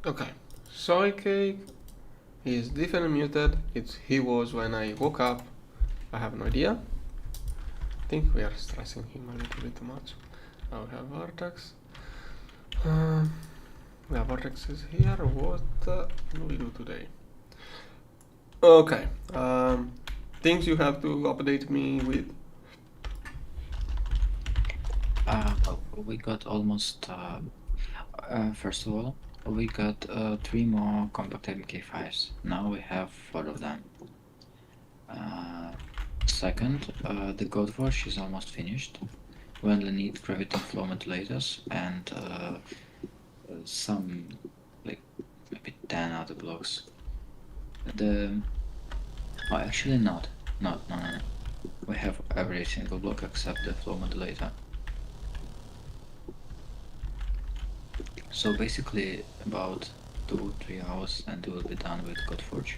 Okay, soy cake is definitely muted. He was when I woke up. I have no idea. I think we are stressing him a little bit too much. Now we have Vortex. Yeah, Vortex is here. What do we do today? Okay. Things you have to update me with. We got almost, first of all, we got 3 more compact MK5s. Now we have 4 of them. Second, the Gorge is almost finished. We only need gravity flow modulators and some, like, maybe 10 other blocks. Oh, actually not. No. We have every single block except the flow modulator. So basically about 2-3 hours and we will be done with Godforge.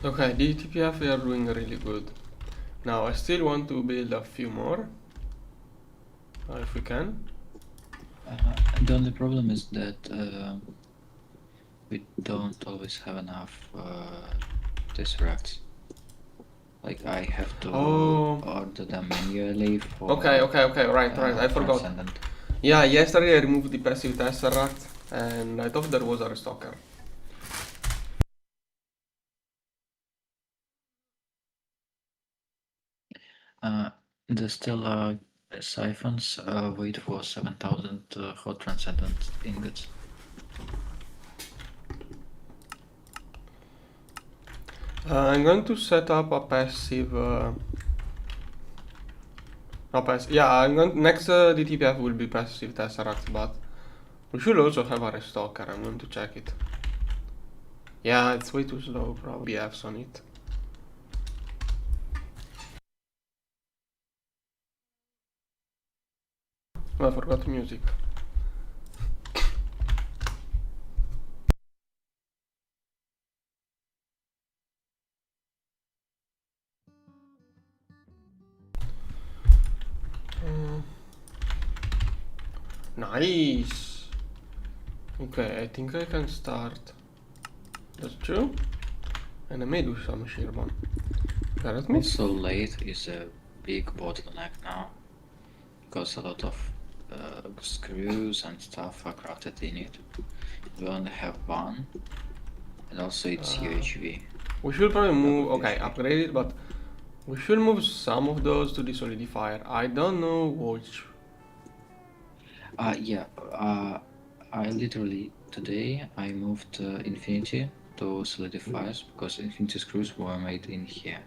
Okay, DTPF we are doing really good. Now I still want to build a few more, if we can. The only problem is that we don't always have enough tesseracts. Like I have to order them manually for. Okay, right, I forgot. Transcendent. Yeah, yesterday I removed the passive tesseract and I thought there was a restocker. There's still siphons wait for 7,000 hot transcendent ingots. I'm going to set up a passive. Yeah, I'm going. Next DTPF will be passive tesseract, but we should also have a restocker. I'm going to check it. Yeah, it's way too slow. Probably BFs on it. Oh, I forgot music. Nice. Okay, I think I can start. That's true. And I may do some shearbone. Let me. Also, lathe is a big bottleneck now because a lot of screws and stuff are crafted in it. We only have one, and also it's UHV. We should probably move. Okay, upgrade it, but we should move some of those to the solidifier. I don't know which. Yeah. I literally today I moved Infinity to solidifiers because Infinity screws were made in here,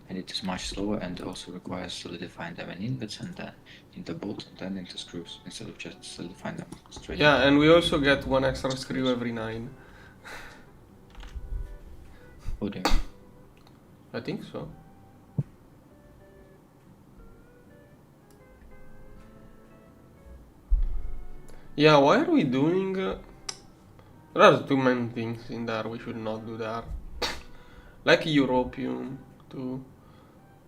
and it is much slower and also requires solidifying them in ingots and then in the bolt and then into screws instead of just solidifying them straight. Yeah, and we also get one extra screw every 9. What do you mean? I think so. Yeah, why are we doing... there are too many things in there we should not do there. Like Europium, too.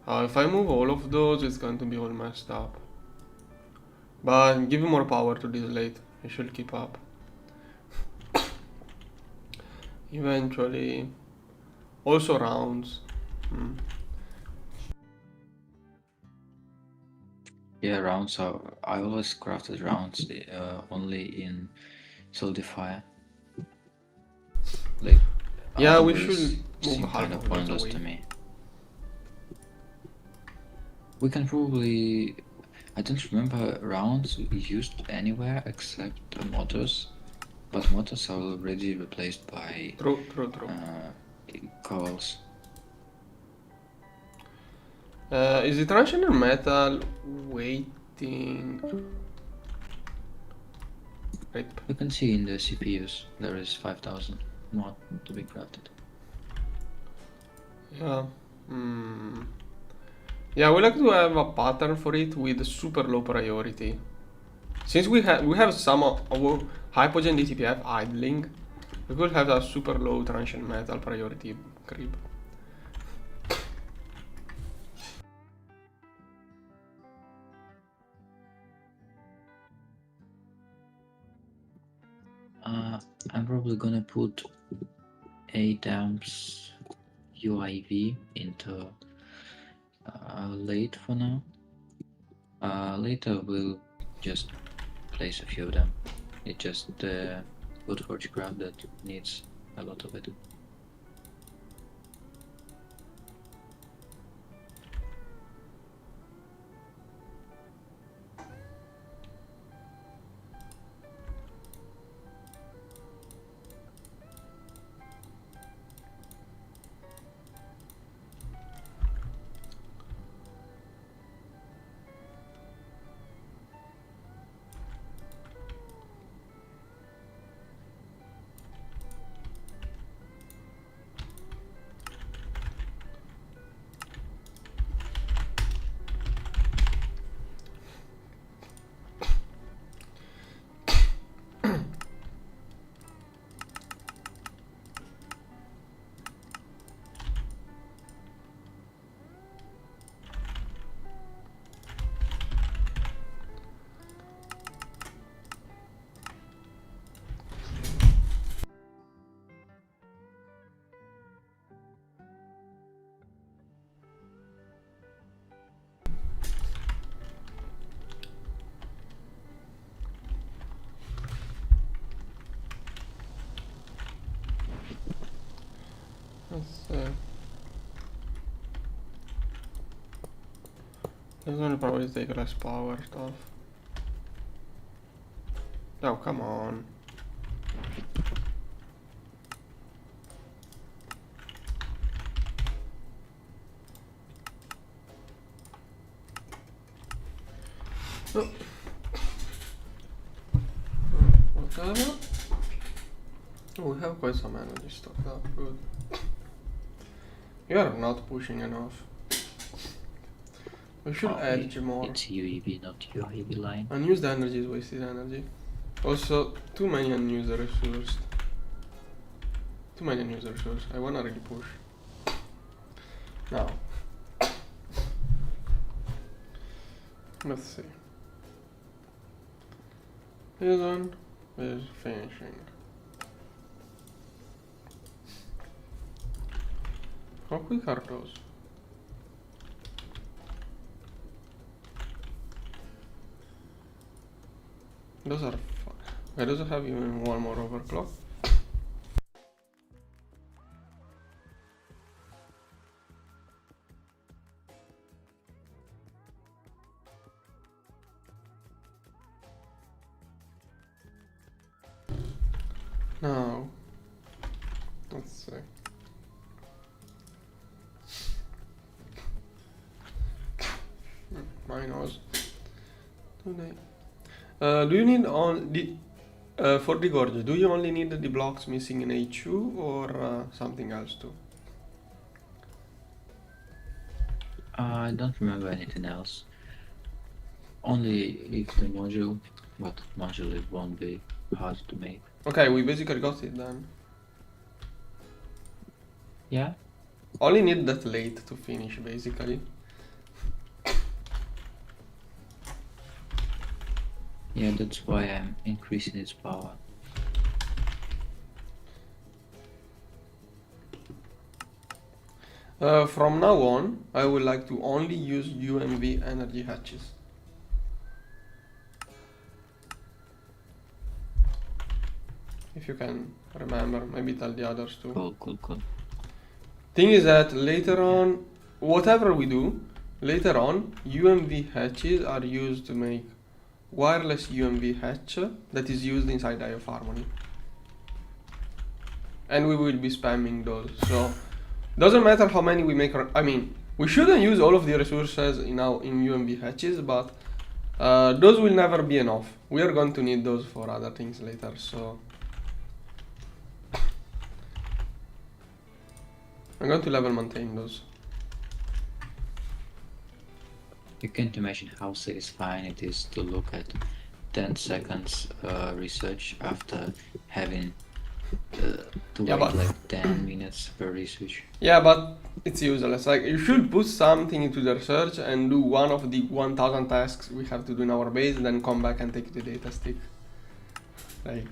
If I move all of those, it's going to be all messed up. But give more power to this lathe. It should keep up. Eventually. Also rounds. Yeah, rounds are. I always crafted rounds only in solidifier. Like. Yeah, we should move half kind of pointless away. to me. We can probably. I don't remember rounds used anywhere except motors, but motors are already replaced by True. coils. Is the transitional metal waiting? Right. You can see in the CPUs there is 5,000 more to be crafted. Yeah. Yeah, we like to have a pattern for it with super low priority. Since we have some of our Hypogen DTPF idling, we could have a super low transient metal priority creep. I'm probably gonna put ADAM's UIV into late for now. Later we'll just place a few of them. It's just the Woodforge craft that needs a lot of it. This will probably take less power stuff. Oh, come on. Oh. Whatever. Oh, we have quite some energy stocked up. Good. You are not pushing enough. We should edge more. It's UEV, not UIV line. Unused energy is wasted energy. Also, too many unused resources. Too many unused resources. I wanna really push. Now. Let's see. This one is finishing. How quick are those? Those are fun. I don't have even one more overclock. Now, let's see. My nose. Do you need on the for the Gorge? Do you only need the blocks missing in HU or something else too? I don't remember anything else. Only if the module, but module it won't be hard to make. Okay, we basically got it then. Yeah. Only need that late to finish basically. Yeah, that's why I'm increasing its power. From now on, I would like to only use UMV energy hatches. If you can remember, maybe tell the others too. Cool. Thing is that later on, whatever we do, later on, UMV hatches are used to make wireless UMV hatch that is used inside IO Harmony. And we will be spamming those, so doesn't matter how many we make. I mean, we shouldn't use all of the resources in UMV hatches, but those will never be enough. We are going to need those for other things later, so I'm going to level maintain those. You can't imagine how satisfying it is to look at 10 seconds research after having to wait like 10 minutes per research. Yeah, but it's useless. Like, you should put something into the research and do one of the 1000 tasks we have to do in our base, then come back and take the data stick. Like,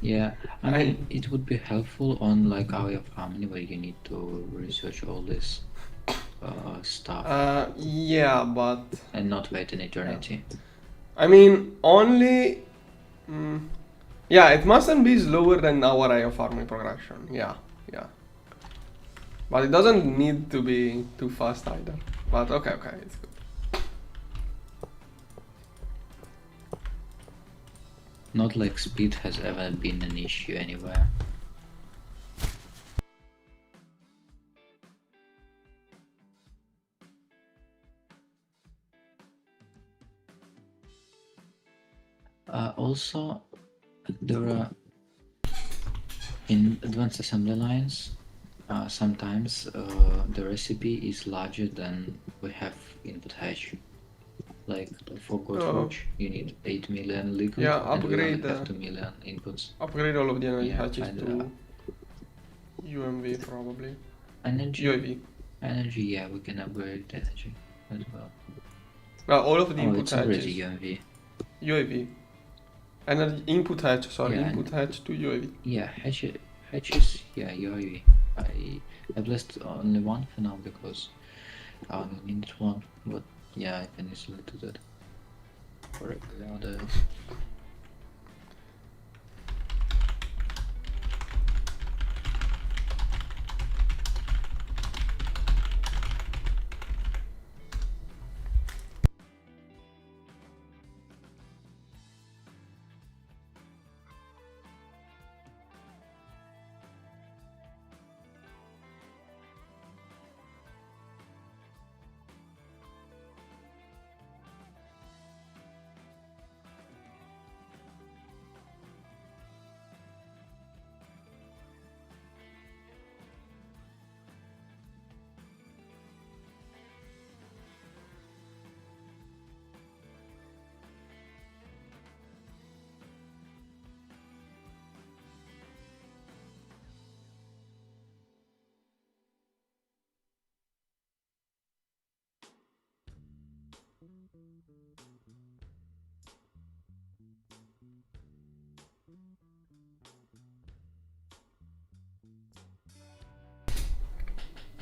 Yeah, I mean, it would be helpful on like Hour of Harmony where you need to research all this stuff Yeah, but and not wait an eternity. I mean, only. Yeah, it mustn't be slower than our eye of army progression. Yeah, yeah. But it doesn't need to be too fast either. But okay, it's good. Not like speed has ever been an issue anywhere. Also, there are in advanced assembly lines, sometimes the recipe is larger than we have input hash. Like for Gorge, you need 8 million liquid, Yeah, and we only upgrade. have 2 million inputs. Upgrade all of the energy Yeah, hatches and to UMV probably. energy, UAV. energy, yeah, we can upgrade energy as well. Well, all of the input it's already hatches. UMV. UAV. Energy input hatch. Sorry, Yeah, input hatch to UAV. Yeah, hatches, yeah, UAV. I blessed only one for now because I only needed one, but yeah, I can easily do that for every other.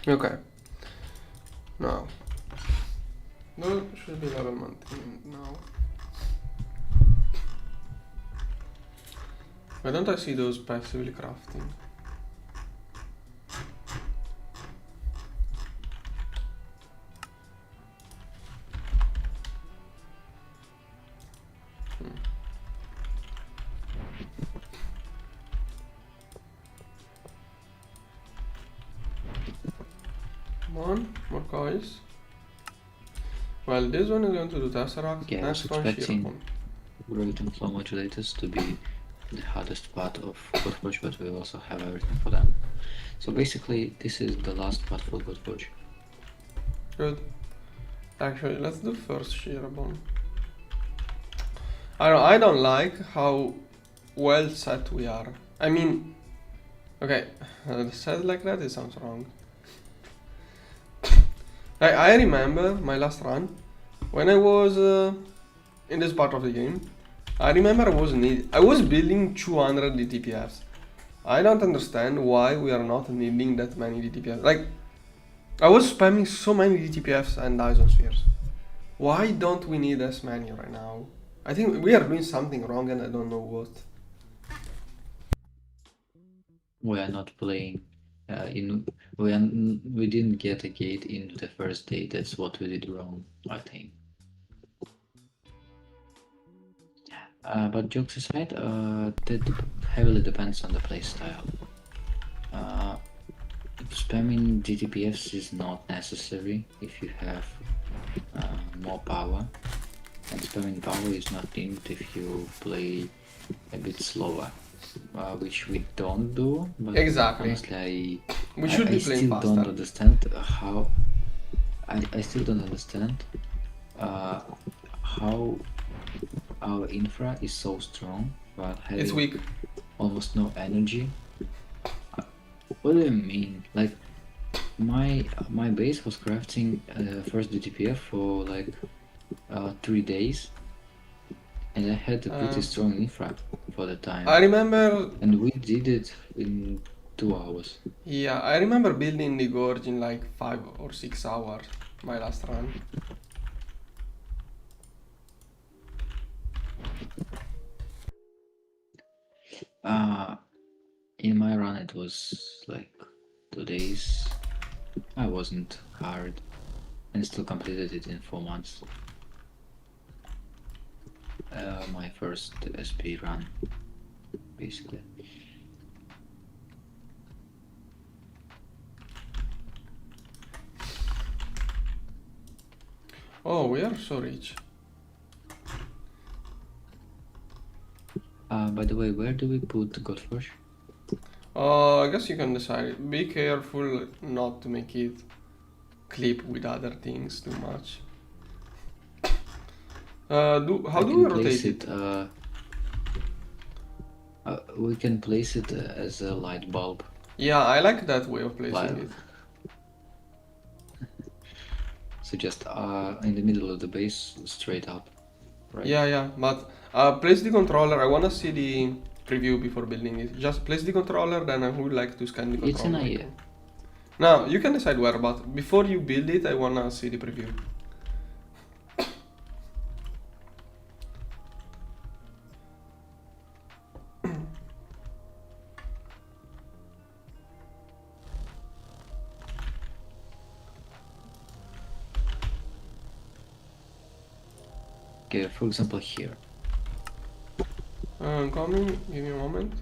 Okay. Now. No, should be level maintained now. Why don't I see those passively crafting? Come on, more coils. Well, this one is going to do Tesseract. Yeah, I was Next one, expecting Shirapon. rate and flow modulators to be the hardest part of Godforge, but we also have everything for them. So basically, this is the last part for Godforge. Good. Actually, let's do first Shirapon. I don't like how well set we are. I mean, okay, said like that, it sounds wrong. I remember my last run, when I was in this part of the game, I remember I was building 200 DTPFs. I don't understand why we are not needing that many DTPFs. Like, I was spamming so many DTPFs and Dyson spheres. Why don't we need as many right now? I think we are doing something wrong and I don't know what. We are not playing we didn't get a gate into the first day. That's what we did wrong, I think. But jokes aside, that heavily depends on the playstyle. Spamming GTPFs is not necessary if you have more power, and spamming power is not needed if you play a bit slower, which we don't do. But Exactly. honestly, We should be playing still faster. don't understand how. I still don't understand how our infra is so strong while having It's weak. almost no energy. What do you mean? Like, my base was crafting first DTPF for like 3 days, And I had a pretty strong infra for the time. I remember. And we did it in 2 hours. Yeah, I remember building the Gorge in like 5 or 6 hours. My last run. In my run it was like 2 days. I wasn't hard and still completed it in 4 months. My first SP run, basically. Oh, we are so rich. By the way, where do we put Godforge? I guess you can decide. Be careful not to make it clip with other things too much. How do we rotate it? We can place it as a light bulb. Yeah, I like that way of placing it. So just in the middle of the base, straight up. Right? Yeah, but place the controller. I wanna see the preview before building it. Just place the controller, then I would like to scan the controller. It's an idea. Now, you can decide where, but before you build it, I wanna see the preview. Okay, for example here. Coming, give me a moment.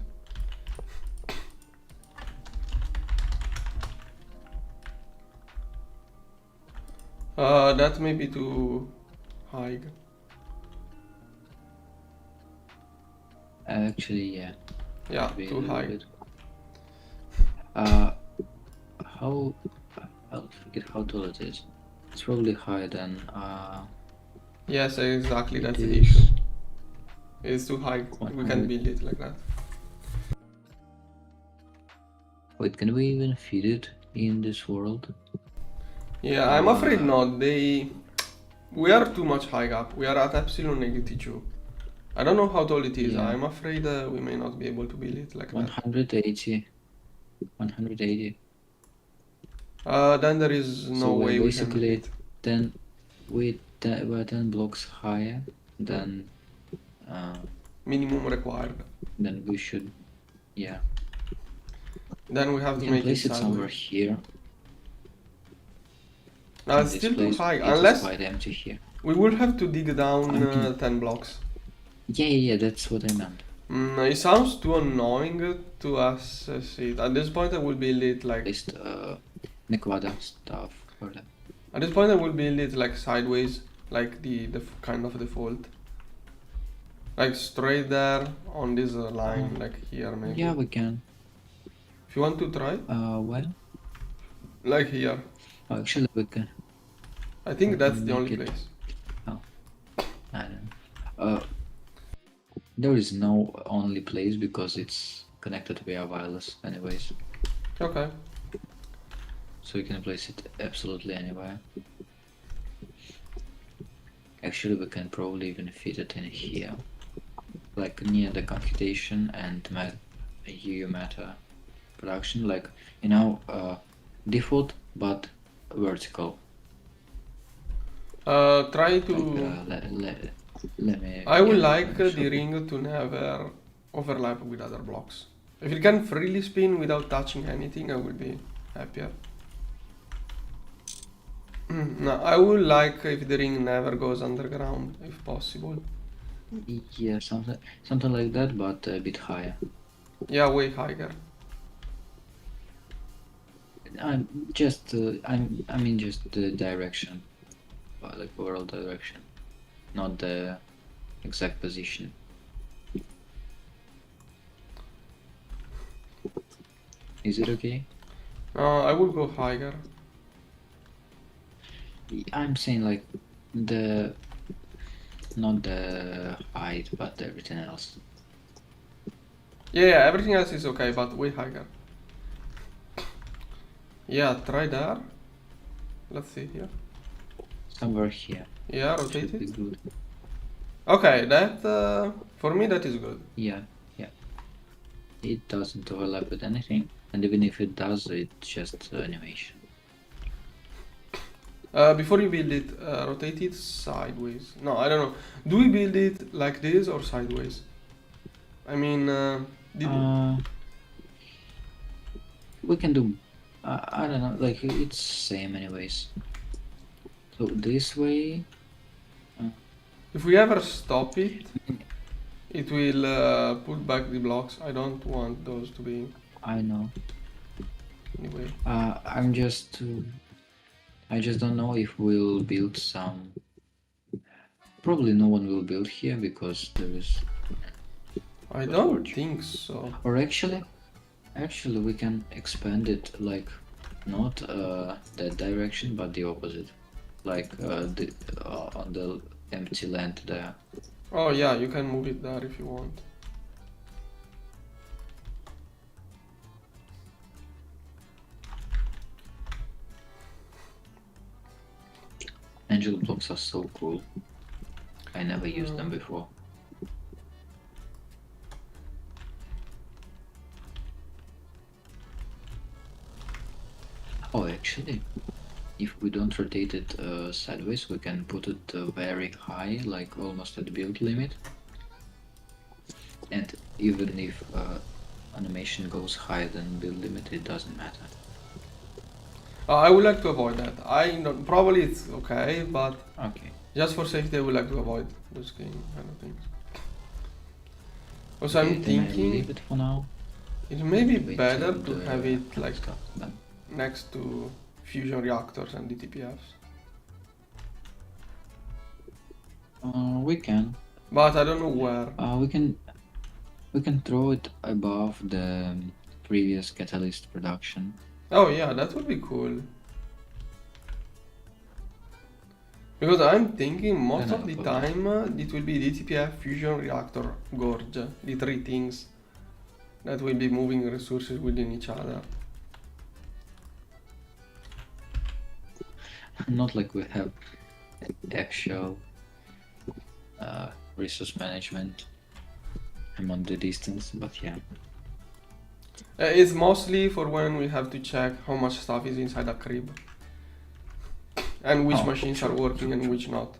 That may be too high. Actually, yeah. Yeah, too high. I'll forget how tall it is. It's probably higher than Yes, exactly, that's the issue. It's too high, we can't build it like that. Wait, can we even feed it in this world? Yeah, I'm afraid not. We are too much high up. We are at epsilon -2. I don't know how tall it is. Yeah. I'm afraid we may not be able to build it like 180. 180. Then there is no way we can build it. Then we're 10 blocks higher than minimum required. Then we should, yeah. Then we have to make place it somewhere here. No, it's still too high. Unless quite empty here. We will have to dig down 10 blocks. Yeah, that's what I meant. It sounds too annoying to assess it. At this point I will build it like... At least Nequada stuff. At this point I will build it like sideways, like the kind of default. Like straight there on this line, like here maybe. Yeah, we can. If you want to try? Well? Like here. Oh, actually we can. I think that's the only place. Oh, I don't know. There is no only place because it's connected via wireless anyways. Okay. So you can place it absolutely anywhere. Actually, we can probably even fit it in here. Like near the computation and UU matter production, like, you know, default but vertical. Try to... Like, let me... I would like the ring to never overlap with other blocks. If it can freely spin without touching anything, I would be happier. No, I would like if the ring never goes underground, if possible. Yeah, something like that, but a bit higher. Yeah, way higher. I mean just the direction, like overall direction, not the exact position. Is it okay? I would go higher. I'm saying like not the height, but everything else. Yeah, everything else is okay, but way higher. Yeah, try there. Let's see here. Somewhere here. Yeah, rotate it. Should be good. Okay, that for me that is good. Yeah, yeah. It doesn't overlap with anything, and even if it does, it's just animation. Before you build it, rotate it sideways. No, I don't know. Do we build it like this or sideways? I mean, did We can do. I don't know. Like it's same anyways. So this way. if we ever stop it, it will put back the blocks. I don't want those to be I know. anyway. I just don't know if we'll build some. Probably no one will build here because there is. I don't think so. Or actually, we can expand it like not that direction but the opposite, like on the empty land there. Oh yeah, you can move it there if you want. Angel blocks are so cool. I never used them before. Oh, actually, if we don't rotate it sideways, we can put it very high, like almost at the build limit. And even if animation goes higher than build limit, it doesn't matter. I would like to avoid that. Probably it's okay, but Okay. just for safety, I would like to avoid those kind of things. Also, I'm thinking leave it for now. it may be Wait better till to the have it like stuff done. next to fusion reactors and DTPFs. We can. But I don't know where. We can throw it above the previous catalyst production. Oh yeah, that would be cool. Because I'm thinking most of the time it will be DTPF, fusion reactor, Gorge, the three things that will be moving resources within each other. Not like we have actual resource management among the distance, but yeah. It's mostly for when we have to check how much stuff is inside a crib. And which machines are working and which not.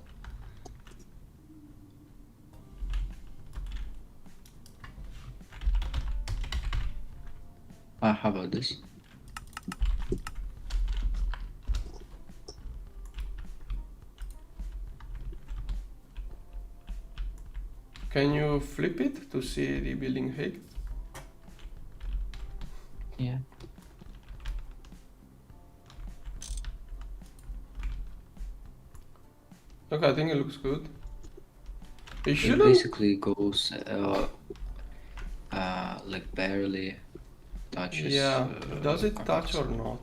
How about this? Can you flip it to see the building height? Yeah. Okay, I think it looks good. It basically goes like barely touches. Yeah, does it touch or not?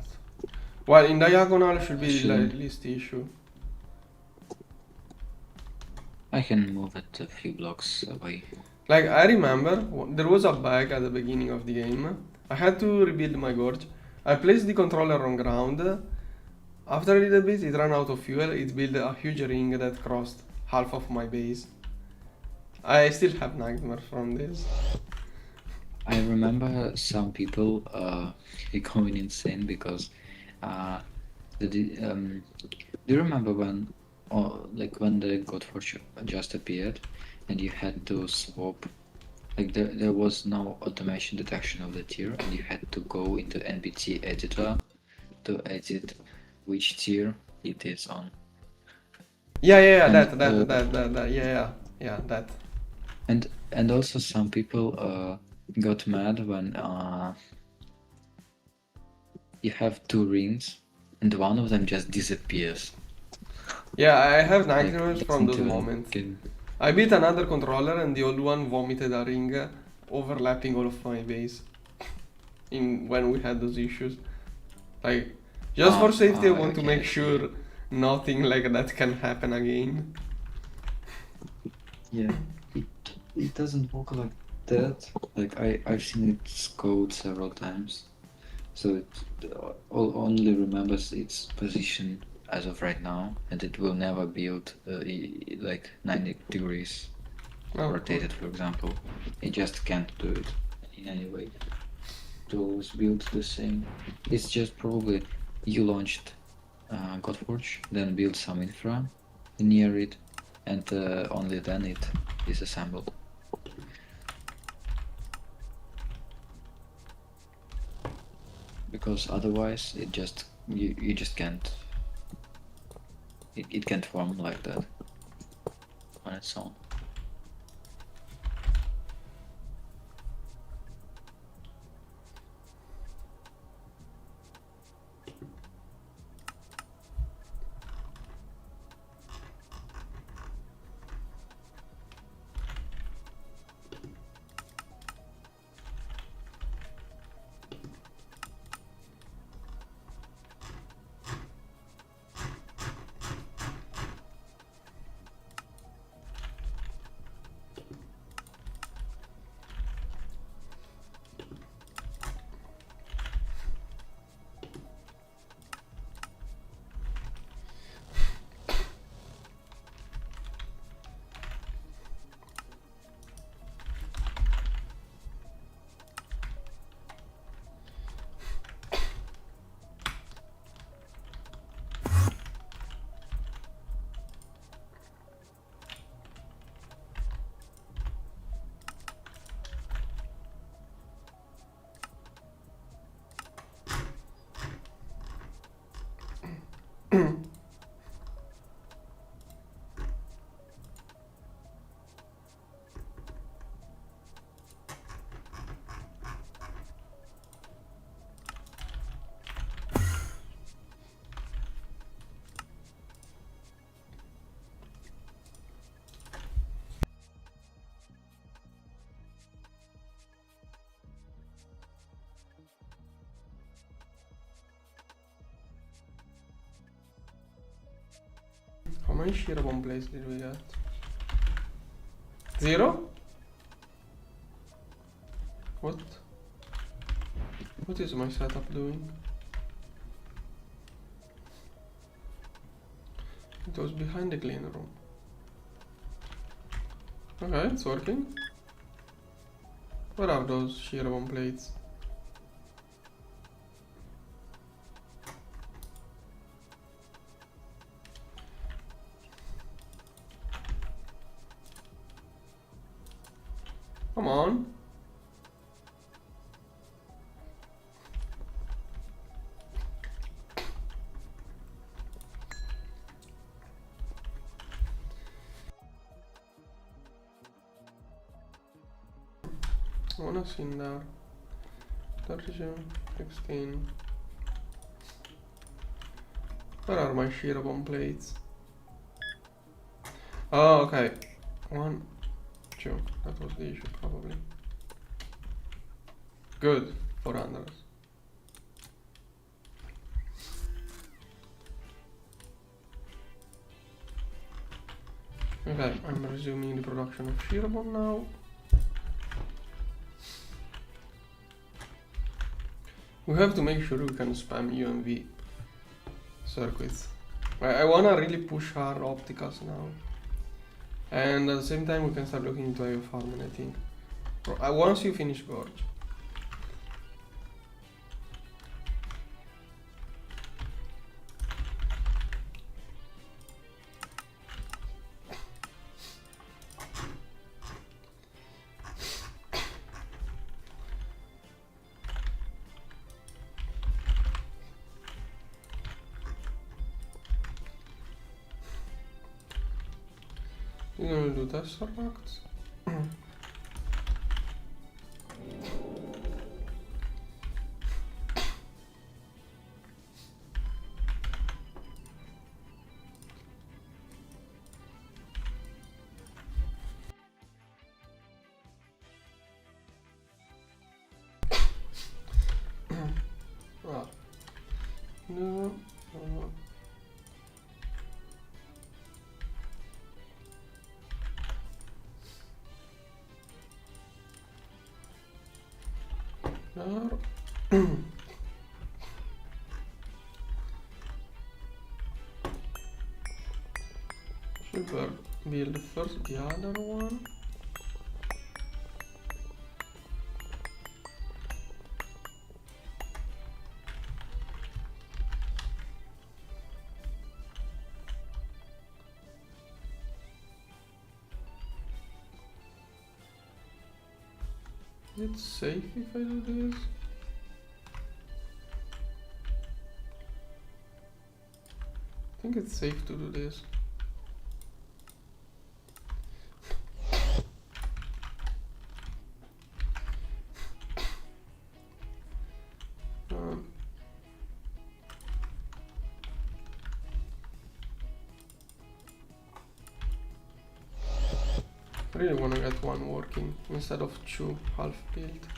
Well, in diagonal should be the least issue. I can move it a few blocks away. Like, I remember there was a bug at the beginning of the game. I had to rebuild my gorge. I placed the controller on ground. After a little bit, it ran out of fuel. It built a huge ring that crossed half of my base. I still have nightmares from this. I remember some people going insane because do you remember when when the Godforge just appeared and you had to swap, like there was no automation detection of the tier and you had to go into NBT editor to edit which tier it is on. Yeah, that. And also some people got mad when you have two rings and one of them just disappears. Yeah, I have nightmares from those moments. I built another controller and the old one vomited a ring overlapping all of my base when we had those issues. Like, just for safety, I want to make sure nothing like that can happen again. Yeah, it doesn't work like that. Like I've seen it code several times, so it only remembers its position as of right now, and it will never build like 90 degrees rotate it, for example. You just can't do it in any way. Tools build the same. It's just probably you launched Godforge, then build some infra near it, and only then it is assembled. Because otherwise it just you just can't, it can't form like that on its own. How many shear bomb plates did we get? 0? What? What is my setup doing? It was behind the clean room. Okay, it's working. Where are those shear bomb plates? Come on. I wanna see in there. 32, 16. Where are my shear bomb plates? Oh, okay. 1, 2. That was the issue, probably. Good. 400. Okay, I'm resuming the production of shear bomb now. We have to make sure we can spam UMV circuits. I wanna really push our opticals now. And at the same time we can start looking into IO farming, I think. Once you finish Gorge. You're gonna do tesseracts? Ah. No. No. Should build first the other one. Is it safe if I do this? I think it's safe to do this. I really want to get one working instead of two half built.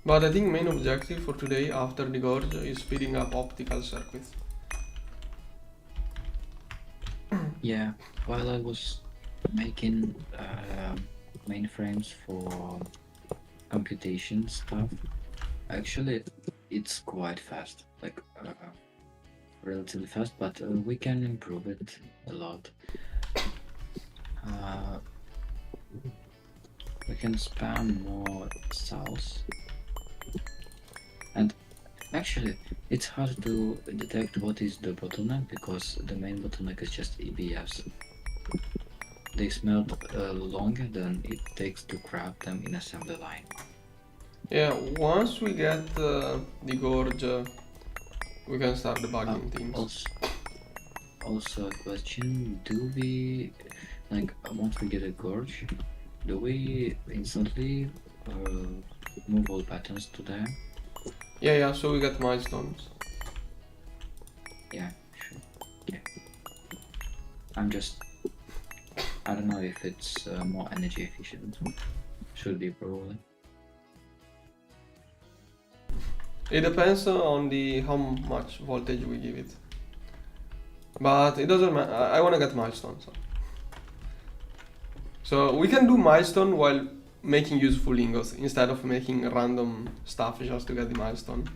But I think main objective for today after the Gorge is speeding up optical circuits. Yeah, while I was making mainframes for computation stuff, actually it's quite fast, like relatively fast, but we can improve it a lot. We can spam more cells, and actually it's hard to detect what is the bottleneck because the main bottleneck is just EBFs. They smelt longer than it takes to grab them in assembly line. Yeah, once we get the Gorge, we can start debugging things. Also a question, do we, like, once we get a Gorge, do we instantly move all patterns to there? Yeah, so we get milestones. Yeah, sure. Yeah. I don't know if it's more energy efficient. Should be probably. It depends on the how much voltage we give it. But it doesn't matter. I want to get milestones. So we can do milestone while making useful ingots instead of making random stuff just to get the milestone.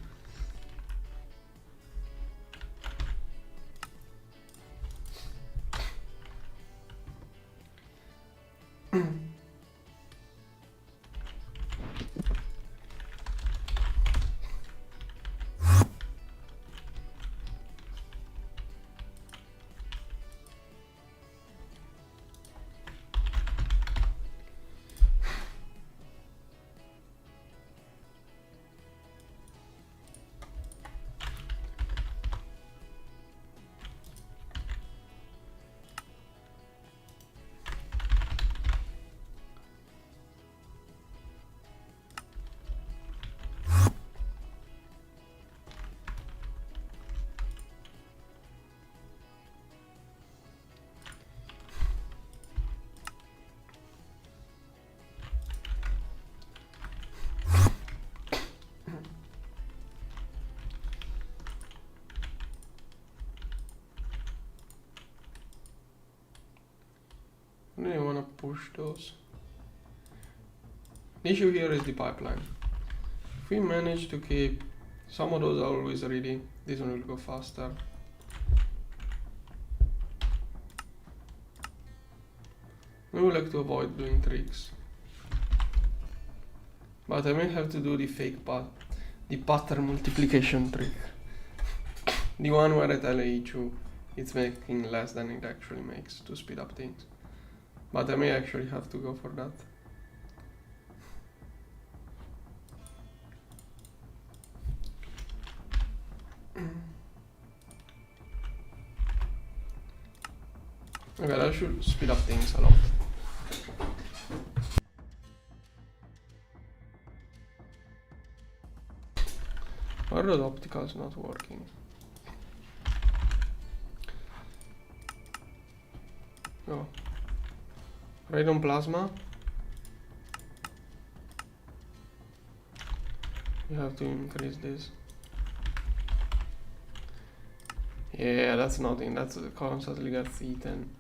I really want to push those. The issue here is the pipeline. If we manage to keep some of those always ready, this one will go faster. I would like to avoid doing tricks. But I may have to do the fake path, the pattern multiplication trick. The one where I tell each it's making less than it actually makes to speed up things. But I may actually have to go for that. Okay, that should speed up things a lot. Why are those opticals not working? Oh. Radon plasma. You have to increase this. Yeah, that's nothing. That's constantly gets eaten.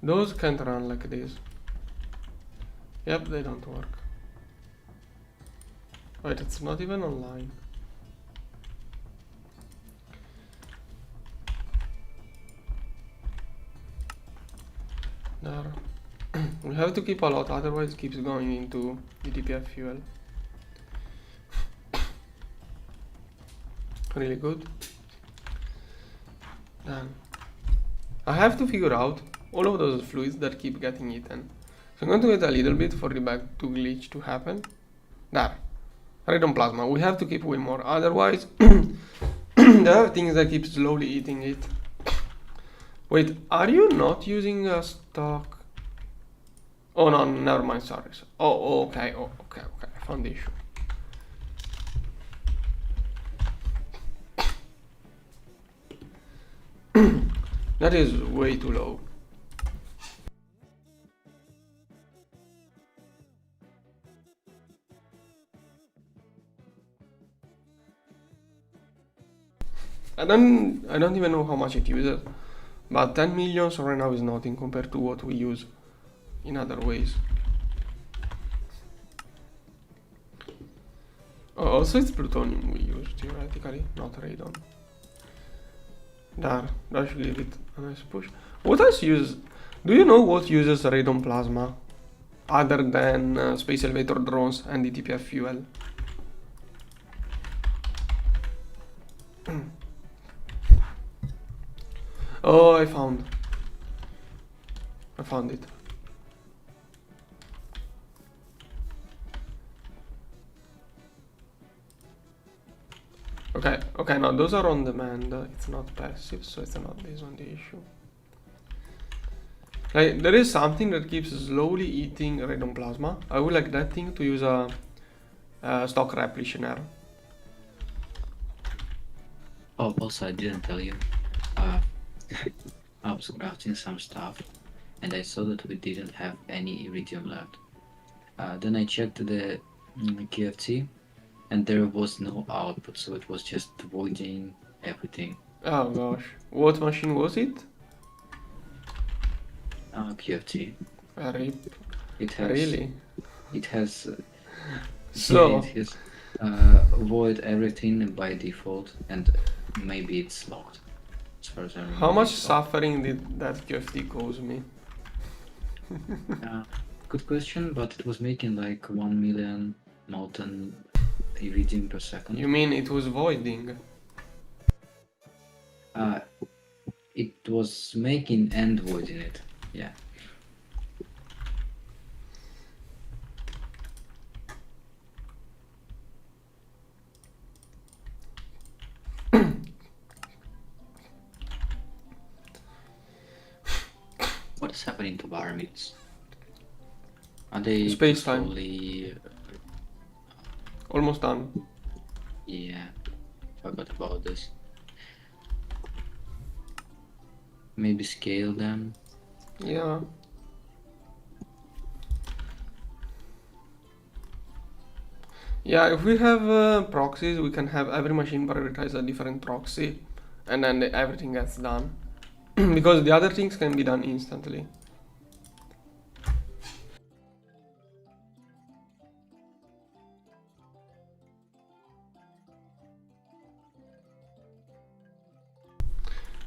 Those can't run like this. Yep, they don't work. Wait, it's not even online. There. We have to keep a lot, otherwise it keeps going into the DPF fuel. Really good. Then I have to figure out all of those fluids that keep getting eaten. So I'm going to wait a little bit for the bug to glitch to happen. There. Radon plasma. We have to keep way more, otherwise there are things that keep slowly eating it. Wait, are you not using a stock? Oh no, never mind, sorry. Oh, okay, okay, I found the issue. That is way too low. I don't even know how much it uses, but 10 million right now is nothing compared to what we use in other ways. Oh, also it's plutonium we use theoretically, not radon. There, that should give it a nice push. What else uses? Do you know what uses radon plasma other than space elevator drones and the TPF fuel? Oh, I found it. Okay, no, those are on demand. It's not passive, so it's not based on the issue. Like, there is something that keeps slowly eating radon plasma. I would like that thing to use a stock replicator. Oh, also I didn't tell you. I was crafting some stuff, and I saw that we didn't have any iridium left. Then I checked the QFT, and there was no output, so it was just voiding everything. Oh gosh, what machine was it? QFT. RIP. It has. Really? It has. So. Yeah, it has void everything by default, and maybe it's locked. As far as I remember. How much suffering did that QFT cause me? Good question, but it was making like 1 million molten iridium per second. You mean it was voiding? It was making and voiding it, yeah. What is happening to pyramids? Are they Space time. slowly... Almost done. Yeah, forgot about this. Maybe scale them. Yeah. Yeah, if we have proxies, we can have every machine prioritize a different proxy, and then everything gets done. Because the other things can be done instantly.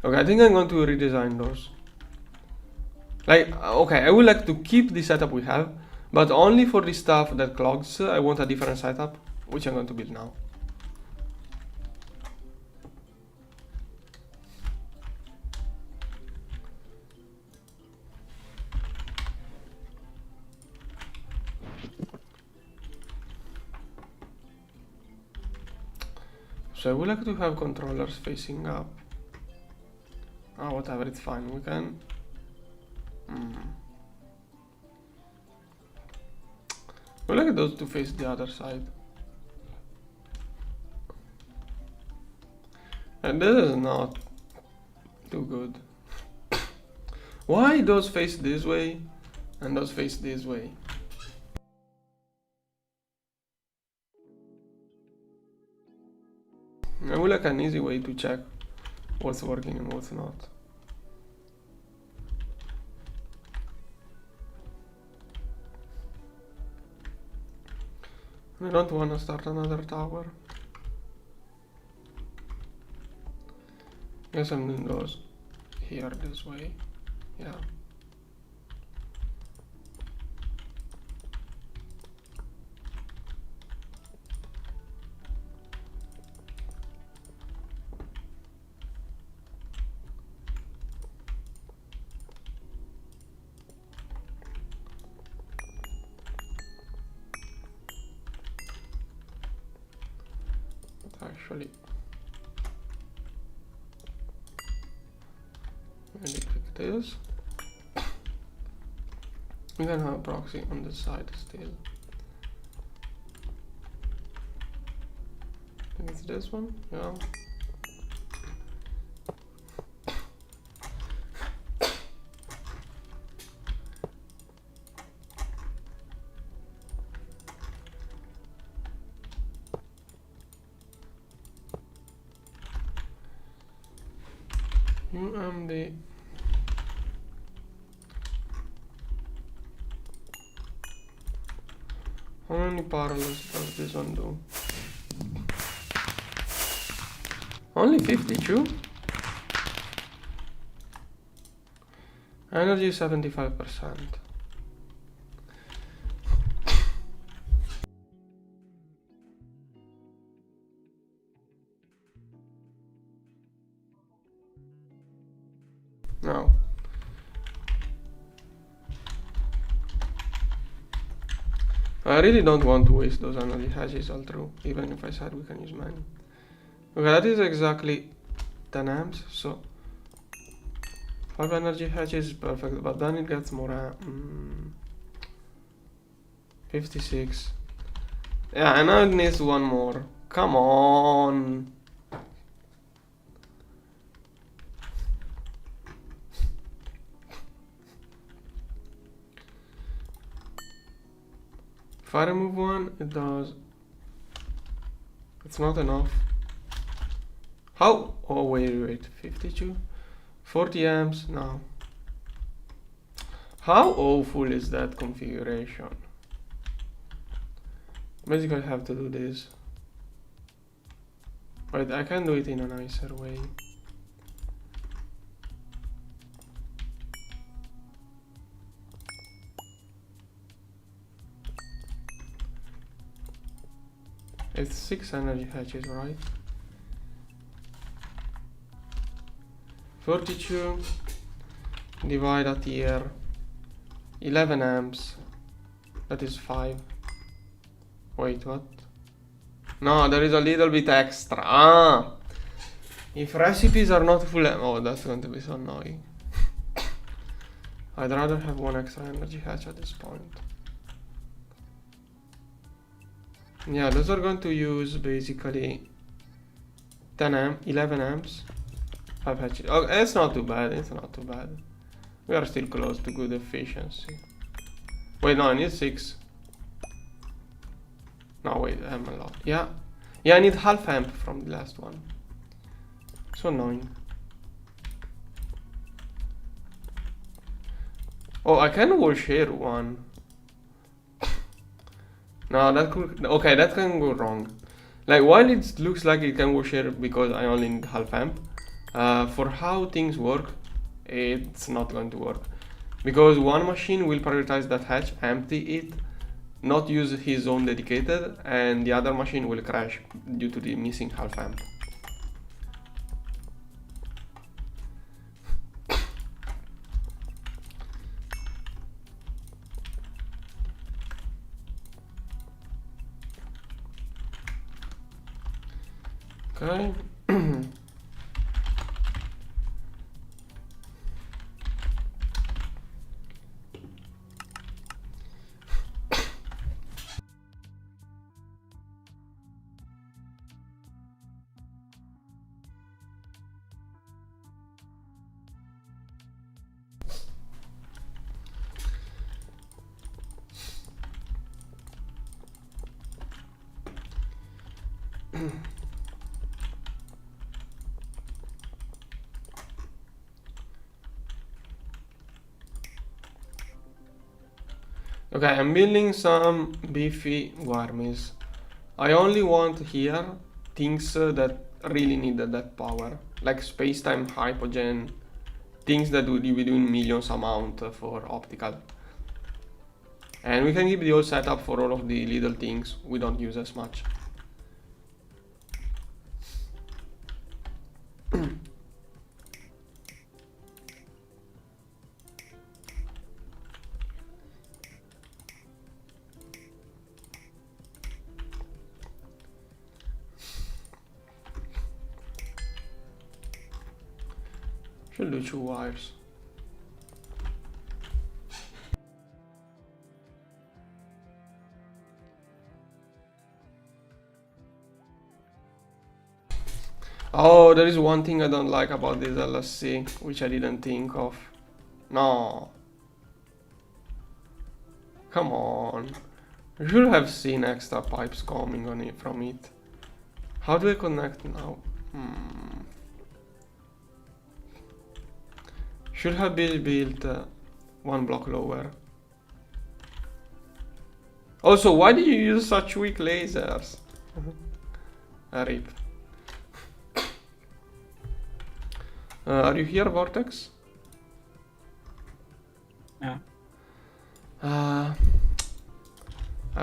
Okay, I think I'm going to redesign those. Like, okay, I would like to keep the setup we have, but only for the stuff that clogs, I want a different setup, which I'm going to build now. So I would like to have controllers facing up. Oh, whatever, it's fine, we can... I would like those to face the other side. And this is not too good. Why those face this way and those face this way? I would like an easy way to check what's working and what's not. I don't want to start another tower. Guess I'm doing those here this way. Yeah. actually. Maybe click this. We can have a proxy on the side still. I think it's this one, yeah. UMD. How many parallels does this one do? Only 52? Energy 75%. Now, I really don't want to waste those energy hatches all through, even if I said we can use many. Okay, that is exactly 10 amps, so 5 energy hatches is perfect, but then it gets more 56. Yeah, I know it needs one more. Come on. If I remove one, it does. It's not enough. How? Oh, wait. 52? 40 amps? No. How awful is that configuration? Basically, I have to do this. Wait, I can do it in a nicer way. It's 6 energy hatches, right? 42 divide at here. 11 amps. That is 5. Wait, what? No, there is a little bit extra. Ah! If recipes are not full... Oh, that's going to be so annoying. I'd rather have one extra energy hatch at this point. Yeah, those are going to use basically 11 amps. 5 hatches. Oh, it's not too bad, We are still close to good efficiency. Wait, no, I need 6. No, wait, I'm a lot. Yeah, I need half amp from the last one. So annoying. Oh, I can wall share one. No, that could... Okay, that can go wrong. Like, while it looks like it can wall share because I only need half amp, for how things work, it's not going to work. Because one machine will prioritize that hatch, empty it, not use his own dedicated, and the other machine will crash due to the missing half amp. Okay. Okay, I'm building some beefy warmies. I only want here things that really need that power, like space-time hypogen, things that would be doing millions amount for optical. And we can keep the old setup for all of the little things we don't use as much. Should do 2 wires. Oh, there is one thing I don't like about this LSC, which I didn't think of. No. Come on. You should have seen extra pipes coming on it from it. How do I connect now? Should have been built 1 block lower. Also, why do you use such weak lasers? RIP. Are you here, Vortex? Yeah. I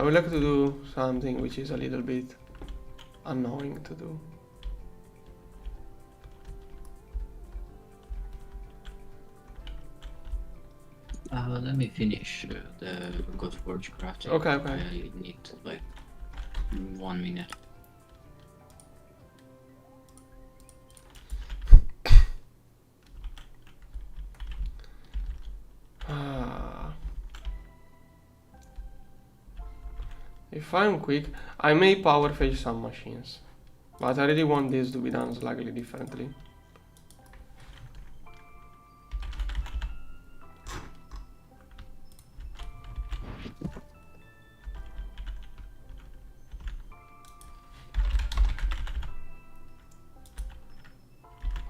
would like to do something which is a little bit annoying to do. Let me finish the Gorge crafting. Okay. I need like 1 minute. If I'm quick, I may power fetch some machines, but I really want this to be done slightly differently.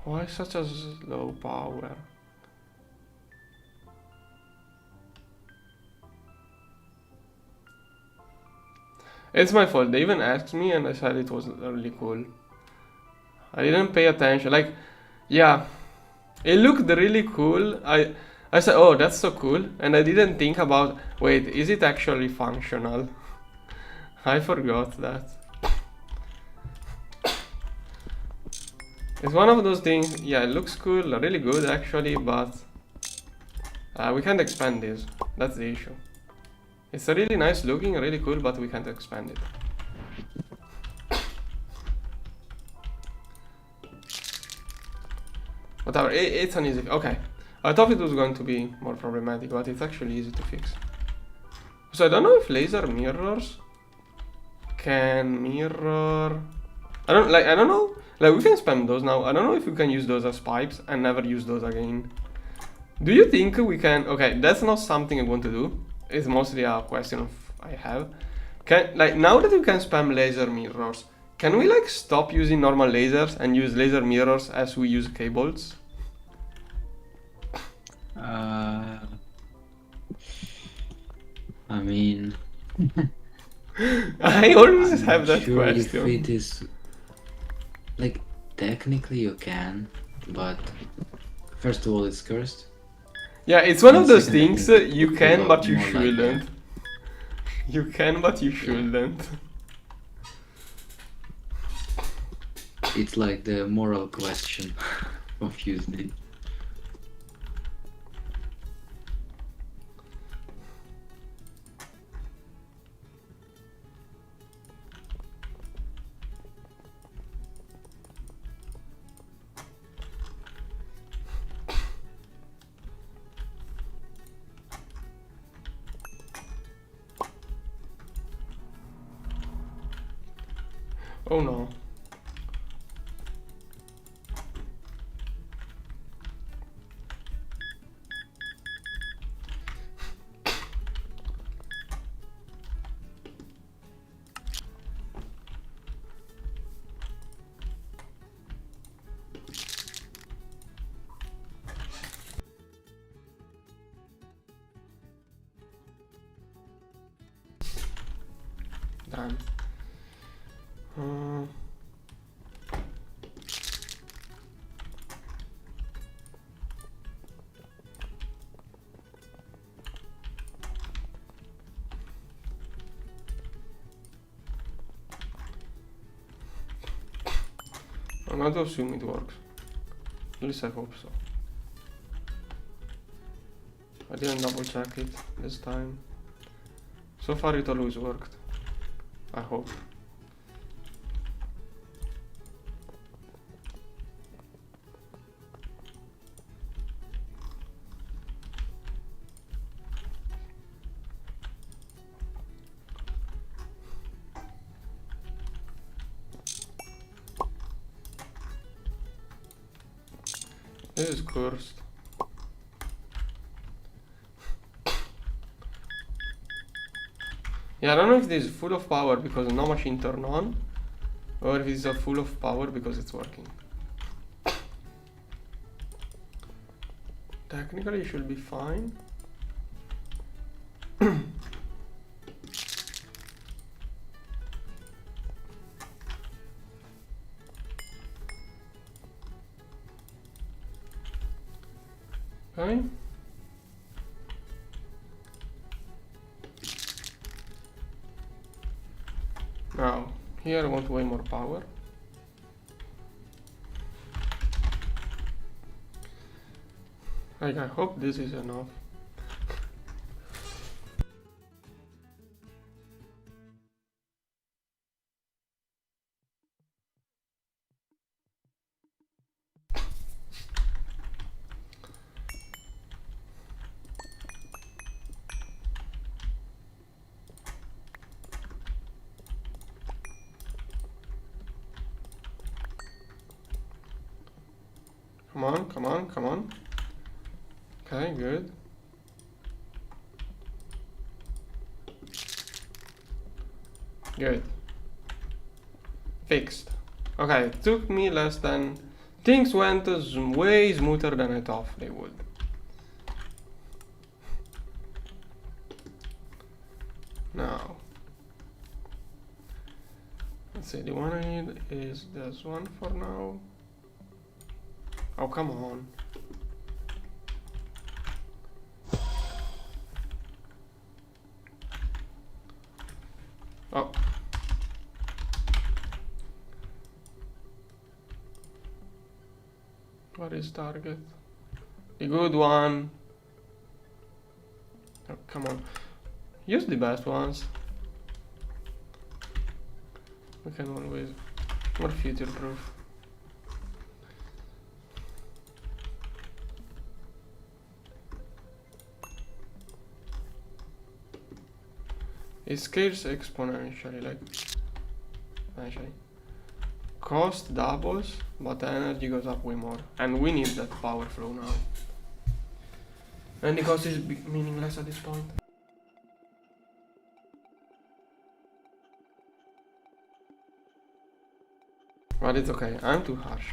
Why such a low power? It's my fault. They even asked me and I said it was really cool. I didn't pay attention. Like, yeah, it looked really cool. I said, oh, that's so cool. And I didn't think about, wait, is it actually functional? I forgot that. It's one of those things, yeah, it looks cool, really good actually, but we can't expand this. That's the issue. It's a really nice looking, really cool, but we can't expand it. Whatever, it's an easy... Okay. I thought it was going to be more problematic, but it's actually easy to fix. So I don't know if laser mirrors can mirror... I don't know. Like, we can spam those now. I don't know if we can use those as pipes and never use those again. Do you think we can... Okay, that's not something I want to do. It's mostly a question of I have. Like, now that we can spam laser mirrors, can we like stop using normal lasers and use laser mirrors as we use cables? I mean, I always I'm have not that sure question. if it is like technically you can, but first of all, it's cursed. Yeah, it's one of And those second, I things think you it can, will but you more like, shouldn't. You can, but you shouldn't. It's like the moral question of using it. Oh no. Damn. I'm going to assume it works. At least I hope so. I didn't double check it this time. So far it always worked. I hope. This is cursed. Yeah, I don't know if this is full of power because no machine turned on, or if it's full of power because it's working. Technically it should be fine. Okay. Now, here I want way more power. Like, I hope this is enough. Come on, come on, come on. Okay, good. Good. Fixed. Okay, it took me less than... Things went way smoother than I thought they would. Now, let's see, the one I need is this one for now. Oh, come on. Oh. What is target? The good one. Oh, come on. Use the best ones. We can always... More future proof. It scales exponentially, like... Actually. Cost doubles, but the energy goes up way more. And we need that power flow now. And the cost is meaningless at this point. But it's okay, I'm too harsh.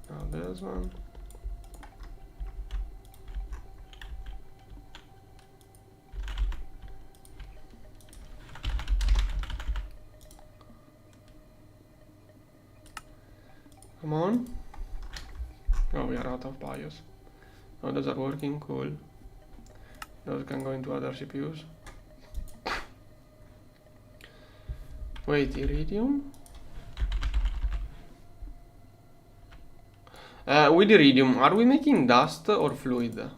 Now there's one. Come on. Oh, we are out of BIOS. Oh, those are working, cool. Those can go into other CPUs. Wait, iridium? With iridium, are we making dust or fluid?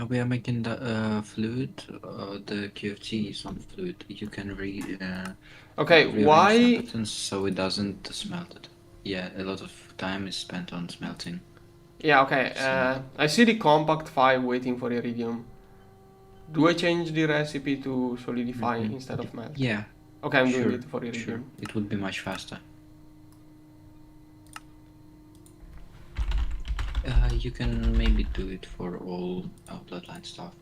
We are making the fluid. The QFT is on fluid. You can Okay, rearrange why? the buttons so it doesn't smelt it. Yeah, a lot of time is spent on smelting. Yeah, okay. So- I see the compact 5 waiting for iridium. Do I change the recipe to solidify instead of melt? Yeah. Okay, I'm doing Sure, it for iridium. sure. It would be much faster. You can maybe do it for all bloodline stuff,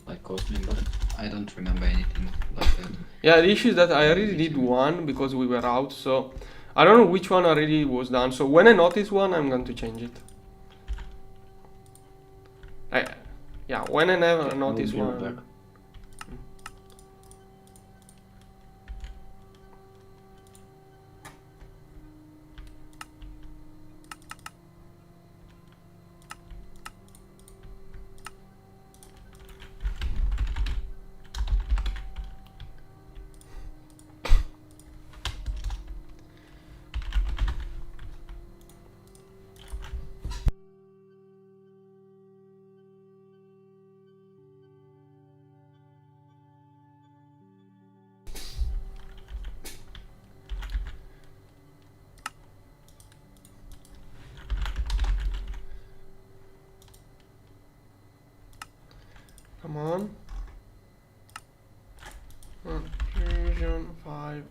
like Cosmin, but I don't remember anything like that. Yeah, the issue is that I already did one because we were out, so I don't know which one already was done. So when I notice one, I'm going to change it. Yeah, when I never notice We'll be one. back. Come on. Fusion 5.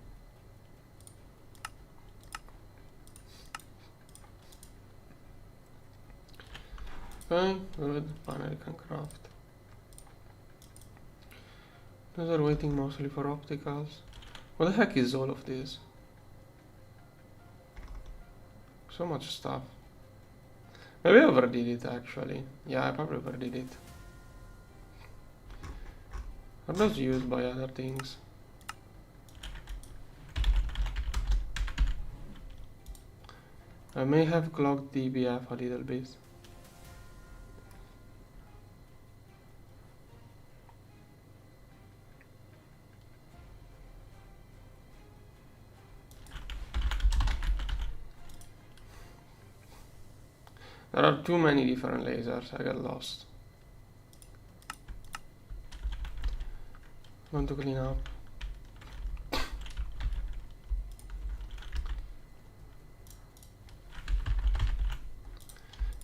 Okay, good. Finally can craft. Those are waiting mostly for opticals. What the heck is all of this? So much stuff. Maybe I overdid it actually. Yeah, I probably overdid it. Are those used by other things? I may have clogged DBF a little bit. There are too many different lasers, I get lost. I want to clean up.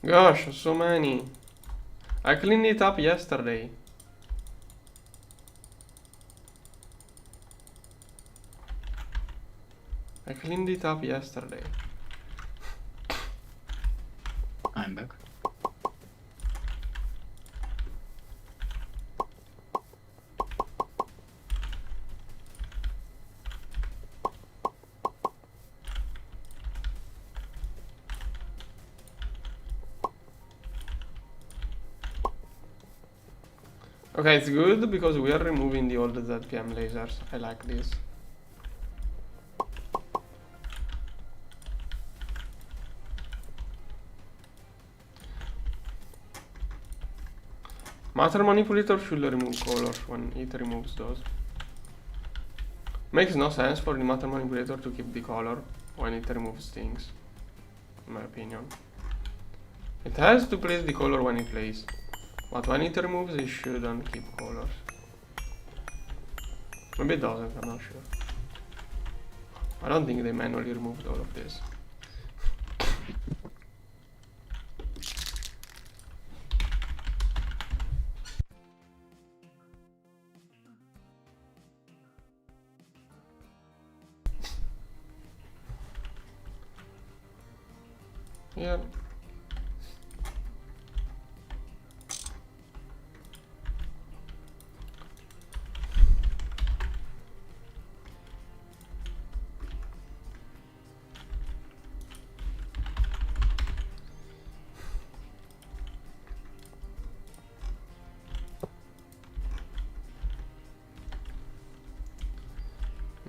Gosh, so many. I cleaned it up yesterday. I cleaned it up yesterday. I'm back. Okay, it's good because we are removing the old ZPM lasers. I like this. Matter manipulator should remove colors when it removes those. Makes no sense for the matter manipulator to keep the color when it removes things, in my opinion. It has to place the color when it plays, but when it removes it shouldn't keep colors. Maybe it doesn't, I'm not sure. I don't think they manually removed all of this. Yeah.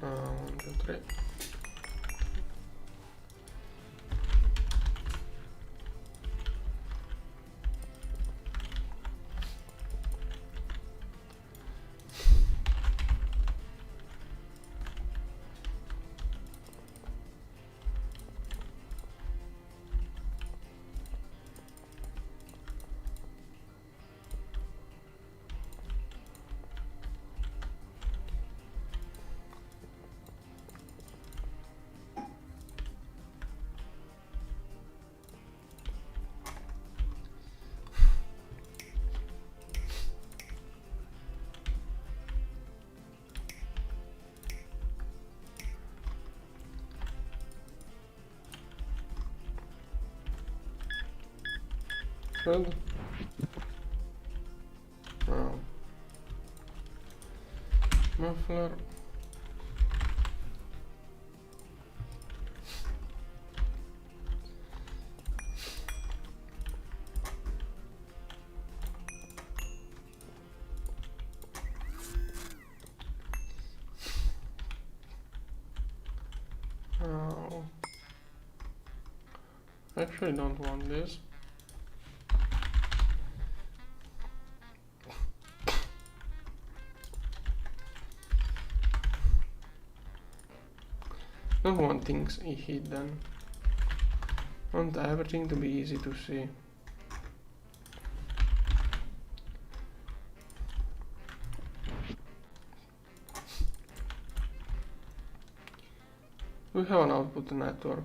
Now, 1, 2, 3. Good. Now, muffler. Now, actually don't want this. Don't want things hidden. Want everything to be easy to see. We have an output network.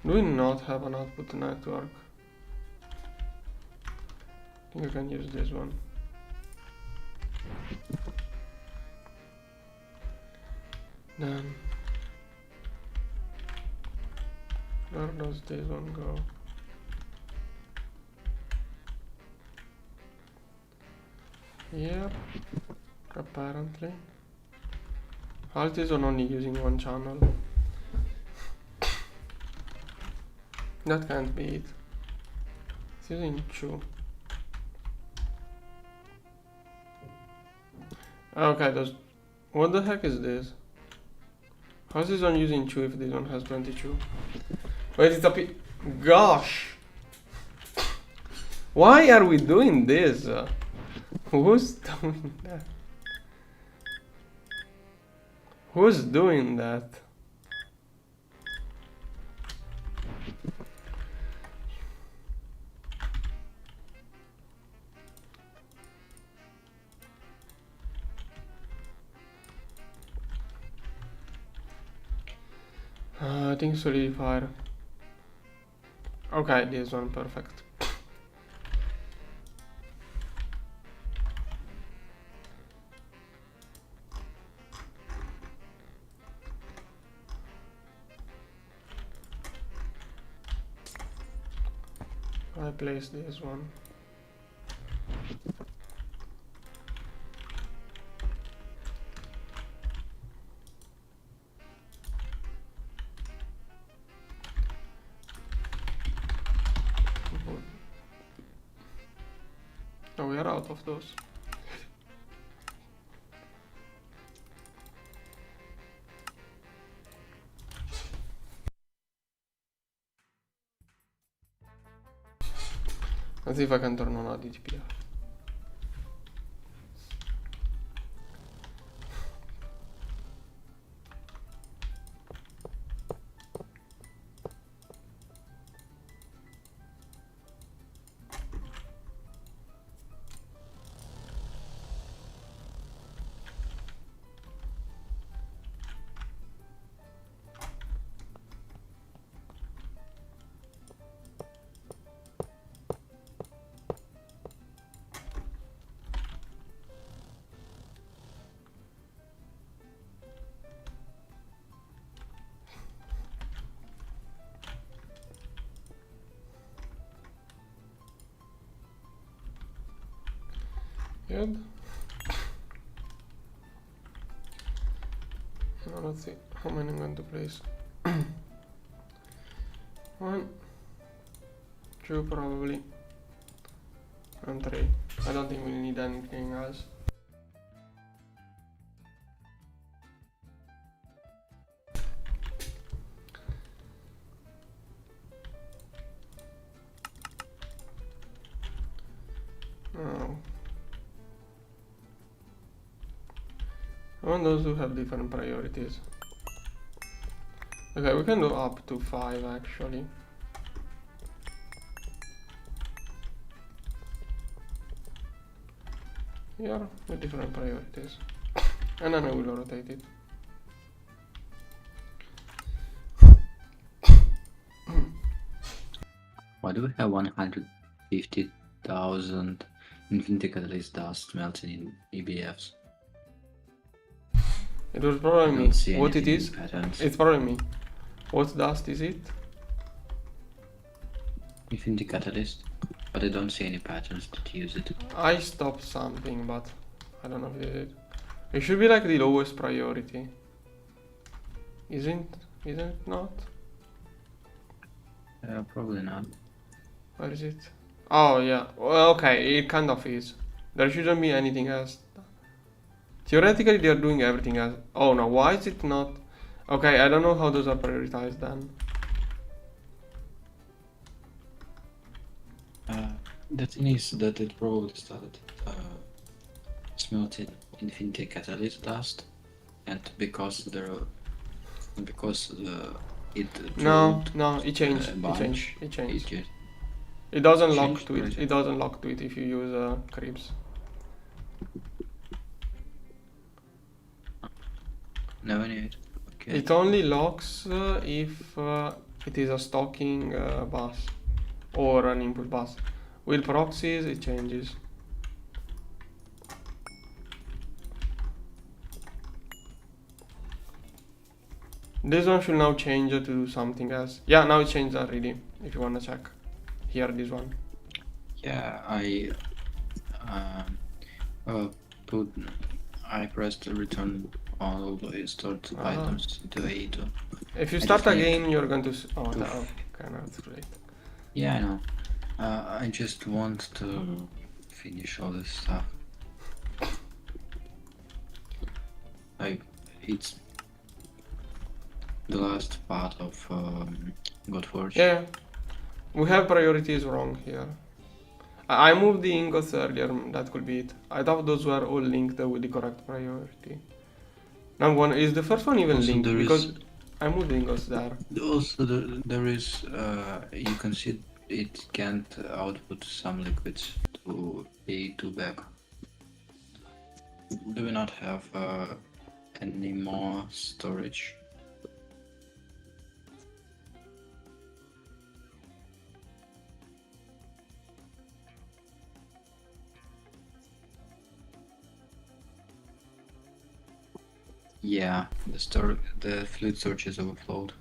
Do we not have an output network? I think I can use this one. Then where does this one go? Here, apparently. How is this one only using one channel? That can't be it. It's using two. Okay, what the heck is this? How is this one using 2 if this one has 22? Wait, it's a gosh! Why are we doing this? Who's doing that? Who's doing that? I think solidifier. Okay, this one perfect. I place this one. Oh, we are out of those. Let's see if I can turn on a DTPR. Good. Now let's see how many I'm going to place. 1, 2 probably, and 3. I don't think we need anything else. Now, I want those who have different priorities. Okay, we can do up to 5 actually. Here with different priorities. And then I will rotate it. Why do we have 150,000 infinity catalyst dust melting in EBFs? It was probably me. What it is? Patterns. It's probably me. What dust is it? Infinity catalyst, but I don't see any patterns that use it. I stopped something, but I don't know if it did. It should be like the lowest priority. Isn't it not? Probably not. Where is it? Oh yeah. Well, okay, it kind of is. There shouldn't be anything else. Theoretically, they are doing everything else. Oh no, why is it not? Okay, I don't know how those are prioritized then. The thing is that it probably started smelting infinity catalyst dust, and because it No, it changed. It changed. It doesn't lock to it. It doesn't lock to it if you use cribs. Never knew it. Okay. It only locks if it is a stocking bus or an input bus. With proxies, it changes. This one should now change to something else. Yeah, now it changed already. If you wanna check, here this one. Yeah, I pressed return all the stored items into A2. If you I start just need again, you're going to. Oh, to okay, no, it's too late. Yeah, I know. I just want to finish all this stuff. Like, it's the last part of Gorge. Yeah, we have priorities wrong here. I moved the ingots earlier, that could be it. I thought those were all linked with the correct priority. Now one is the first one even Also, linked because I moved the ingots there. Also, there is you can see it can't output some liquids to A2 back. Do we not have any more storage? Yeah, the fluid storage is overflowed.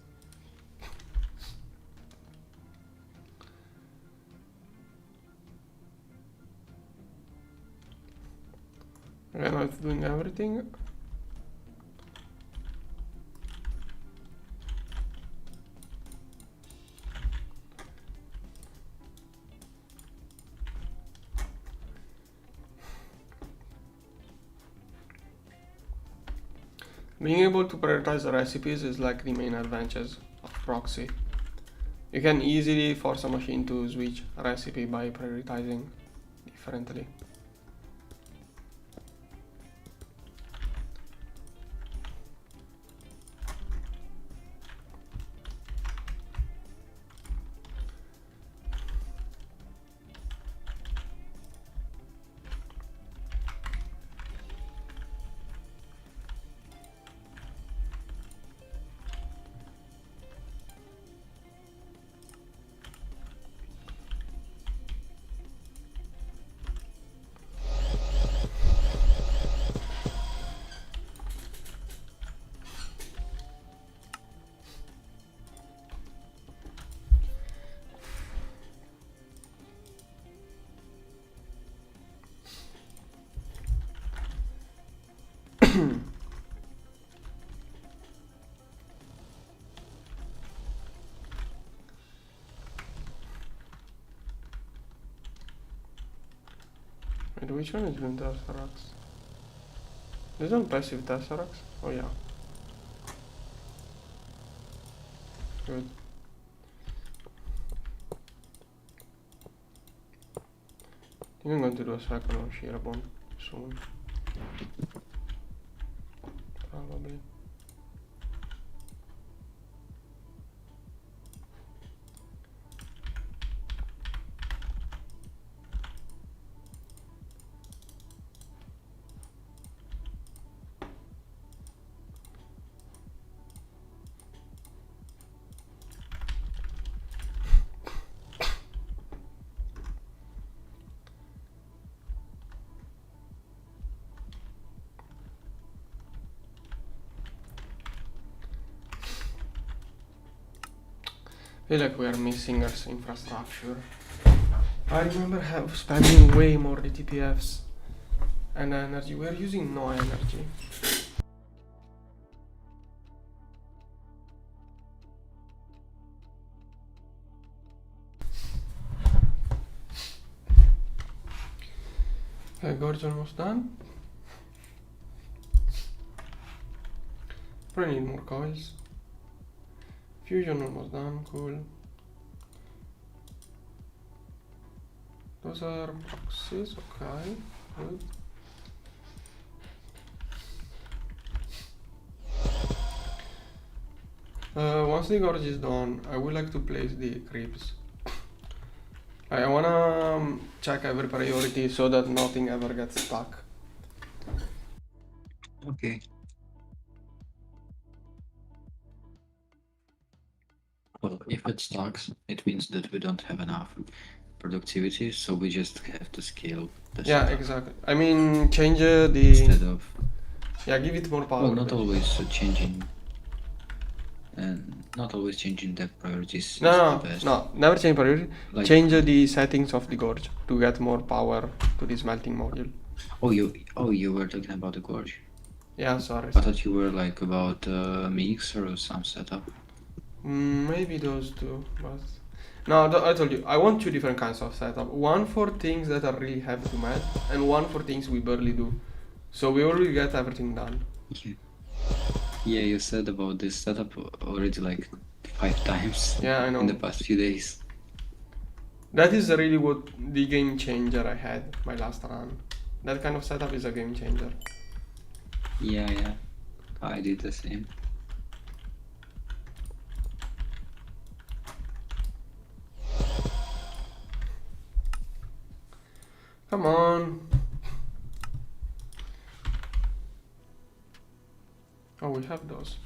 Okay, now it's doing everything. Being able to prioritize recipes is like the main advantage of Proxy. You can easily force a machine to switch a recipe by prioritizing differently. Wait, which one is green tesseracts? This one passive tesseracts? Oh yeah. Good. I think I'm going to do a second on Shirabon soon. Probably. I feel like we are missing our infrastructure. I remember spending way more DTPFs and energy. We're using no energy. Okay, Gorge almost done. Probably need more coils. Fusion almost done, cool. Those are proxies, okay, good. Once the Gorge is done, I would like to place the creeps. I wanna check every priority so that nothing ever gets stuck. Okay. Well, if it sucks, it means that we don't have enough productivity, so we just have to scale the Yeah, setup. exactly. I mean, change Instead of... Yeah, give it more power. Well, not always changing. and not always changing the priorities is No, the best. no, never change priority. Like, Change the settings of the Gorge to get more power to the smelting module. oh, you were talking about the Gorge. Yeah, sorry. I thought you were like about mix or some setup. Maybe those two, but no, I told you I want two different kinds of setup. One for things that are really heavy to match, and one for things we barely do. So we already get everything done. Yeah. Yeah, you said about this setup already like 5 times Yeah, I in the know. past few days. That is really what the game changer I had my last run. That kind of setup is a game changer. Yeah, I did the same. Come on. Oh, we have those.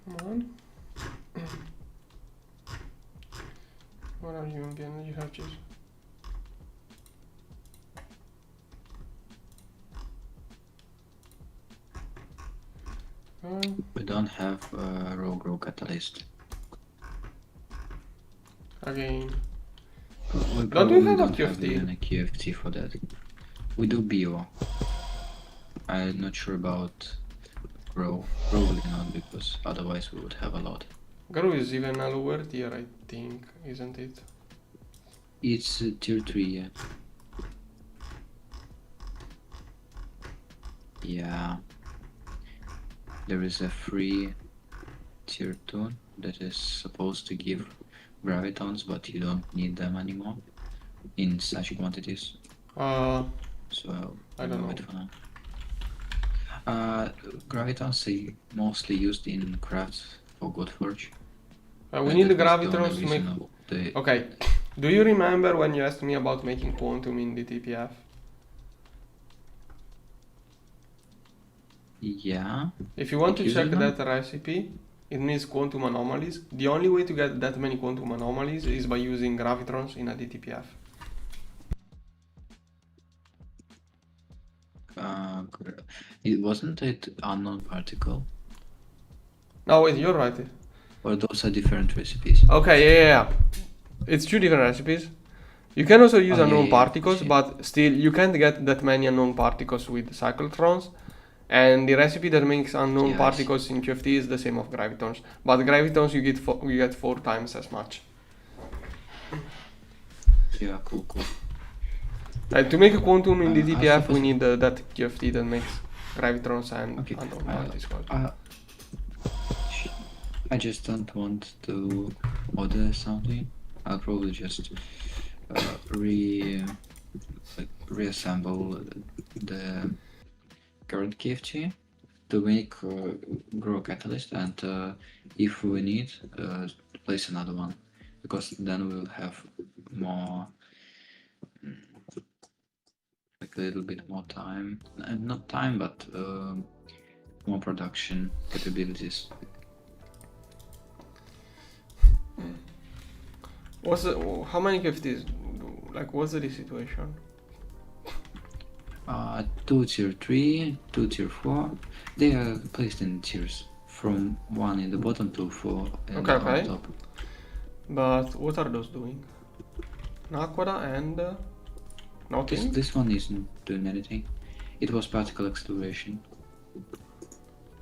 Come on. What are you again? You have choose. We don't have a row catalyst. Again. We Don't we probably have a don't have QFT? even a QFT for that. We do BO. I'm not sure about row. Probably not, because otherwise we would have a lot. Garo is even a lower tier, I think, isn't it? It's tier 3, yeah. Yeah. There is a free tier 2 that is supposed to give gravitons, but you don't need them anymore in such quantities. So I don't know. it for now. Gravitons are mostly used in crafts for Godforge. We need the gravitrons to make. Okay. Do you remember when you asked me about making quantum in the TPF? Yeah. If you want Like to check using them? that recipe, it needs quantum anomalies. The only way to get that many quantum anomalies is by using gravitrons in a DTPF. It wasn't it unknown particle? No, wait, you're right. Or those are different recipes? Okay, yeah. It's two different recipes. You can also use unknown yeah, particles, but still you can't get that many unknown particles with cyclotrons. And the recipe that makes unknown Yeah, particles in QFT is the same of gravitons. But gravitons you get 4 times as much. Yeah, cool. To make a quantum in the I TPF, we suppose- need that QFT that makes gravitrons and Okay, unknown particles. I just don't want to order something. I'll probably just reassemble the current KFT to make grow catalyst, and if we need, place another one, because then we'll have more, like a little bit more time, not time, but more production capabilities. How many QFTs? Like, what's the situation? 2 tier 3, 2 tier 4. They are placed in tiers from 1 in the bottom to 4 in the top. But what are those doing? Naquada and nothing? This one isn't doing anything. It was particle acceleration.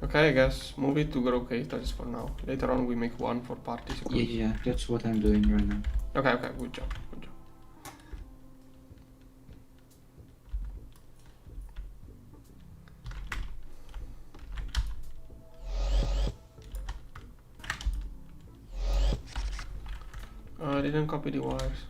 Okay, I guess move it to Gregtech for now. Later on we make one for participants. Yeah, that's what I'm doing right now. Okay, good job. I didn't copy the wires.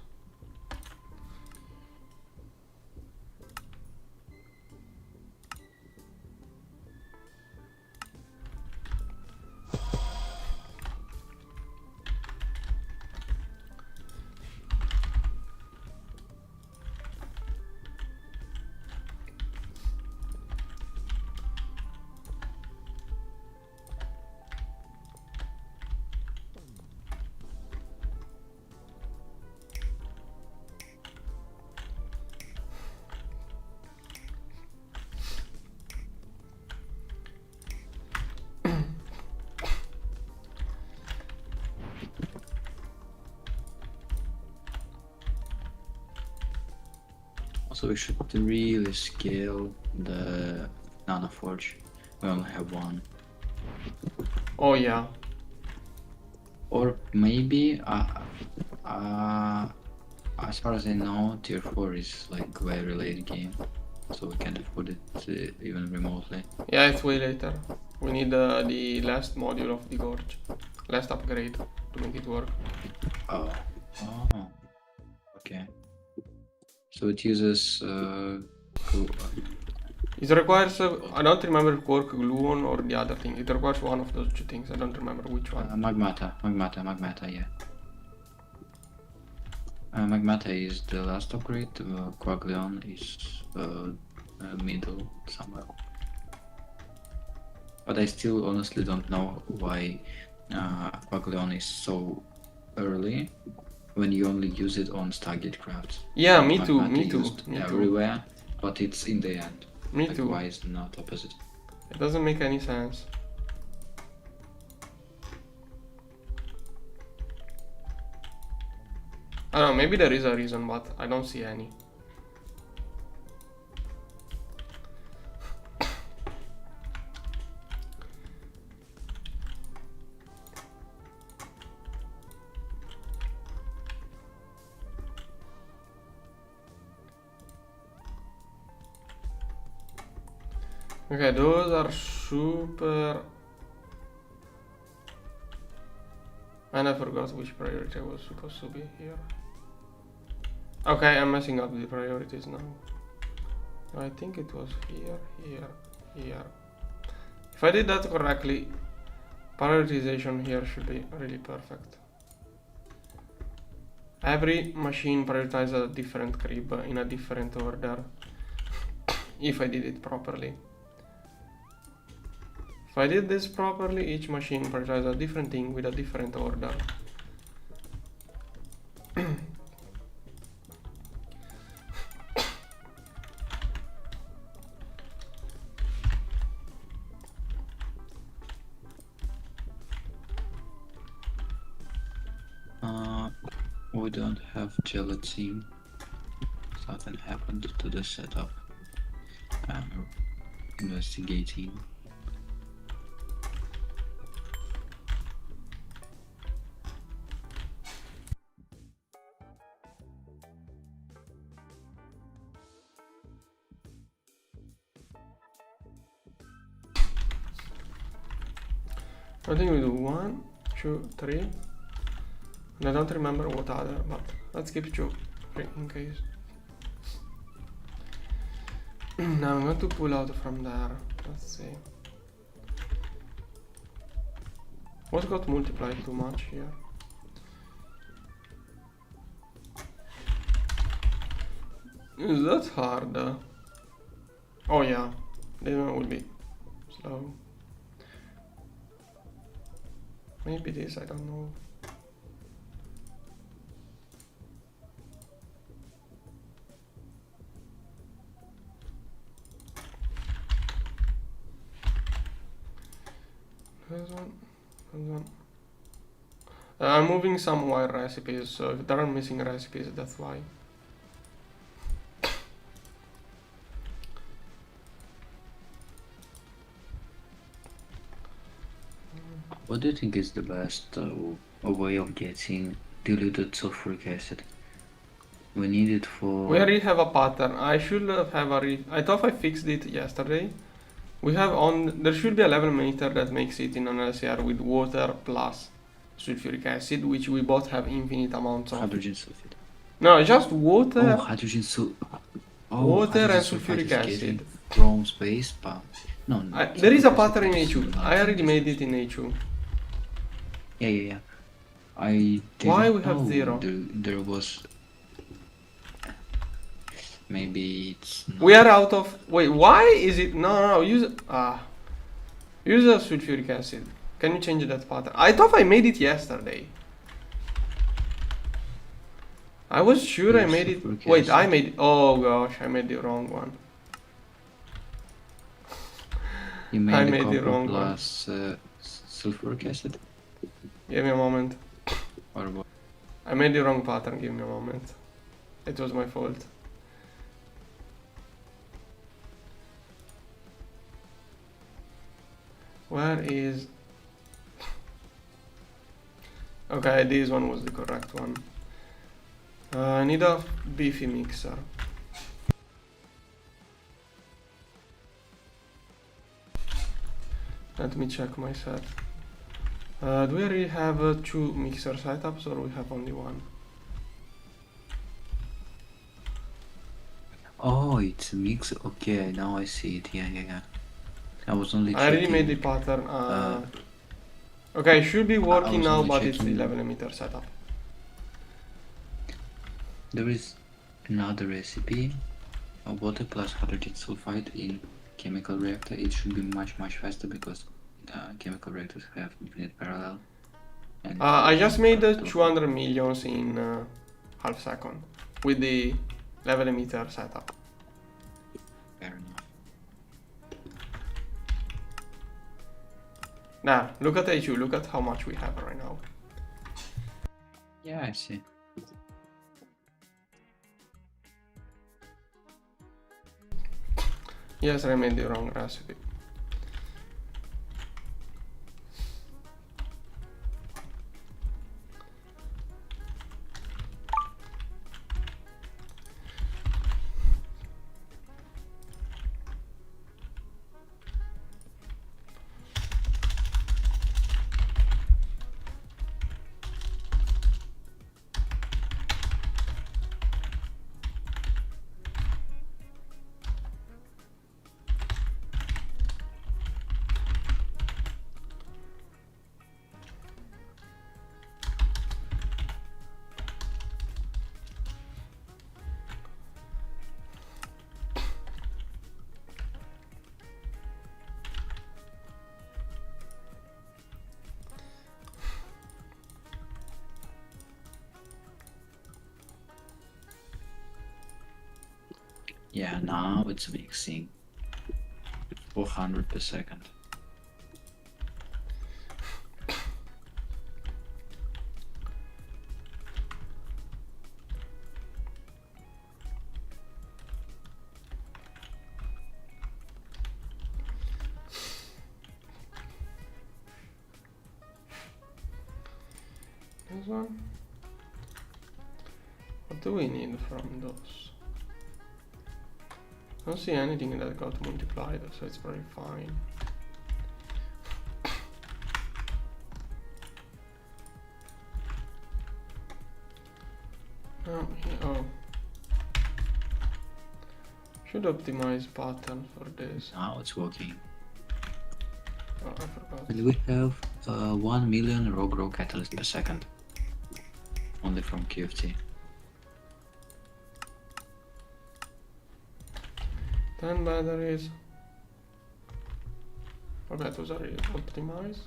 Also, we should really scale the nanoforge. We only have one. Oh yeah. Or maybe, as far as I know, tier 4 is like very late game, so we can't afford it even remotely. Yeah, it's way later. We need the last module of the Gorge. Last upgrade to make it work. Oh. Okay. So it uses It requires, I don't remember quark gluon or the other thing. It requires one of those two things. I don't remember which one. Magmata, yeah. Magmata is the last upgrade. Quaglion is middle somewhere. But I still honestly don't know why Quaglion is so early when you only use it on Stargate crafts. Yeah, me too, Magmata me too, used me too. everywhere, but it's in the end. Me Like, too. why is it not opposite? It doesn't make any sense. I don't know, maybe there is a reason, but I don't see any. Okay, those are super... And I forgot which priority was supposed to be here. Okay, I'm messing up the priorities now. I think it was here, here, here. If I did that correctly, prioritization here should be really perfect. Every machine prioritizes a different crib in a different order. If I did it properly. If I did this properly, each machine prioritizes a different thing with a different order. We don't have gelatin. Something happened to the setup. I'm investigating. I think we do 1, 2, 3. And I don't remember what other, but let's keep 2 in case. Now I'm going to pull out from there. Let's see. What got multiplied too much here? Is that hard? Oh yeah, this one will be slow. Maybe this, I don't know. This one, this one. I'm moving some wire recipes, so if there are missing recipes, that's why. What do you think is the best way of getting diluted sulfuric acid? We need it for... We already have a pattern. I should have I thought I fixed it yesterday. We have there should be a level meter that makes it in an LCR with water plus sulfuric acid, which we both have infinite amounts of. Hydrogen sulfide. No, just water. Oh, hydrogen water and sulfuric acid. From space, but no. There is a pattern in A2. I already made it in A2. Yeah. I didn't Why we have know 0? There was... Maybe it's not... We are out of... Wait, why is it... No, use... Use a sulfuric acid. Can you change that pattern? I thought I made it yesterday. I was sure I made it... Wait, I made... Oh gosh, I made the wrong one. You made I the made the copper wrong plus sulfuric acid? Give me a moment. Or what? I made the wrong pattern, give me a moment. It was my fault. Where is... Okay, this one was the correct one. I need a beefy mixer. Let me check my set. Do we really have 2 mixer setups or we have only one? Oh, it's a mix. Okay, now I see it. Yeah. I was only I already checking. made the pattern. Okay, it should be working now, but it's the checking. 11 emitter setup. There is another recipe. A water plus hydrogen sulfide in chemical reactor. It should be much faster because chemical reactors have infinite parallel. And I just made 200 millions in half second with the 11 emitter setup. Fair enough. Now, look at HU, look at how much we have right now. Yeah, I see. Yes, I made the wrong recipe. Yeah, now it's mixing 400 per second. This one? What do we need from those? I don't see anything that got multiplied, so it's very fine. Oh. Should optimize pattern for this. Now it's working. Oh, I forgot. And we have 1 million row catalyst per second. Only from QFT. 10 batteries. Okay, those are optimized.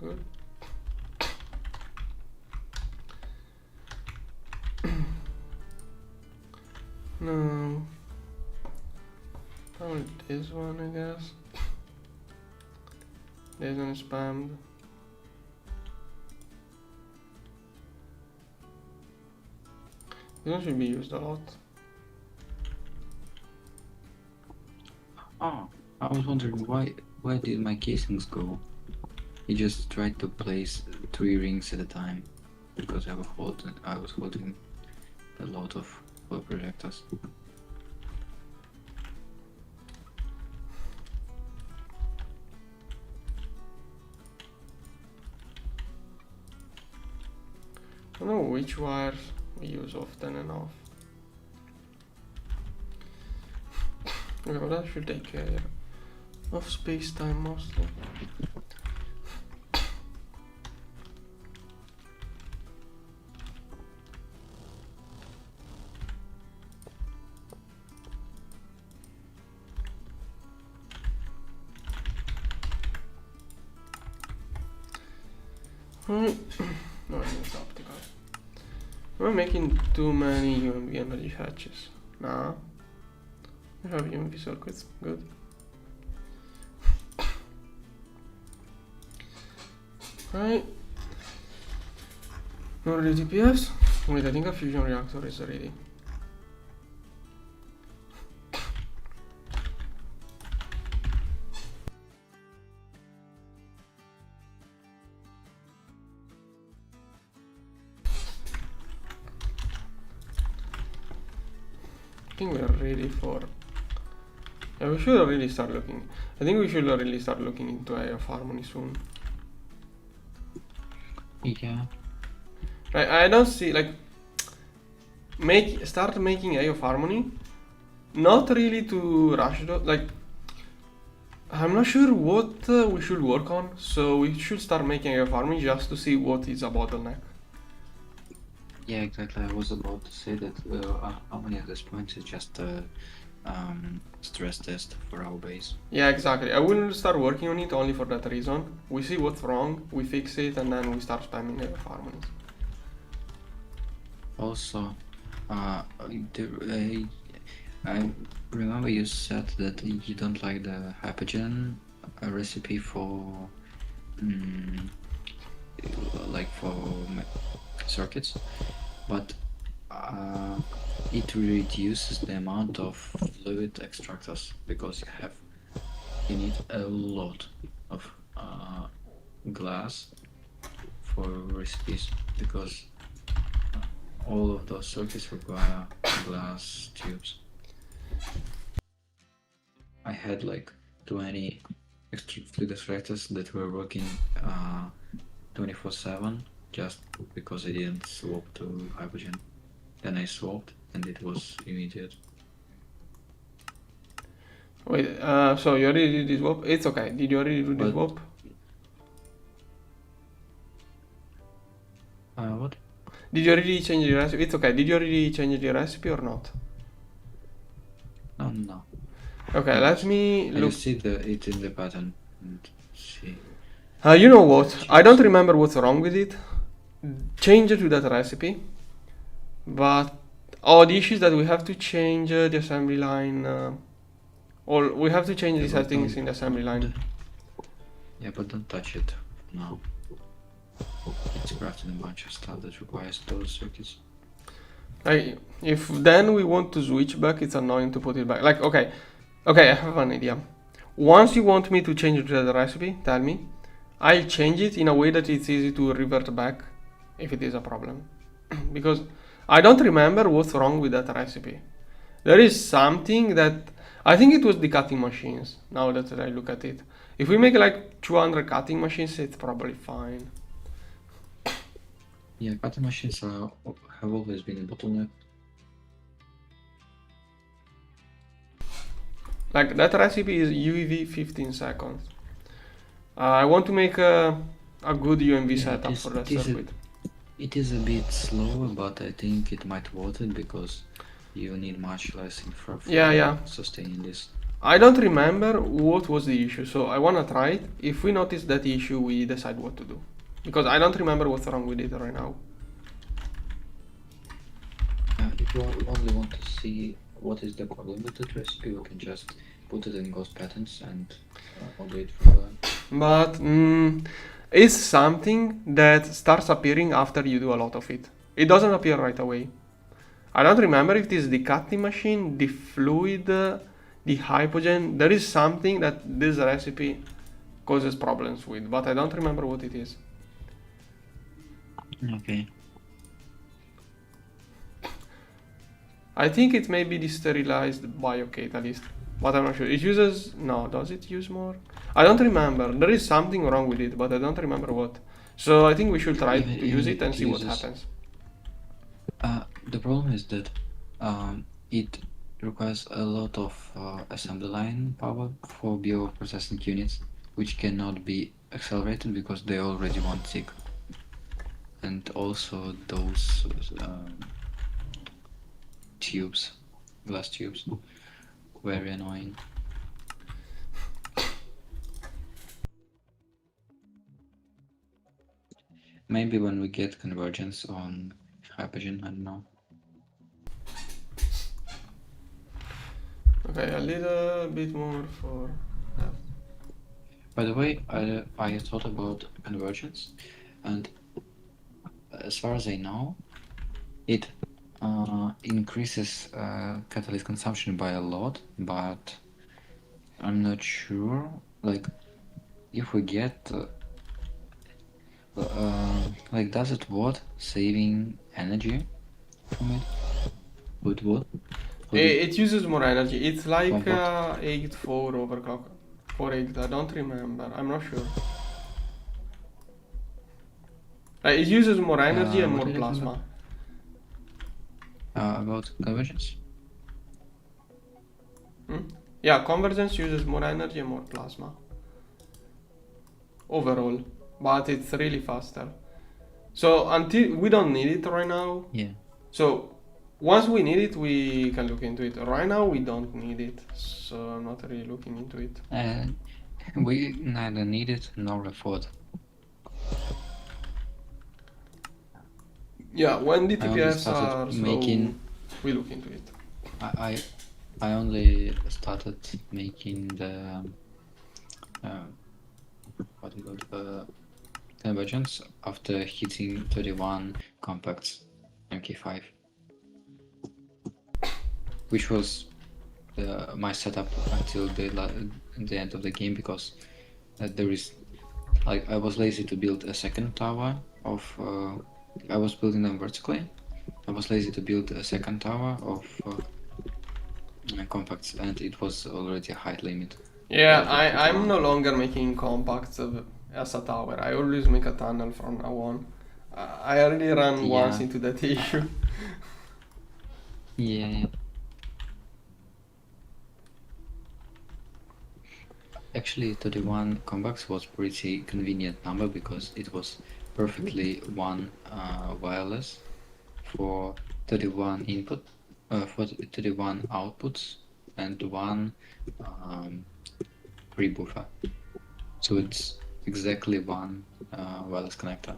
Good. No. Probably this one, I guess. This one is spammed. This one should be used a lot. Oh, I was wondering where did my casings go? He just tried to place 3 rings at a time because I was holding a lot of projectors. I don't know which wires we use often enough. Okay, well that should take care of space-time mostly. No, I need optical. Am I making too many UMV energy hatches? Nah. We have UMV circuits, good. Right. Not ready TPS? Wait, I think a fusion reactor is ready. think we're ready for. Yeah, we should really start looking. I think we should really start looking into eye of harmony soon. Yeah. I don't see like start making eye of harmony. Not really to rush it. Like I'm not sure what we should work on, so we should start making eye of harmony just to see what is a bottleneck. Yeah, exactly. I was about to say that harmony at this point is just a stress test for our base. Yeah, exactly. I will start working on it only for that reason. We see what's wrong, we fix it, and then we start spamming eye of harmonies. Also, I remember you said that you don't like the hypogen recipe for like for circuits, but it reduces the amount of fluid extractors because you need a lot of glass for recipes because all of those circuits require glass tubes. I had like 20 extra fluid extractors that were working 24/7 just because I didn't swap to hydrogen. Then I swapped and it was immediate. Wait, so you already did this swap? It's okay. Did you already do this swap? What? Did you already change your recipe? It's okay. Did you already change your recipe or not? No. Okay, let me look. You see it in the pattern and see. You know what? I don't remember what's wrong with it. Change it to that recipe. But the issue is that we have to change the assembly line. Or we have to change the settings in the assembly line. Yeah, but don't touch it now. It's crafting a bunch of stuff that requires those circuits. Like, if then we want to switch back, it's annoying to put it back. Like, okay, I have an idea. Once you want me to change it to the recipe, tell me. I'll change it in a way that it's easy to revert back if it is a problem. Because I don't remember what's wrong with that recipe. There is something that I think it was the cutting machines. Now that I look at it, if we make like 200 cutting machines, it's probably fine. Yeah, cutting machines have always been a bottleneck. Like that recipe is UEV 15 seconds. I want to make a good UMV setup for that circuit. It is a bit slower, but I think it might worth it because you need much less infra for sustaining this. I don't remember what was the issue, so I wanna try it. If we notice that issue, we decide what to do. Because I don't remember what's wrong with it right now. If you only want to see what is the problem with the recipe, we can just put it in ghost patterns and order it from there. But it's something that starts appearing after you do a lot of it. It doesn't appear right away. I don't remember if it is the cutting machine, the fluid, the hypogen. There is something that this recipe causes problems with, but I don't remember what it is. Okay. I think it may be the sterilized biocatalyst, but I'm not sure. It uses... No, does it use more? I don't remember. There is something wrong with it, but I don't remember what. So I think we should try to use it and see what happens. The problem is that it requires a lot of assembly line power for bioprocessing units, which cannot be accelerated because they already want tick. And also those tubes, glass tubes, very annoying. Maybe when we get convergence on hypogen, I don't know. Okay, a little bit more for that. By the way, I thought about convergence, and as far as I know, it increases catalyst consumption by a lot, but I'm not sure. Like, if we get like, does it worth saving energy from it? With what? It uses more energy. It's like Comfort. 8-4 overclock. 4-8, I don't remember. I'm not sure. It uses more energy and What more are you talking plasma. About convergence? Yeah, convergence uses more energy and more plasma. Overall. But it's really faster. So until we don't need it right now. Yeah. So once we need it, we can look into it. Right now, we don't need it. So I'm not really looking into it. We neither need it nor afford. Yeah, when I only DTPS started are slow, making. we look into it. I only started making the what do you call it, convergence after hitting 31 compacts MK5, which was my setup until the end of the game, because there is like I was lazy to build a second tower of I was building them vertically. I was lazy to build a second tower of compacts, and it was already a height limit. Yeah, of 31. I'm no longer making compacts as a tower. I always make a tunnel from now on. I already ran once Yeah. into that issue. Yeah. Actually, 31 compacts was pretty convenient number because it was perfectly one wireless for 31 input, for 31 outputs and one pre-buffer. So it's exactly one wireless connector.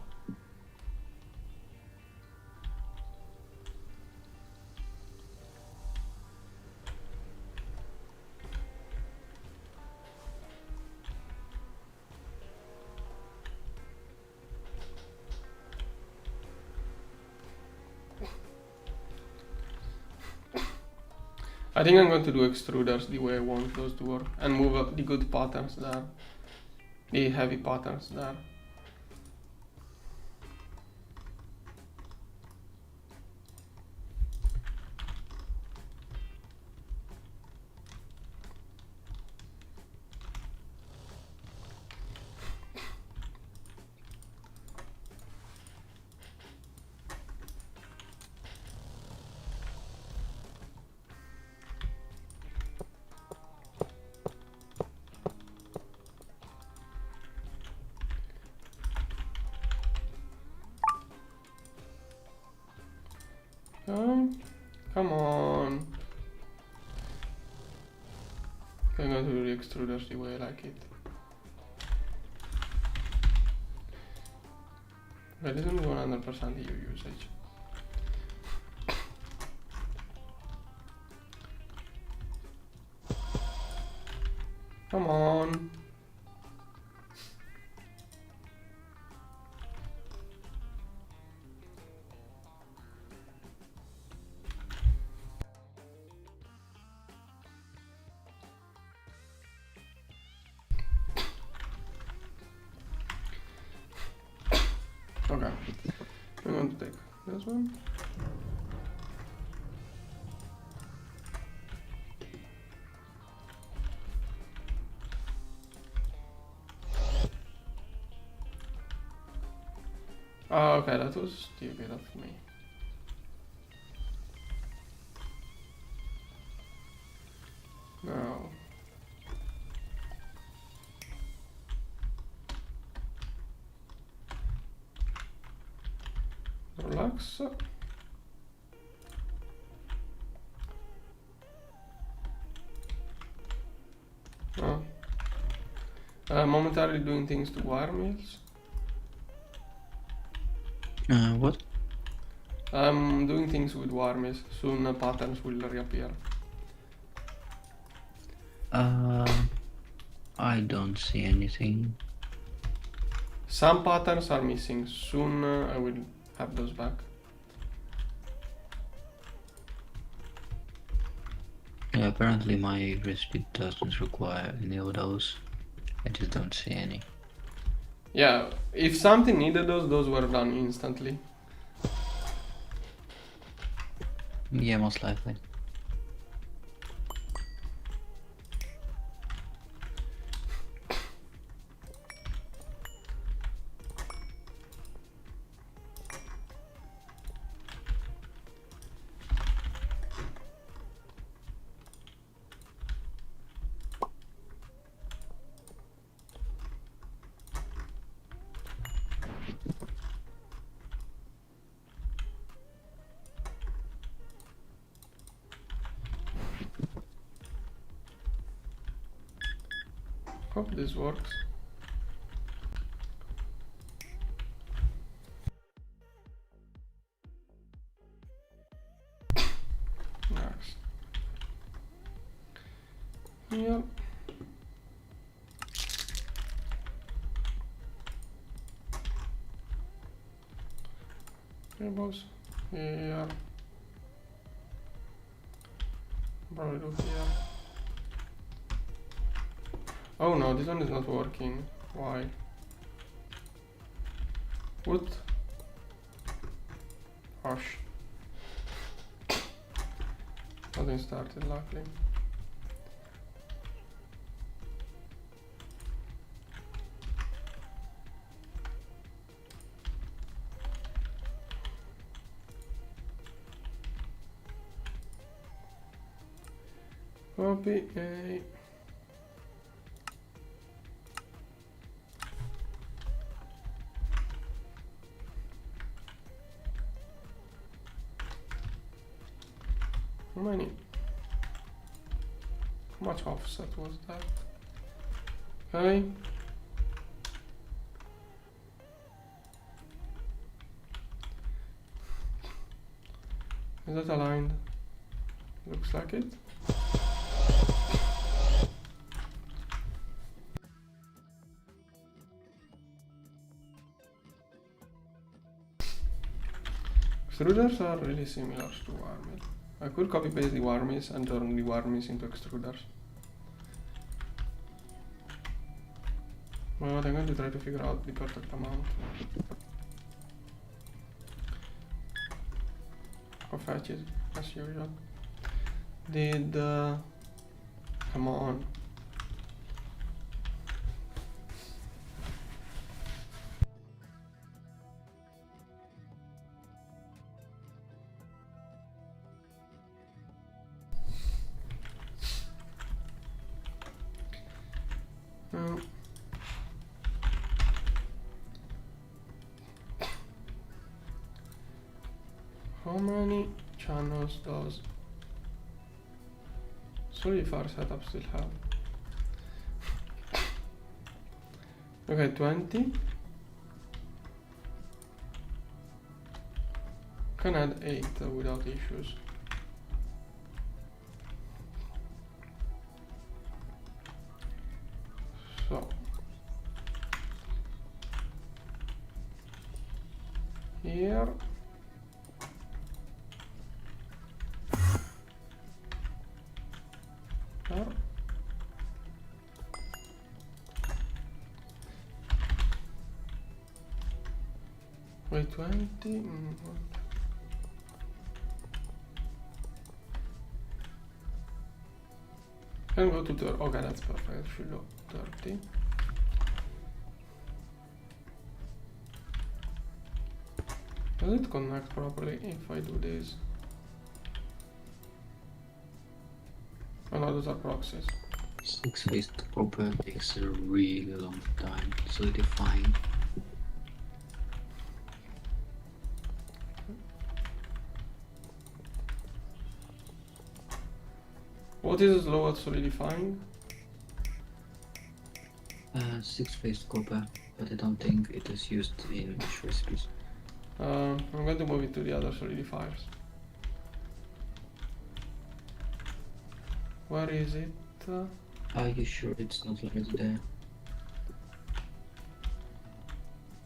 I think I'm going to do extruders the way I want those to work and move up the good patterns there, the heavy patterns there. Come on. I'm going to do the extruders the way I like it. That isn't 100% EU usage. Come on. Okay, I'm going to take this one. Oh, okay, that was stupid of me. No. Relax. Oh. Momentarily doing things to wire mills. What? I'm doing things with wire mills. Soon patterns will reappear. I don't see anything. Some patterns are missing. Soon I will have those back. Yeah, apparently my recipe doesn't require any of those. I just don't see any. Yeah, if something needed those were done instantly. Yeah, most likely. Hope this works. Next. Here. Cables. Here. Probably do here. Oh no, this one is not working. Why? What? Hush. Nothing started, luckily. Copy A. How many? How much offset was that? Okay. Is that aligned? Looks like it. Extruders are really similar to warmies. I could copy paste the warmies and turn the warmies into extruders. But I'm going to try to figure out the perfect amount. Of fetches, as usual. Come on. How many channels does Solidifier setup still have? Okay, 20. Can add 8 without issues. So here. Wait, 20? Can go to 30. Okay, that's perfect. Should go 30. Does it connect properly if I do this? Oh no, those are proxies. 6-phase copper takes a really long time solidifying. What is slow at solidifying? 6-phase copper, but I don't think it is used in which recipes. I'm going to move it to the other solidifiers. Where is it? Are you sure it's not already there?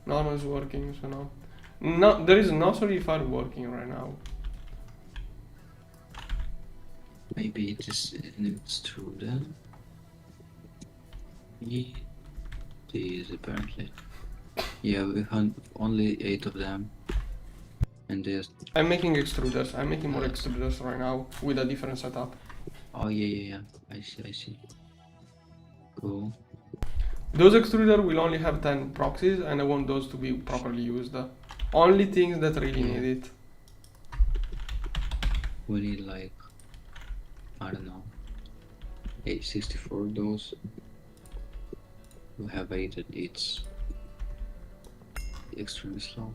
No, it's working, so no. No, there is no solidifier working right now. Maybe it is an extruder. It is apparently. Yeah, we have only 8 of them. And there's. I'm making extruders. I'm making more extruders right now with a different setup. Oh yeah. I see. Cool. Those extruders will only have 10 proxies and I want those to be properly used. Only things that really need it. We need like, I don't know, 864 of those. We have 8 and it's extremely slow.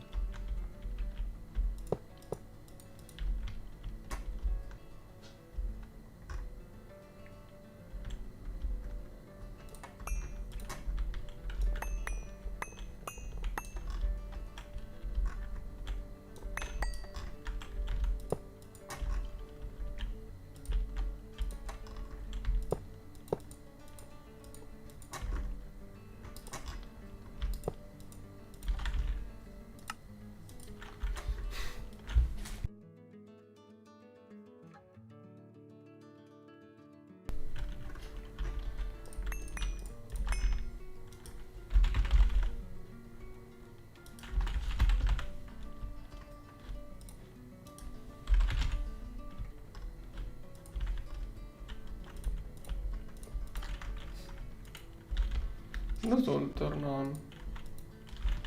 Those all turn on.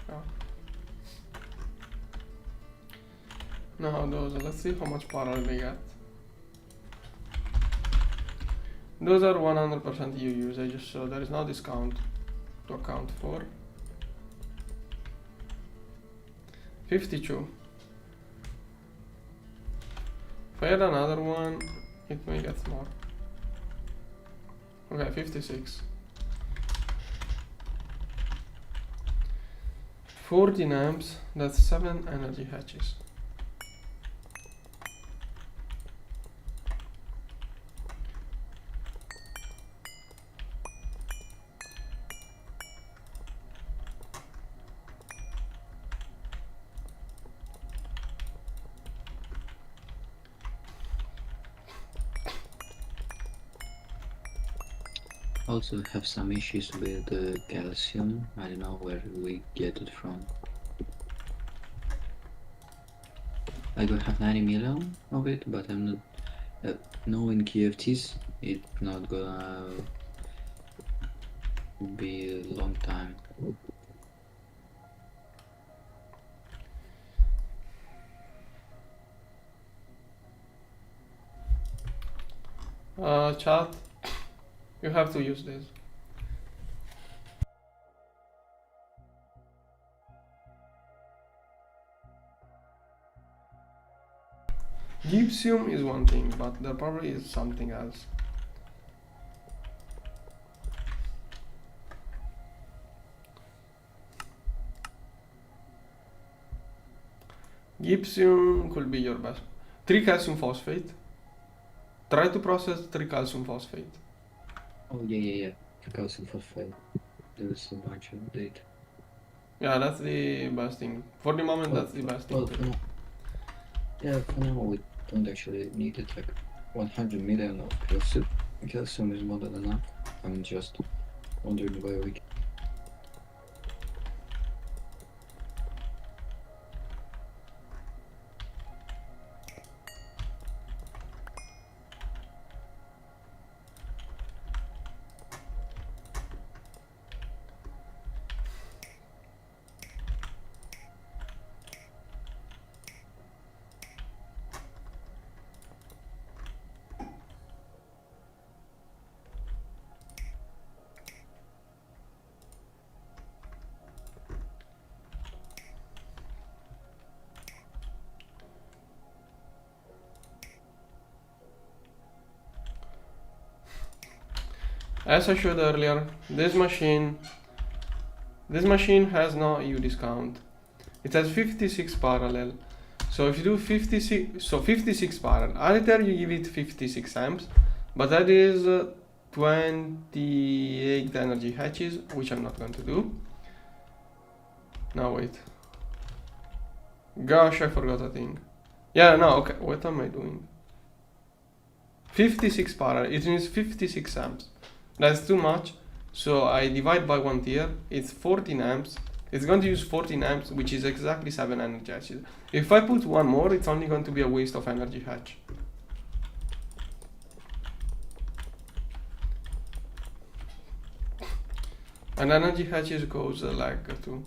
Yeah. Now those, let's see how much power they get. Those are 100% EU usage, so there is no discount to account for. 52. If I add another one, it may get more. Okay, 56. 14 amps, that's 7 energy hatches. Also have some issues with the calcium. I don't know where we get it from. I do have 90 million of it, but I'm not knowing QFTs. It's not gonna be a long time. Chat, you have to use this. Gypsum is one thing, but there probably is something else. Gypsum could be your best. 3 calcium phosphate. Try to process 3 calcium phosphate. Oh yeah. Calcium phosphate. There is a bunch of data. Yeah, that's the best thing. For the moment, that's the best thing. Well, for now, yeah, for now we don't actually need it. Like 100 million of calcium. Calcium is more than enough. I'm just wondering where we. As I showed earlier, this machine has no EU discount. It has 56 parallel. So if you do 56 parallel, either you give it 56 amps, but that is 28 energy hatches, which I'm not going to do. Now wait. Gosh, I forgot a thing. Yeah, no, okay, what am I doing? 56 parallel, it means 56 amps. That's too much, so I divide by 1 tier, it's 14 amps. It's going to use 14 amps, which is exactly 7 energy hatches. If I put one more, it's only going to be a waste of energy hatch. And energy hatches goes lag too.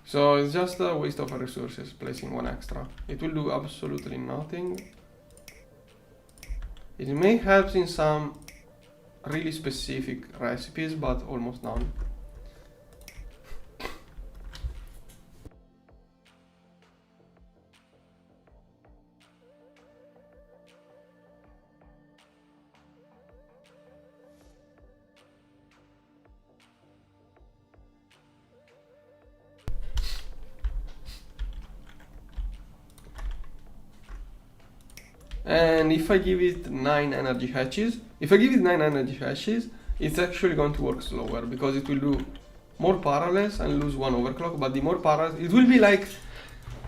So it's just a waste of resources placing one extra. It will do absolutely nothing. It may help in some really specific recipes, but almost none. And if I give it 9 energy hatches, it's actually going to work slower because it will do more parallels and lose 1 overclock, but the more parallels, it will be like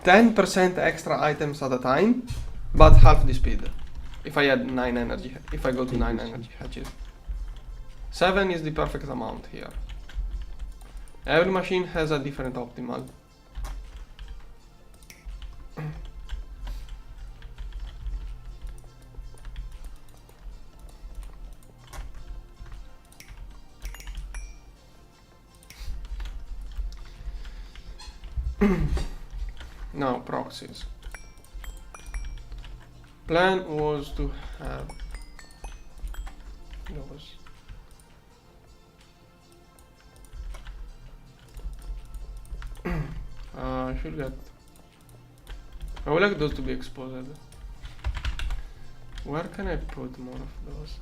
10% extra items at a time, but half the speed. If I add 9 energy, if I go to 9 energy hatches. 7 is the perfect amount here. Every machine has a different optimal. Now proxies. Plan was to have those. I should get. I would like those to be exposed. Where can I put more of those?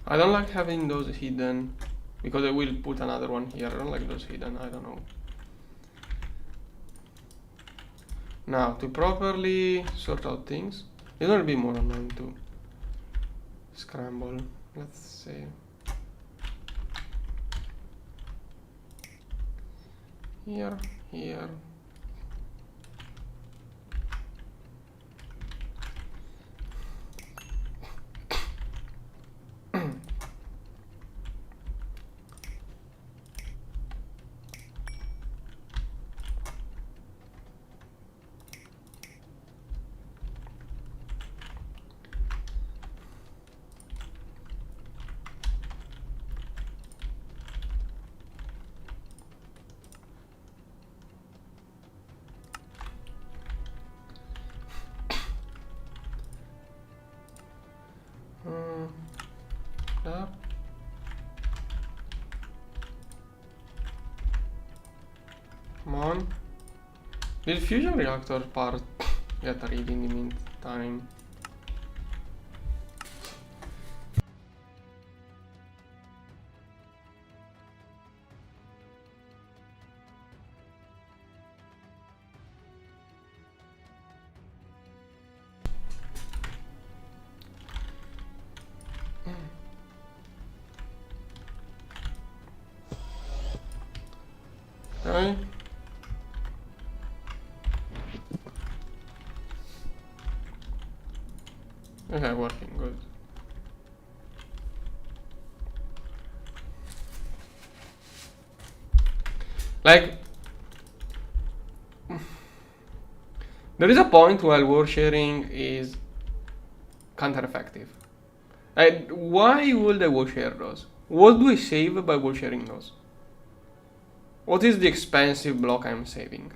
I don't like having those hidden because I will put another one here. I don't like those hidden, I don't know. Now, to properly sort out things, it's gonna be more annoying to scramble. Let's see. Here, here. There. Come on. Did fusion reactor part get ready in the meantime? Okay. Okay, working good. Like, there is a point where word sharing is counter-effective. Like, why would I word share those? What do I save by word sharing those? What is the expensive block I'm saving?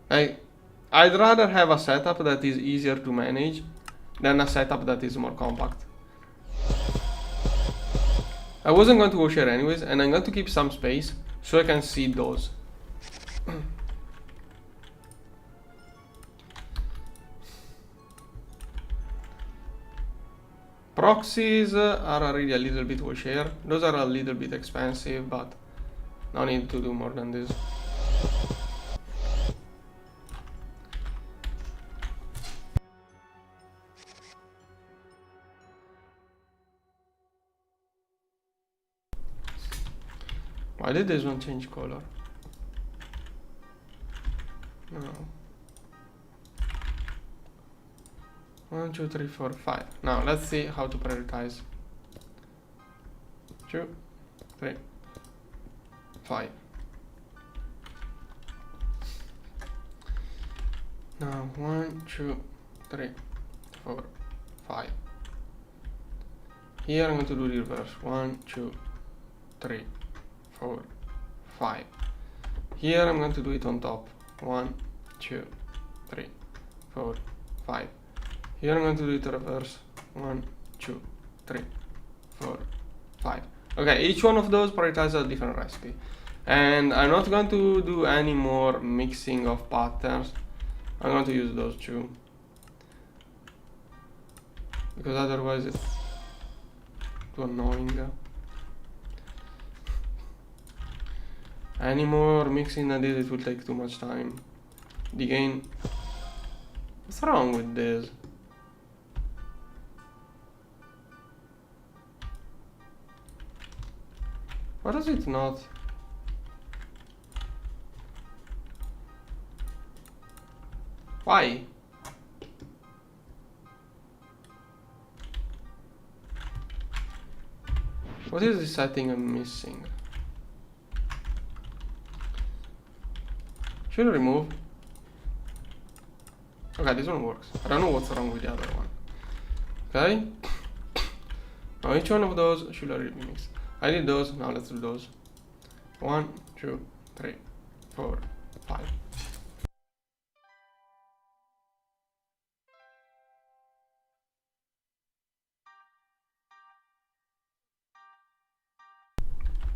I'd rather have a setup that is easier to manage than a setup that is more compact. I wasn't going to word share anyways, and I'm going to keep some space so I can see those. Proxies are already a little bit word share. Those are a little bit expensive, but no need to do more than this. Why did this one change color? No. 1, 2, 3, 4, 5. Now let's see how to prioritize. 2, 3, 5. Now 1, 2, 3, 4, 5. Here I'm going to do reverse. 1, 2, 3, 4, 5. Here I'm going to do it on top. 1, 2, 3, 4, 5. Here I'm going to do it reverse. 1, 2, 3, 4, 5. Okay, each one of those prioritizes a different recipe. And I'm not going to do any more mixing of patterns. I'm going to use those two. Because otherwise it's too annoying. Any more mixing than this, it will take too much time. The gain. What's wrong with this? Why does it not? Why? What is the setting I'm missing? Should I remove? Okay, this one works. I don't know what's wrong with the other one. Okay. Now each one of those should already be mixed. I did those, now let's do those. 1, 2, 3, 4, 5.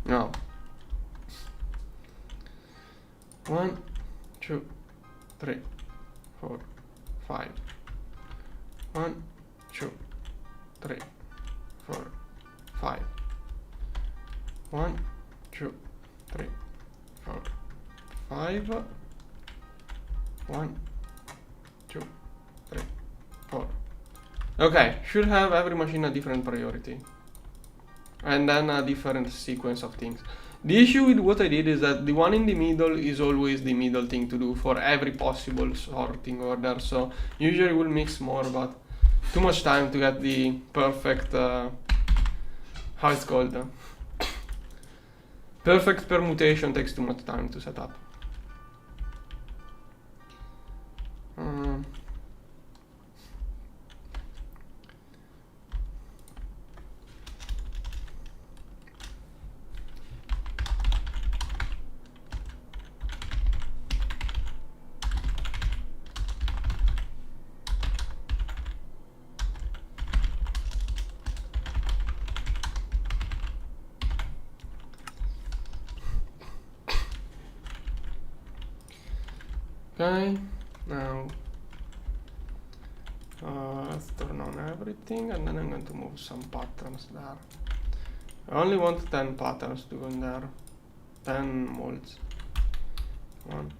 Now 1, 2, 3, 4, 5. 1, 2, 3, 4, 5. 1, 2, 3, 4, 5. 1, 2, 3, 4. Okay, should have every machine a different priority. And then a different sequence of things. The issue with what I did is that the one in the middle is always the middle thing to do for every possible sorting order. So usually we'll mix more, but too much time to get the perfect, how it's called? Perfect permutation takes too much time to set up. Okay, now let's turn on everything, and then I'm going to move some patterns there. I only want 10 patterns to go in there. 10 molds. 1.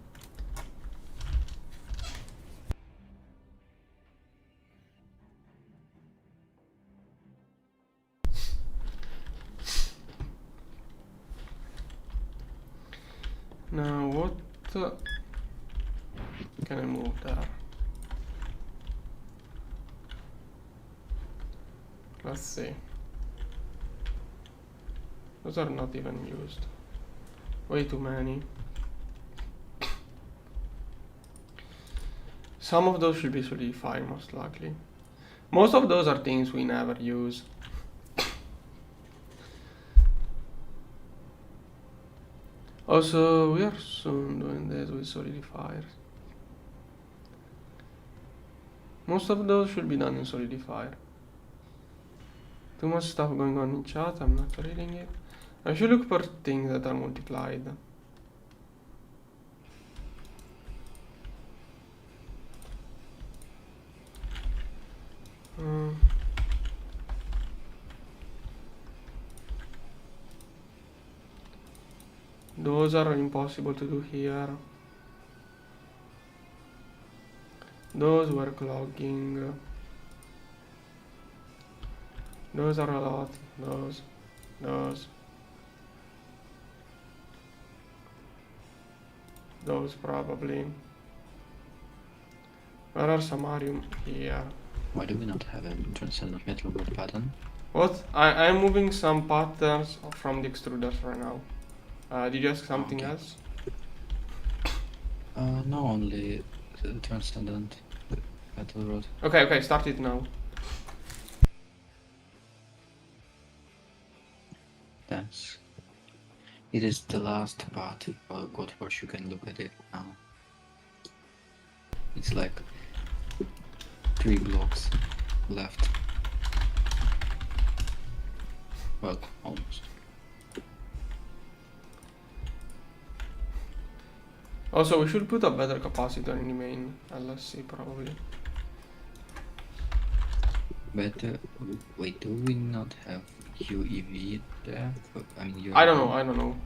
Now what can I move there? Let's see. Those are not even used. Way too many. Some of those should be solidified, most likely. Most of those are things we never use. Also, we are soon doing this with solidifiers. Most of those should be done in solidifier. Too much stuff going on in chat, I'm not reading it. I should look for things that are multiplied. Those are impossible to do here. Those were clogging. Those are a lot. Those probably. There are some arium here. Why do we not have a transcendent metal board pattern? What? I'm moving some patterns from the extruders right now. Did you ask something else? No, only the transcendent metal rod. Okay, start it now. Thanks. It is the last part. God, first you can look at it now. It's like 3 blocks left. Well, almost. Also, we should put a better capacitor in the main LSC probably. But wait, do we not have UEV there? I mean, I don't know.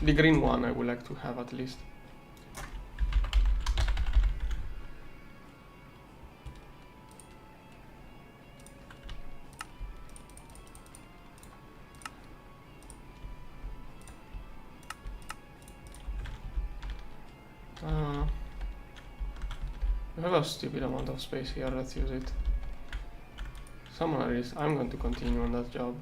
The green one I would like to have at least. We have a stupid amount of space here, let's use it. Someone is. I'm going to continue on that job.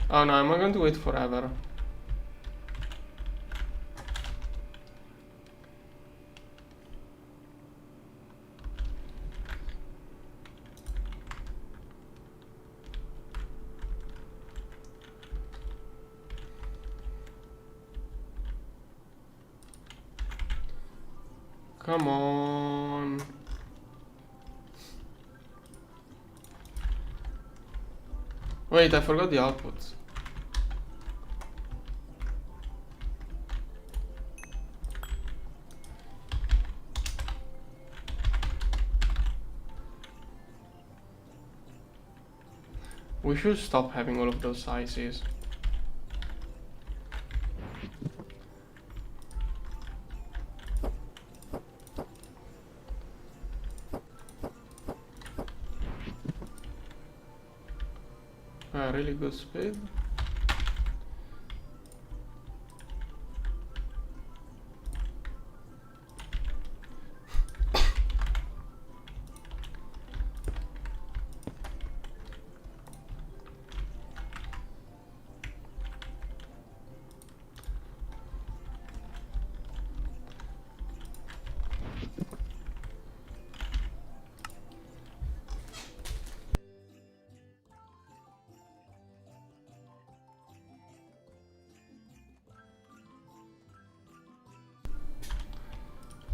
Oh no, I'm not going to wait forever. Come on. Wait, I forgot the outputs. We should stop having all of those sizes. Really good speed.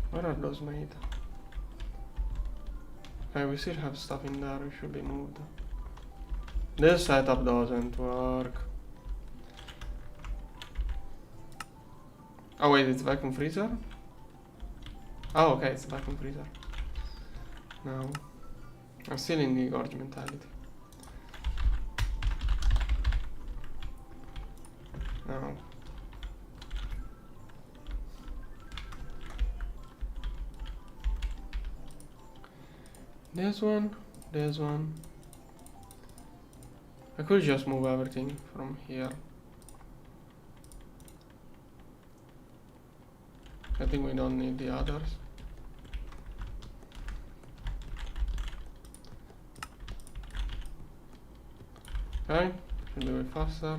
Where are those made? Okay, we still have stuff in there, it should be moved. This setup doesn't work. Oh wait, it's vacuum freezer? Oh okay, it's vacuum freezer. No. I'm still in the Gorge mentality. No. There's one, there's one. I could just move everything from here. I think we don't need the others. Okay, should do it faster.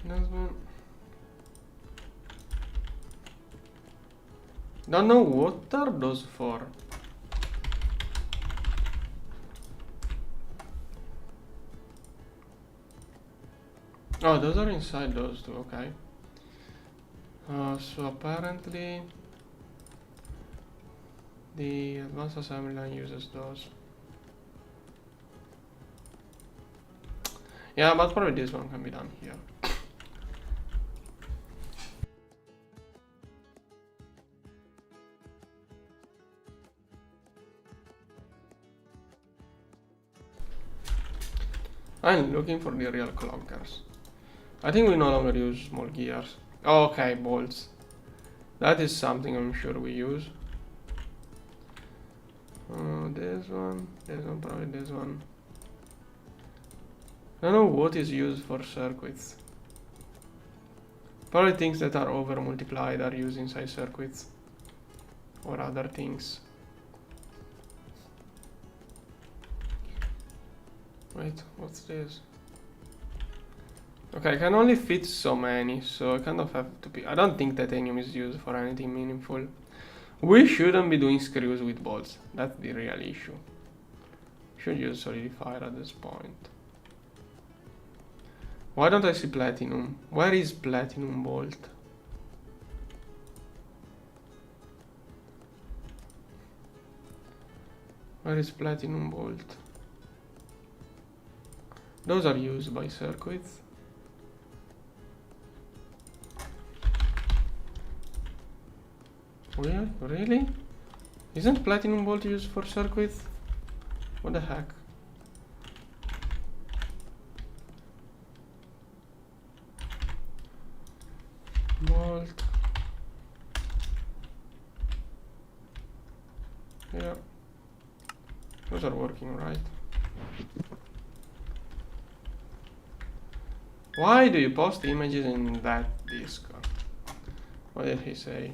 There's one. Don't know what are those for. Oh, those are inside those two, okay. So apparently the advanced assembly line uses those. Yeah, but probably this one can be done here. I'm looking for the real cloggers. I think we no longer use small gears. Okay, bolts. That is something I'm sure we use. This one, probably this one. I don't know what is used for circuits. Probably things that are over multiplied are used inside circuits. Or other things. Wait, what's this? Okay, I can only fit so many, so I kind of have to be... I don't think titanium is used for anything meaningful. We shouldn't be doing screws with bolts. That's the real issue. Should use solidifier at this point. Why don't I see platinum? Where is platinum bolt? Where is platinum bolt? Those are used by circuits. Really? Isn't platinum bolt used for circuits? What the heck? Bolt. Yeah. Those are working, right? Why do you post images in that disk? What did he say?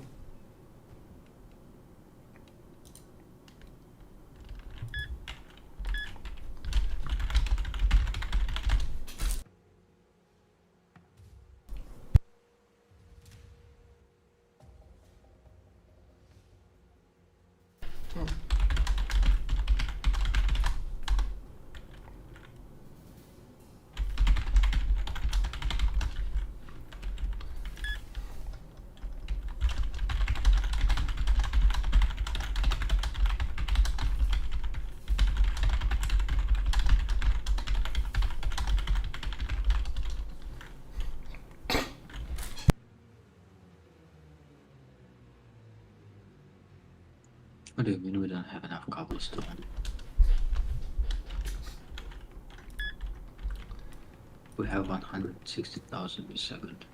What do you mean we don't have enough cobblestone? We have 160,000 per second.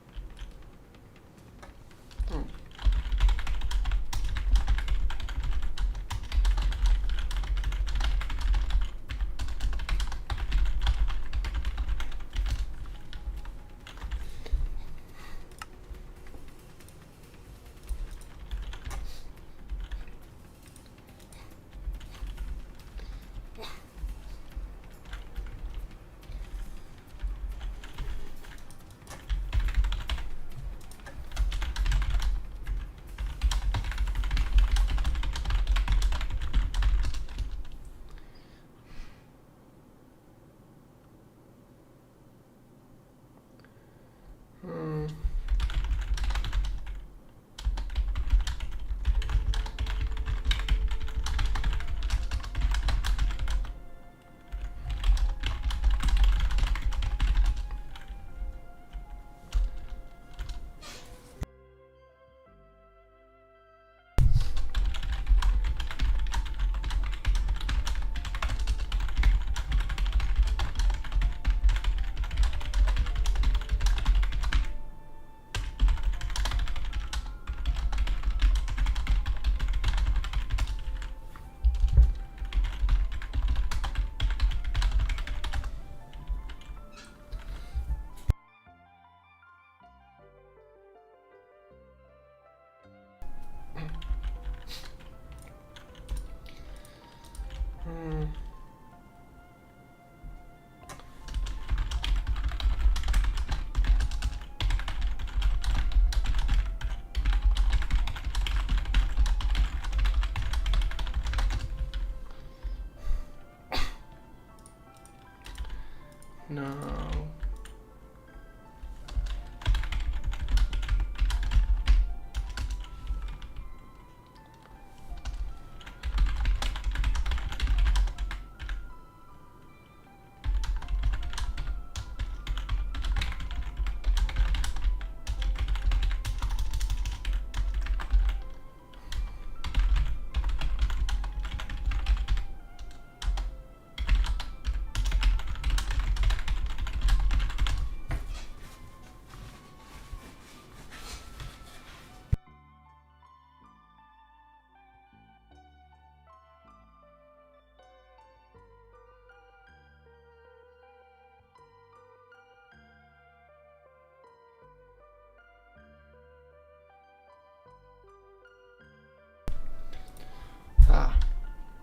No.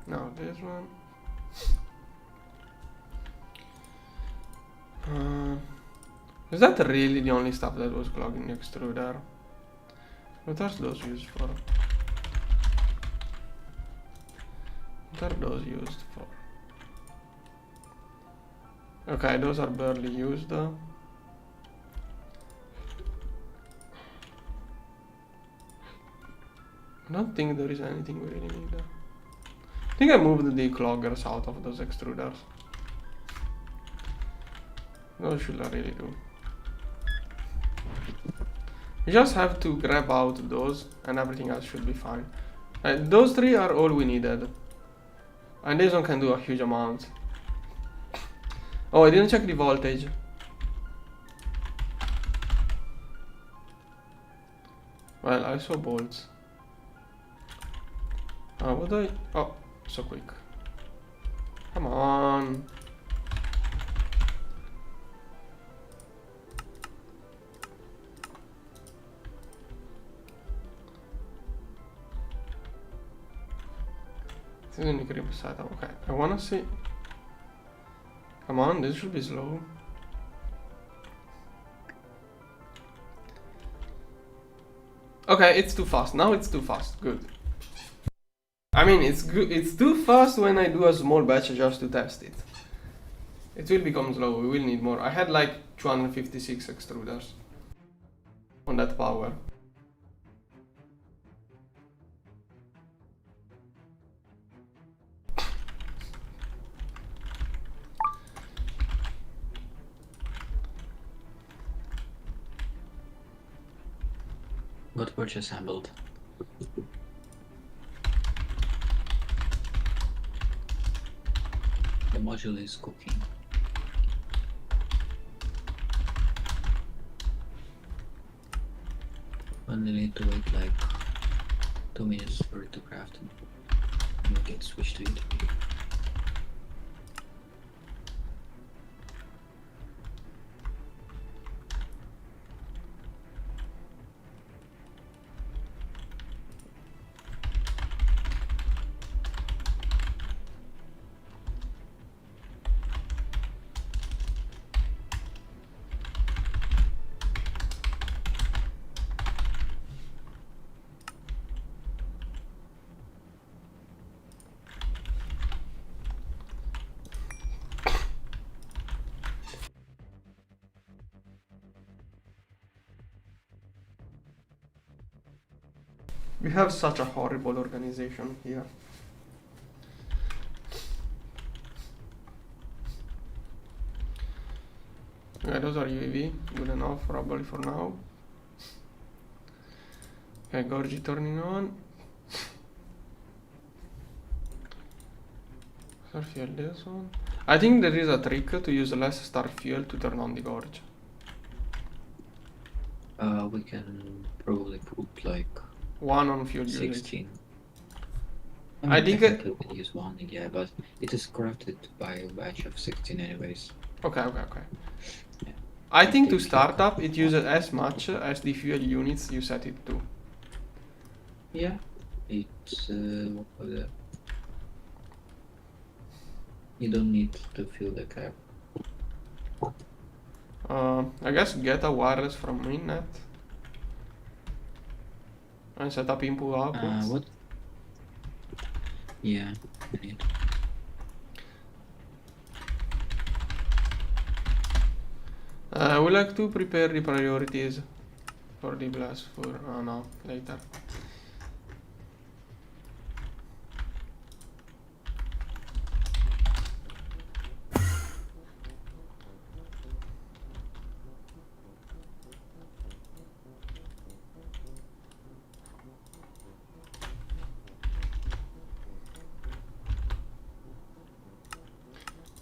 Now this one. Is that really the only stuff that was clogging the extruder? What are those used for? What are those used for? Okay, those are barely used though. I don't think there is anything we really need there. I think I moved the cloggers out of those extruders. What should I really do? You just have to grab out those and everything else should be fine. Those three are all we needed. And this one can do a huge amount. Oh, I didn't check the voltage. Well, I saw bolts. What do I... Oh, so quick. Come on. This is an incredible setup. Okay, I wanna see. Come on, this should be slow. Okay, it's too fast. Now it's too fast. Good. I mean, it's good. It's too fast when I do a small batch just to test it. It will become slow. We will need more. I had like 256 extruders on that power. Got Gorge assembled. The module is cooking. Only need to wait like 2 minutes for it to craft. And we can switch to it. We have such a horrible organization here. Okay, those are UAV. Good enough, probably for now. Okay, Gorge turning on. Star fuel this one. I think there is a trick to use less star fuel to turn on the Gorge. We can probably put like 1 on fuel usage. 16. I think technically we can use 1, yeah, but it is crafted by a batch of 16 anyways. Okay. Yeah. I think to start up it uses as much as the fuel units you set it to. Yeah, it's you don't need to fill the cap. I guess get a wireless from mainnet and set up input outputs. What? Yeah, I need. I would like to prepare the priorities for the blast for no, later.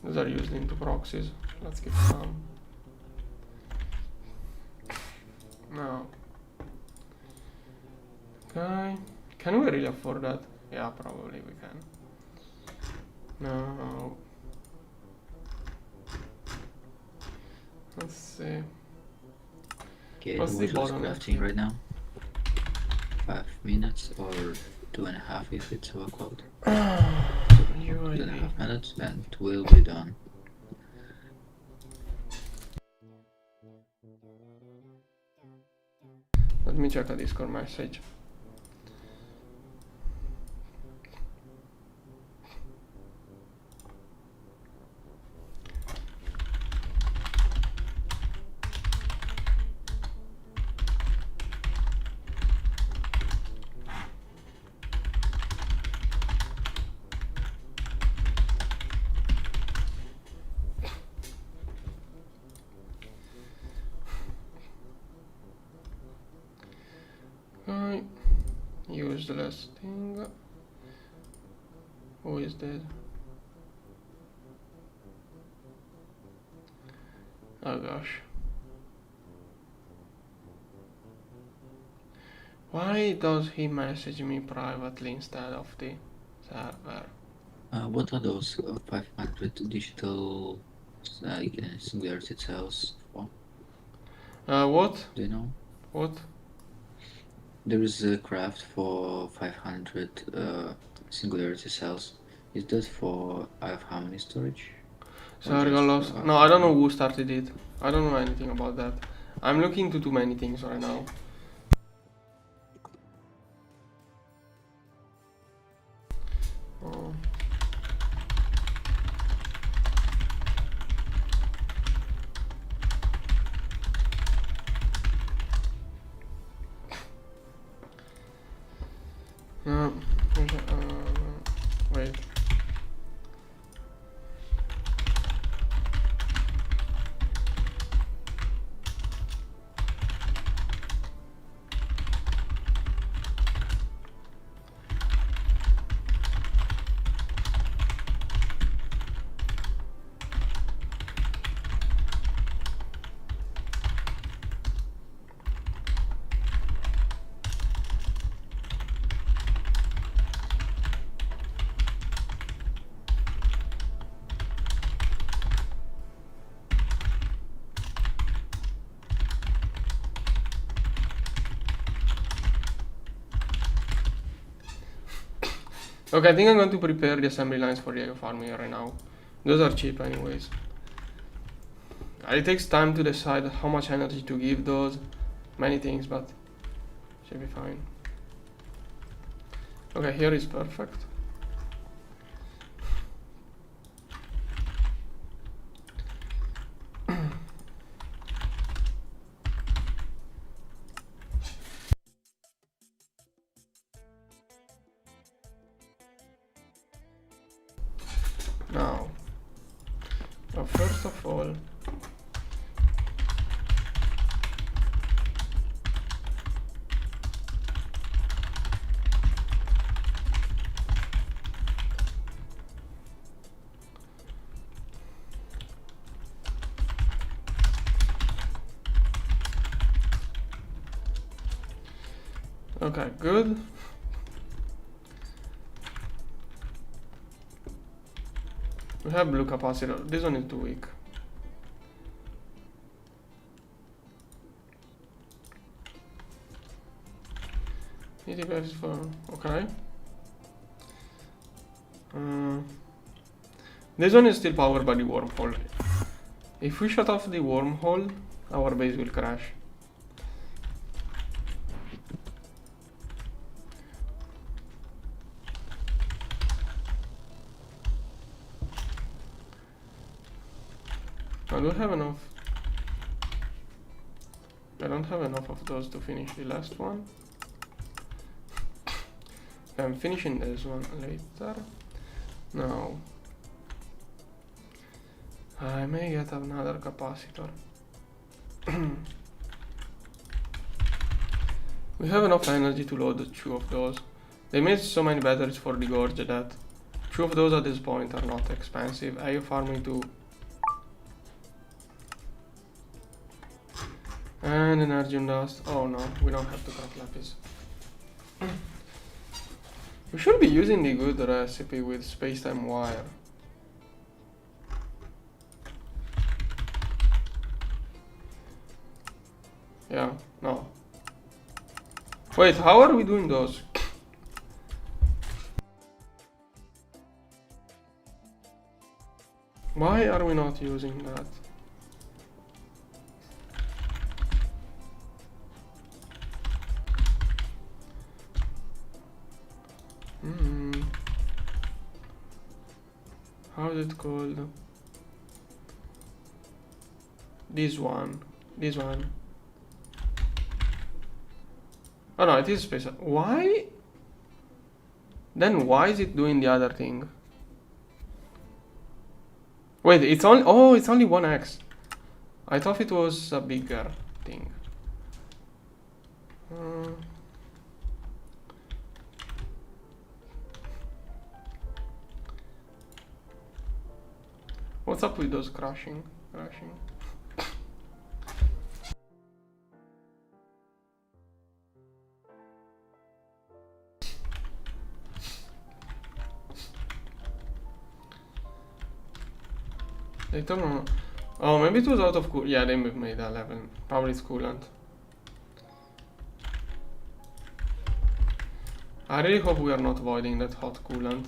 Those are used into proxies. Let's give some. No. Okay. Can we really afford that? Yeah, probably we can. No. Let's see. Okay, What's the the module is bottleneck? crafting right now. 5 minutes or 2.5 if it's workload. 2.5 minutes and it will be done. Let me check a Discord message. I use the last thing. Who is this? Oh gosh. Why does he message me privately instead of the server? What are those 500 digital singularity cells for? What? Do you know? What? There is a craft for 500 singularity cells. Is that for I have how many storage? Sorry, I lost. No, I don't know who started it. I don't know anything about that. I'm looking into too many things right now. Oh. No, wait. Okay, I think I'm going to prepare the assembly lines for the farm here right now. Those are cheap anyways. It takes time to decide how much energy to give those, many things, but should be fine. Okay, here is perfect. Now, first of all, okay, good. We have blue capacitor. This one is too weak. ETBS for okay. This one is still powered by the wormhole. If we shut off the wormhole, our base will crash. I don't have enough. I don't have enough of those to finish the last one. I'm finishing this one later. Now, I may get another capacitor. We have enough energy to load 2 of those. They made so many batteries for the Gorge that 2 of those at this point are not expensive. I am farming to and energy and dust. Oh no, we don't have to craft lapis. We should be using the good recipe with space-time wire. Yeah, no. Wait, how are we doing those? Why are we not using that? How is it called? This one. This one. Oh no, it is space. Why? Then why is it doing the other thing? Wait, it's only. Oh, it's only 1x. I thought it was a bigger thing. What's up with those crashing? They don't know. Oh, maybe it was out of cool. Yeah, they made that level. Probably it's coolant. I really hope we are not voiding that hot coolant.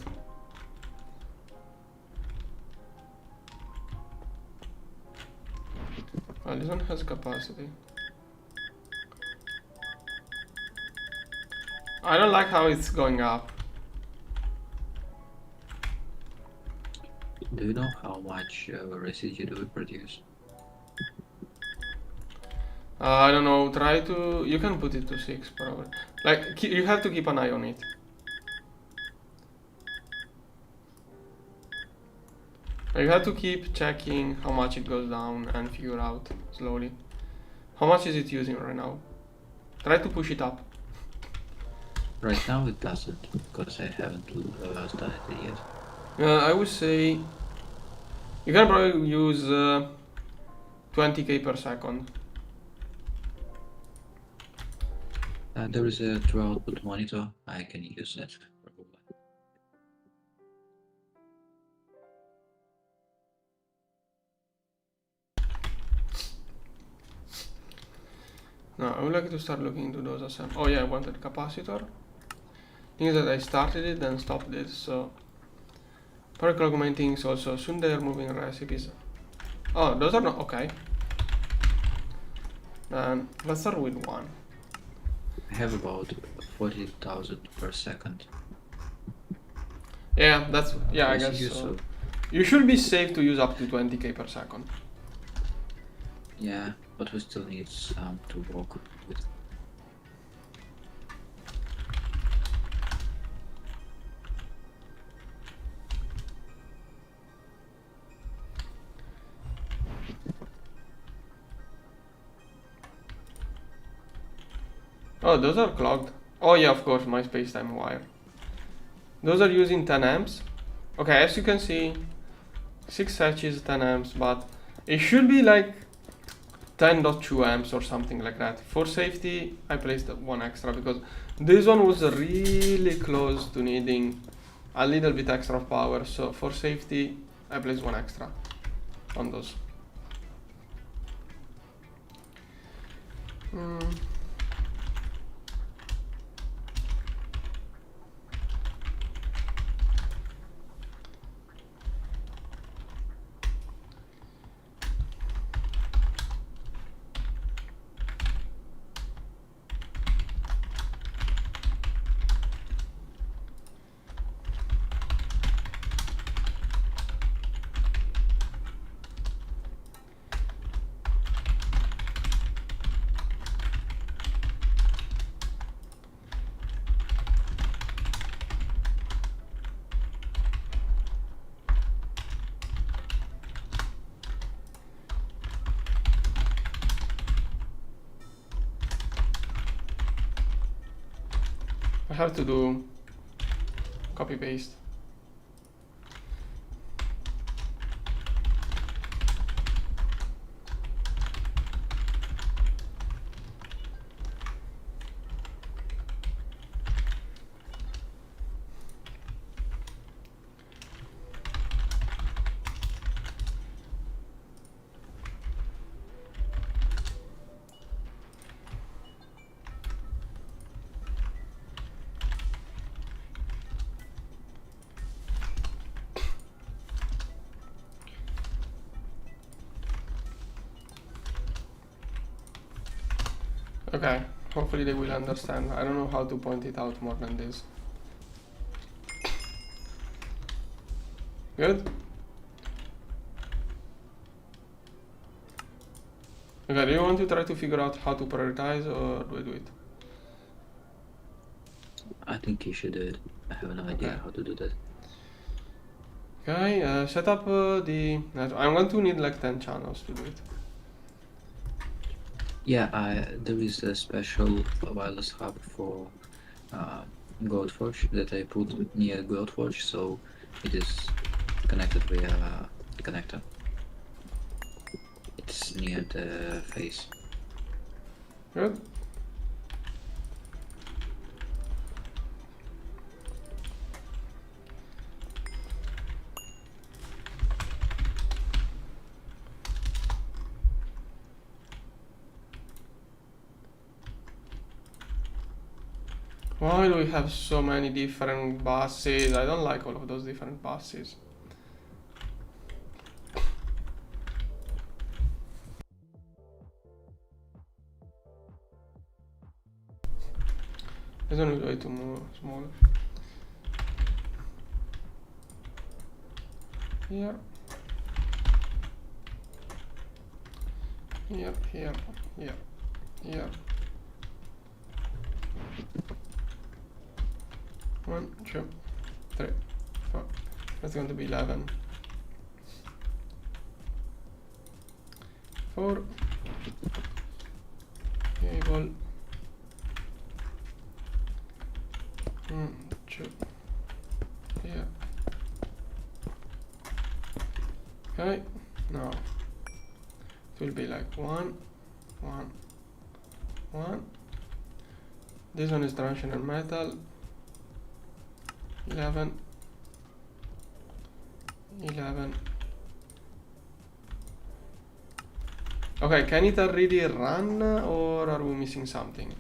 Well, this one has capacity. I don't like how it's going up. Do you know how much residue do we produce? I don't know, try to... You can put it to 6 probably. Like, you have to keep an eye on it. You have to keep checking how much it goes down and figure out slowly. How much is it using right now? Try to push it up. Right now it doesn't, because I haven't started it yet. I would say you can probably use 20k per second. There is a true output monitor, I can use it probably. No, I would like to start looking into those assemblies. Oh yeah, I wanted capacitor. Thing is that I started it then stopped it, so power clock main things also. Soon they are moving recipes. Oh, those are not okay. Then let's start with one. I have about 40,000 per second. Yeah, that's yeah, I guess so. You should be safe to use up to 20k per second. Yeah, but we still need some to work with. Oh, those are clogged. Oh yeah, of course, my space-time wire. Those are using 10 amps. Okay, as you can see, 6 hatches, 10 amps, but it should be like 10.2 amps or something like that. For safety, I placed one extra because this one was really close to needing a little bit extra of power. So for safety, I placed one extra on those. I have to do copy paste. Okay, hopefully they will understand. I don't know how to point it out more than this. Good? Okay, do you want to try to figure out how to prioritize or do I do it? I think you should do it. I have no idea how to do that. Okay, set up the network. I'm going to need like 10 channels to do it. Yeah, there is a special wireless hub for Goldforge that I put near Goldforge, so it is connected via connector. It's near the face. Good. Why do we have so many different buses? I don't like all of those different buses. This one is way too small. here, here, here, here, here. 1, 2, 3, 4. That's going to be 11. 4. Cable. 1, 2. Here. Okay. Now it will be like 1, 1, 1. This one is transitional metal. 11, 11. Okay, can it already run or are we missing something?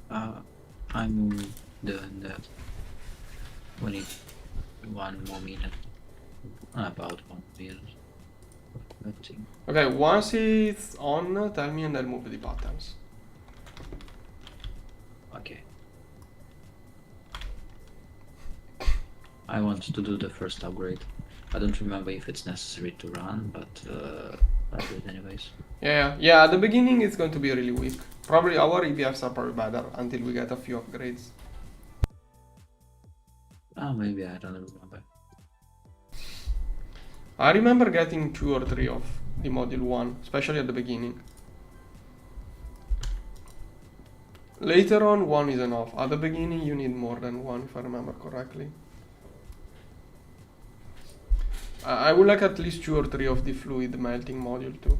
I'm doing that. We need 1 more minute. About 1 minute. I think. Okay, once it's on, tell me and I'll move the buttons. Okay. I want to do the first upgrade. I don't remember if it's necessary to run, but I'll do it anyways. Yeah, at the beginning it's going to be really weak. Probably our EBFs are probably better until we get a few upgrades. Oh, maybe I don't remember. I remember getting 2 or 3 of the module 1, especially at the beginning. Later on, 1 is enough. At the beginning, you need more than 1, if I remember correctly. I would like at least 2 or 3 of the fluid melting module too.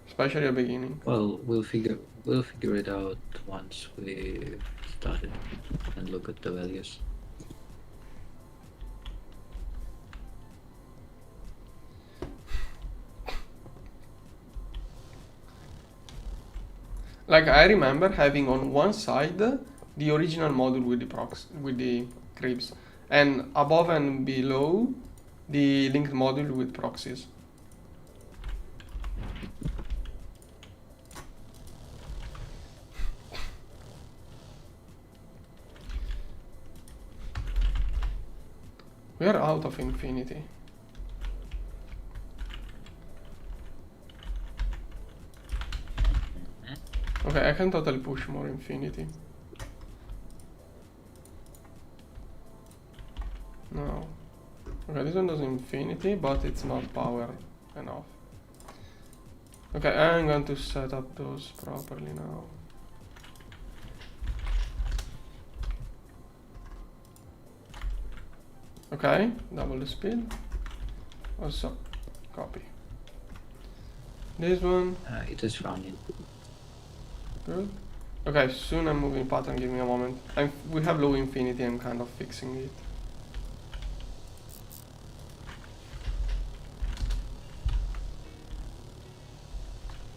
Especially at the beginning. Well, we'll figure it out once we start it and look at the values. Like I remember having on one side the original module with the cribs, and above and below the linked module with proxies. We are out of infinity. Okay, I can totally push more infinity. No. Okay, this one does infinity, but it's not power enough. Okay, I'm going to set up those properly now. Okay, double the speed. Also, copy. This one. It is running. Good. Okay, soon I'm moving pattern, give me a moment. We have low infinity, I'm kind of fixing it.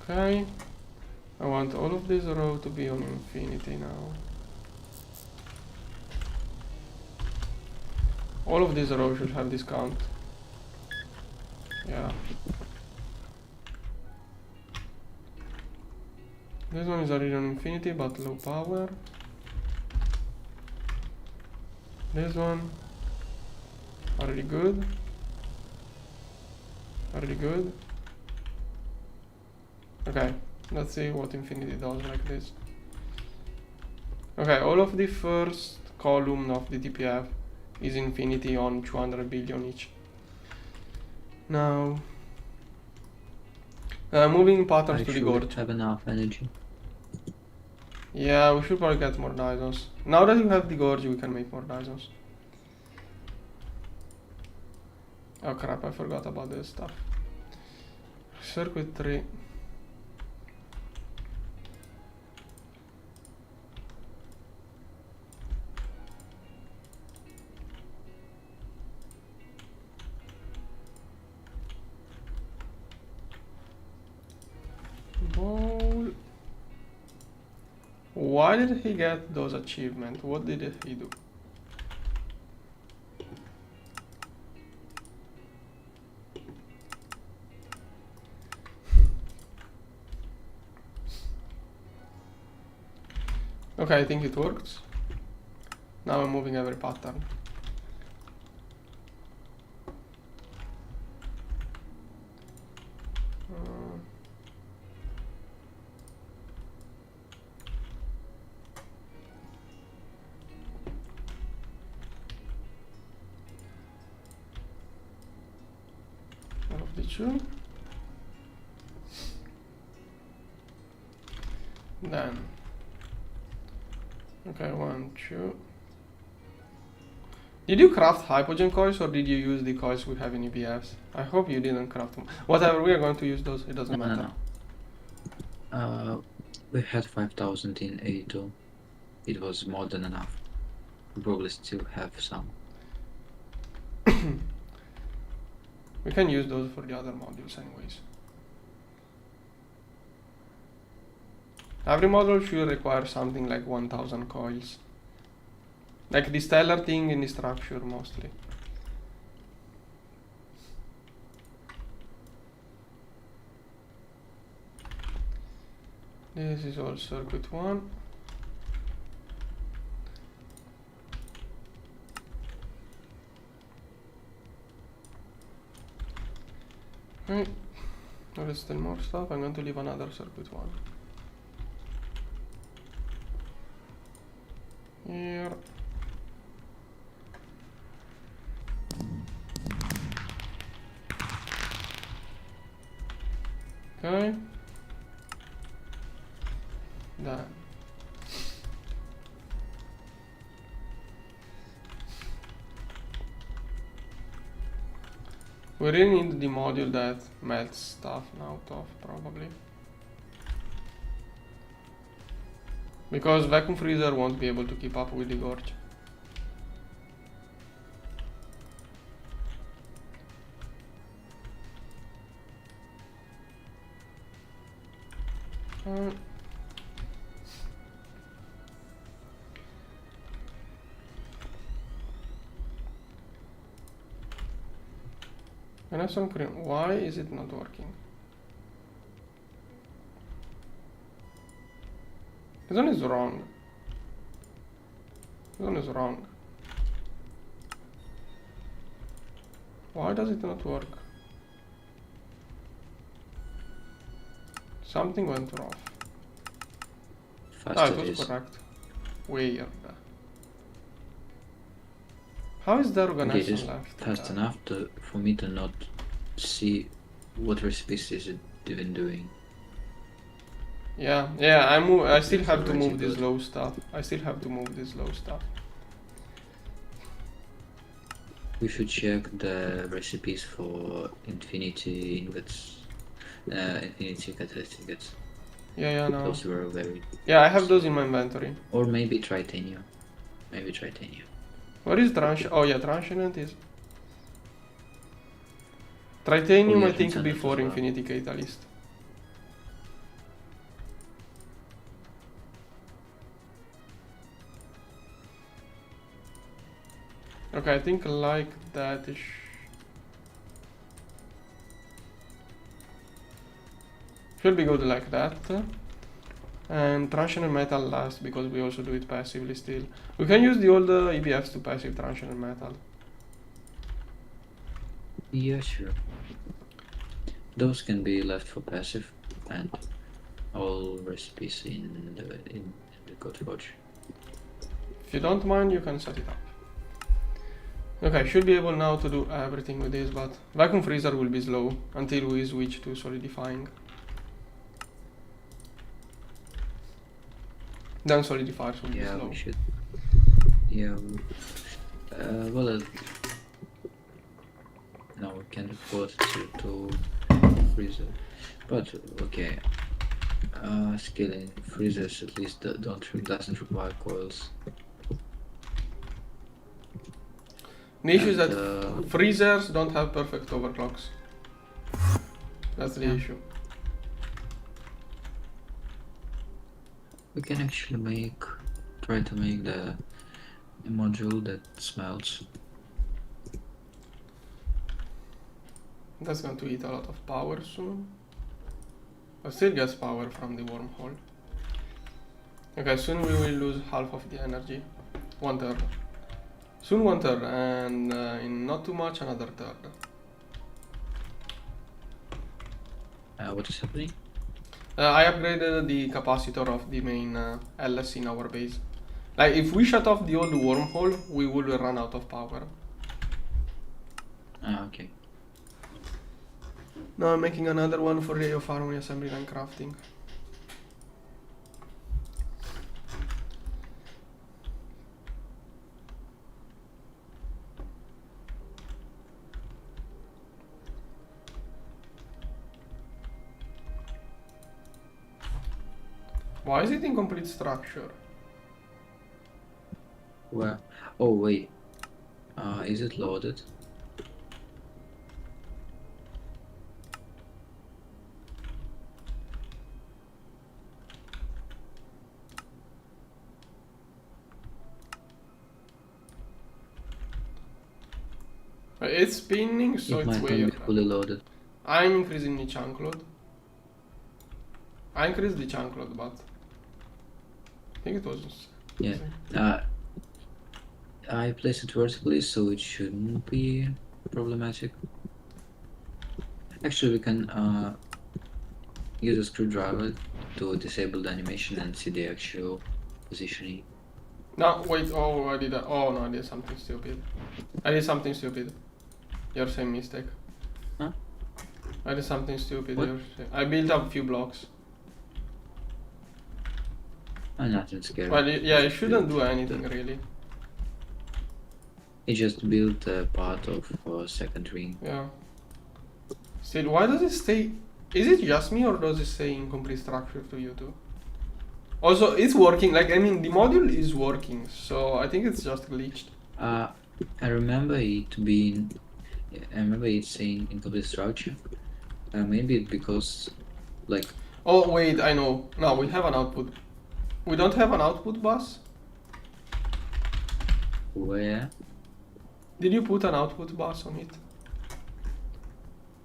Okay. I want all of this row to be on infinity now. All of these rows should have this count. Yeah. This one is already on infinity, but low power. This one, already good. Already good. Okay, let's see what infinity does like this. Okay, all of the first column of the TPF is infinity on 200 billion each. Now, moving patterns to the Gorge. Have enough energy. Yeah, we should probably get more Dysons. Now that you have the Gorge, we can make more Dysons. Oh crap, I forgot about this stuff. Circuitry. Ball. Why did he get those achievements? What did he do? Okay, I think it works. Now I'm moving every pattern. 2. Then, okay, 1, 2. Did you craft hypogen coils or did you use the coils we have in EBFs? I hope you didn't craft them. Whatever, we are going to use those, it doesn't matter. No. We had 5000 in A2. It was more than enough. We probably still have some. We can use those for the other modules anyways. Every module should require something like 1000 coils. Like the stellar thing in the structure mostly. This is all circuit 1. Okay, there is still more stuff. I'm going to leave another circuit 1. Here. Okay. Done. We really need the module that melts stuff out of, probably. Because vacuum freezer won't be able to keep up with the Gorge. And I have some cream. Why is it not working? This one is wrong. This one is wrong. Why does it not work? Something went off. Fast it was correct. Weird. How is there organization left? Fast enough for me to not see what recipes is it even doing. Yeah, I still have to move this low stuff. We should check the recipes for infinity ingots, infinity catalytic ingots. Yeah, no. Those were very... Yeah, I have those in my inventory. Or maybe titanium. What is transient? Oh yeah, transient is... Titanium, I think, before infinity catalyst. Okay, I think like that is... Should be good like that. And transitional metal last, because we also do it passively still. We can use the old EBFs to passive transitional metal. Yeah, sure. Those can be left for passive, and all recipes in the code forge. If you don't mind, you can set it up. Okay, should be able now to do everything with this, but vacuum freezer will be slow until we switch to solidifying. Then solidifiers will be slow. We should. Yeah. Well, no, we can't afford to freezer. But okay. Scaling freezers at least doesn't require coils. The issue is that freezers don't have perfect overclocks. That's the issue. We can actually try to make the module that smelts. That's going to eat a lot of power soon. But still gets power from the wormhole. Okay, soon we will lose half of the energy. 1/3. Soon 1/3, and in not too much another third. What is happening? I upgraded the capacitor of the main LS in our base. Like, if we shut off the old wormhole, we will run out of power. Okay. Now I'm making another one for radio farming, assembly and crafting. Why is it incomplete structure? Where? Oh wait. Is it loaded? It's spinning, so It it's might not weird. be fully loaded. I'm increasing the chunk load. I increased the chunk load, but I think it was. Yeah. I place it vertically, so it shouldn't be problematic. Actually, we can use a screwdriver to disable the animation and see the actual positioning. No, wait. Oh, I did that. Oh no, I did something stupid. You're saying mistake. Huh? I did something stupid. What? I built up a few blocks. I'm nothing scared. Well, yeah, you shouldn't do anything really. It just built a part of second ring. Yeah. Still, why does it stay? Is it just me or does it say incomplete structure to you too? Also, it's working. Like, I mean, the module is working, so I think it's just glitched. I remember it being. I remember it saying incomplete structure. Maybe because, like. Oh wait, I know. No, we have an output. We don't have an output bus. Where? Did you put an output bus on it?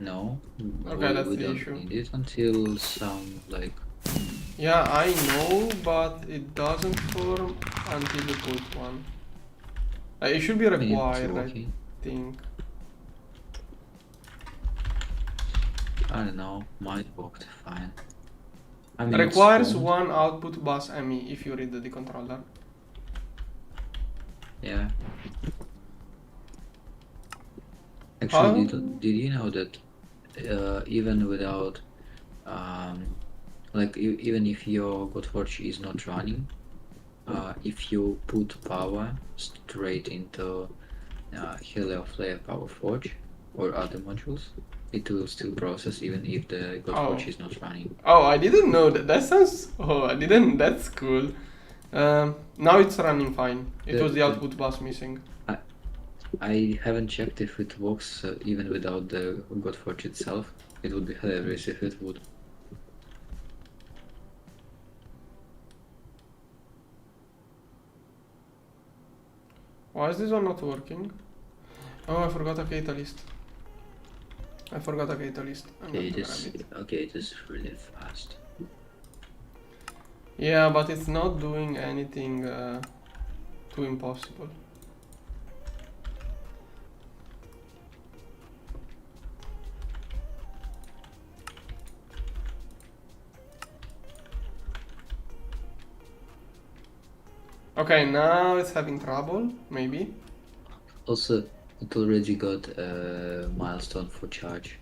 No. Okay, that's we the don't issue. need it until some like. Yeah, I know, but it doesn't form until you put one. It should be required, I think. I don't know. Might worked fine. I mean, requires one output bus ME if you read the controller. Yeah. Actually, did you know that even without, like even if your Godforge is not running, if you put power straight into Helioflare Power Forge or other modules, it will still process even if the Godforge is not running. Oh, I didn't know that. That sounds. Oh, I didn't. That's cool. Now it's running fine. It was the output bus missing. I haven't checked if it works even without the Godforge itself. It would be hilarious if it would. Why is this one not working? Oh, I forgot a catalyst. Okay, this is really fast. Yeah, but it's not doing anything too impossible. Okay, now it's having trouble, maybe. Also, it already got a milestone for charge.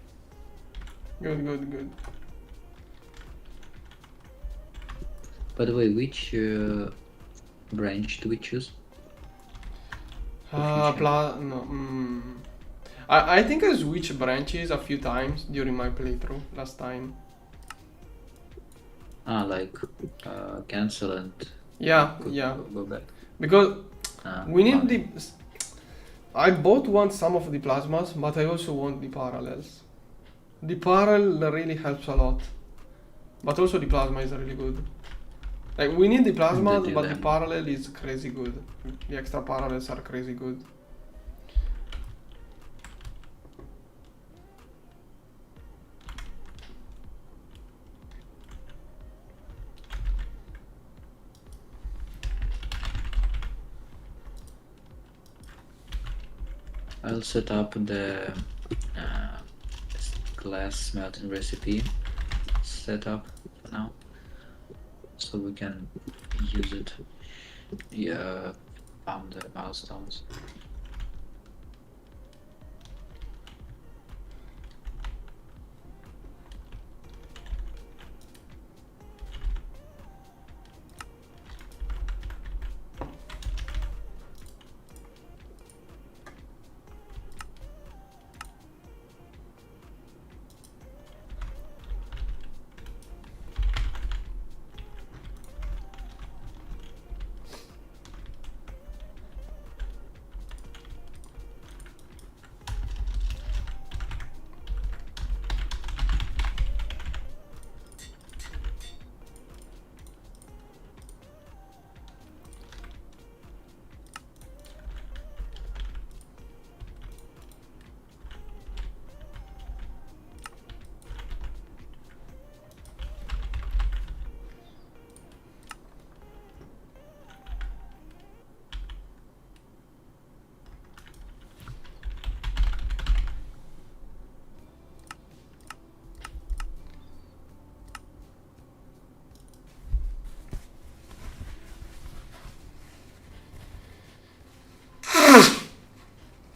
Good. By the way, which branch do we choose? I think I switched branches a few times during my playthrough last time. Like cancel and go back. Because we need the. I both want some of the plasmas, but I also want the parallels. The parallel really helps a lot, but also the plasma is really good. Like, we need the plasma, but the parallel is crazy good. The extra parallels are crazy good. I'll set up the glass smelting recipe setup for now, so we can use it. Yeah, found the milestones.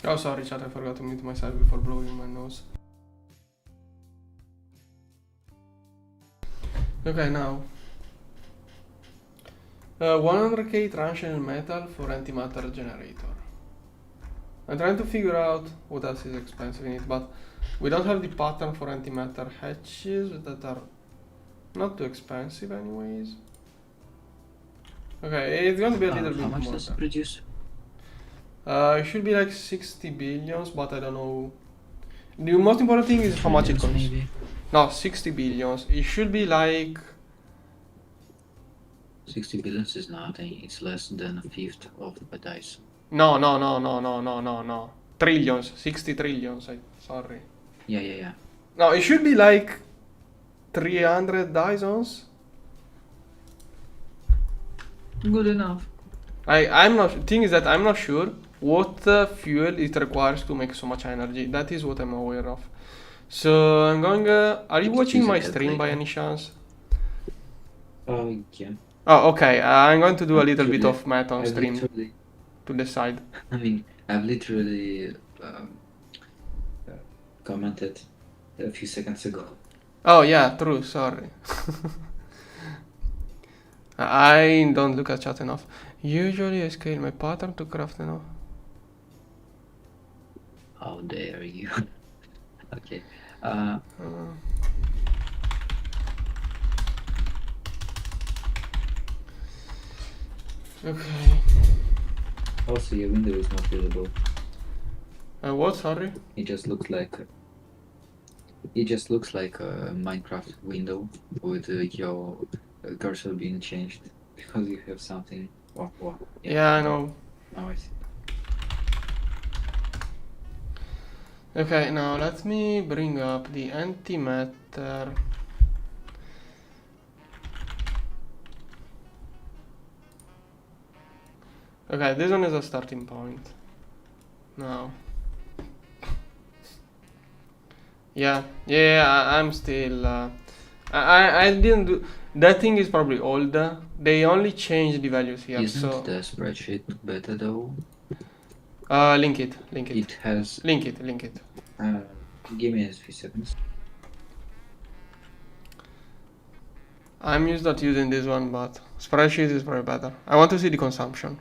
Oh, sorry, chat, I forgot to mute myself before blowing my nose. Okay, now. 100k transition metal for antimatter generator. I'm trying to figure out what else is expensive in it, but we don't have the pattern for antimatter hatches that are not too expensive anyways. Okay, it's gonna be a little bit How more. much does it produce? It should be like 60 billions, but I don't know. The most important thing is how much it costs. Maybe. No, 60 billions. It should be like 60 billions is nothing. It's less than a fifth of a dice. no. Trillions, 60 trillions. Sorry. Yeah. No, it should be like 300 Dysons. Good enough. I'm not. Thing is that I'm not sure what fuel it requires to make so much energy. That is what I'm aware of. So I'm going. Are you watching my stream by any chance? Yeah. Oh, okay. I'm going to do a little bit of math on I've stream literally, to decide. I mean, I've literally commented a few seconds ago. Oh yeah, true. Sorry. I don't look at chat enough. Usually I scale my pattern to craft enough. How dare you? Okay. Okay. Also, your window is not visible. What? Sorry. It just looks like a Minecraft window with your cursor being changed because you have something. Wow. Yeah, I know. Now I see. Okay, now let me bring up the antimatter. Okay, this one is a starting point. Now. Yeah, I'm still. I didn't do. That thing is probably older. They only changed the values here, Isn't so. the spreadsheet better though? Link it. It has. Link it. Give me a few seconds. I'm used not using this one, but spreadsheet is probably better. I want to see the consumption.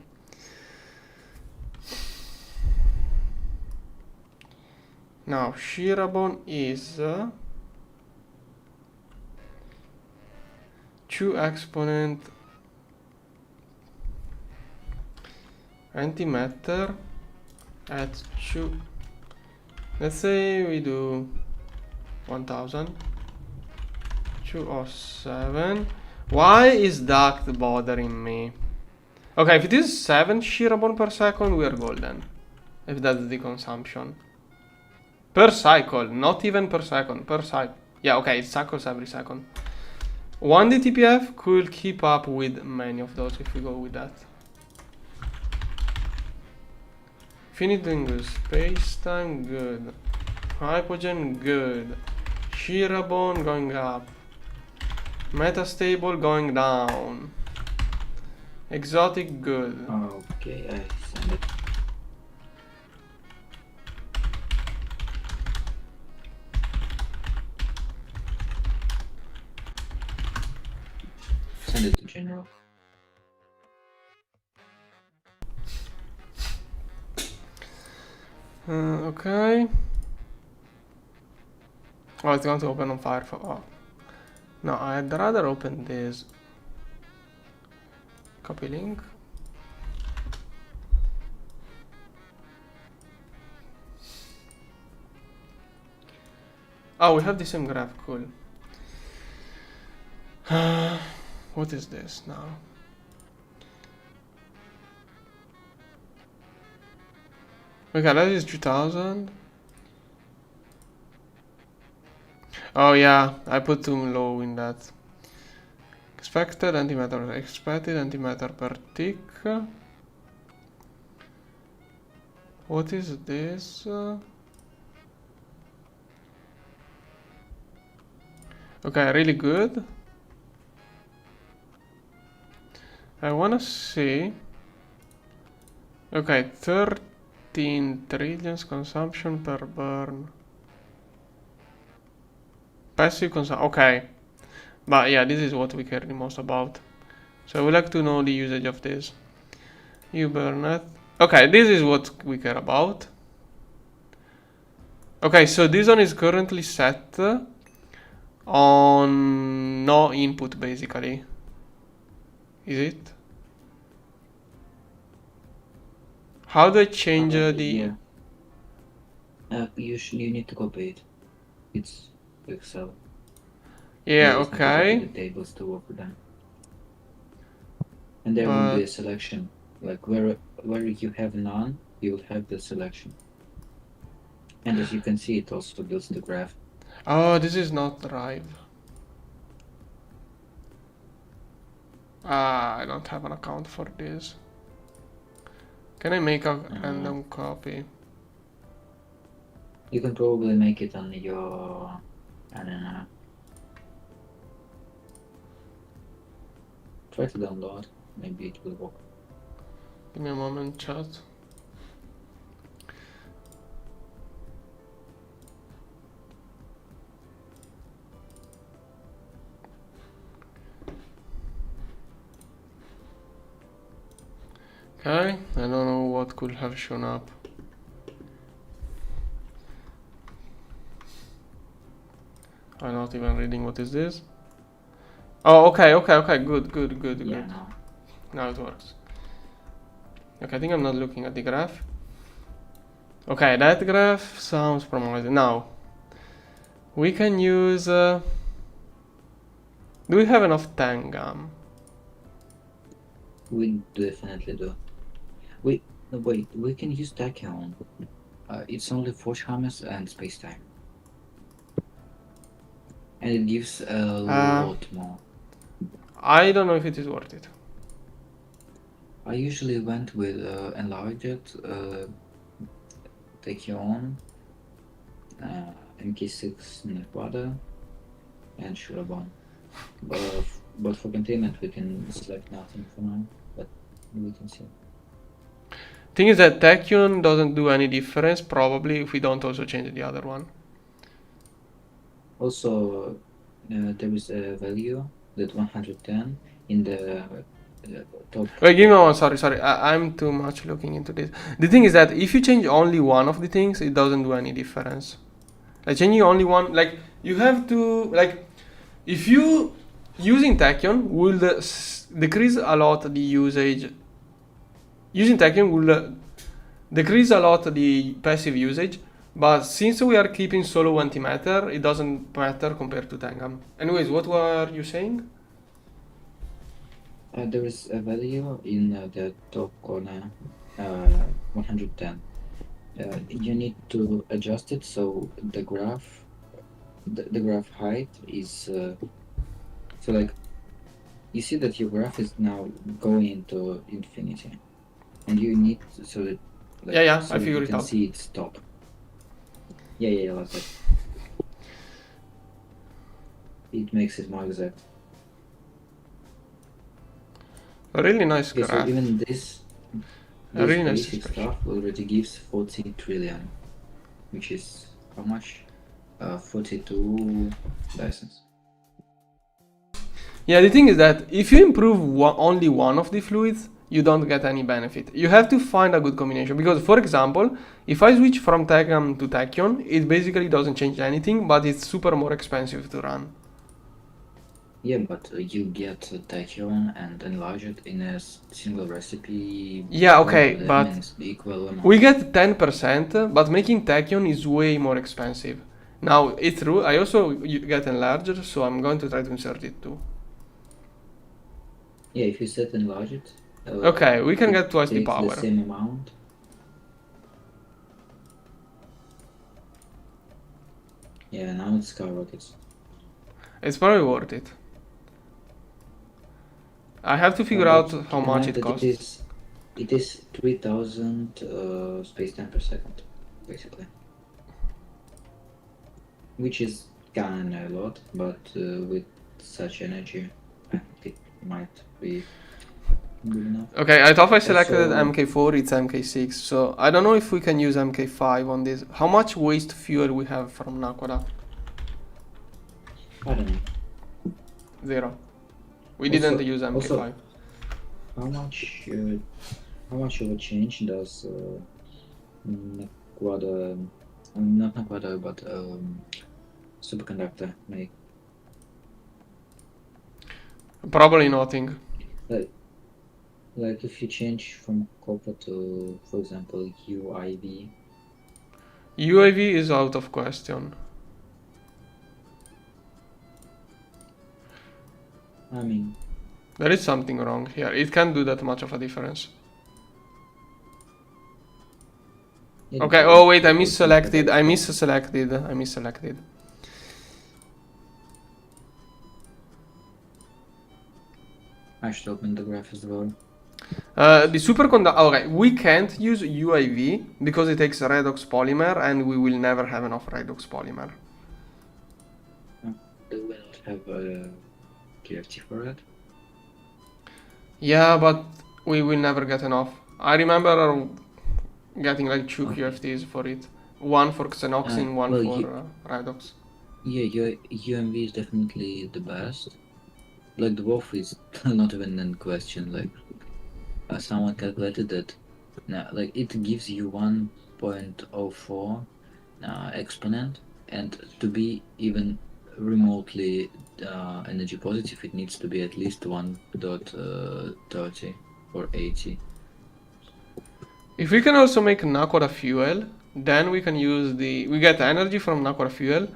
Now, Shirabon is 2 exponent antimatter at 2. Let's say we do 1000. 207. Why is that bothering me? Okay, if it is 7 Shirabon per second, we are golden. If that's the consumption. Per cycle, not even per second, per cycle. Yeah, okay, it cycles every second. 1 DTPF could keep up with many of those if we go with that. Finituring good. Space-time, good. Hypogen, good. Shirabon going up. Metastable going down. Exotic, good. Okay, I send it. Send it to general. Okay. Oh, it's going to open on Firefox. Oh. No, I'd rather open this. Copy link. Oh, we have the same graph. Cool. What is this now? Okay, that is 2000. Oh yeah, I put too low in that. Expected antimatter per tick. What is this? Okay, really good. I wanna see. Okay, 15 trillions consumption per burn. Passive consumption. Okay. But yeah, this is what we care the most about. So I would like to know the usage of this. You burn it. Okay, this is what we care about. Okay, so this one is currently set on no input basically. Is it? How do I change the... Yeah. You need to copy it. It's Excel. Yeah, Just need to copy okay. the tables to work with them. And there will be a selection. Like where you have none, you will have the selection. And as you can see, it also builds the graph. Oh, this is not Drive. Ah, I don't have an account for this. Can I make a random copy? You can probably make it on your... I don't know. Try to download. Maybe it will work. Give me a moment, chat. Okay, I don't know what could have shown up. I'm not even reading what is this. Oh, okay, good. Yeah, no. Now it works. Okay, I think I'm not looking at the graph. Okay, that graph sounds promising. Now, we can use... do we have enough tangam? We definitely do. Wait, we can use tachyon. It's only forge hammers and space-time. And it gives a lot more. I don't know if it is worth it. I usually went with enlarged tachyon, MK6 Nevada, and Shurabon. But for containment we can select nothing for now, but we can see. Thing is that tachyon doesn't do any difference probably if we don't also change the other one. Also, there is a value that 110 in the top. Wait, give me one. Sorry. I'm too much looking into this. The thing is that if you change only one of the things, it doesn't do any difference. Like changing only one, like you have to, like, if you using tachyon will decrease a lot the usage. Using tachyon will decrease a lot the passive usage, but since we are keeping solo antimatter, it doesn't matter compared to tangam. Anyways, what were you saying? There is a value in the top corner, 110. You need to adjust it so the graph, the graph height is so like you see that your graph is now going into infinity, and you need so that like, so I figured it you out. can see its top. Yeah, like that. It makes it more exact. A really nice graph. So even this really basic stuff already gives 40 trillion, which is how much? 42 license. Yeah, the thing is that if you improve only one of the fluids, you don't get any benefit. You have to find a good combination because, for example, if I switch from tachyon to tachyon, it basically doesn't change anything, but it's super more expensive to run. Yeah, but you get tachyon and enlarge it in a single recipe. Yeah, okay, that but means the equal amount. we get 10%, but making tachyon is way more expensive. Now, it's true, I also get enlarged, so I'm going to try to insert it too. Yeah, if you set enlarge it. Okay, we can get twice the power. The same amount. Yeah, now it skyrockets. It's probably worth it. I have to figure out how much it costs. It is 3000 space-time per second, basically. Which is kinda a lot, but with such energy, I think it might be good enough. Okay, I thought I selected Also- MK4, it's MK6, so I don't know if we can use MK5 on this. How much waste fuel we have from Nakoda? I don't know. 0. We Also- didn't use MK5. How much of a change does Naquada, not Naquada, but superconductor make? Probably nothing. Like if you change from copper to, for example, UIV. UAV is out of question. I mean, There is something wrong here. It can't do that much of a difference. Okay, does, oh wait, I because Naquada misselected. is I copper. misselected. I should open the graph as well. The superconductor. Okay, we can't use UAV because it takes redox polymer, and we will never have enough redox polymer. Do we not have a QFT for it? Yeah, but we will never get enough. I remember getting like 2 Okay. QFTs for it. One for xenoxin, one well, for redox. Yeah, your UMV is definitely the best. Like the wolf is not even in question. Like someone calculated that. Now, like it gives you 1.04 exponent, and to be even remotely energy positive, it needs to be at least 1.30 or 80. If we can also make Nakoda fuel, then we can use we get energy from Nakoda fuel,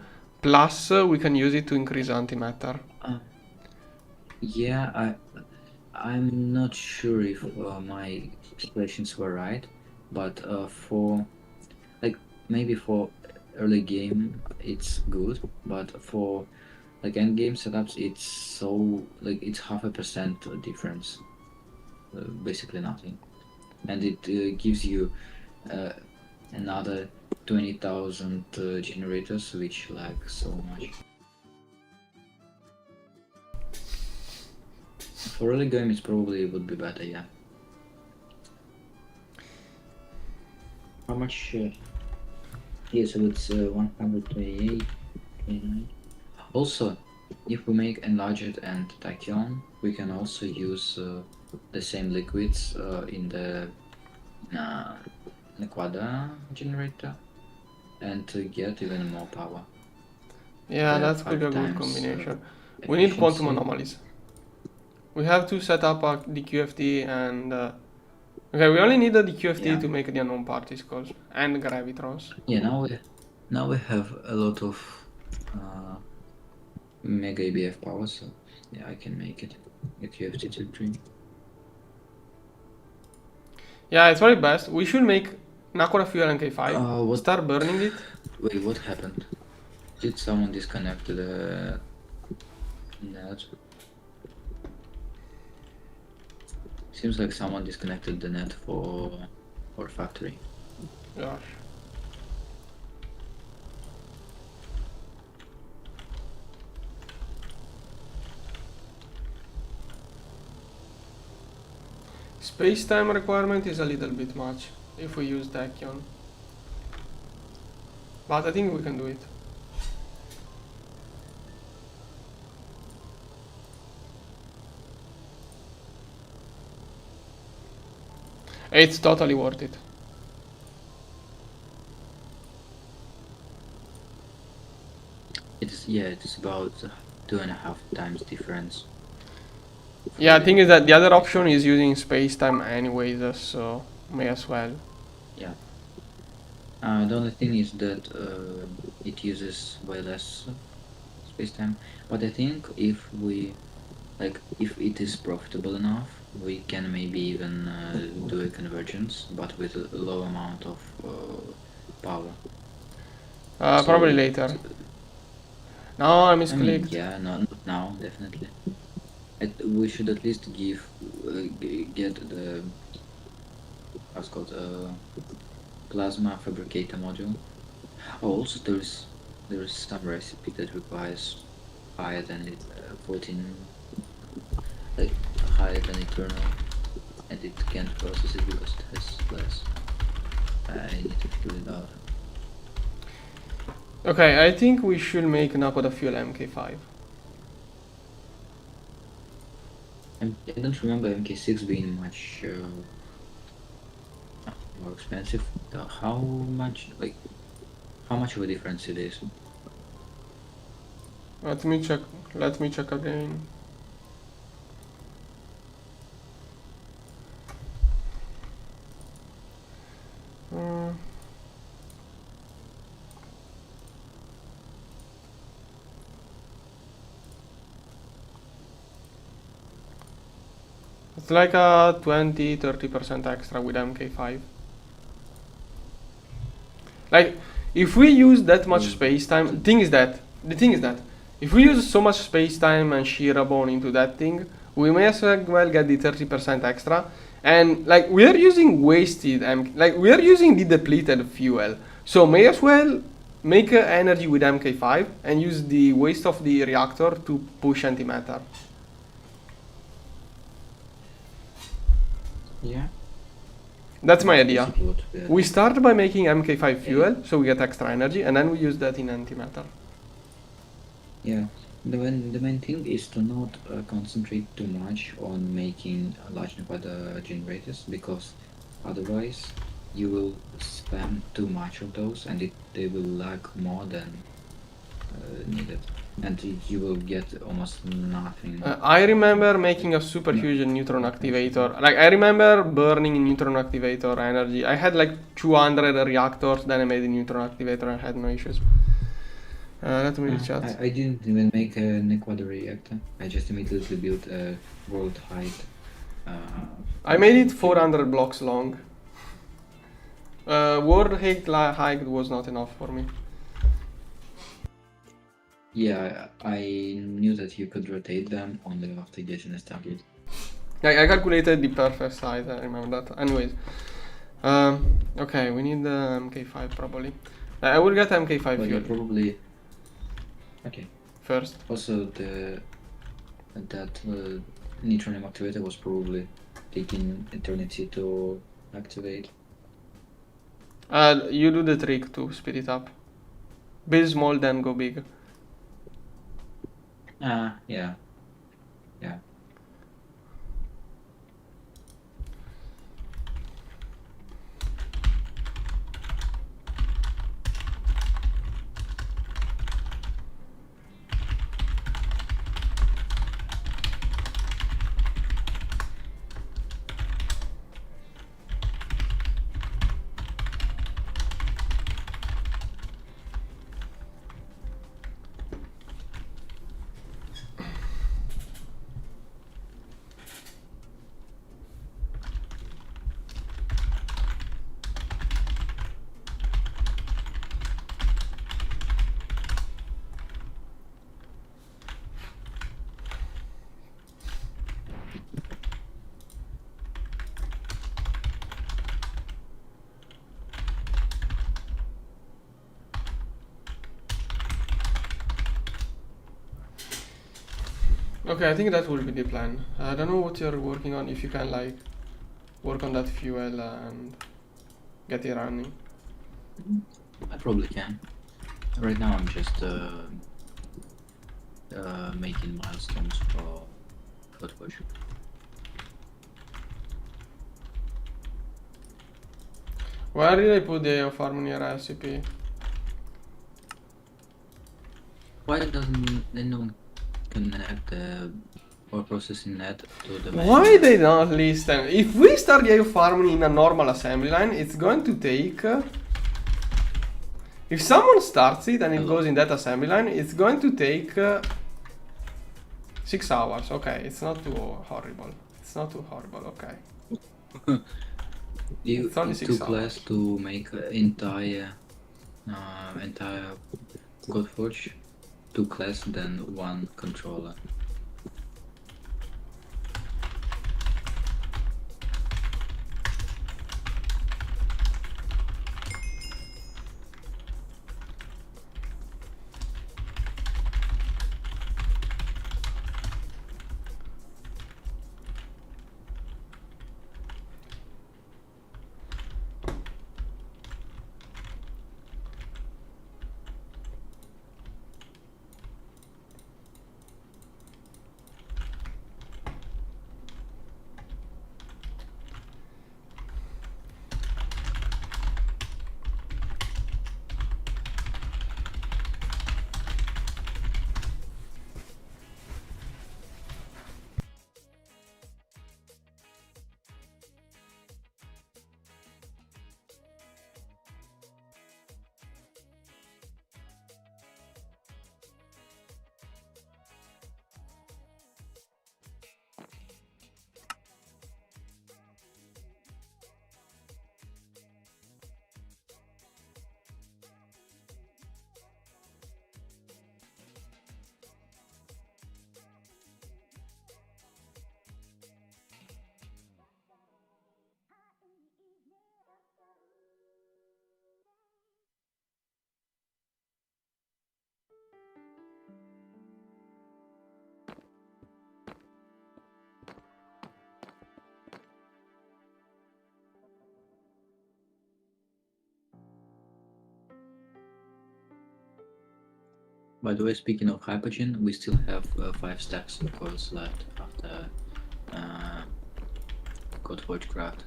plus we can use it to increase antimatter. Yeah, I'm not sure if my calculations were right, but for like maybe for early game it's good, but for like end game setups it's so like it's 0.5% difference, basically nothing, and it gives you another 20,000 generators, which lag so much. For early game, it probably would be better, yeah. How much? Yeah, so it's 128, 29. Also, if we make enlarged and tachyon, we can also use the same liquids in the quadra generator and to get even more power. Yeah, that could be a good combination. We need quantum anomalies. We have to set up the QFT and... okay, we only need the QFT to make the unknown particles and gravitrons. Yeah, now we have a lot of mega ABF power, so yeah, I can make it. A QFT to 3. Yeah, it's probably best. We should make Nakoda fuel and K5. Start burning it. Wait, what happened? Did someone disconnect the net? Seems like someone disconnected the net for our factory. Gosh. Space-time requirement is a little bit much if we use tachyon. But I think we can do it. It's totally worth it. It's about 2.5 times difference. Yeah, the thing is that the other option is using space-time anyways, so may as well. Yeah. The only thing is that it uses way less space-time, but I think if it is profitable enough, we can maybe even do a convergence, but with a low amount of power. Probably later. No, I misclicked. Yeah, not now, definitely. We should at least get the what's called plasma fabricator module. Oh, also there is some recipe that requires higher than 14, like higher than eternal. and it can't process it because it has less. I need to figure it out. Okay, I think we should make Nakoda Fuel MK5. I don't remember MK6 being much more expensive. How much of a difference it is? Let me check. Let me check again. Uh, it's like a 20-30% extra with MK5. Like, if we use that much space time, the thing is that if we use so much space time and shear bone into that thing, we may as well get the 30% extra. And like we are using wasted, we are using the depleted fuel, so may as well make energy with MK5 and use the waste of the reactor to push antimatter. Yeah. That's my idea. Basically what we are We start by making MK5 fuel, so we get extra energy, and then we use that in antimatter. Yeah, the main thing is to not concentrate too much on making large Nevada generators, because otherwise you will spam too much of those and they will lag more than needed, and you will get almost nothing. I remember making a super huge neutron activator. Like, I remember burning neutron activator energy. I had like 200 reactors, then I made a neutron activator and had no issues. Let me chat. I didn't even make an Ecuador reactor. I just immediately built a world height. I made it 400 blocks long. World height was not enough for me. Yeah, I knew that you could rotate them only after getting a stargate. I calculated the perfect size, I remember that. Anyways. Okay, we need the MK5 probably. I will get MK5 But fuel. probably... Okay. First. Also, that neutronium activator was probably taking eternity to activate. You do the trick to speed it up. Build small, then go big. Yeah. Yeah. Okay, I think that will be the plan. I don't know what you're working on, if you can like work on that fuel and get it running. I probably can. Right now I'm just making milestones for Gorge. Where did I put the harmony recipe? Why doesn't anyone connect the or processing net to the main? Why they not listen? If we start geofarming in a normal assembly line, it's going to take... if someone starts it and it goes in that assembly line, it's going to take 6 hours. Okay, it's not too horrible. It's not too horrible, okay. It only 6 took less to make entire Gorge. Took less than one controller. By the way, speaking of Hypogen, we still have 5 stacks of coils left after Gorge craft.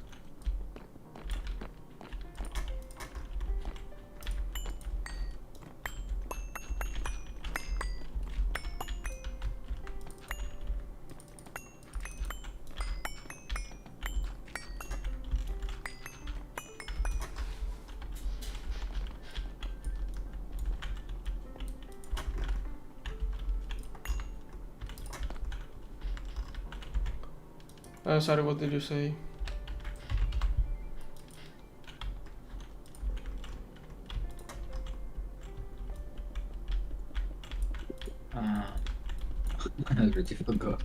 Sorry, what did you say? I already forgot.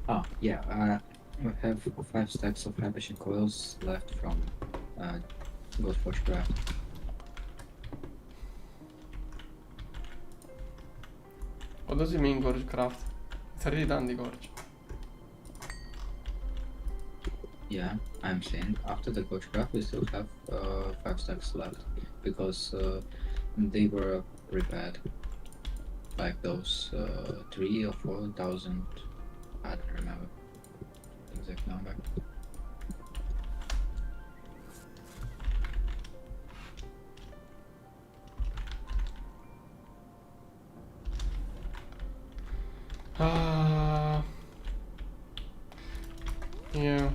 Oh, yeah, we have 5 stacks of Hypogen coils left from Gorge craft. What does it mean, Gorge craft? It's already done, the Gorge. Yeah, I'm saying after the Gorge craft we still have 5 stacks left because they were repaired. Like those 3 or 4,000, I don't remember the exact number. Yeah.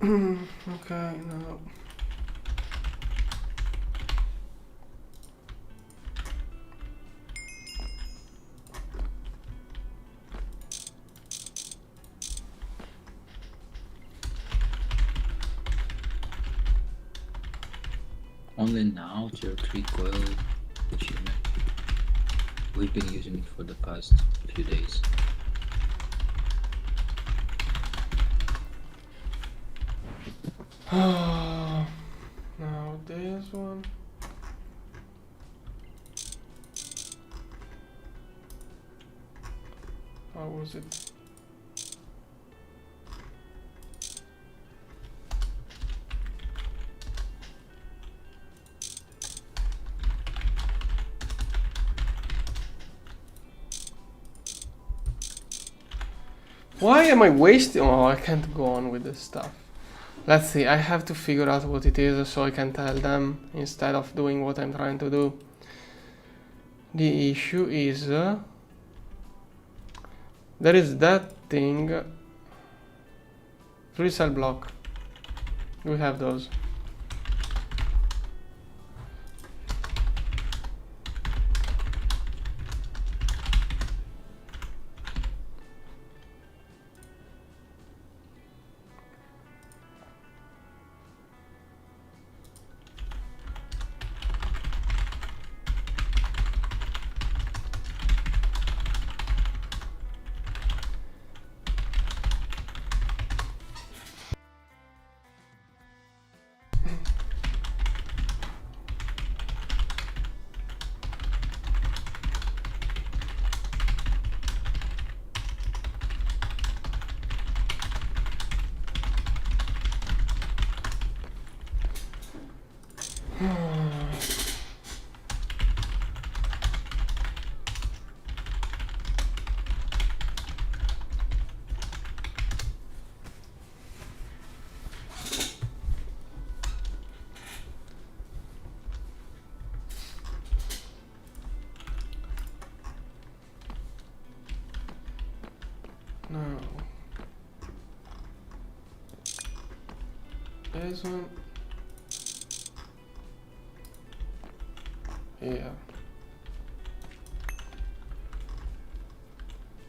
Okay, now. Only now tier 3 coil achievement. We've been using it for the past few days. Now this one. How was it? Why am I wasting? Oh, I can't go on with this stuff. Let's see, I have to figure out what it is so I can tell them instead of doing what I'm trying to do. The issue is there is that thing, 3-cell block. We have those. No. This one. Here.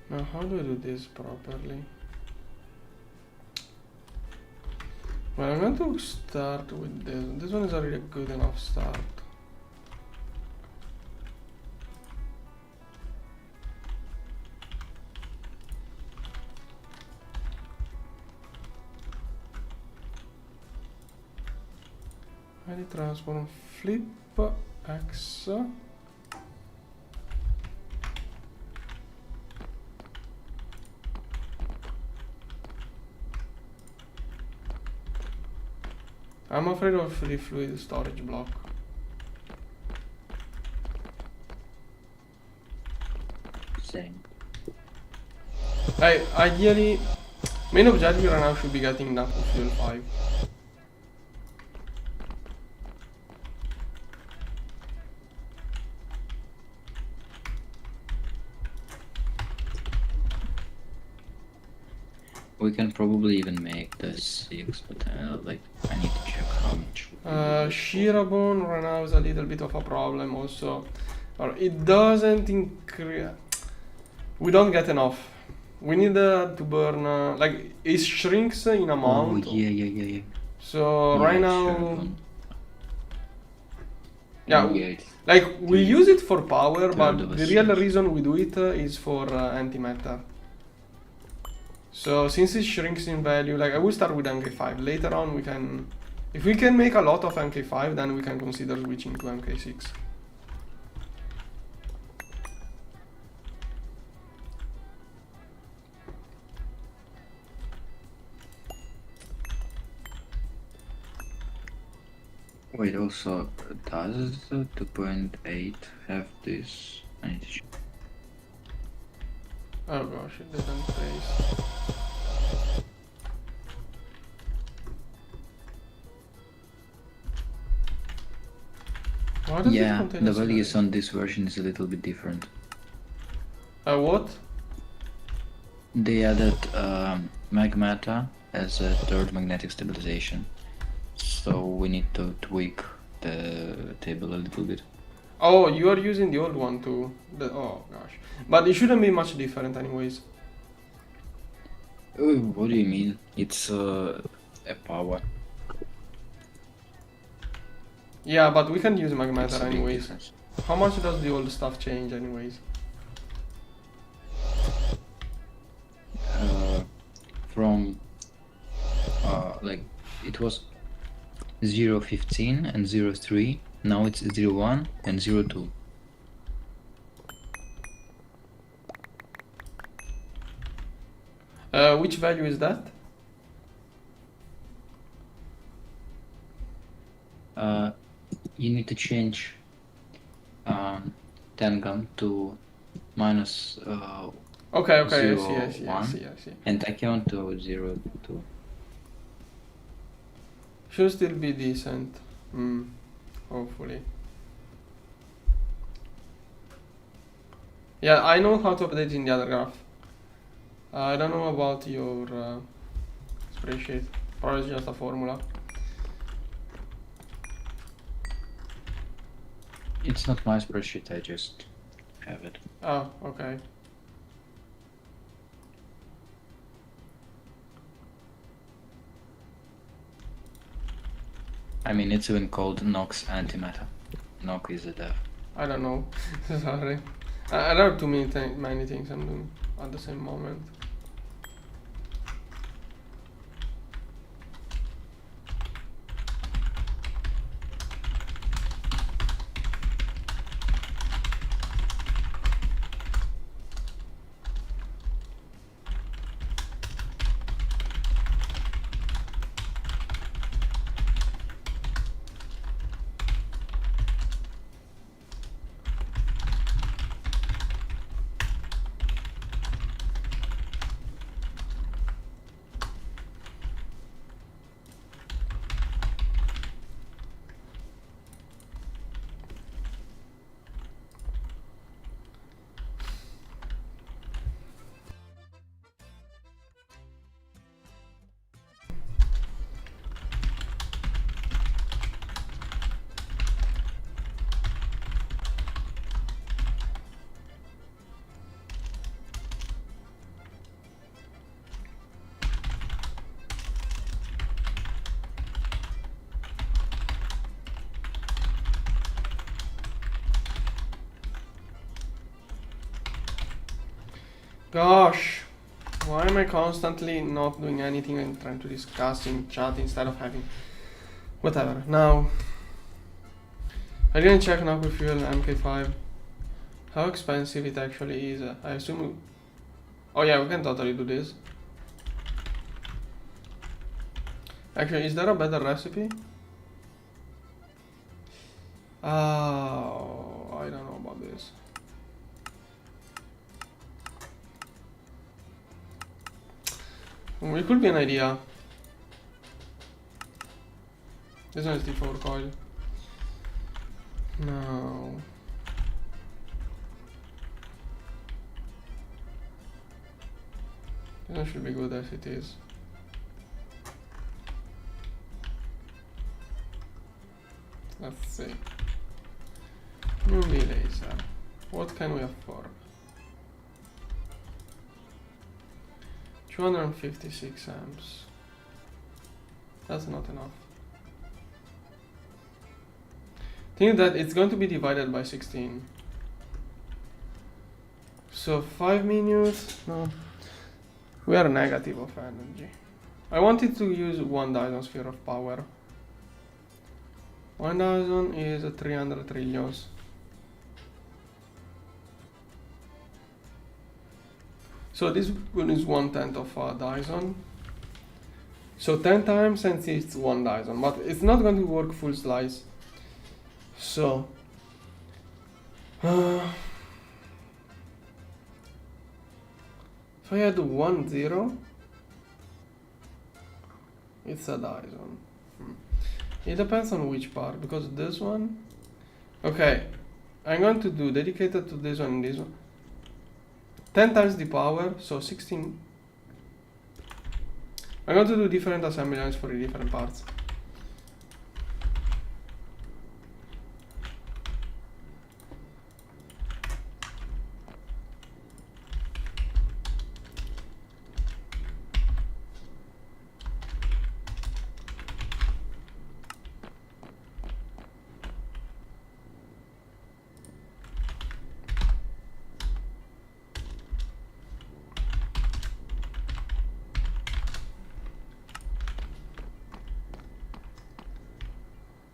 Now how do I do this properly? Well, I'm going to start with this. This one is already a good enough start. Highly transform flip X. I'm afraid of free fluid storage block. Same. Ideally, main objective right now should be getting that to fuel 5. We can probably even make the 6, but like I need to check how much. Shirabone right now is a little bit of a problem also. Or it doesn't increase. We don't get enough. We need to burn, like, it shrinks in amount. Oh, yeah. So Yeah, right now, Shirabone. yeah, Oh, yeah, it's like we use it for power, third but of a the real switch. reason we do it is for antimatter. So since it shrinks in value, like I will start with MK5. Later on we can, if we can make a lot of MK5, then we can consider switching to MK6. Wait, also, does the 2.8 have this? I need to check. Oh gosh, it didn't trace. Why does it Yeah, contain the a values slurry? on this version is a little bit different. What? They added Magmata as a third magnetic stabilization, so we need to tweak the table a little bit. Oh, you are using the old one too. Oh gosh, but it shouldn't be much different anyways. Oh, what do you mean? It's a power. Yeah, but we can use It's Magmatter a big anyways. difference. How much does the old stuff change anyways? From like it was 0.15 and 0.3. Now it's 0.1 and 0.2. Which value is that? You need to change Tangam to minus Okay, I see, Zero, I see, I one. see, I see. and Tachyon to 0.2. Should still be decent. Hopefully. Yeah, I know how to update in the other graph. I don't know about your spreadsheet. Probably just a formula. It's not my spreadsheet, I just have it. Oh, okay. I mean, it's even called Nox Antimatter. Nox is a dev. I don't know. Sorry. I don't have too many things I'm doing at the same moment. Gosh, why am I constantly not doing anything and trying to discuss in chat instead of having whatever? Now, I didn't check now with fuel MK5 how expensive it actually is. I assume. Oh yeah, we can totally do this. Actually, is there a better recipe? Oh, I don't know about this. It could be an idea. This one is T4 coil. No. This one should be good as it is. Let's see. UV laser. What can we afford? 256 amps. That's not enough. Think that it's going to be divided by 16. So 5 minutes. No. We are negative of energy. I wanted to use 1 Dyson sphere of power. 1 Dyson is 300 trillions. So this one is 1/10 of a Dyson. So 10 times since it's 1 Dyson, but it's not going to work full slice. So if I had 1 0, it's a Dyson. It depends on which part, because this one, okay, I'm going to do dedicated to this one and this one. 10 times the power, so 16. I'm going to do different assembly lines for the different parts.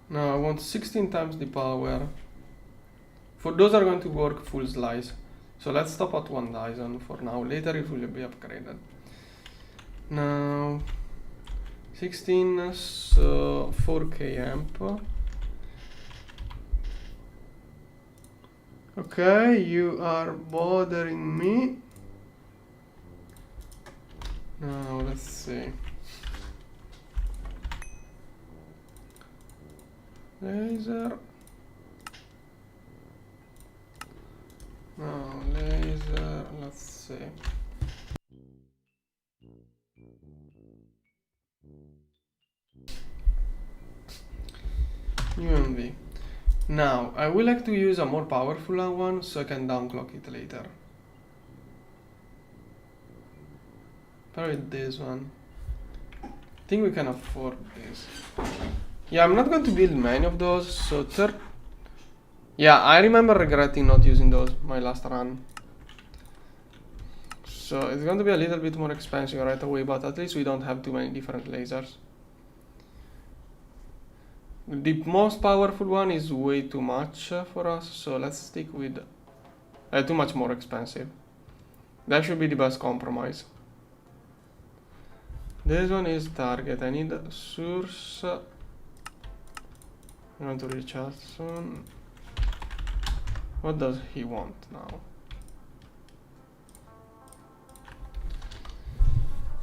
Now I want 16 times the power. For those are going to work full slice. So let's stop at 1 Dyson for now. Later it will be upgraded. Now 16, so 4k amp. Okay, you are bothering me. Now let's see. Laser. No, laser, let's see. UMV. Now, I would like to use a more powerful one so I can downclock it later. Probably this one. I think we can afford this. Yeah, I'm not going to build many of those, so yeah, I remember regretting not using those my last run. So it's going to be a little bit more expensive right away, but at least we don't have too many different lasers. The most powerful one is way too much for us, so let's stick with too much more expensive. That should be the best compromise. This one is target. I need source. I want to recharge soon. What does he want now?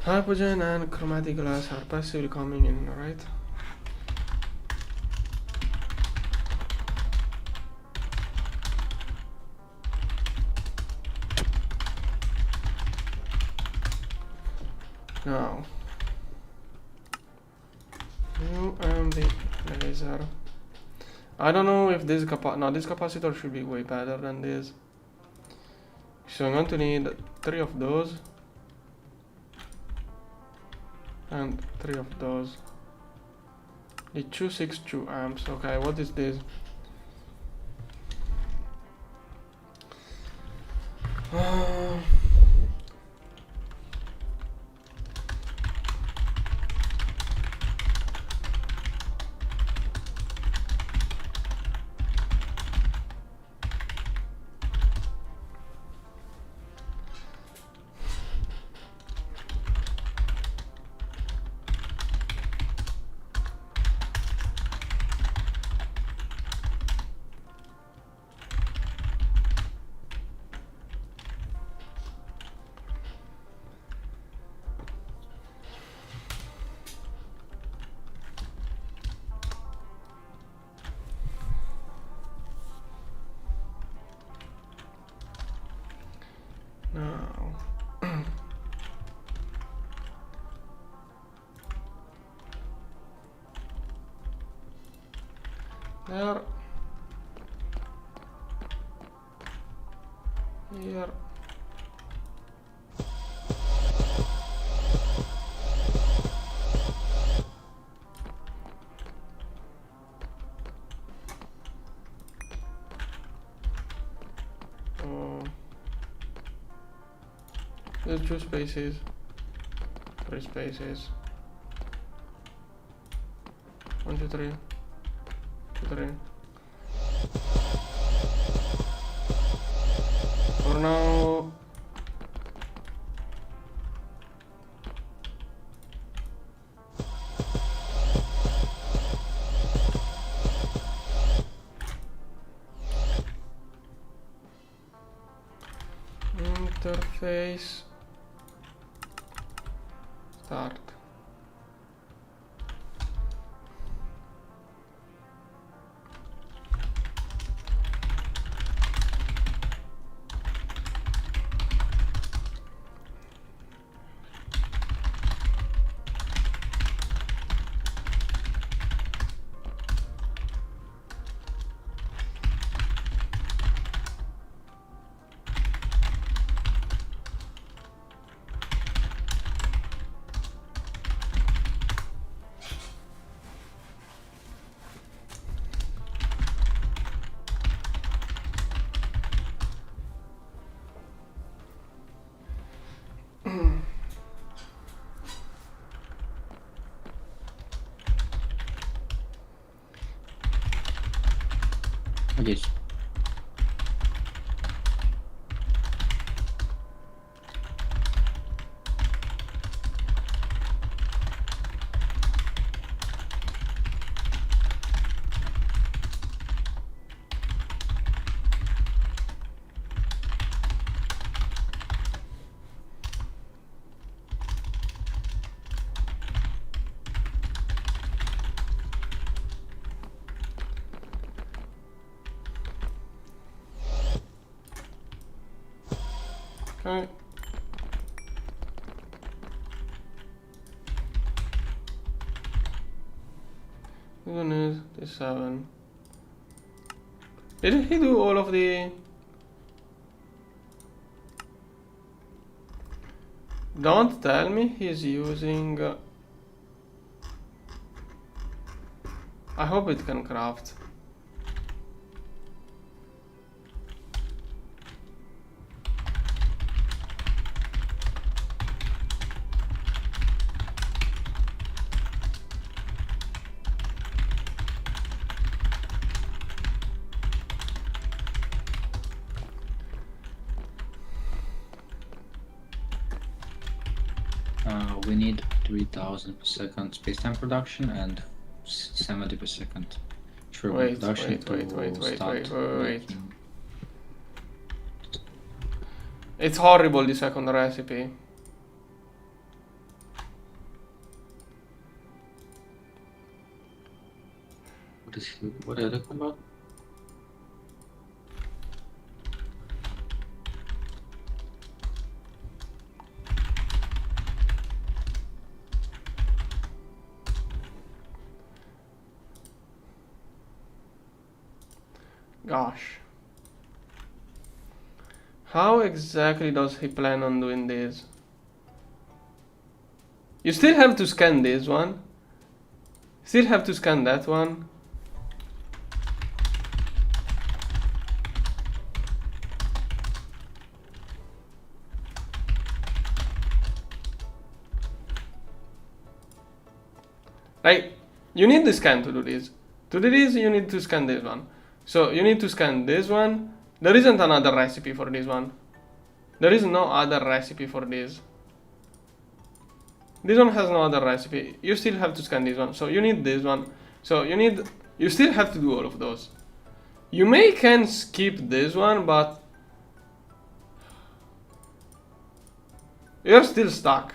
Hypogen and chromatic glass are passively coming in, right? Now, UMD laser. I don't know if this this capacitor should be way better than this. So I'm going to need 3 of those and 3 of those. The 262 amps. Okay, what is this? Now. There. Here. There's 2 spaces, 3 spaces. 1, 2, 3. 2, 3. For now. Interface. Start. Yes. Okay. This one is this 7. Did he do all of the? Don't tell me he's using. I hope it can craft. We need 3000 per second spacetime production and 70 per second turbo Wait, production wait. It's horrible, the second recipe. What are you talking about? Gosh. How exactly does he plan on doing this? You still have to scan this one. Still have to scan that one. Right? You need the scan to do this. To do this, you need to scan this one. So you need to scan this one. There isn't another recipe for this one. There is no other recipe for this. This one has no other recipe. You still have to scan this one. So you need this one. So you still have to do all of those. You can skip this one, but you're still stuck.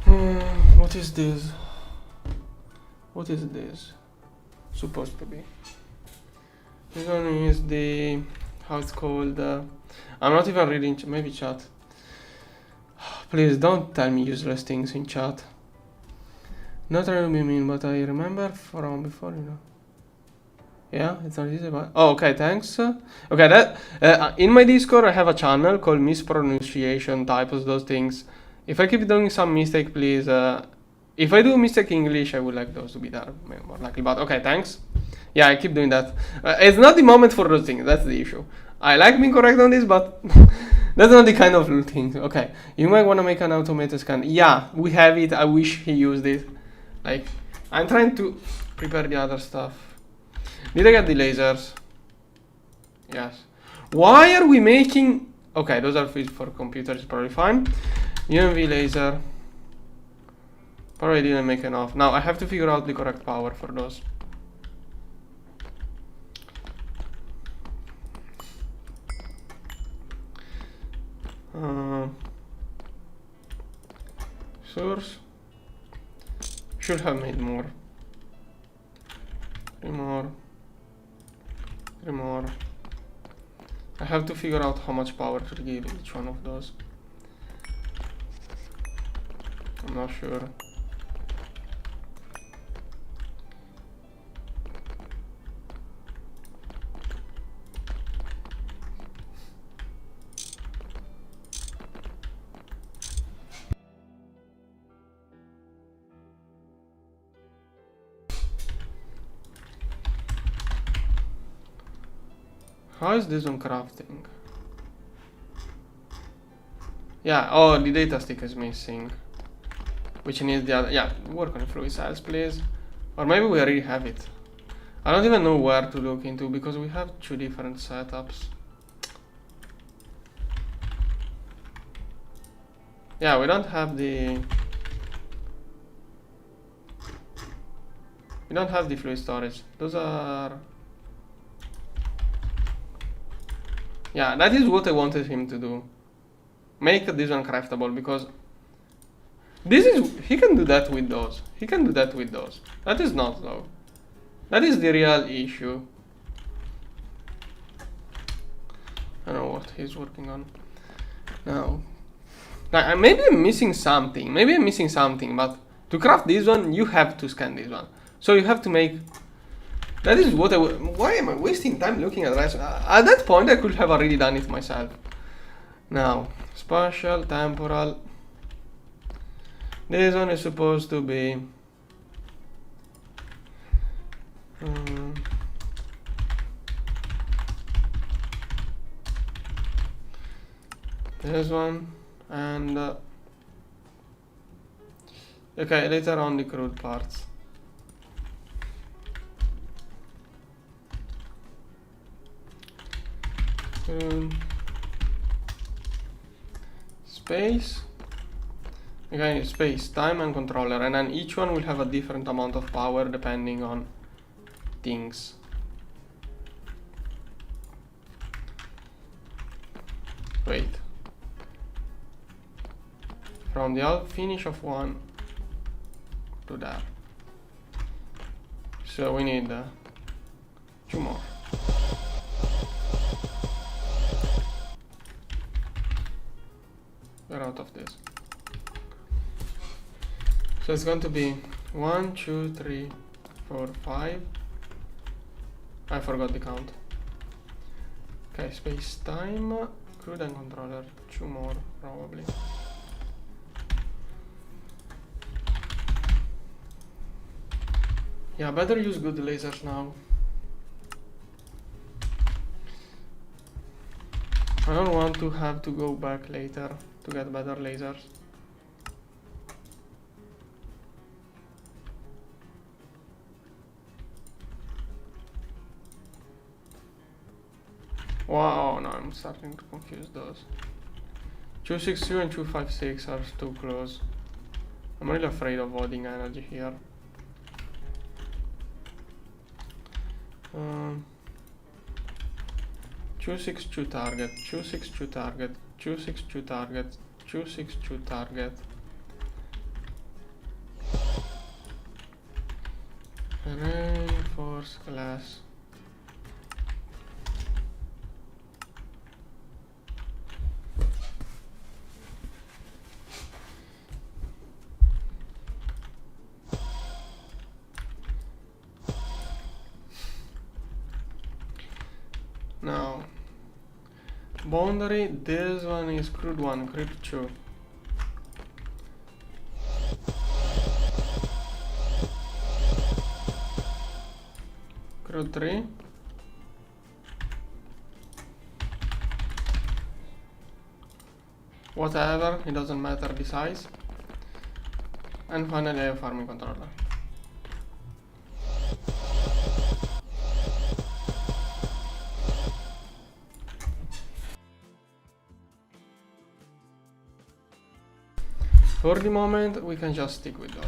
What is this? What is this supposed to be? This one is the, how it's called, I'm not even reading, maybe chat. Please don't tell me useless things in chat. Not really mean, but I remember from before, you know. Yeah, it's not easy, but... Oh, okay, thanks. Okay, that... in my Discord, I have a channel called mispronunciation, typos, those things. If I keep doing some mistake, please... if I do mistake English, I would like those to be there, more likely. But, okay, thanks. Yeah, I keep doing that. It's not the moment for those things, that's the issue. I like being correct on this, but... that's not the kind of thing. Okay, you might want to make an automated scan. Yeah, we have it. I wish he used it. Like, I'm trying to prepare the other stuff. Did I get the lasers? Yes. Why are we making... Okay, those are for computers, probably fine. UMV laser. Probably didn't make enough. Now I have to figure out the correct power for those. Source. Should have made more. 3 more. 3 more. I have to figure out how much power to give each one of those. I'm not sure. How is this on crafting? Yeah, oh, the data stick is missing. Which needs the other... Yeah, work on fluid cells, please. Or maybe we already have it. I don't even know where to look into because we have 2 different setups. Yeah, we don't have the... We don't have the fluid storage. Those are... Yeah, that is what I wanted him to do. Make this one craftable because... This is... He can do that with those. He can do that with those. That is not though. That is the real issue. I don't know what he's working on. Now... Now, maybe I'm missing something. Maybe I'm missing something, but... To craft this one, you have to scan this one. So you have to make... That is what I... Why am I wasting time looking at that? At that point, I could have already done it myself. Now, spatial, temporal. This one is supposed to be... this one, and... okay, later on the crude parts. Space. Okay, space, time, and controller, and then each one will have a different amount of power depending on things. Wait. From the finish of one to that. So we need 2 more. We're out of this. So it's going to be 1, 2, 3, 4, 5. I forgot the count. Okay, space, time, crude and controller. 2 more probably. Yeah, better use good lasers now. I don't want to have to go back later to get better lasers. Wow, no, I'm starting to confuse those. 262 and 256 are too close. I'm really afraid of holding energy here. 262 target, 262 target, 262 target, 262 target. Reinforce glass. Now, boundary, this one is crude 1, crude 2. Crude 3. Whatever, it doesn't matter the size. And finally a farming controller. For the moment, we can just stick with those.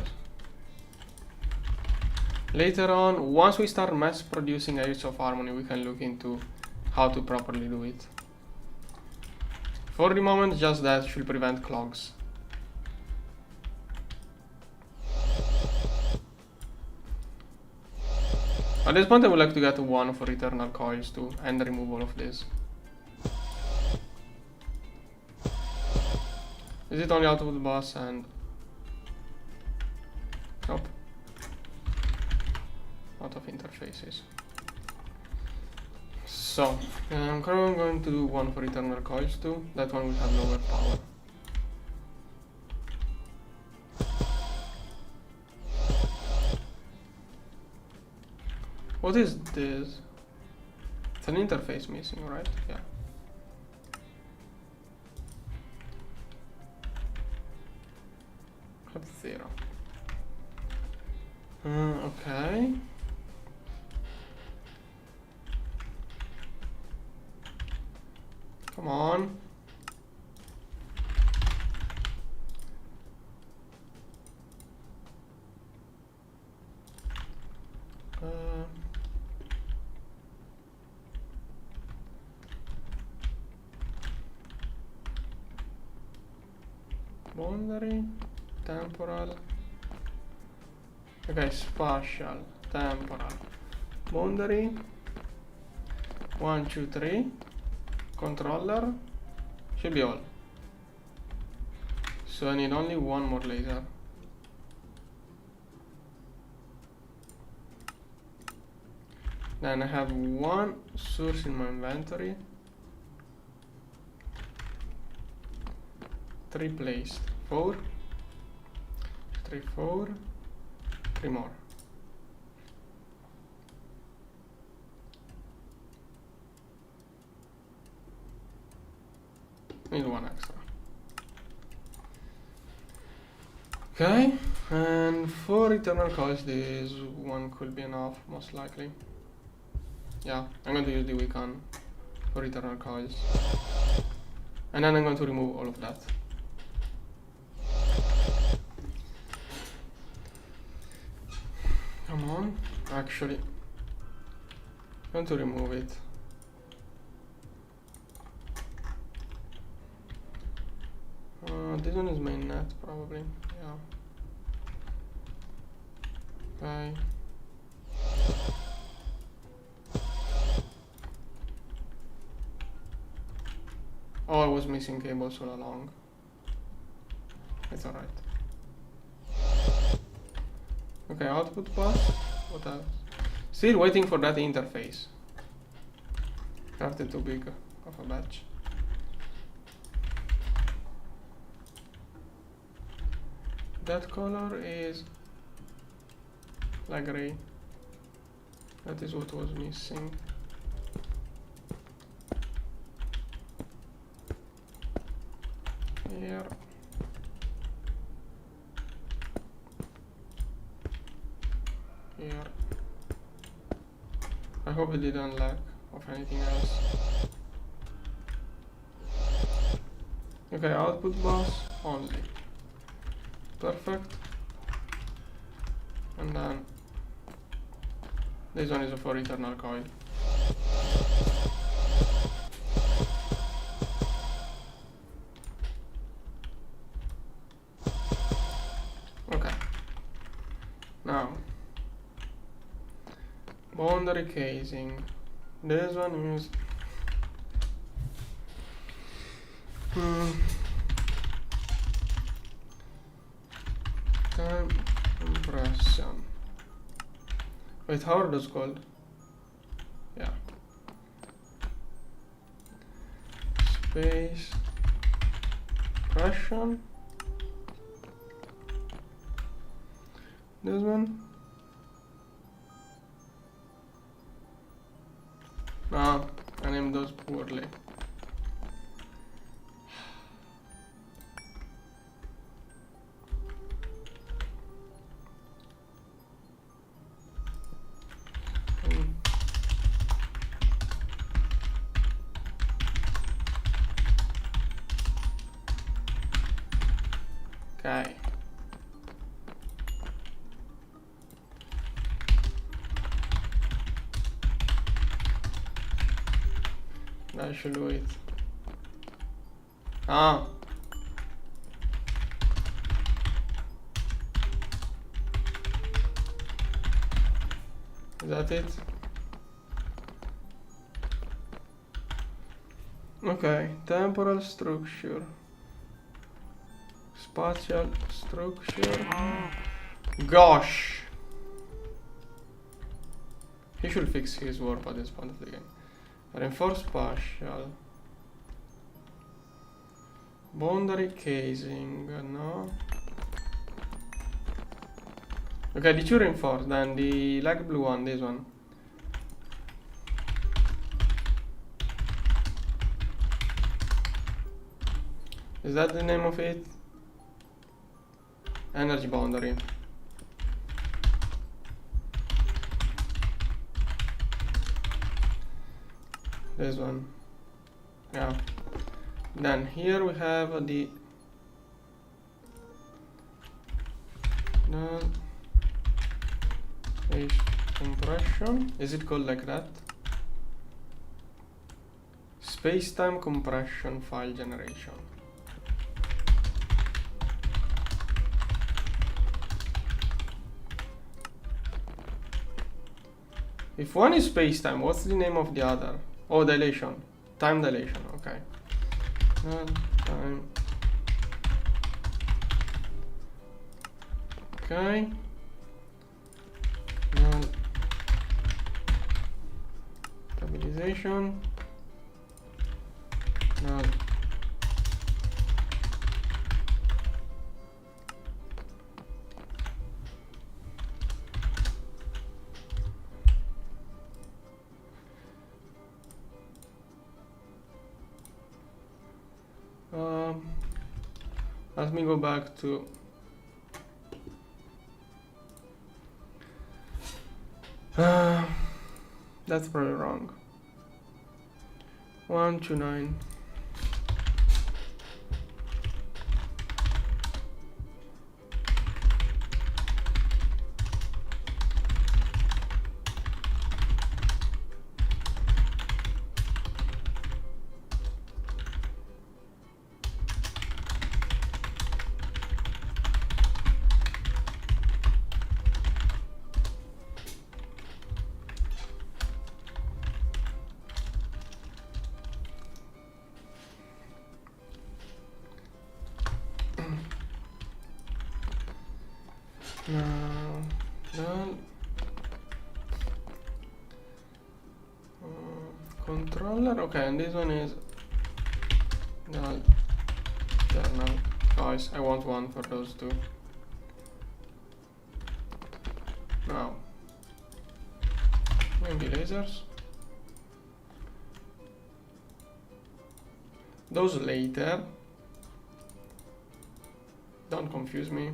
Later on, once we start mass producing edges of harmony, we can look into how to properly do it. For the moment, just that should prevent clogs. At this point, I would like to get one for eternal coils too, and remove all of this. Is it only output bus and... Nope. Out of interfaces. So, I'm going to do one for eternal coils too. That one will have lower power. What is this? It's an interface missing, right? Yeah. Have 0. Okay. Come on. Boundary, temporal. Okay, spatial, temporal. Boundary. 1, 2, 3. Controller. Should be all. So I need only one more laser. Then I have one source in my inventory. 3 placed. 4. 3, 4. 3 more. Need one extra. Okay, and for eternal coils, this one could be enough, most likely. Yeah, I'm going to use the weekend for eternal coils. And then I'm going to remove all of that. Come on, actually, I'm going to remove it. This one is main net, probably, yeah. Okay. Oh, I was missing cables all along. It's alright. Okay, output bus. What else? Still waiting for that interface. Crafted too big of a batch. That color is like gray. That is what was missing. Here. Here. I hope it didn't lack of anything else. Okay, output bus only. Perfect. And then this one is for eternal coil. Okay. Now boundary casing. This one is time compression. Wait, how are those called? Yeah. Space compression. This one. No, I named those poorly. Okay. I should do it. Ah. Is that it? Okay, temporal structure. Spatial structure. Gosh! He should fix his warp at this point of the game. Reinforce spatial. Boundary casing, no. Okay, the two reinforce, then the light blue one, this one. Is that the name of it? Energy boundary. This one. Yeah. Then here we have the phase compression. Is it called like that? Space-time compression file generation. If one is space-time, what's the name of the other? Oh, dilation. Time dilation, okay. Time. Okay. Stabilization. Let me go back to that's probably wrong. 129. Controller, okay, and this one is journal. Guys, I want one for those two. Now, maybe lasers. Those later. Don't confuse me.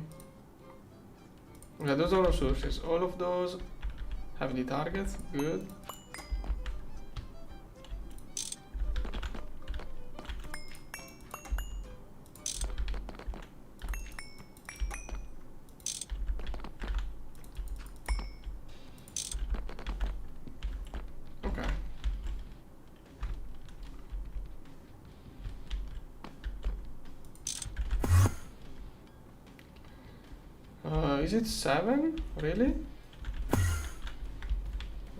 Okay, those are resources. All of those have the targets. Good. Okay. Is it 7? Really?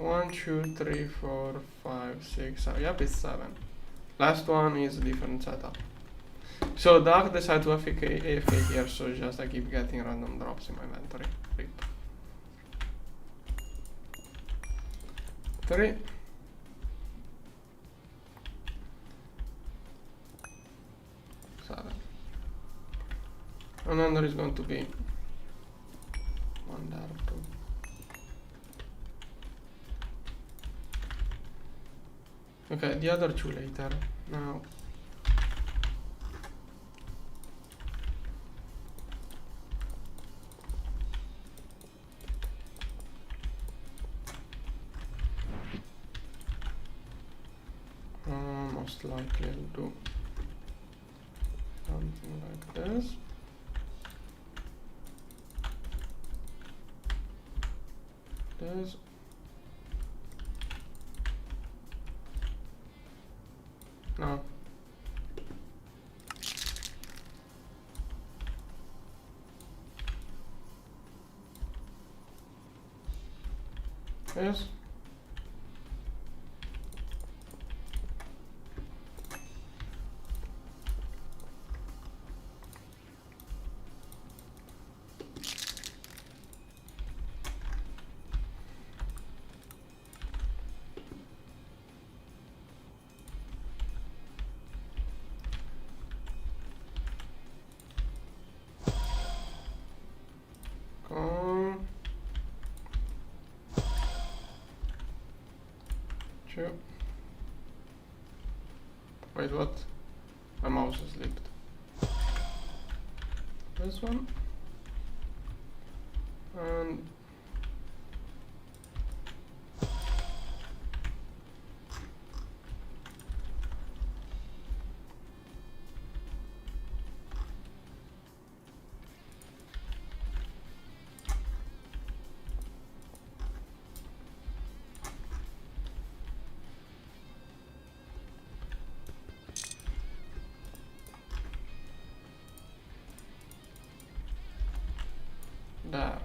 1, 2, 3, 4, 5, 6, 7. Yep, it's 7. Last one is different setup. So Doug decided to AFK here, so just I keep getting random drops in my inventory. RIP. 3. And then there is going to be one there too. Okay, the other two later. Now most likely I'll do something like this. This. No. Yes. Come. Sure. Wait, what? My mouse has slipped. This one. And there.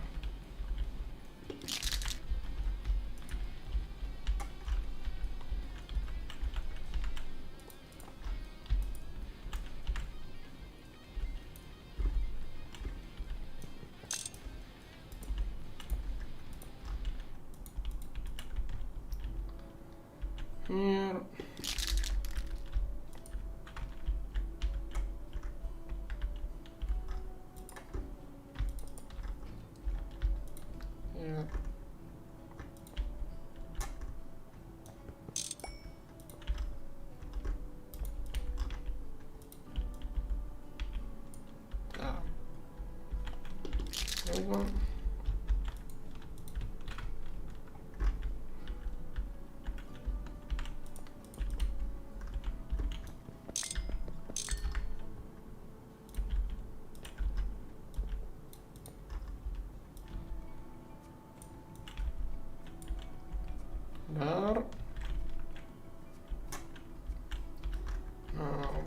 Here. Here. There. There we go. There. Now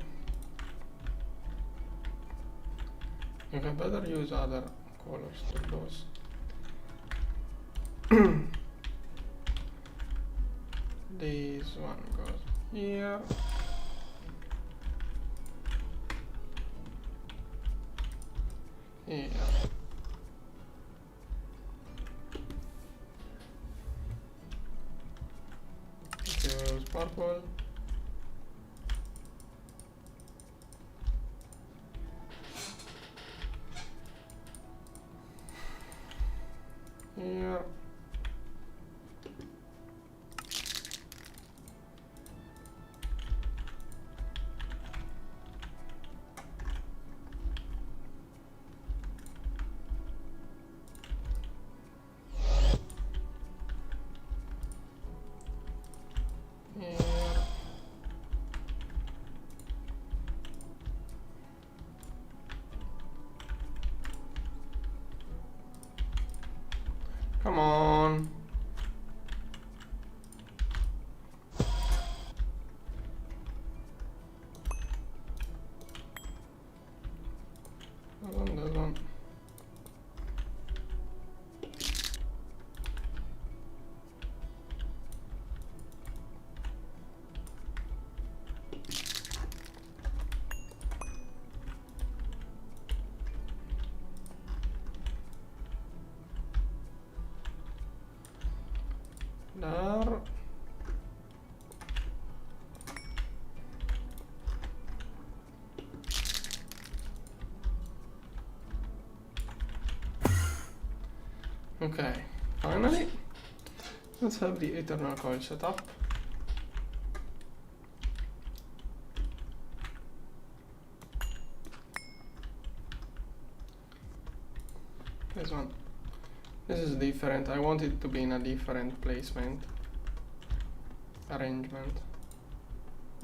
you can better use other colors than those. This one goes here. Here. Use purple. Here. Here. Come on. That one. Okay, finally, let's have the eternal coil set up. This one. This is different. I want it to be in a different placement. Arrangement.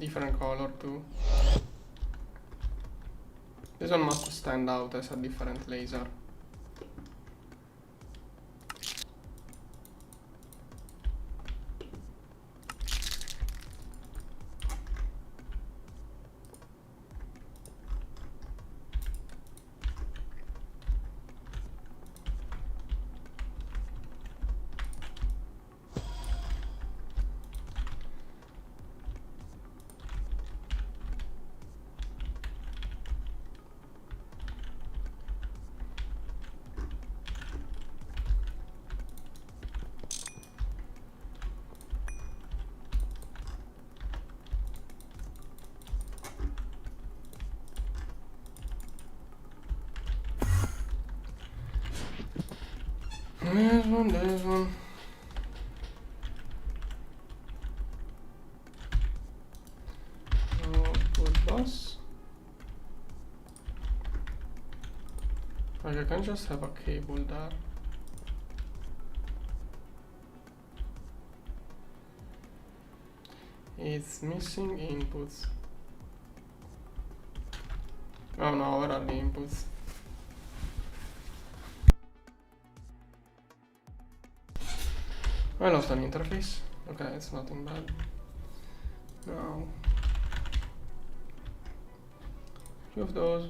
Different color too. This one must stand out as a different laser. This one. Output bus. Like I can just have a cable there. It's missing inputs. Oh no, where are the inputs? I lost an interface. Okay, it's nothing bad. Now, few of those.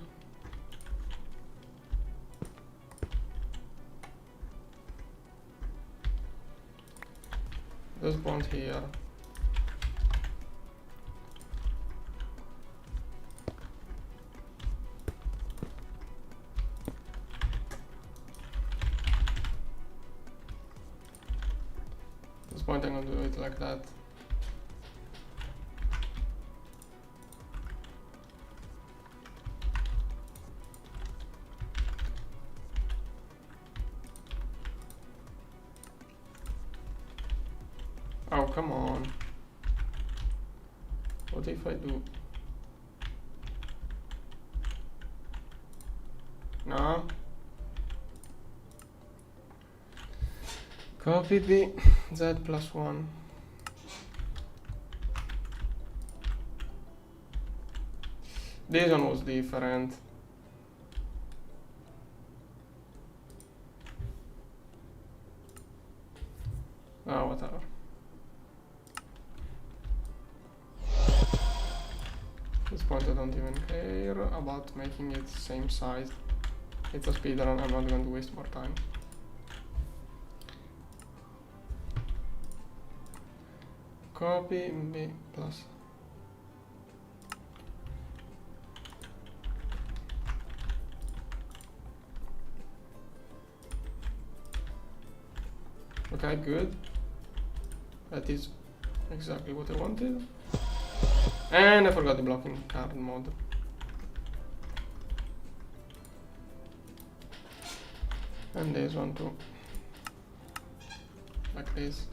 This point here. This point I'm gonna do it like that. Oh, come on. What if I do? No. Copy the Z+1. This one was different. Oh, whatever. This point I don't even care about making it same size. It's a speedrun, I'm not going to waste more time. Copy B plus. Okay, good. That is exactly what I wanted. And I forgot the blocking card mode. And this one too. Like this.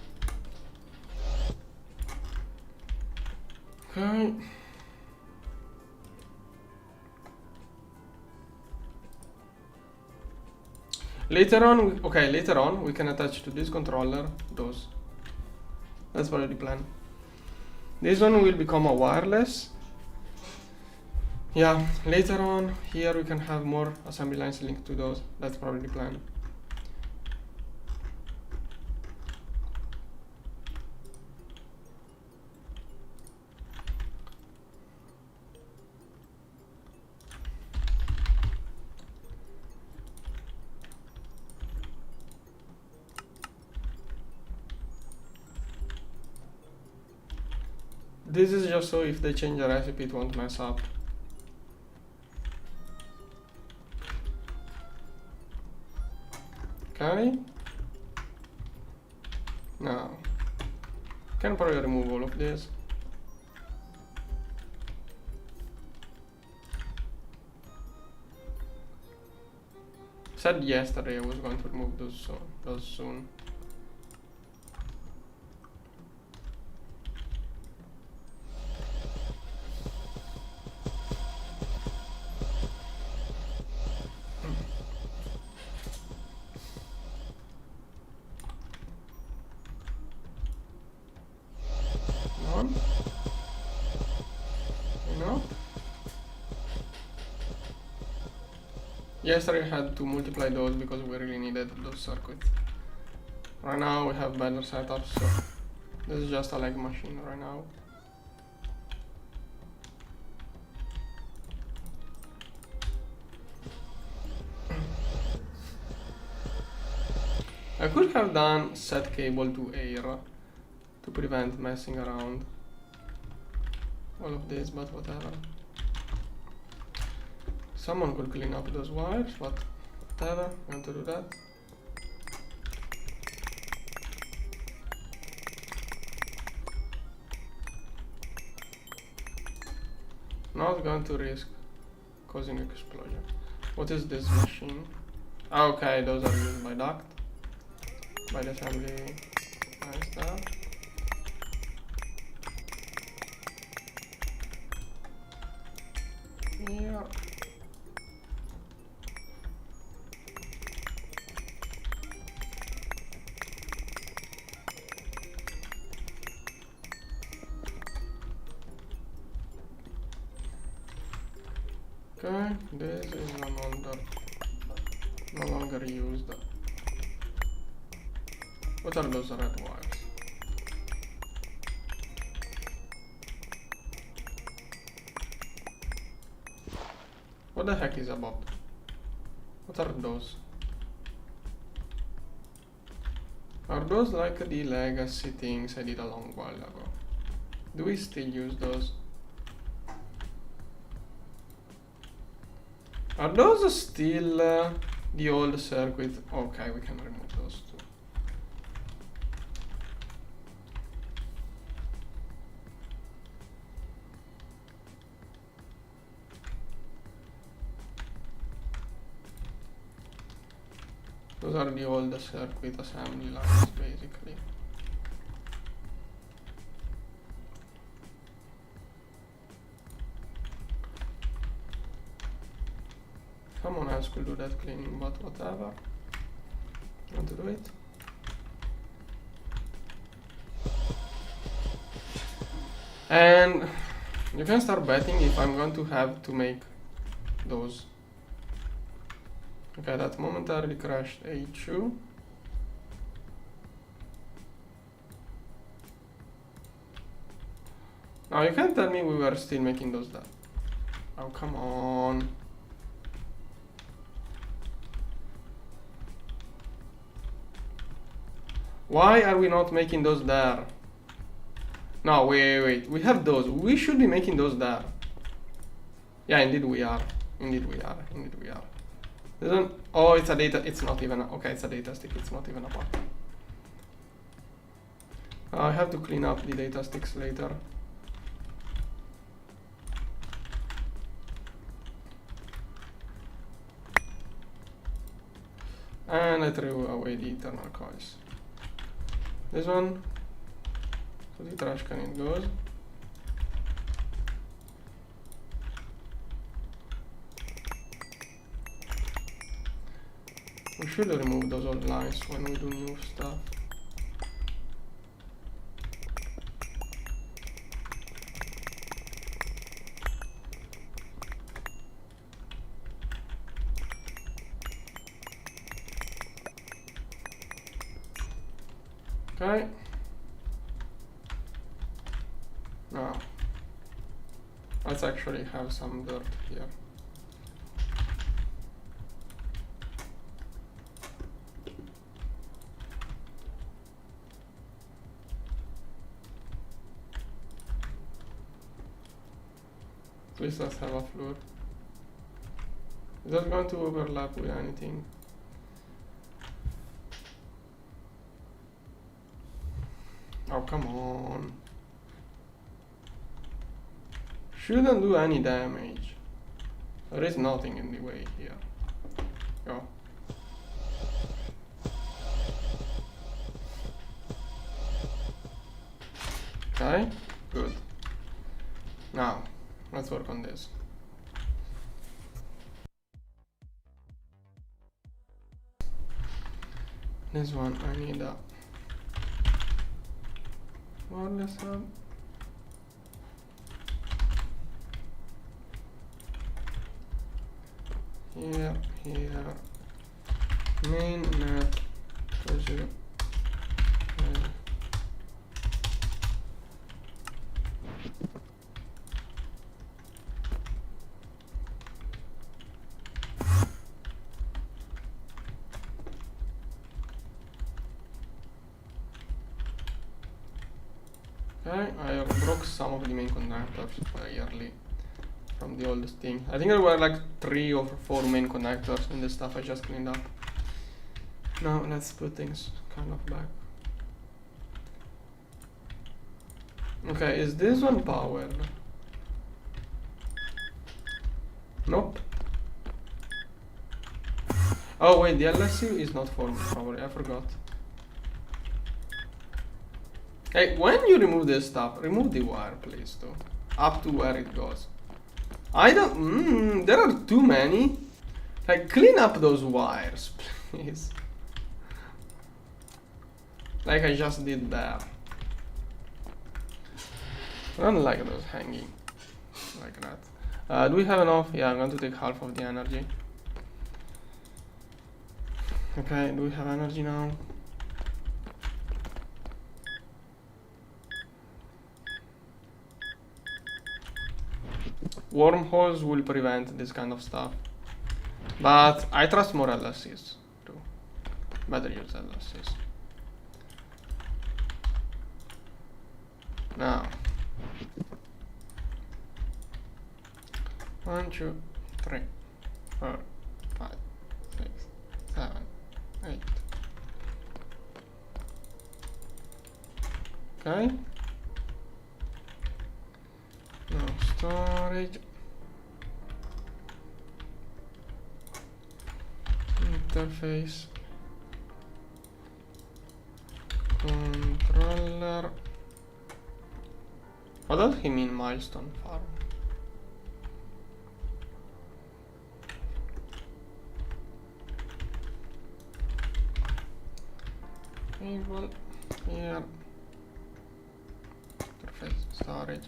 Okay. Later on we can attach to this controller those. That's probably the plan. This one will become a wireless. Yeah, later on here we can have more assembly lines linked to those. That's probably the plan. This is just so if they change the recipe, it won't mess up. Okay. Now, can probably remove all of this. Said yesterday I was going to remove those soon. On. Yesterday I had to multiply those because we really needed those circuits. Right now we have better setups, so this is just a lag machine right now. I could have done set cable to air to prevent messing around all of this, but whatever. Someone could clean up those wires, but whatever, I'm going to do that. Not going to risk causing explosion. What is this machine? Okay, those are used by duct, by the assembly, nice stuff. Yeah. Okay, this is no longer used. What are those red wires? What the heck is above? What are those? Are those like the legacy things I did a long while ago? Do we still use those? Are those still the old circuit? Okay, we can remove those too. Those are the old circuit assembly lines, basically. Someone else could do that cleaning, but whatever. I want to do it. And you can start betting if I'm going to have to make those. Okay, that momentarily crashed A2. Now you can't tell me we were still making those that. Oh, come on. Why are we not making those there? No, wait. We have those. We should be making those there. Yeah, indeed we are. Indeed we are. Oh, it's a data. It's not even. Okay, it's a data stick. It's not even a part. I have to clean up the data sticks later. And I threw away the internal coils. This one, so the trash can it goes. We should remove those old lines when we do new stuff. Okay. Now, let's actually have some dirt here. At least let's have a floor. Is that going to overlap with anything? Oh, come on. Shouldn't do any damage. There is nothing in the way here. Go. Okay, good. Now, let's work on this. This one, I need a wireless hub. Here, main net pressure. Okay, I broke some of the main connectors early from the oldest thing. I think there were like 3 or 4 main connectors in the stuff I just cleaned up. Now let's put things kind of back. Okay, is this one powered? Nope. Oh wait, the LSU is not formed probably, I forgot. Hey, when you remove this stuff, remove the wire please too. Up to where it goes. I don't, there are too many. Like, clean up those wires, please. Like I just did there. I don't like those hanging like that. Do we have enough? Yeah, I'm going to take half of the energy. Okay, do we have energy now? Wormholes will prevent this kind of stuff. But I trust more LSCs too. Better use LSCs. Now. 1, 2, 3, 4, 5, 6, 7, 8. Okay. Now storage. Interface. Controller. What does he mean milestone farm? Cable here. Interface storage.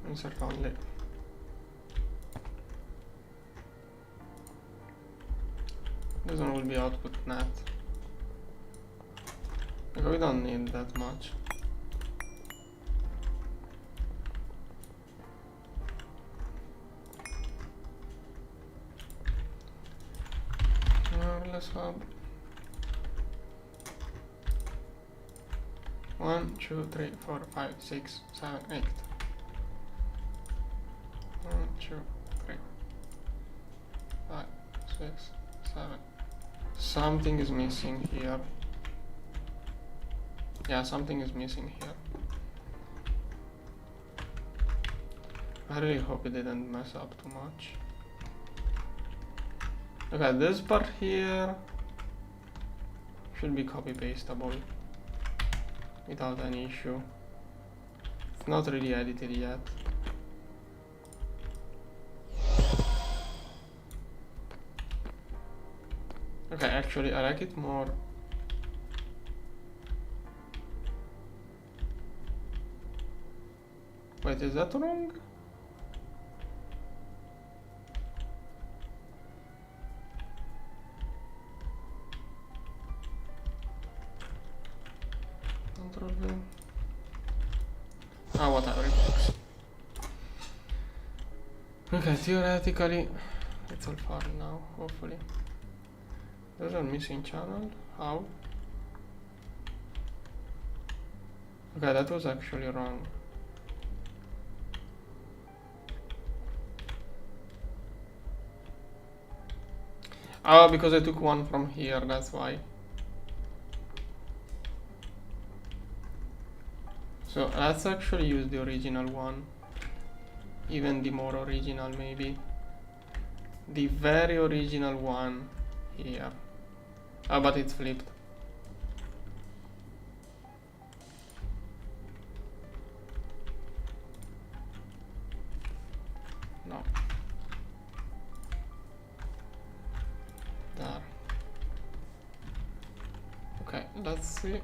Insert only. This one will be output net. Okay, we don't need that much. Wireless hub. 1, 2, 3, 4, 5, 6, 7, 8. 1, 2, 3, 5, 6, 7. Something is missing here. Yeah, something is missing here. I really hope it didn't mess up too much. Okay, this part here should be copy pastable without any issue. It's not really edited yet. Okay, actually I like it more. Wait, is that wrong? Control V. Ah, whatever, it works. Okay, theoretically it's all fine now, hopefully. There's a missing channel. How? Okay, that was actually wrong. Oh, because I took one from here, that's why. So let's actually use the original one. Even the more original, maybe. The very original one here. Oh, but it's flipped. There. Okay, let's see.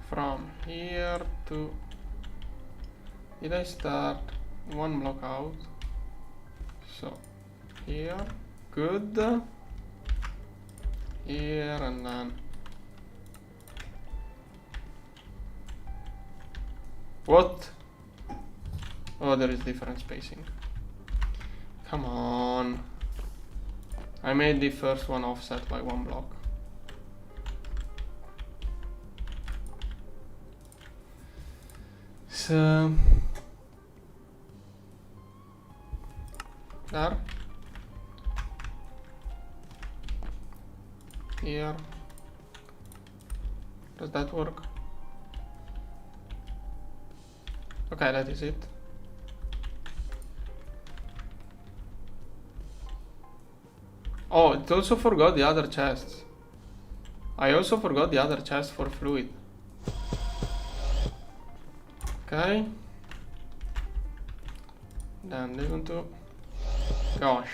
From here to... Did I start one block out? So, here, good. Here and then... What? Oh, there is different spacing. Come on. I made the first one offset by one block. So... There. Here. Does that work? Okay, that is it. Oh, it also forgot the other chests. I also forgot the other chest for fluid. Okay. Then this one too. Gosh.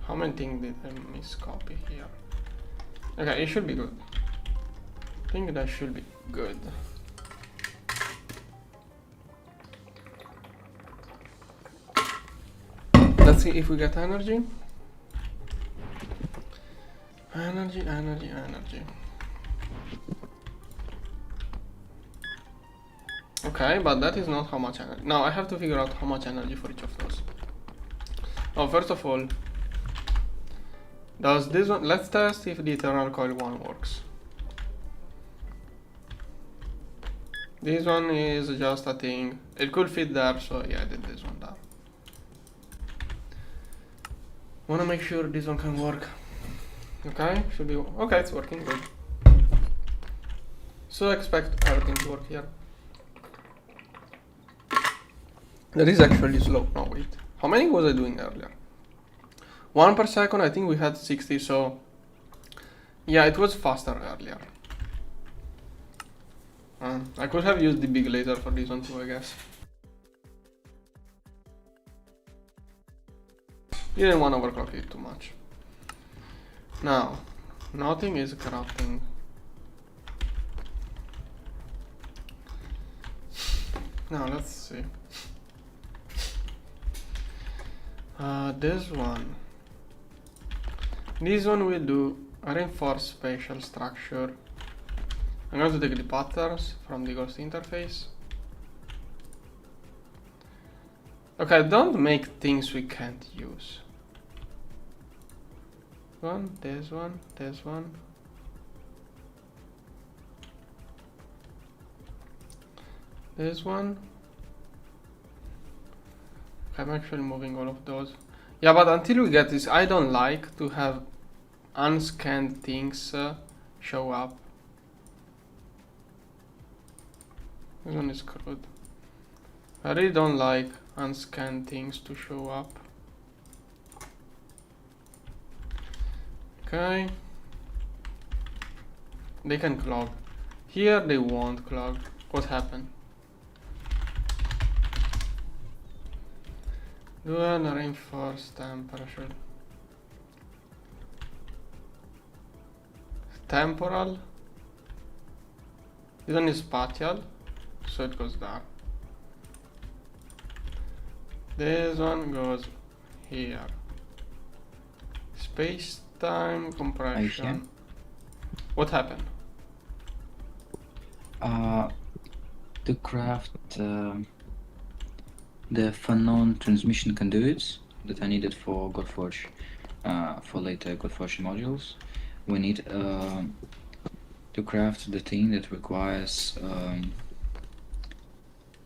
How many things did I miscopy here? Okay, it should be good. I think that should be good. Let's see if we get energy. Energy. Okay, but that is not how much energy. Now I have to figure out how much energy for each of those. Oh, first of all, does this one... Let's test if the eternal coil one works. This one is just a thing. It could fit there, so yeah, I did this one there. Wanna make sure this one can work. Okay, should be... Okay, it's working, good. So expect everything to work here. That is actually slow. No, wait. How many was I doing earlier? 1 per second, I think we had 60, so... Yeah, it was faster earlier. I could have used the big laser for this one too, I guess. Didn't want to overclock it too much. Now, nothing is corrupting. Now, let's see. This one will do a reinforced spatial structure. I'm going to take the patterns from the ghost interface. Okay, don't make things we can't use. This one. This one. I'm actually moving all of those. Yeah, but until we get this, I don't like to have unscanned things show up. This one is screwed. I really don't like unscanned things to show up. Okay. They can clog. Here they won't clog. What happened? Do a reinforced temperature. Temporal. This one is spatial, so it goes there. This one goes here. Space-time compression. What happened? To craft the Fanon transmission conduits that I needed for Godforge, for later Godforge modules, we need to craft the thing that requires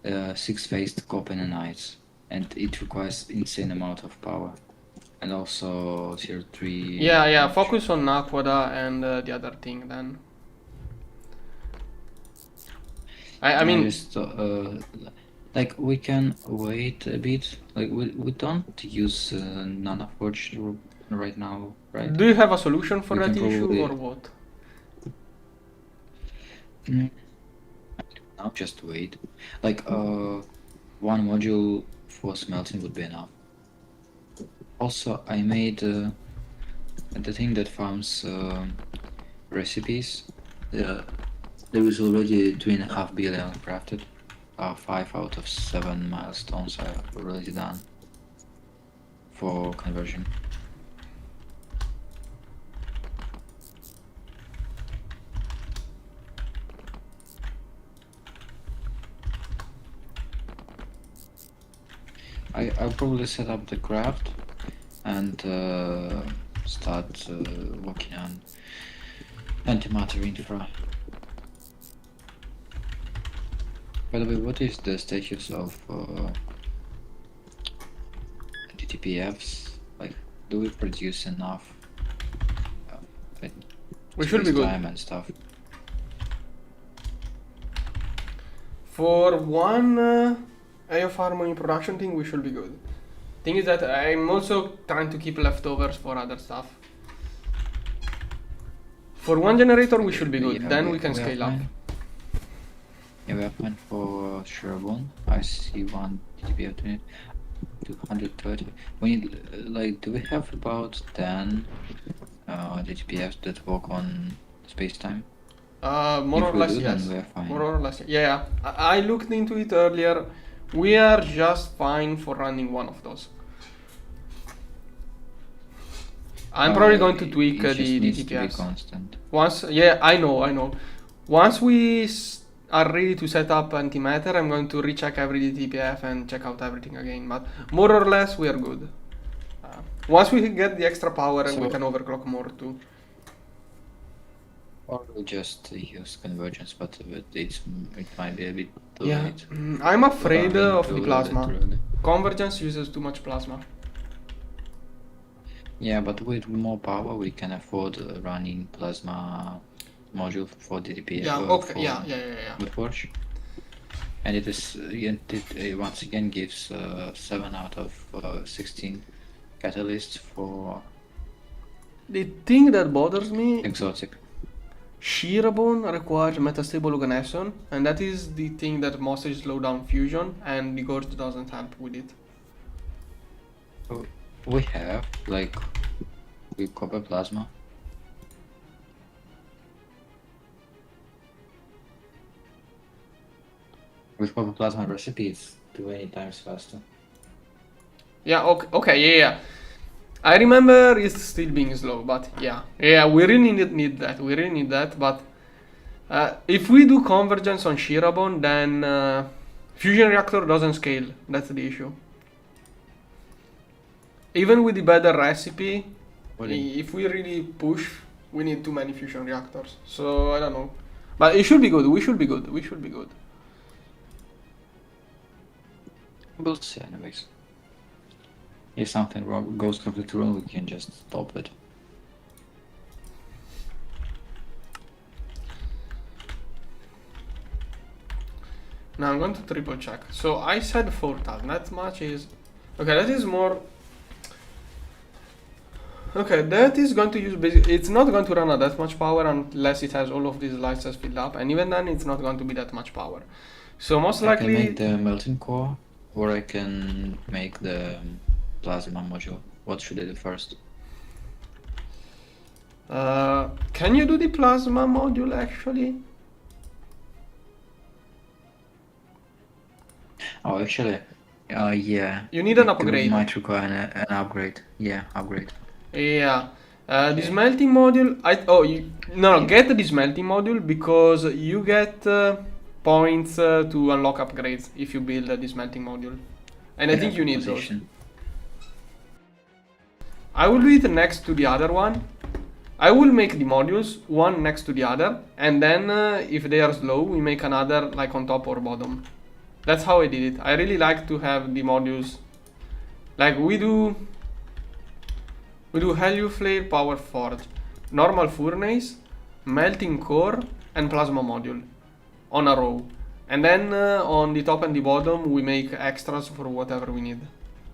6-phased copper nanites, and it requires insane amount of power, and also tier 3. Yeah. Focus on Aquada and the other thing then. I mean, just, like we can wait a bit. Like we don't use Nanoforge right now, right? Do you have a solution for We that can issue probably... or what? Now just wait. Like one module for smelting would be enough. Also, I made And the thing that farms recipes, there is already 2.5 billion crafted. 5 out of 7 milestones are already done for conversion. I'll probably set up the craft and start working on antimatter infra. By the way, what is the status of DTPFs? Like, do we produce enough? We should be good. Time and stuff. For one AFR in production thing, we should be good. Thing is that I'm also trying to keep leftovers for other stuff. For one generator, we should be good. Then we can scale up. Yeah, we are fine for Sherborne. I see one DTPF unit, 230. We need, like, do we have about 10 DTPFs that work on space-time? More or less, yes. Then we are fine. More or less, yeah. I looked into it earlier. We are just fine for running one of those. I'm probably going to tweak the DTPS. Constant. Once, yeah, I know. Once we are ready to set up Antimatter, I'm going to recheck every DTPF and check out everything again. But more or less, we are good. Once we get the extra power, we can overclock more too. Or we just use convergence, but it might be a bit too Yeah, late. I'm afraid of the plasma. Convergence uses too much plasma. Yeah, but with more power, we can afford running plasma module for DTP. Yeah, okay, yeah. With Gorge. And it is once again gives 7 out of 16 catalysts for. The thing that bothers me. Exotic. Shearbone requires metastable connection, and that is the thing that mostly slow down fusion, and the Gorge doesn't help with it. We have, like, with copper plasma. With copper plasma recipe, it's 20 times faster. Yeah, okay, yeah. I remember it's still being slow, but yeah, we really need that, but if we do convergence on Shearbone, then fusion reactor doesn't scale, that's the issue. Even with the better recipe, if we really push, we need too many fusion reactors, so I don't know. But it should be good, we should be good. We'll see anyways. If something wrong goes completely wrong, we can just stop it. Now I'm going to triple check. So I said 4,000. That much is... Okay, that is more... Okay, that is going to use... It's not going to run at that much power unless it has all of these lights filled up. And even then, it's not going to be that much power. So most likely... I can make the melting core, or I can make the plasma module. What should I do first? Can you do the plasma module actually? Oh, actually, yeah. You need an upgrade. You might require an upgrade. Yeah, upgrade. Yeah. The smelting module. Get the smelting module because you get points to unlock upgrades if you build the smelting module, and I think you need those. I will do it next to the other one. I will make the modules one next to the other, and then if they are slow, we make another like on top or bottom. That's how I did it. I really like to have the modules like we do Helioflare Power Forge, normal furnace, melting core, and plasma module on a row. And then on the top and the bottom we make extras for whatever we need.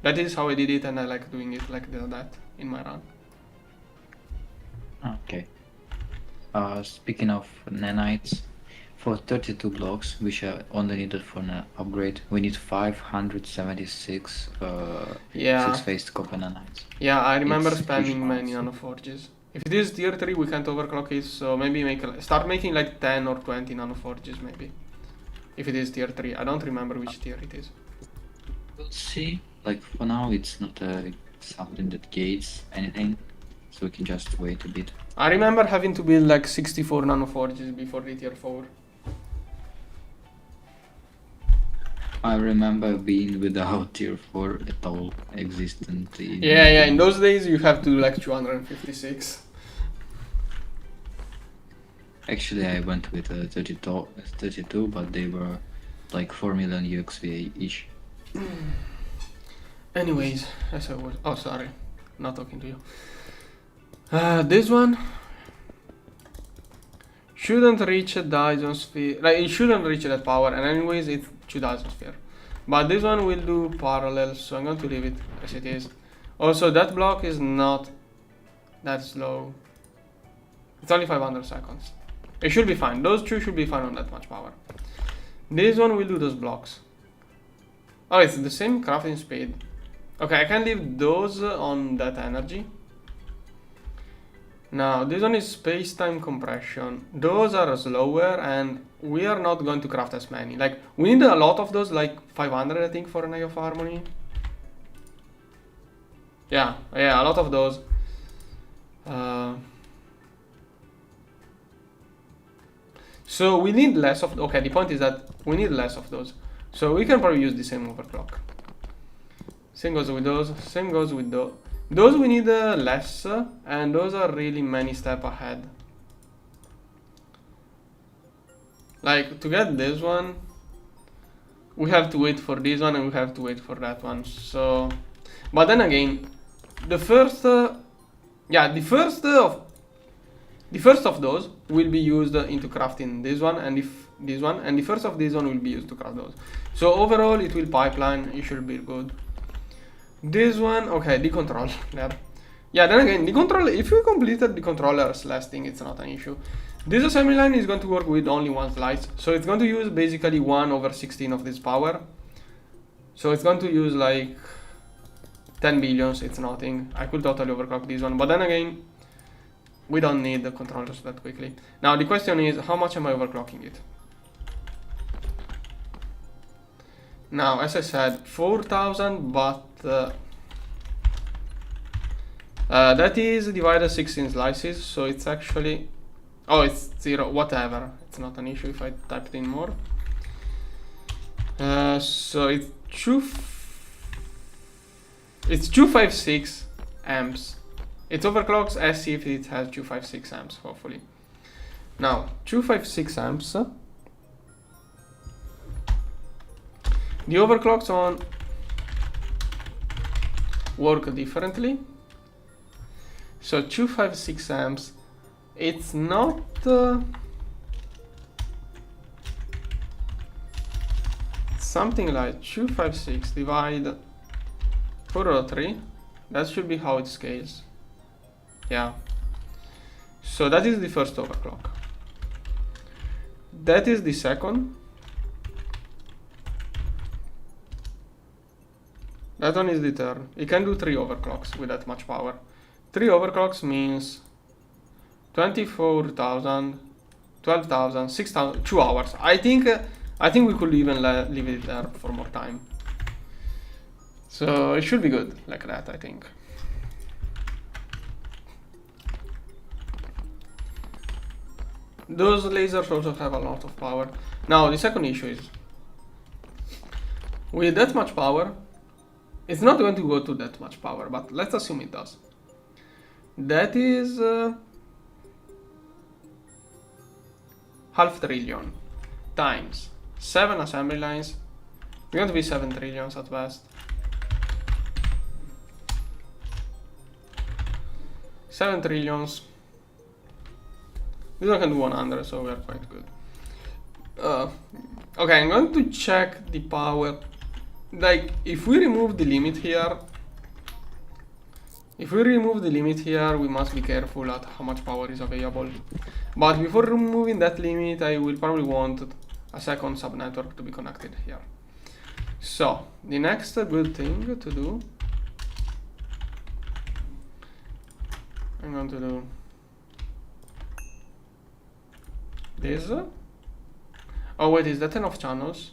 That is how I did it, and I like doing it like that in my run. Okay. Speaking of nanites, for 32 blocks, which are only needed for an upgrade, we need 576 Yeah. six-faced copper nanites. Yeah, I remember It's spamming huge many amounts. nanoforges. If it is tier 3, we can't overclock it, so maybe start making like 10 or 20 nanoforges maybe. If it is tier 3, I don't remember which tier it is. We'll see. Like for now, it's not something that gates anything, so we can just wait a bit. I remember having to build like 64 nanoforges before the tier 4. I remember being without tier 4 at all existent. Yeah, in those days you have to do like 256. Actually, I went with 32, but they were like 4 million UXV each. Anyways, as I was. Oh, sorry, not talking to you. This one shouldn't reach a Dyson sphere. Like it shouldn't reach that power, and anyways, it's 2 Dyson sphere. But this one will do parallel, so I'm going to leave it as it is. Also, that block is not that slow. It's only 500 seconds. It should be fine. Those two should be fine on that much power. This one will do those blocks. Oh, it's the same crafting speed. Okay, I can leave those on that energy. Now, this one is space-time compression. Those are slower and we are not going to craft as many. Like, we need a lot of those, like 500 I think for an Eye of Harmony. Yeah, a lot of those. So we need less of, okay, the point is that we need less of those. So we can probably use the same overclock. Same goes with those, same goes with those. Those we need less, and those are really many steps ahead. Like, to get this one, we have to wait for this one and we have to wait for that one. So, but then again, the first of those will be used into crafting this one, and the first of this one will be used to craft those. So overall, it will pipeline. It should be good. This one, okay, the control there. Yeah, then again, the control. If you completed the controller's last thing, it's not an issue. This assembly line is going to work with only one slice, so it's going to use basically 1/16 of this power. So it's going to use like 10 billions. It's nothing. I could totally overclock this one, but then again, we don't need the controllers that quickly. Now the question is, how much am I overclocking it? Now, as I said, 4,000, but that is divided 16 slices, so it's actually, oh, it's 0, whatever. It's not an issue if I typed in more. So it's 256 amps. It overclocks as if it has 256 amps, hopefully. Now, 256 amps. The overclocks on work differently. So 256 amps, it's not something like 256 divide 403. That should be how it scales. Yeah. So that is the first overclock. That is the second. That one is the third. It can do 3 overclocks with that much power. 3 overclocks means 24,000, 12,000, 6,000, 2 hours. I think we could even leave it there for more time. So it should be good like that, I think. Those lasers also have a lot of power. Now the second issue is, with that much power, it's not going to go to that much power, but let's assume it does. That is 500 billion times 7 assembly lines. It's going to be 7 trillions at best. 7 trillions. This one can do 100, so we are quite good. Okay, I'm going to check the power. Like, if we remove the limit here, If we remove the limit here, we must be careful at how much power is available. But before removing that limit, I will probably want a second subnetwork to be connected here. So, the next good thing to do, I'm going to do this. Oh wait, is that enough channels?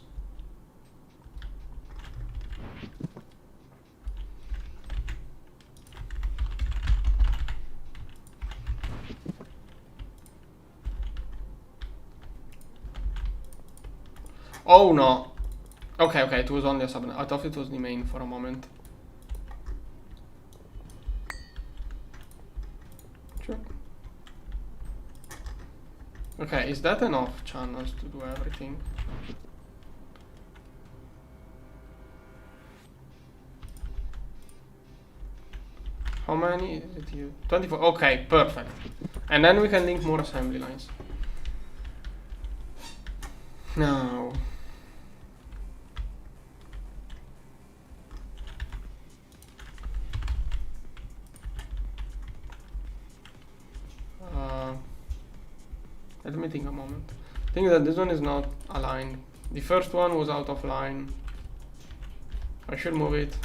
Oh no. Okay, it was only a subnet. I thought it was the main for a moment. Sure. Okay, is that enough channels to do everything? How many is it here? 24. Okay, perfect. And then we can link more assembly lines. Now, let me think a moment. I think that this one is not aligned. The first one was out of line. I should move it.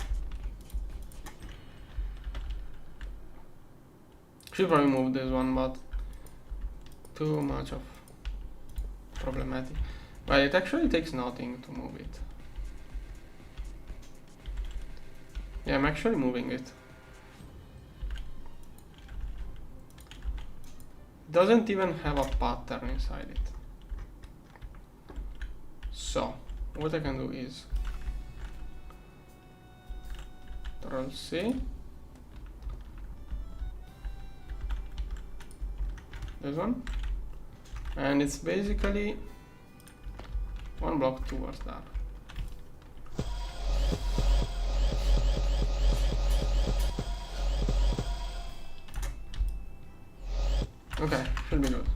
Should probably move this one, but too much of problematic. But it actually takes nothing to move it. Yeah, I'm actually moving it. Doesn't even have a pattern inside it. So, what I can do is Control-C. This one. And it's basically one block towards that. Okay, should be good.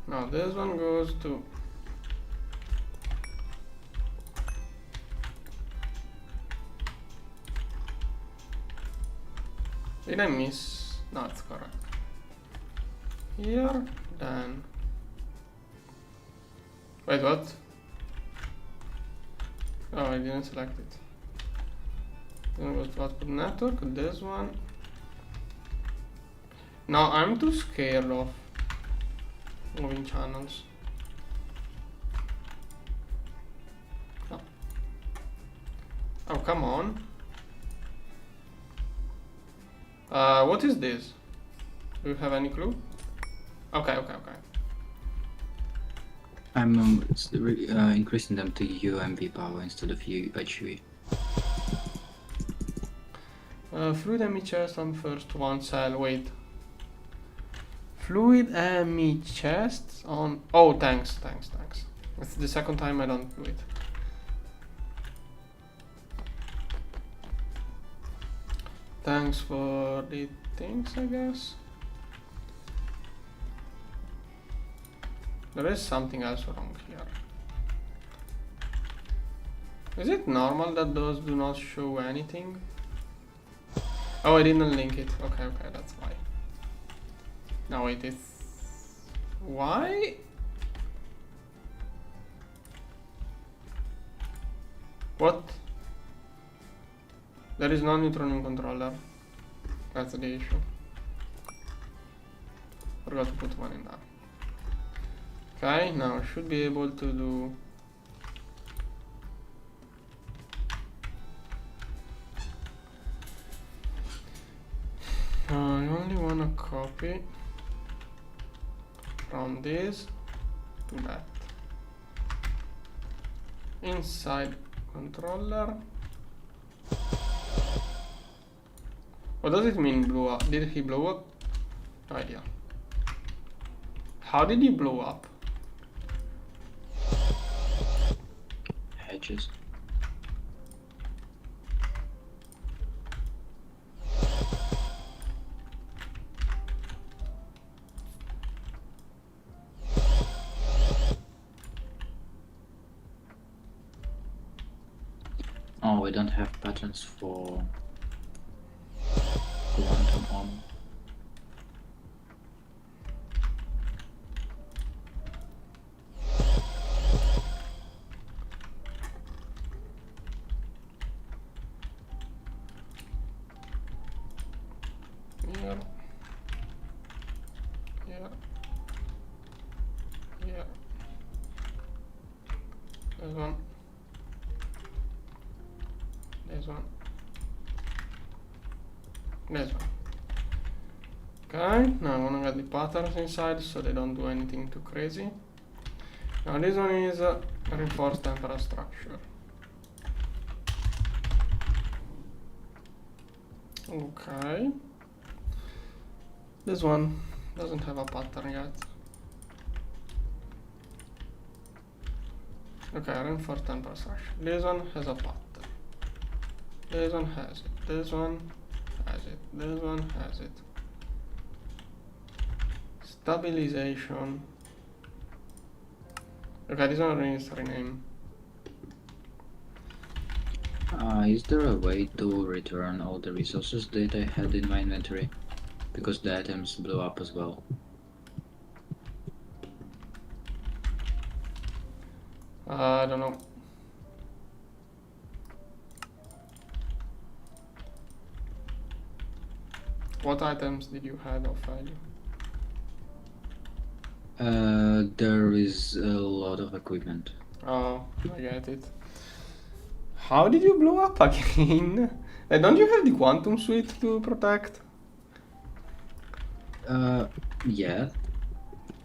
Now this one goes to did I miss? No, it's correct. Here, then. Wait, what? Oh, I didn't select it. Then go to output network, this one. Now I'm too scared of moving channels. Oh, oh come on. What is this? Do you have any clue? Okay. I'm increasing them to UMV power instead of HV. Fluid ME chest on first one cell. Wait. Fluid ME chest on. Oh, thanks. It's the second time I don't do it. Thanks for the things, I guess. There is something else wrong here. Is it normal that those do not show anything? Oh, I didn't link it. Okay, that's why. Now wait, it's... Why? What? There is no neutronium controller. That's the issue. Forgot to put one in there. Okay, now I should be able to do... I only want to copy from this to that. Inside controller. What does it mean blow up? Did he blow up? No idea. How did he blow up? Hedges. I don't have patterns for quantum armor. Here. Here. Here. This one. This one. This one. Okay, now I'm gonna get the patterns inside so they don't do anything too crazy. Now this one is reinforced temporal structure. Okay. This one doesn't have a pattern yet. Okay, reinforced temporal structure. This one has a pattern. This one has it. This one has it. This one has it. Stabilization. Okay, this one needs rename. Is there a way to return all the resources that I had in my inventory? Because the items blew up as well. I don't know. What items did you have of value? There is a lot of equipment. Oh, I get it. How did you blow up again? Don't you have the quantum suite to protect? Yeah,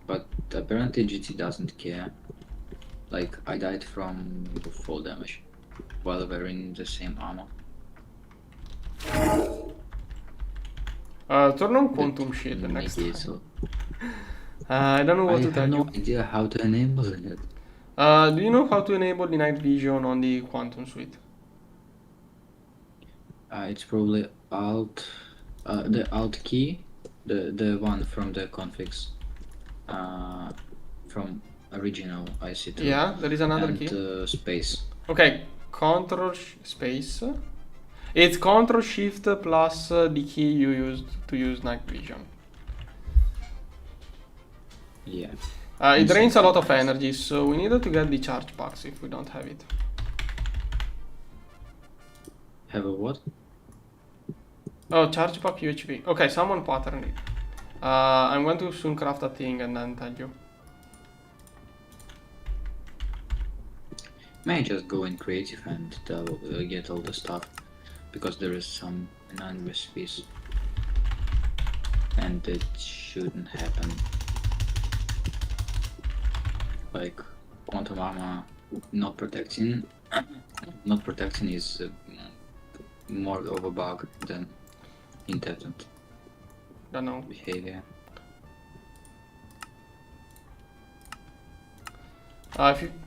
but apparently GT doesn't care. Like, I died from fall damage while wearing the same armor. Turn on quantum shield the next time. So I don't know what I to have tell no you. idea how to enable it. Do you know how to enable the night vision on the quantum suite? It's probably Alt, the Alt key, the one from the configs, from original IC2. Yeah, there is another and, key. Space. Okay, Control Space. It's Control Shift plus the key you used to use night vision. Yeah. It drains a lot of energy, so we need to get the charge packs if we don't have it. Have a what? Oh, charge pack UHV. Okay, someone pattern it. I'm going to soon craft a thing and then tell you. May I just go in creative and get all the stuff, because there is some non-recipes and it shouldn't happen. Like quantum armor not protecting is more of a bug than intelligent Don't know. behavior.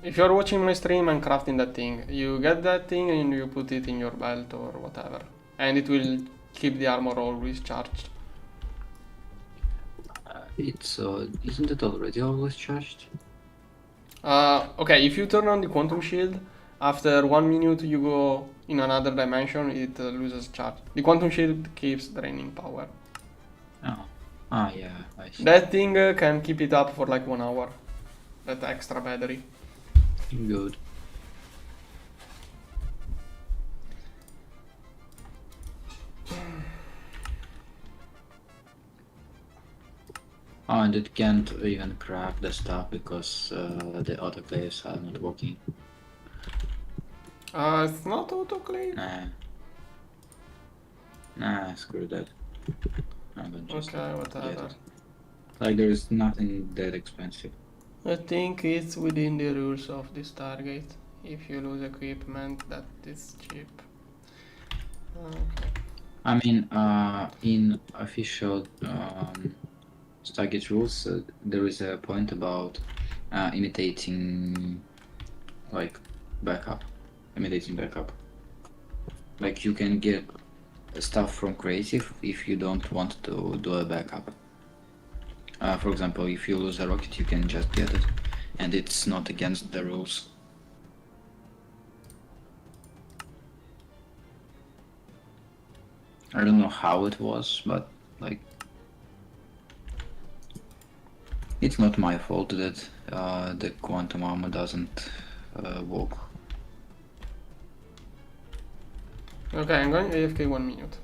If you're watching my stream and crafting that thing, you get that thing and you put it in your belt or whatever, and it will keep the armor always charged. Isn't it already always charged? Okay, if you turn on the quantum shield, after 1 minute you go in another dimension, it loses charge. The quantum shield keeps draining power. Oh. Yeah, I see. That thing can keep it up for like 1 hour. That extra battery. Good. Oh, and it can't even craft the stuff because the autoclaves are not working. It's not autoclave. Nah, screw that. I'm gonna just Okay, whatever. like there is nothing that expensive. I think it's within the rules of the Stargate. If you lose equipment, that is cheap. Okay. I mean, in official Stargate rules, there is a point about imitating backup. Like you can get stuff from creative if you don't want to do a backup. For example, if you lose a rocket, you can just get it, and it's not against the rules. I don't know how it was, but like it's not my fault that the quantum armor doesn't work. Okay, I'm going AFK 1 minute.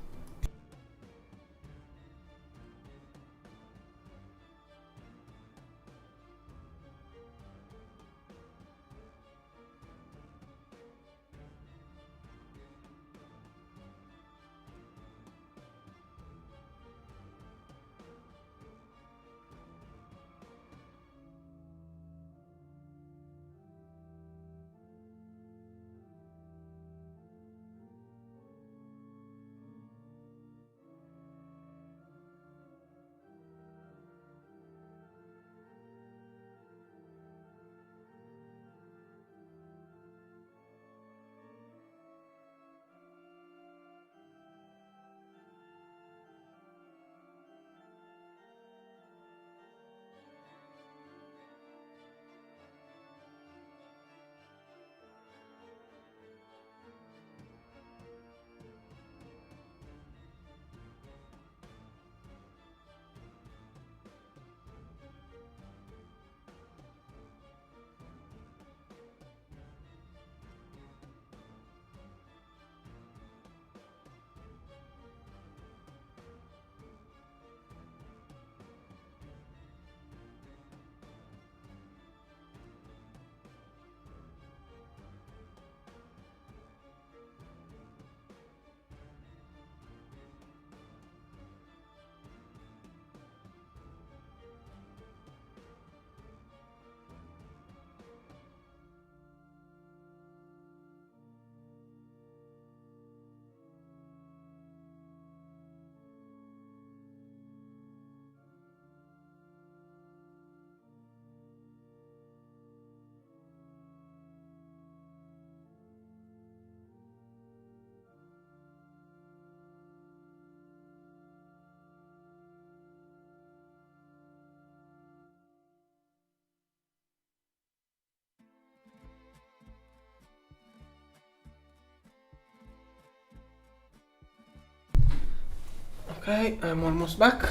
Okay, I'm almost back.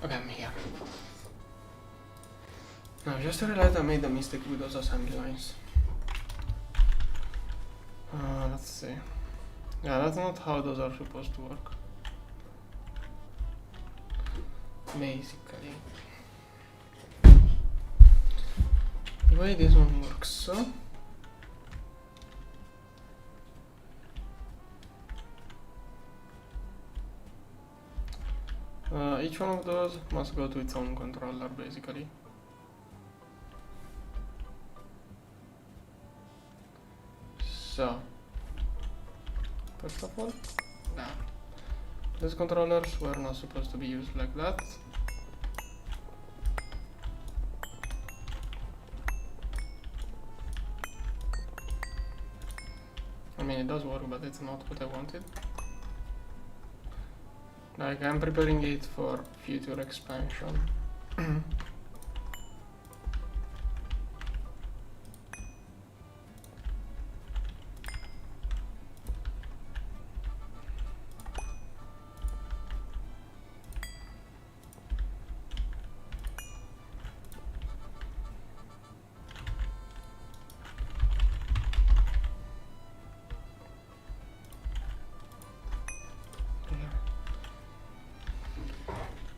Okay, I'm here. Now, just realized I made a mistake with those assembly lines. Let's see. Yeah, that's not how those are supposed to work. Basically. The way this one works, so... each one of those must go to its own controller, basically. So, first of all, these controllers were not supposed to be used like that. I mean, it does work, but it's not what I wanted. Like, I'm preparing it for future expansion.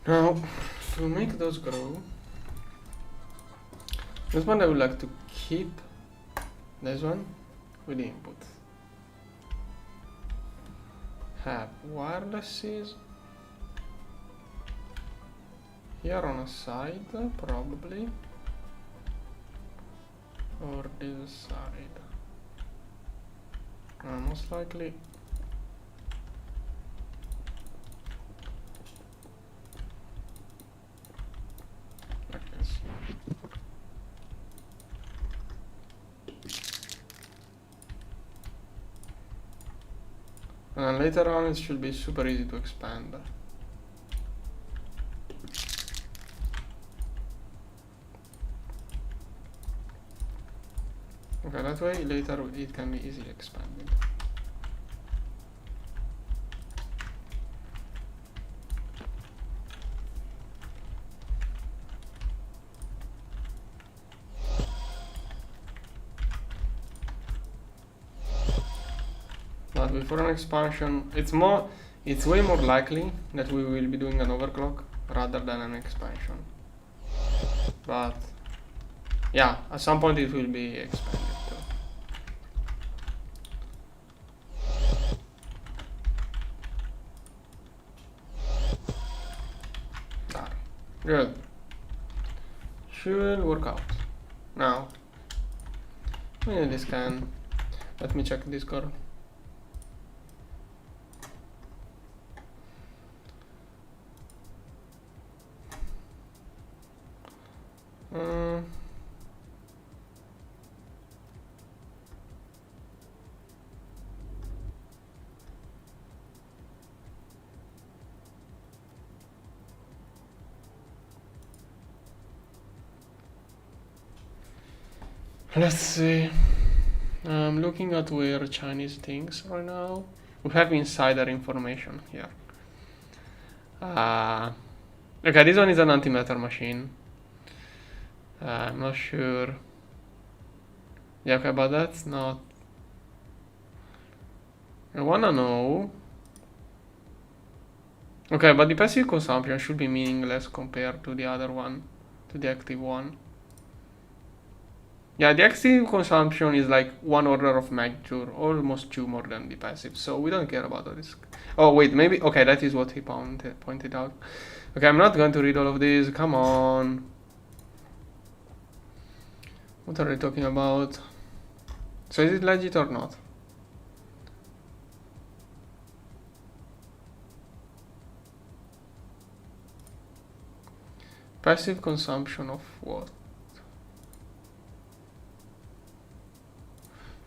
Now, to make those grow, this one I would like to keep this one with the input. Have wirelesses here on a side, probably, or this side. Most likely. Like this. And later on it should be super easy to expand. Okay, that way later it can be easily expanded. But before an expansion, it's way more likely that we will be doing an overclock rather than an expansion. But yeah, at some point it will be expanded too. There. Good. Should work out. Now, we need this scan. Let me check Discord. Let's see. I'm looking at where Chinese things right now. We have insider information here. Okay, this one is an antimatter machine. I'm not sure. Yeah, okay, but that's not. I wanna know. Okay, but the passive consumption should be meaningless compared to the other one, to the active one. Yeah, the active consumption is like one order of magnitude, almost two more than the passive, so we don't care about this. Oh wait, maybe, okay, that is what he pointed out. Okay, I'm not going to read all of this, come on. What are they talking about? So is it legit or not? Passive consumption of what?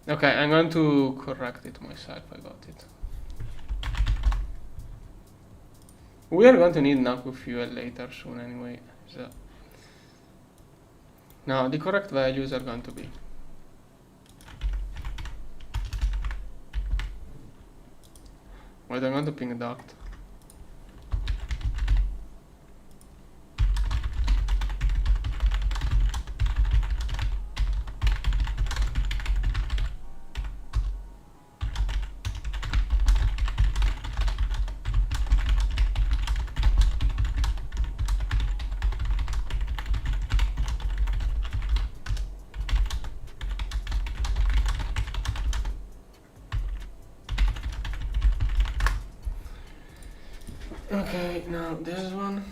Okay, I'm going to correct it myself, I got it. We are going to need Naku fuel later soon anyway, so. Now, the correct values are going to be. Wait, I'm going to ping duct. Okay, now this one.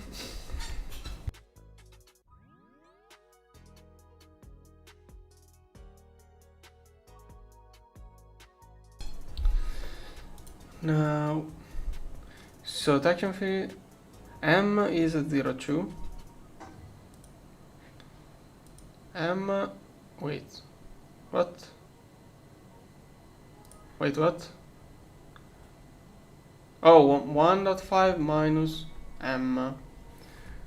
Now, so section fee M is at 0.2. M, wait, what? Wait, what? Oh, 1.5 minus M.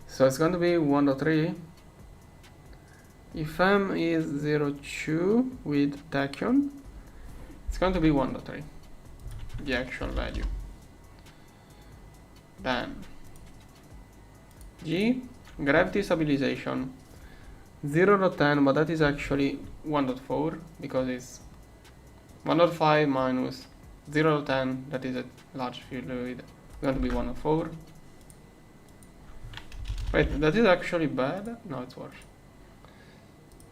So it's going to be 1.3. If M is 0.2 with tachyon, it's going to be 1.3, the actual value. Then G, gravity stabilization, 0.10, but that is actually 1.4 because it's 1.5 minus 0.10, that is a large fluid, it's going to be 1.4. Wait, that is actually bad? No, it's worse.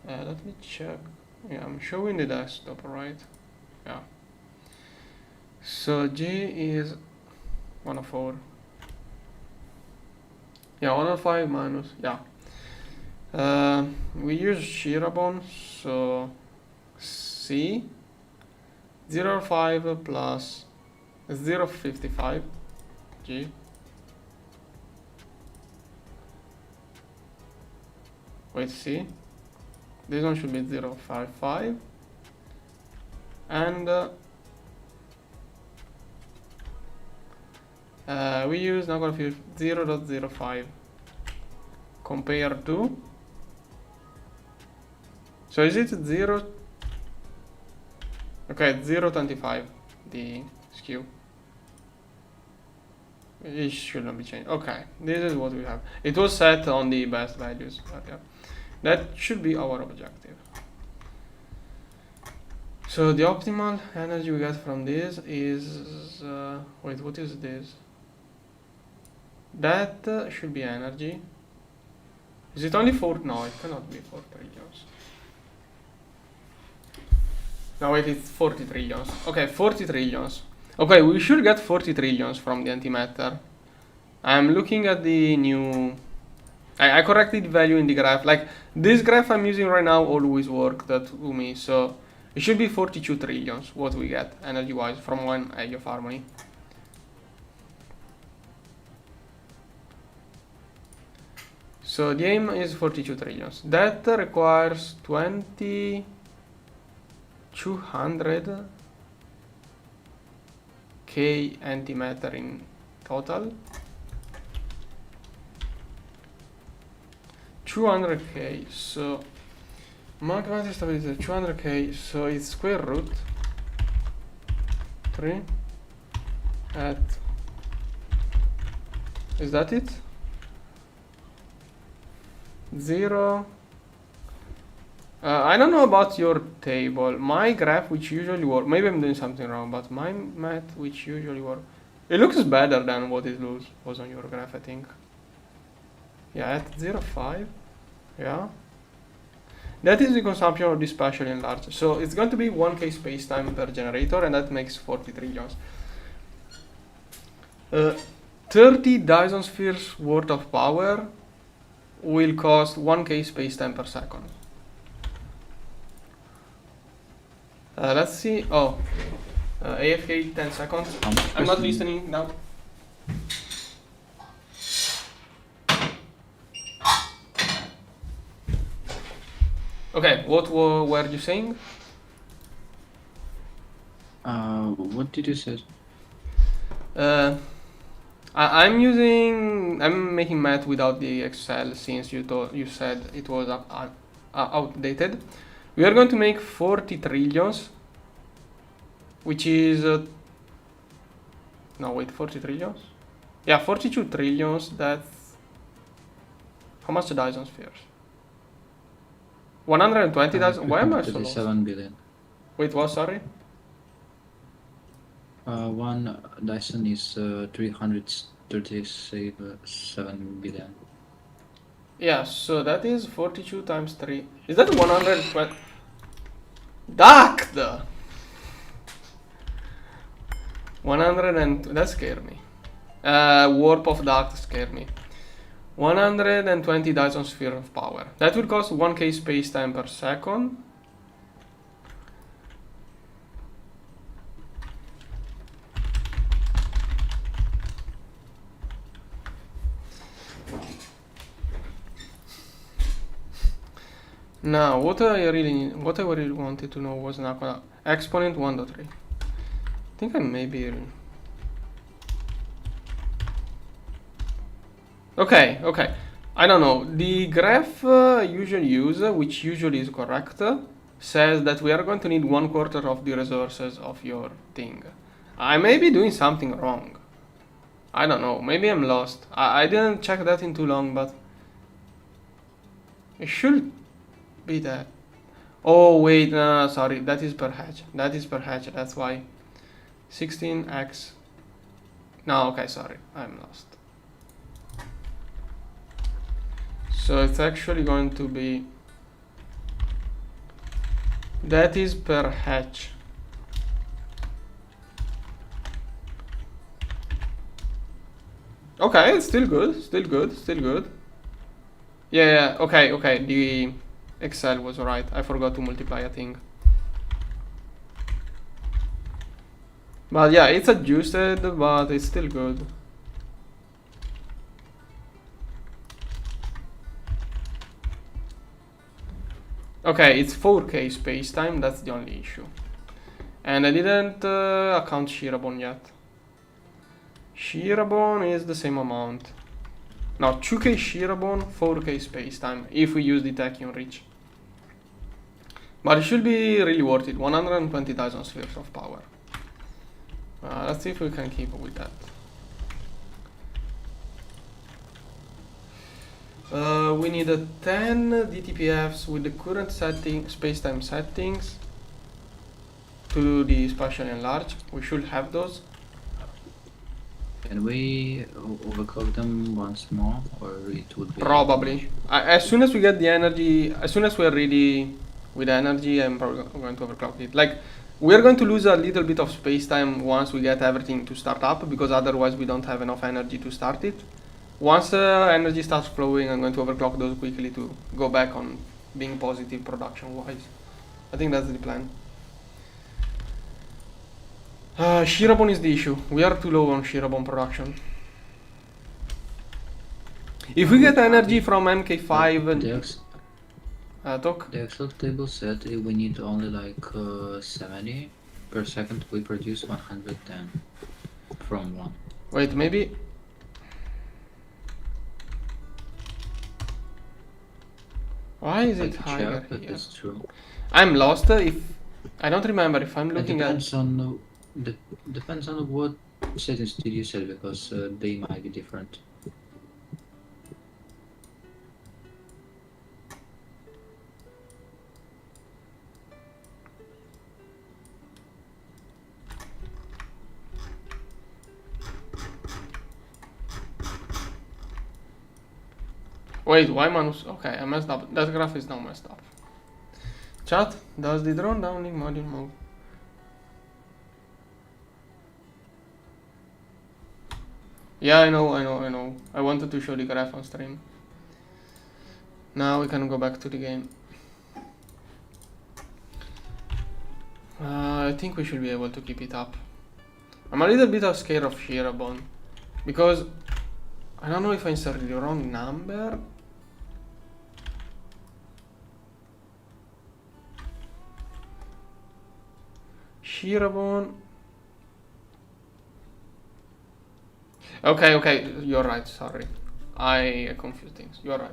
Let me check. Yeah, I'm showing the desktop, right? Yeah. So G is 1.4. Yeah, 1.5 minus, yeah. We use Shirabon, so C 0.5 plus 0.55 G. Wait, C. This one should be 0.55. And we use now 0.05 compared to. So is it 0? Okay, 0.25 the skew. It should not be changed. Okay, this is what we have. It was set on the best values, but yeah, that should be our objective. So the optimal energy we get from this is wait, what is this? That should be energy. Is it only 4? No, it cannot be 4 trillions. No, wait, it's 40 trillions. Okay, 40 trillions. Okay, we should get 40 trillions from the antimatter. I'm looking at the new... I corrected the value in the graph. Like, this graph I'm using right now always worked to me, so it should be 42 trillions what we get energy-wise from one egg of harmony. So the aim is 42 trillions. That requires 200 K antimatter in total. 200k, so magnetic stability 200k, so it's square root 3 at, is that it? 0. I don't know about your table. My graph, which usually work, maybe I'm doing something wrong, but my math, which usually work, it looks better than what it was on your graph, I think. Yeah, at 0.5. Yeah. That is the consumption of this partially enlarged. So it's going to be 1k spacetime per generator, and that makes 40 trillions. 30 Dyson spheres worth of power will cost 1k spacetime per second. Let's see. Oh, AFK 10 seconds. I'm not listening now. Okay, what were you saying? What did you say? I'm making math without the Excel since you said it was outdated. We are going to make 40 trillions, which is no wait, 40 trillions? Yeah, 42 trillions. That's how much Dyson spheres? 120,000. Why am I so low? 7 billion. Wait, what? Sorry. One Dyson is 337 billion. Yeah, so that is 42 times 3. Is that 120? Ducked! 100 and... that scared me. Warp of duct scared me. 120 Dyson sphere of power. That will cost 1k spacetime per second. Now, what I really wanted to know was now exponent 1.3. I think I maybe... Okay. I don't know. The graph usually use, which usually is correct, says that we are going to need 1/4 of the resources of your thing. I may be doing something wrong. I don't know. Maybe I'm lost. I didn't check that in too long, but it should be that. Oh wait, no, sorry. That is per hatch. That's why. 16x. No, okay, sorry. I'm lost. So it's actually going to be, that is per hatch. Okay, it's still good. Yeah, okay, the Excel was right. I forgot to multiply a thing. But yeah, it's adjusted, but it's still good. Okay, it's 4k spacetime, that's the only issue. And I didn't account Shirabon yet. Shirabon is the same amount. No, 2k Shirabon, 4k spacetime, if we use the tachyon reach. But it should be really worth it, 120,000 spheres of power. Let's see if we can keep up with that. We need 10 DTPFs with the current setting, spacetime settings. to do the spatial enlarge. We should have those. Can we overclock them once more, or it would be Probably. As soon as we get the energy, as soon as we're ready with energy, I'm probably going to overclock it. Like, we're going to lose a little bit of space time once we get everything to start up, because otherwise we don't have enough energy to start it. Once energy starts flowing, I'm going to overclock those quickly to go back on being positive production wise. I think that's the plan. Shirabon is the issue. We are too low on Shirabon production. If we get energy from MK5 and talk. The Excel table said we need only like 70 per second. We produce 110 from one. Wait, maybe. Why is it higher check, but here? it's true. I'm lost. If I don't remember if I'm looking at. Depends on what settings did you set, because they might be different. Wait, why manus? Okay, I messed up. That graph is now messed up. Chat, does the drone downlink module move? Yeah, I know. I wanted to show the graph on stream. Now we can go back to the game. I think we should be able to keep it up. I'm a little bit scared of Shirabon, because I don't know if I inserted the wrong number. Shirabon. Okay, you're right, sorry. I confused things. You're right.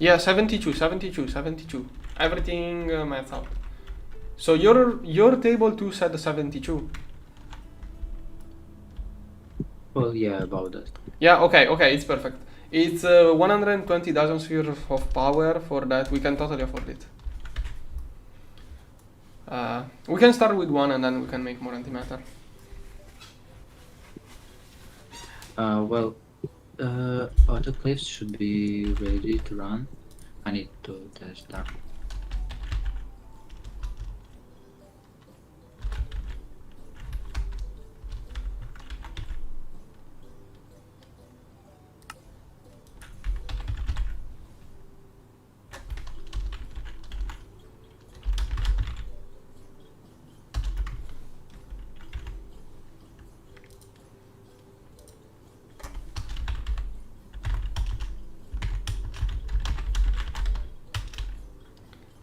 Yeah, 72. Everything maths out. So your table 2 said 72. Well, yeah, about that. Yeah, okay, it's perfect. It's 120,000 spheres of power. For that, we can totally afford it. We can start with one and then we can make more antimatter. Well, autoclaves should be ready to run. I need to test that.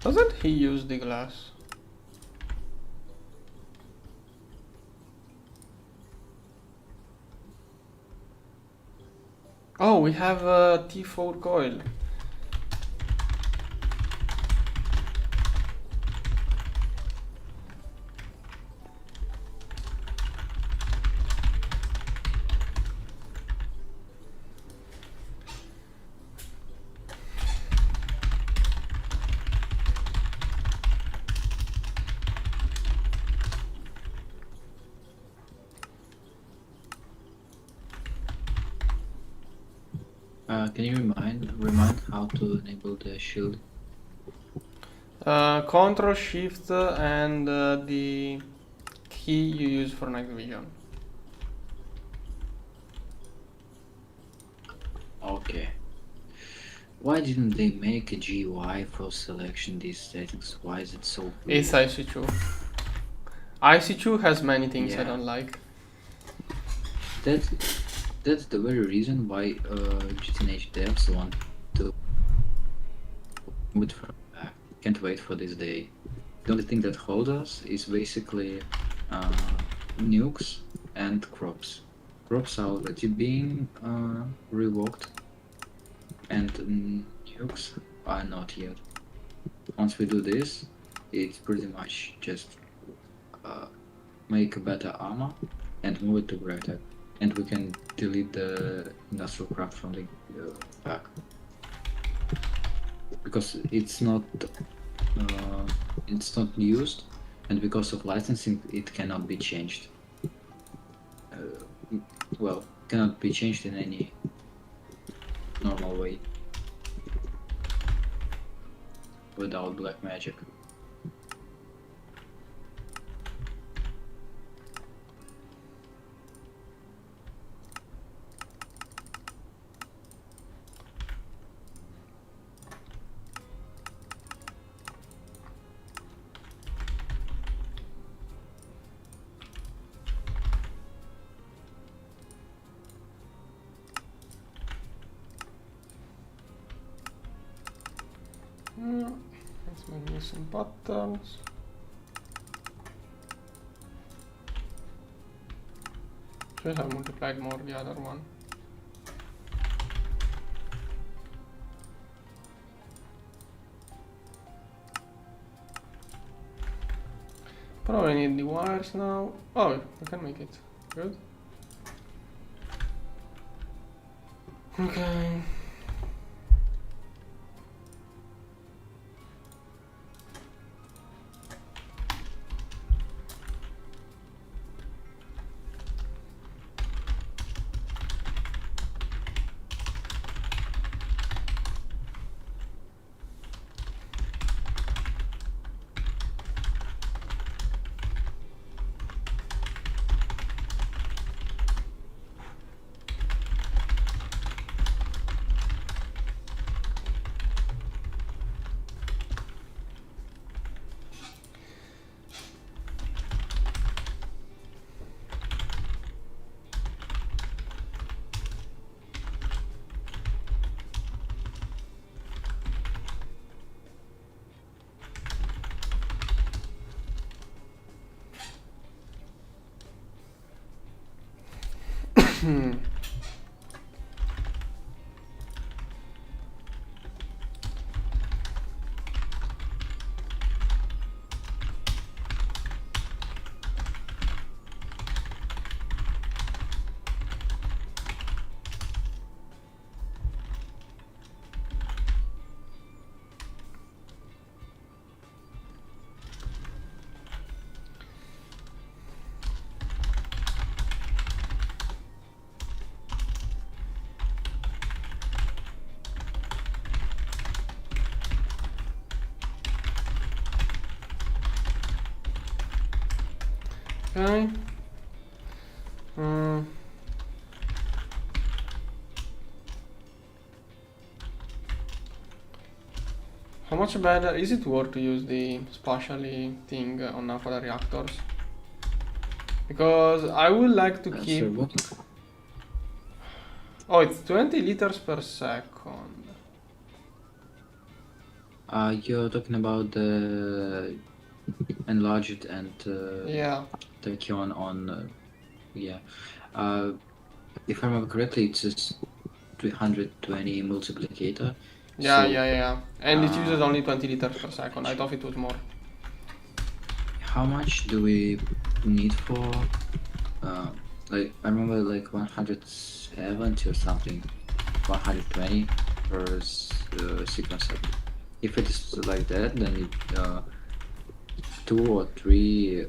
Doesn't he use the glass? Oh, we have a T4 coil. Can you remind how to enable the shield? Control Shift and the key you use for night vision. Okay. Why didn't they make a GUI for selection these settings? Why is it so weird? It's IC2. IC2 has many things I don't like. That's the very reason why GTNH devs want to move it from back. Can't wait for this day. The only thing that holds us is basically nukes and crops. Crops are already being revoked, and nukes are not yet. Once we do this, it's pretty much just make a better armor and move it to Gregtech. and we can delete the industrial craft from the pack because it's not used, and because of licensing it cannot be changed. Well, cannot be changed in any normal way without black magic. Let's make me some patterns. Should have multiplied more the other one. Probably need the wires now. Oh, we can make it. Good. Okay. Okay. How much better is it worth to use the spatially thing on now for the reactors? Because I would like to keep. So what? Oh, it's 20 liters per second. You're talking about the enlarged and Yeah. tachyon on yeah. If I remember correctly, it's just 320 multiplicator. Yeah, So, yeah. And it uses only 20 liters per second. I thought it was more. how much do we need for? Like I remember, like 170 or something, 120 per sequencer. If it is like that, then it, 2 or 3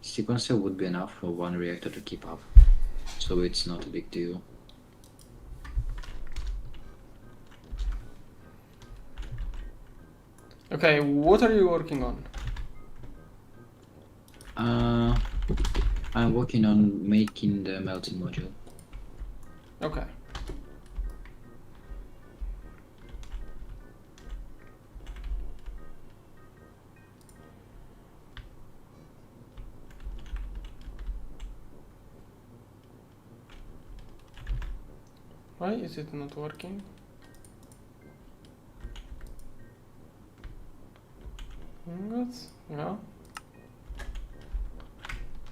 sequencer would be enough for one reactor to keep up. So it's not a big deal. Okay, what are you working on? I'm working on making the melting module. Okay. Why is it not working? Ingots? Yeah.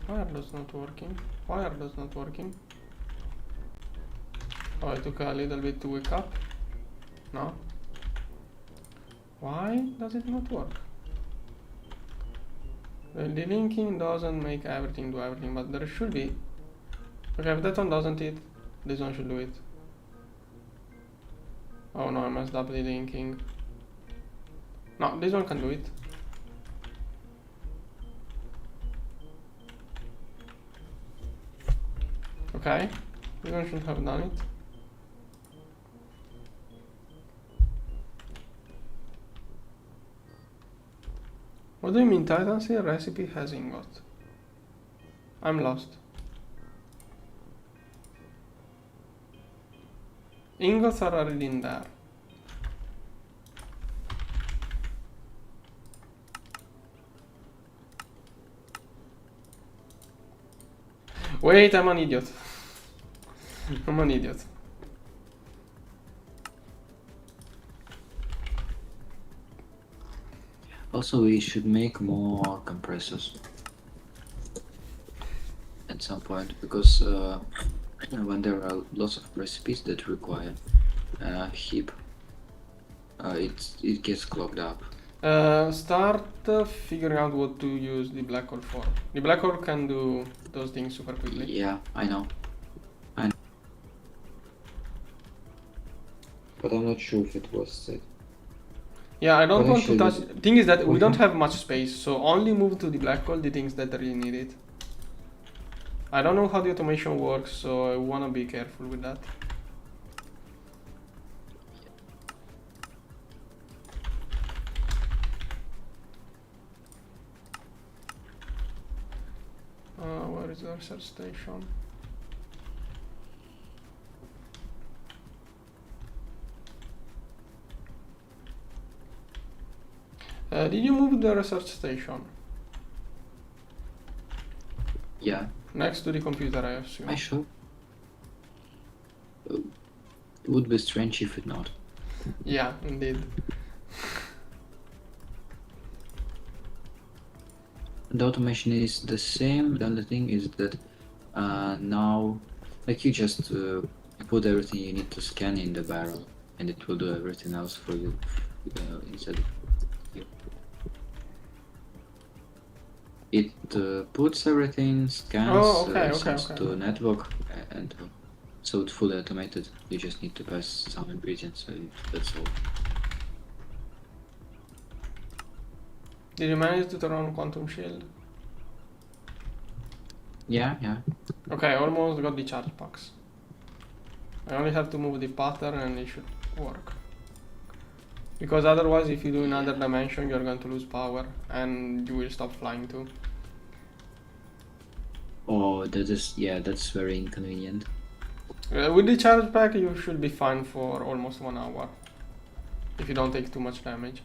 Wire does not working. Wire does not working. Oh, I took a little bit to wake up. No. Why does it not work? Well, the linking doesn't make everything do everything, but there should be Okay, if that one doesn't it, this one should do it. Oh no, I messed up the linking. No, this one can do it. Okay, this one should have done it. What do you mean Titan Steel recipe has ingot? I'm lost. Ingots are already in there. Wait, I'm an idiot. I'm an idiot. Also, we should make more compressors at some point, because when there are lots of recipes that require heap, it gets clogged up. Start figuring out what to use the black hole for. The black hole can do those things super quickly. Yeah, I know. But I'm not sure if it was set. Yeah, I don't But want to touch. actually, Thing is that we we don't can- have much space, so only move to the black hole the things that really need it. I don't know how the automation works, so I wanna be careful with that. Where is the research station? Did you move the research station? Yeah, Next to the computer, I assume. I should. It would be strange if it not. Yeah, indeed. The automation is the same. The only thing is that now, like, you just put everything you need to scan in the barrel, and it will do everything else for you inside. It puts everything, scans, sends to network, and so it's fully automated. You just need to pass some ingredients, and that's all. Did you manage to turn on quantum shield? Yeah. Okay, I almost got the charge packs. I only have to move the pattern and it should work. Because otherwise, if you do another dimension, you're going to lose power and you will stop flying too. Oh, that's very inconvenient. With the charge pack, you should be fine for almost 1 hour. If you don't take too much damage.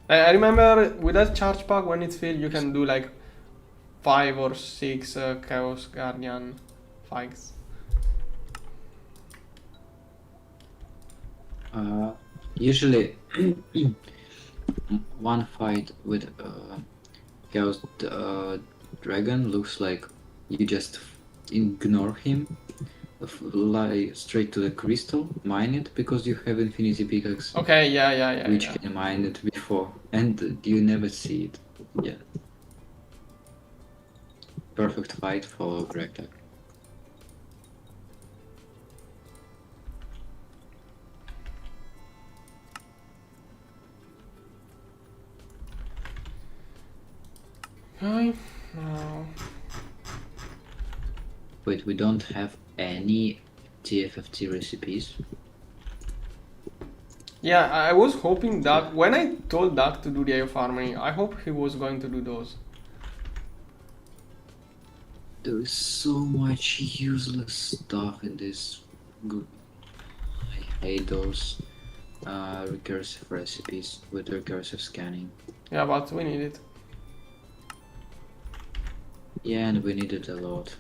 I remember with that charge pack, when it's filled, you can do like 5 or 6 Chaos Guardian fights. Usually, one fight with Chaos Dragon looks like you just ignore him, fly straight to the crystal, mine it because you have Infinity Pickaxe. Okay, yeah. Which can mine it before, and you never see it. Yeah. Perfect fight for Gregtech. Okay, now. Wait, we don't have any TFFT recipes? Yeah, I was hoping that when I told Doug to do the AO farming, I hope he was going to do those. There is so much useless stuff in this group. I hate those recursive recipes with recursive scanning. Yeah, but we need it. Yeah, and we need it a lot.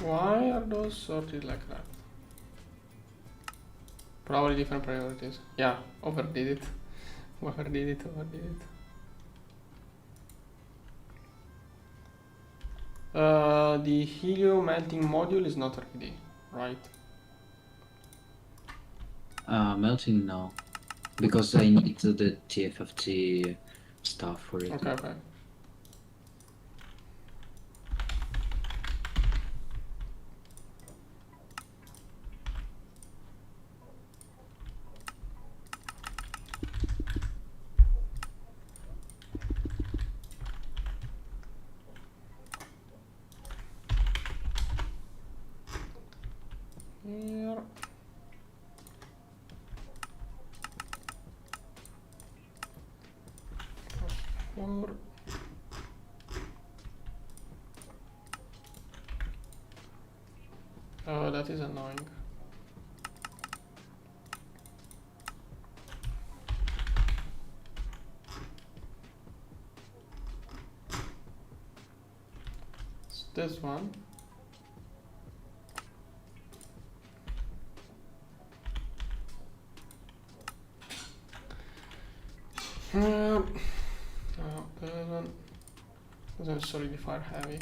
Why are those sorted like that? Probably different priorities. Yeah, overdid it. Overdid it. The helium melting module is not ready, right? Melting now, because I need the TFFT stuff for it. Okay. Here. Four. Oh, that is annoying. It's this one. No, doesn't solidify heavy.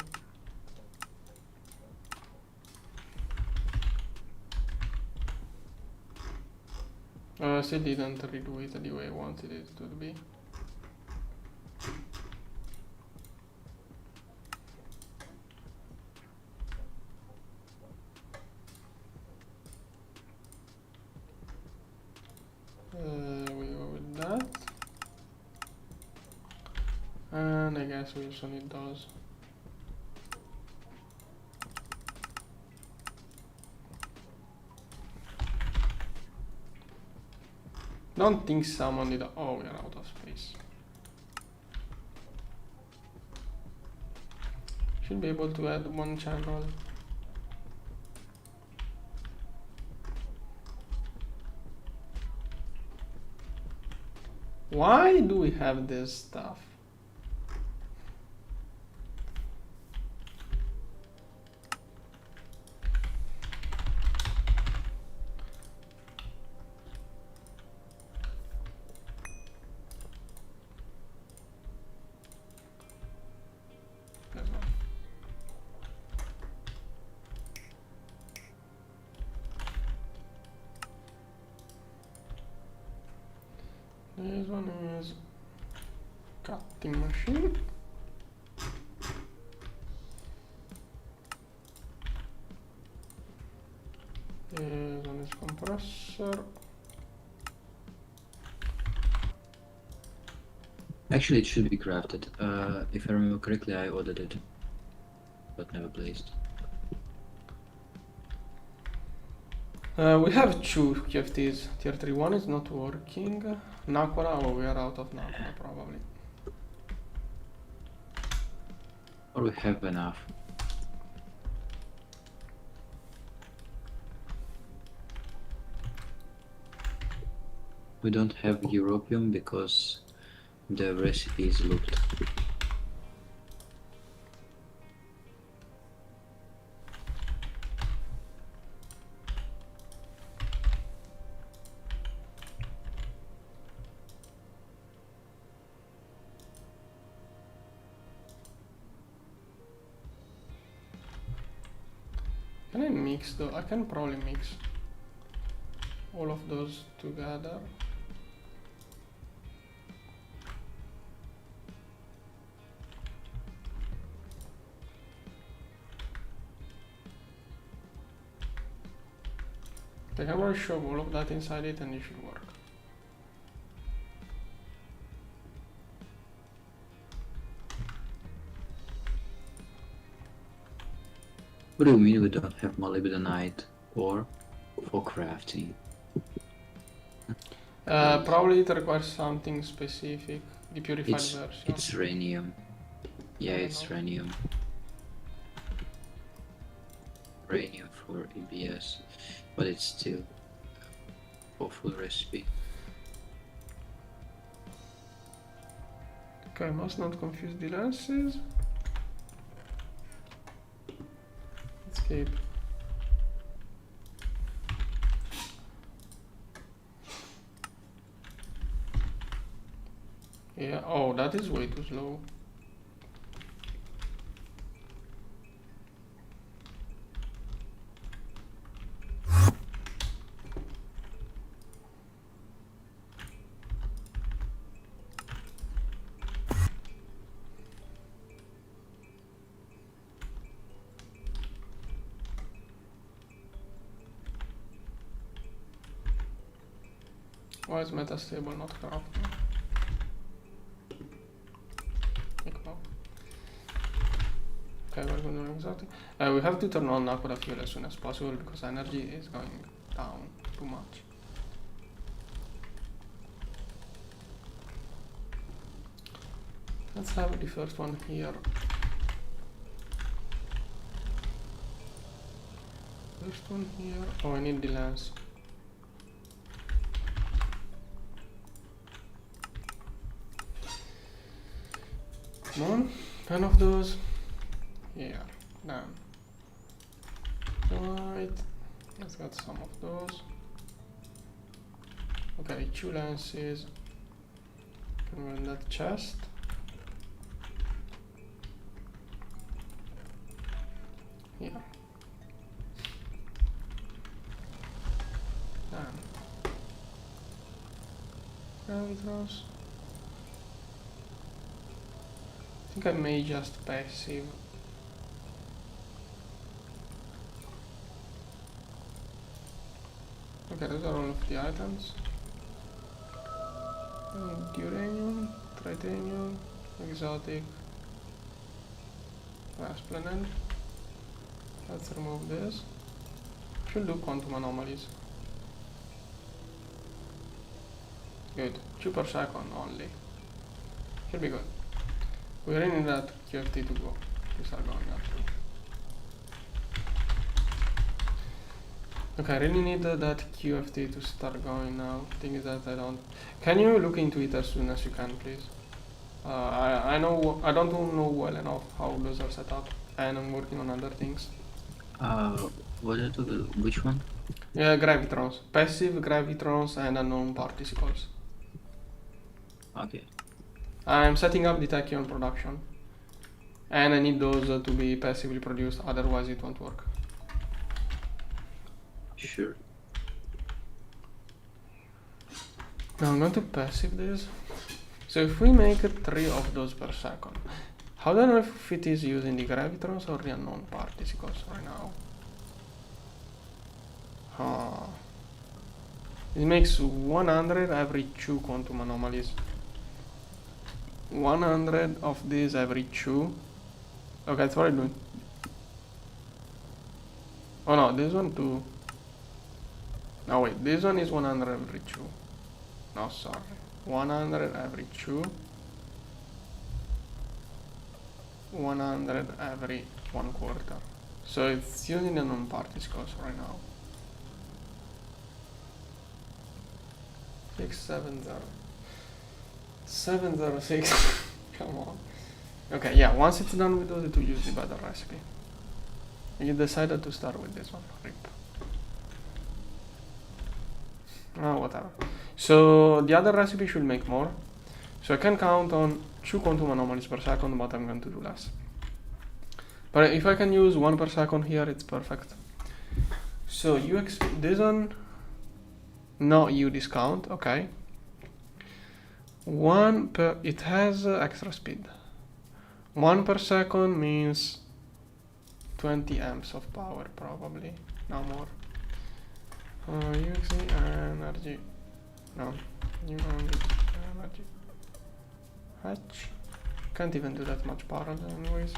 Still didn't redo it the way I wanted it to be. We go with that. And I guess we also need those. Don't think someone did. Oh, we are out of space. Should be able to add one channel. Why do we have this stuff? This one is cutting machine. This one is compressor. Actually, it should be crafted. If I remember correctly, I ordered it, but never placed. We have two QFTs. Tier 3 one is not working. Nakora, oh, we are out of Nakora probably. Or we have enough. We don't have European because the recipe is looped. Can I mix though? I can probably mix all of those together. I can probably shove all of that inside it and it should work. What do you mean we don't have molybdenite ore for crafting? Probably it requires something specific. The purified version. It's rhenium. Yeah, it's rhenium. Rhenium for EBS, but it's still awful recipe. Okay, must not confuse the lenses. Let's Escape. Yeah, oh, that is way too slow. Why is metastable not corrupt? Okay, we're going to do exactly. We have to turn on aqua fuel as soon as possible because energy is going down too much. Let's have the first one here. First one here. Oh, I need the lens. Come on, 10 of those. Here, done. Right, let's get some of those. Okay, 2 lenses. Can we run that chest? Yeah. Done. Gravitrons. I think I may just passive. Okay, those are all of the items. Uranium, titanium, exotic, Esplanade. Let's remove this. Should do quantum anomalies. Good. 2 per second only. Should be good. We really need that QFT to go. These are going up too. Okay, I really need that QFT to start going now. Thing is that I don't. Can you look into it as soon as you can, please? I know I don't know well enough how those are set up, and I'm working on other things. What are the which one? Yeah, gravitrons, passive gravitrons, and unknown particles. Okay. I'm setting up the tachyon production, and I need those to be passively produced. Otherwise, it won't work. Sure. Now I'm going to passive this. So if we make 3 of those per second, how do I know if it is using the gravitrons or the unknown particles right now? It makes 100 every 2 quantum anomalies. 100 of these every 2. Okay, that's what I'm doing. Oh no, this one too. No wait, this one is 100 every 2. No, sorry. 100 every 2. 100 every 1/4. So it's using the unknown particles right now. 670. 706. Come on. Okay, yeah, once it's done with those, it will use the better recipe. You decided to start with this one. Rip. Oh, whatever. So the other recipe should make more. So I can count on 2 quantum anomalies per second, but I'm going to do less. But if I can use 1 per second here, it's perfect. So this one, no U discount, okay. 1 per, it has extra speed. 1 per second means 20 amps of power, probably, no more. UXE energy, no, new energy. Hatch, can't even do that much power anyways.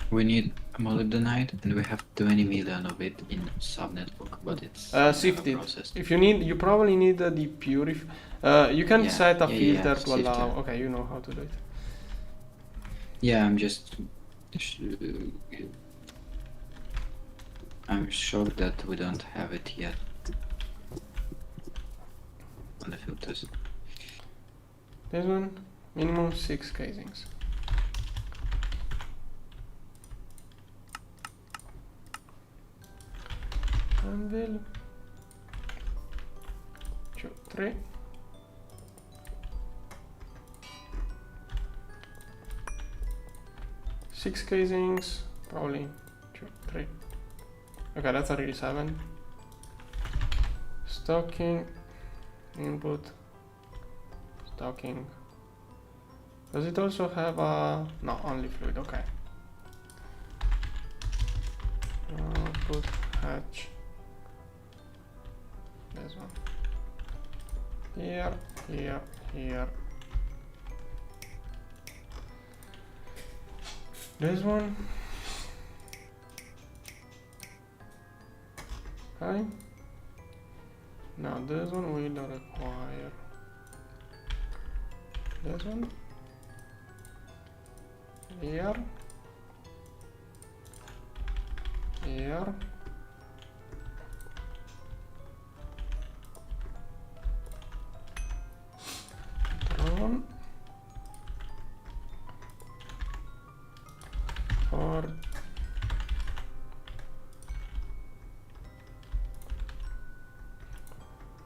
We need molybdenite, and we have 20 million of it in subnetwork, but it's sifted. processed. If you need, you probably need the purif. You can set a filter to allow. Sifter. Okay, you know how to do it. Yeah, I'm just. I'm shocked that we don't have it yet on the filters. This one, minimum 6 casings. anvil. 2, 3. Six casings, probably 2, 3. Okay, that's already 7. Stocking, input, stocking. Does it also have a... no, only fluid, okay. Output hatch. This one. Here, here, here. This one. Okay. Now this one will require this one. Here. Here. Drone. For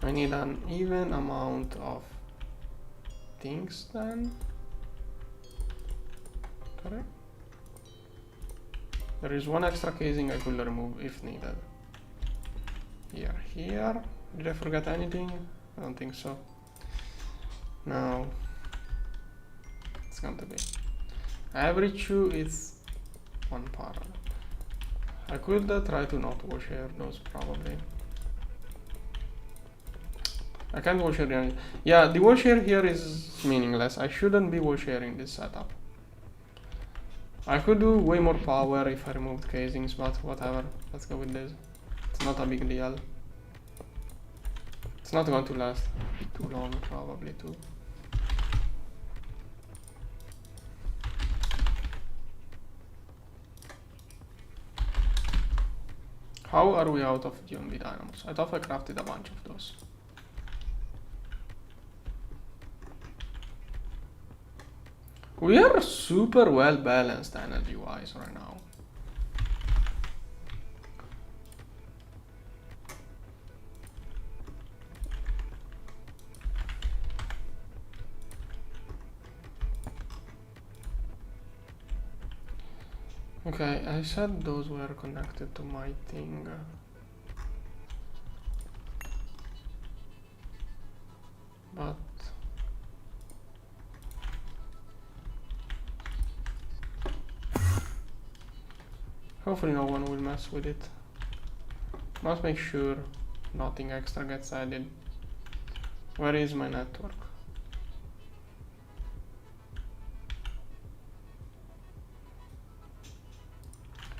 I need an even amount of things then. Correct. There is one extra casing I could remove if needed. Here. Did I forget anything? I don't think so. Now it's going to be every 2 is one parallel. I could try to not wash here those probably. I can't wash here. Yeah, the wash here is meaningless. I shouldn't be wash in this setup. I could do way more power if I removed casings, but whatever. Let's go with this. It's not a big deal. It's not going to last too long, probably too. How are we out of GMB dynamos? I thought I crafted a bunch of those. We are super well balanced energy wise right now. Okay, I said those were connected to my thing. But hopefully no one will mess with it. Must make sure nothing extra gets added. Where is my network?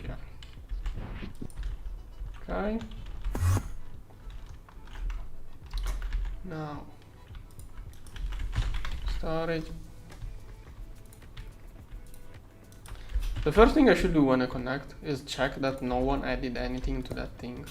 Yeah. Okay. Now storage. The first thing I should do when I connect is check that no one added anything to that thing.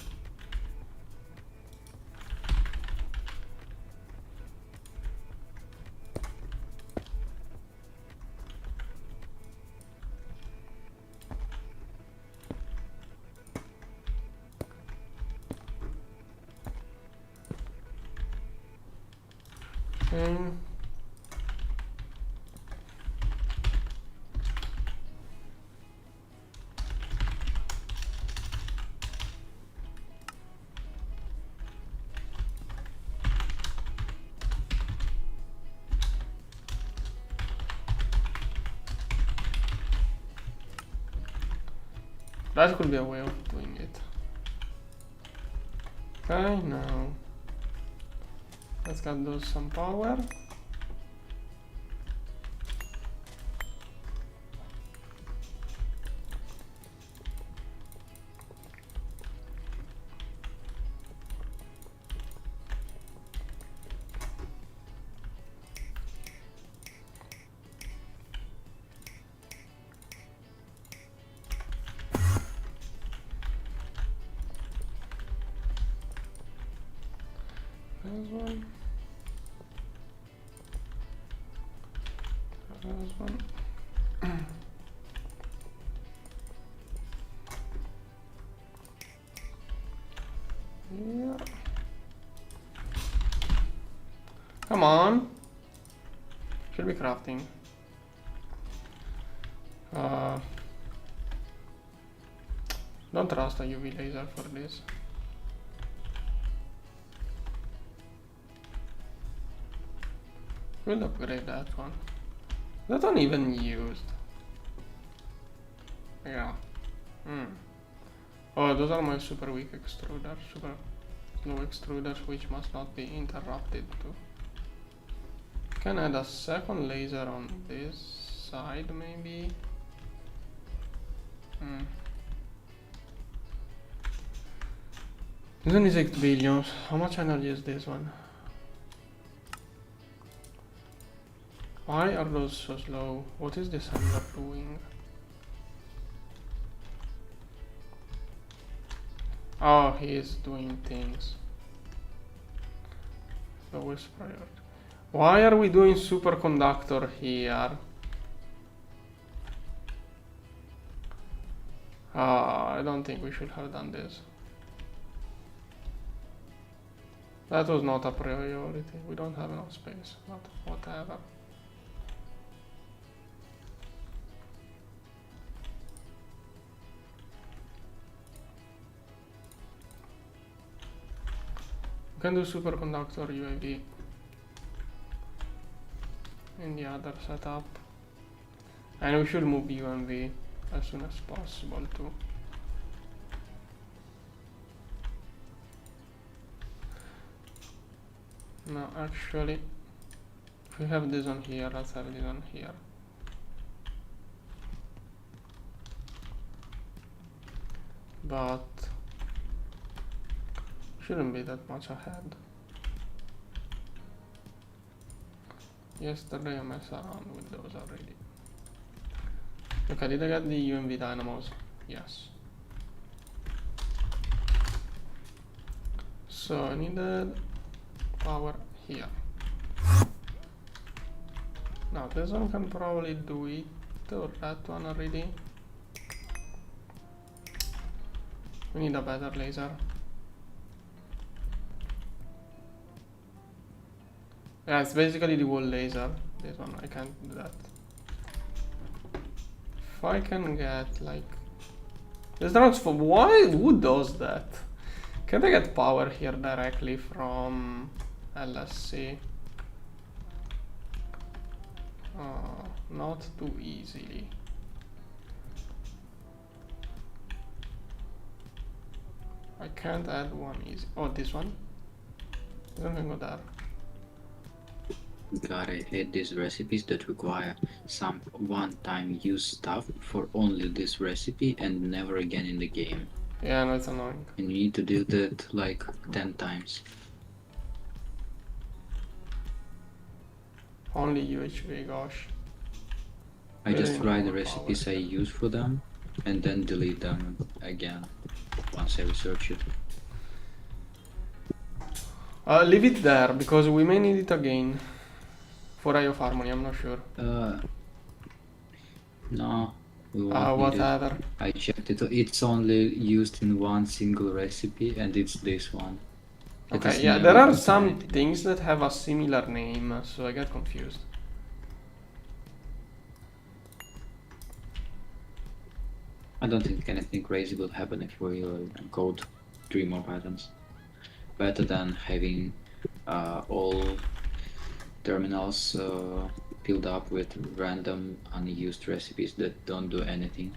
Okay. That could be a way of doing it. Okay, now let's get those some power. There's one. There's one. Come on. Should be crafting. Don't trust a UV laser for this. We'll upgrade that one. That one even used. Yeah. Oh, those are my super weak extruders, super slow extruders, which must not be interrupted too. Can add a second laser on this side, maybe. This one is 8 billion. How much energy is this one? Why are those so slow? What is this handler doing? Oh, he is doing things. Lowest priority. Why are we doing superconductor here? I don't think we should have done this. That was not a priority. We don't have enough space, but whatever. We can do superconductor UAV in the other setup. And we should move UMV as soon as possible too. No, actually, if we have this on here, let's have this on here. But shouldn't be that much ahead. Yesterday I messed around with those already. Okay, did I get the UMV dynamos? Yes. So I needed power here. Now this one can probably do it, or that one already. We need a better laser. Yeah, it's basically the wall laser. This one, I can't do that. If I can get like this transform, why? Who does that? Can I get power here directly from LSC? Not too easily. I can't add one easy. Oh, this one? This one can go there. God, I hate these recipes that require some one-time use stuff for only this recipe and never again in the game. Yeah, no, it's annoying. And you need to do that like 10 times. Only UHV, gosh. I just Really write the no recipes power. I use for them and then delete them again once I research it. Leave it there, because we may need it again. For Eye of Harmony, I'm not sure. No, we won't need it. Whatever. I checked it. It's only used in one single recipe, and it's this one. It Okay, is yeah, never there are used in some anything things else. that have a similar name, so I get confused. I don't think anything crazy will happen if we code 3 more patterns. Better than having all terminals filled up with random unused recipes that don't do anything.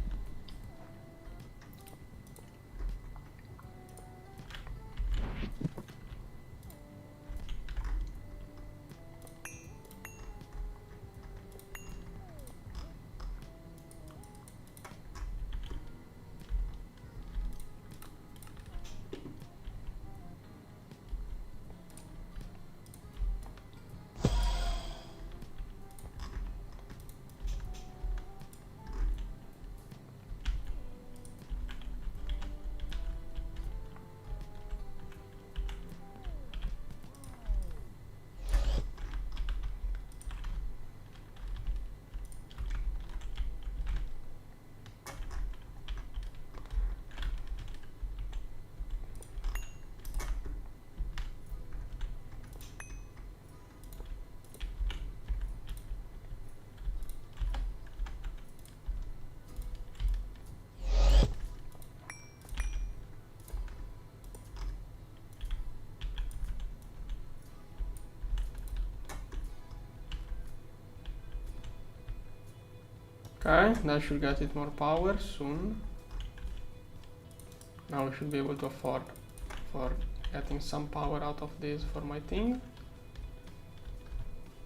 Okay, that should get it more power soon. Now we should be able to afford for getting some power out of this for my thing.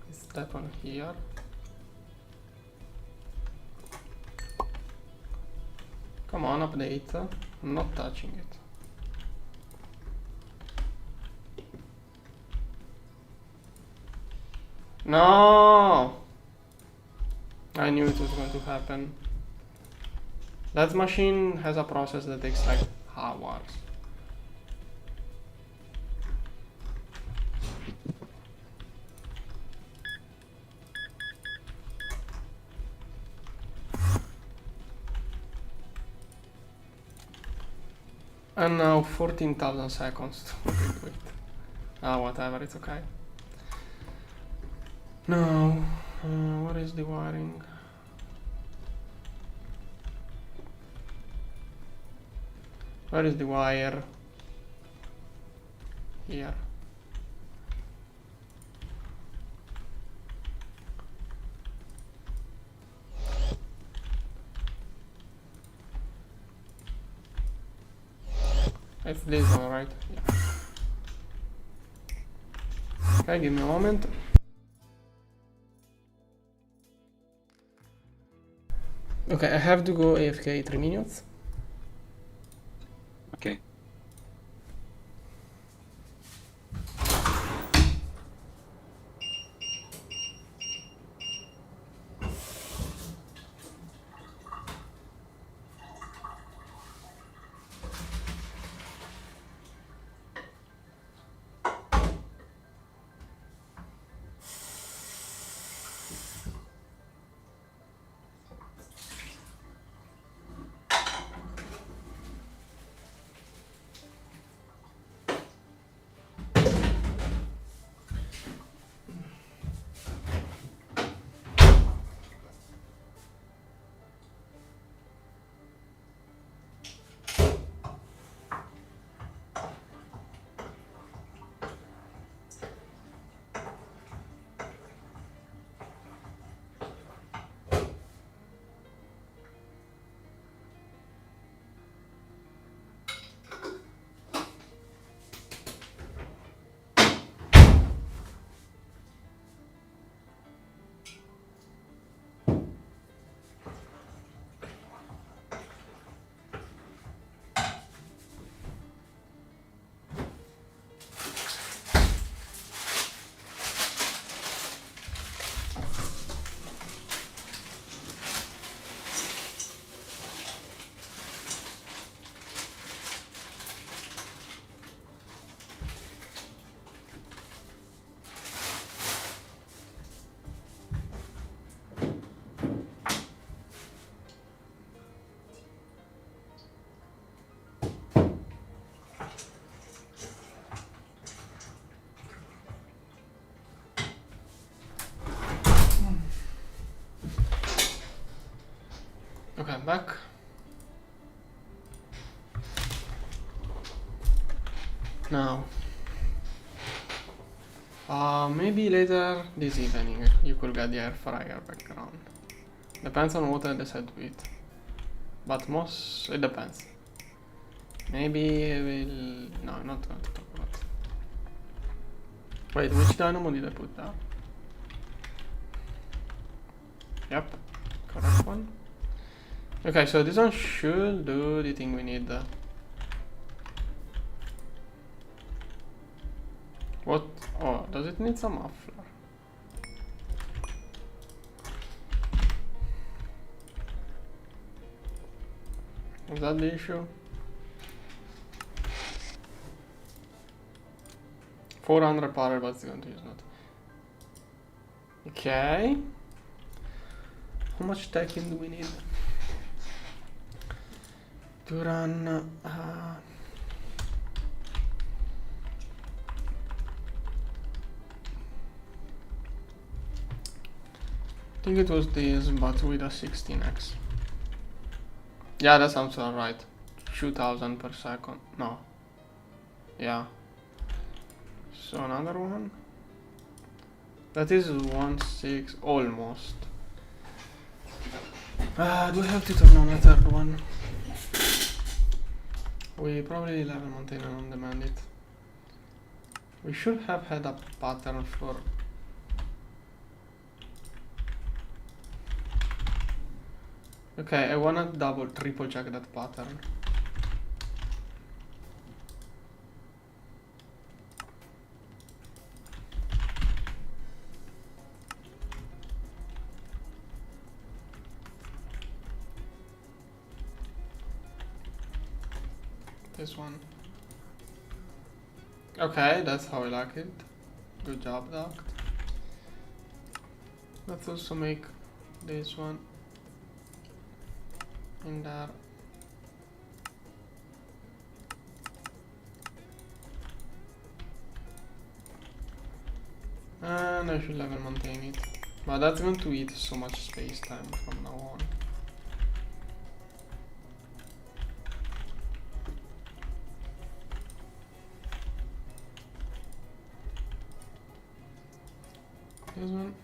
It's that one here. Come on, update. I'm not touching it. No! I knew it was going to happen. That machine has a process that takes like hours. And now 14,000 seconds to do it. Ah, whatever, it's okay. Now, what is the wiring? Where is the wire? Here. It's this one, right? Yeah. Okay, give me a moment. Okay, I have to go AFK 3 minutes. Okay. Okay, I'm back. Now, maybe later this evening you could get the air fryer background. Depends on what I decide to eat. But it depends. Maybe I will... No, I'm not going to talk about it. Wait, which dynamo did I put down? Yep, correct one. Okay, so this one should do the thing we need. What? Oh, does it need some muffler? Is that the issue? 400 power, but it's going to use not. Okay. How much stacking do we need to run? I think it was this, but with a 16x. Yeah, that sounds alright. 2000 per second. No. Yeah. So another one. That is 1.6 almost. Do we have to turn on a third one? We probably level maintain and on demand it. We should have had a pattern for. Okay, I wanna triple check that pattern. This one. Okay, that's how I like it. Good job, Doc. Let's also make this one in there. And I should level maintain it. But that's going to eat so much space time from now on. This one.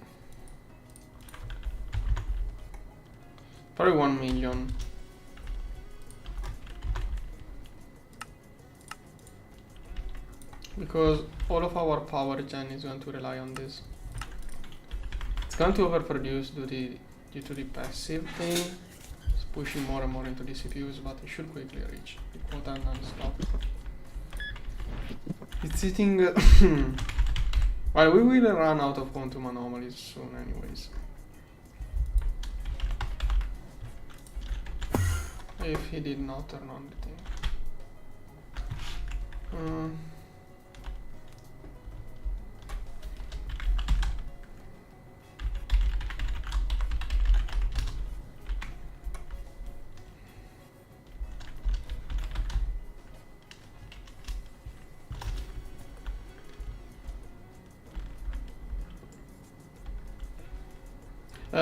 Probably 1 million. Because all of our power gen is going to rely on this. It's going to overproduce due to the passive thing. It's pushing more and more into the CPUs, but it should quickly reach the quota and stop. It's sitting. Well, we will run out of quantum anomalies soon, anyways. If he did not turn on the thing.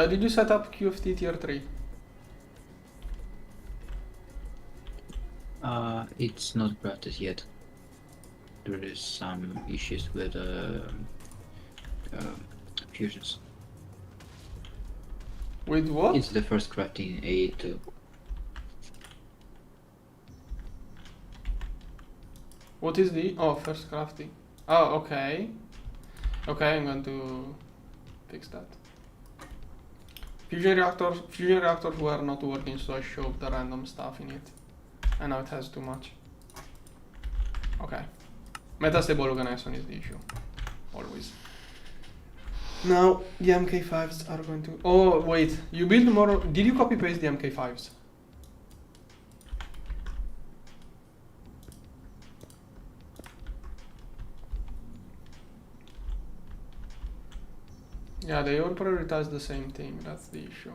Did you set up QFT tier 3? It's not granted yet. There is some issues with fusions. With what? It's the first crafting A2. What is the... Oh, first crafting. Oh, okay. Okay, I'm going to fix that. Fusion reactors were not working, so I shoved the random stuff in it. And now it has too much. Okay. Metastable organization is the issue. Always. Now, the MK5s are going to... Oh, wait. You build more... Did you copy paste the MK5s? Yeah, they all prioritize the same thing. That's the issue.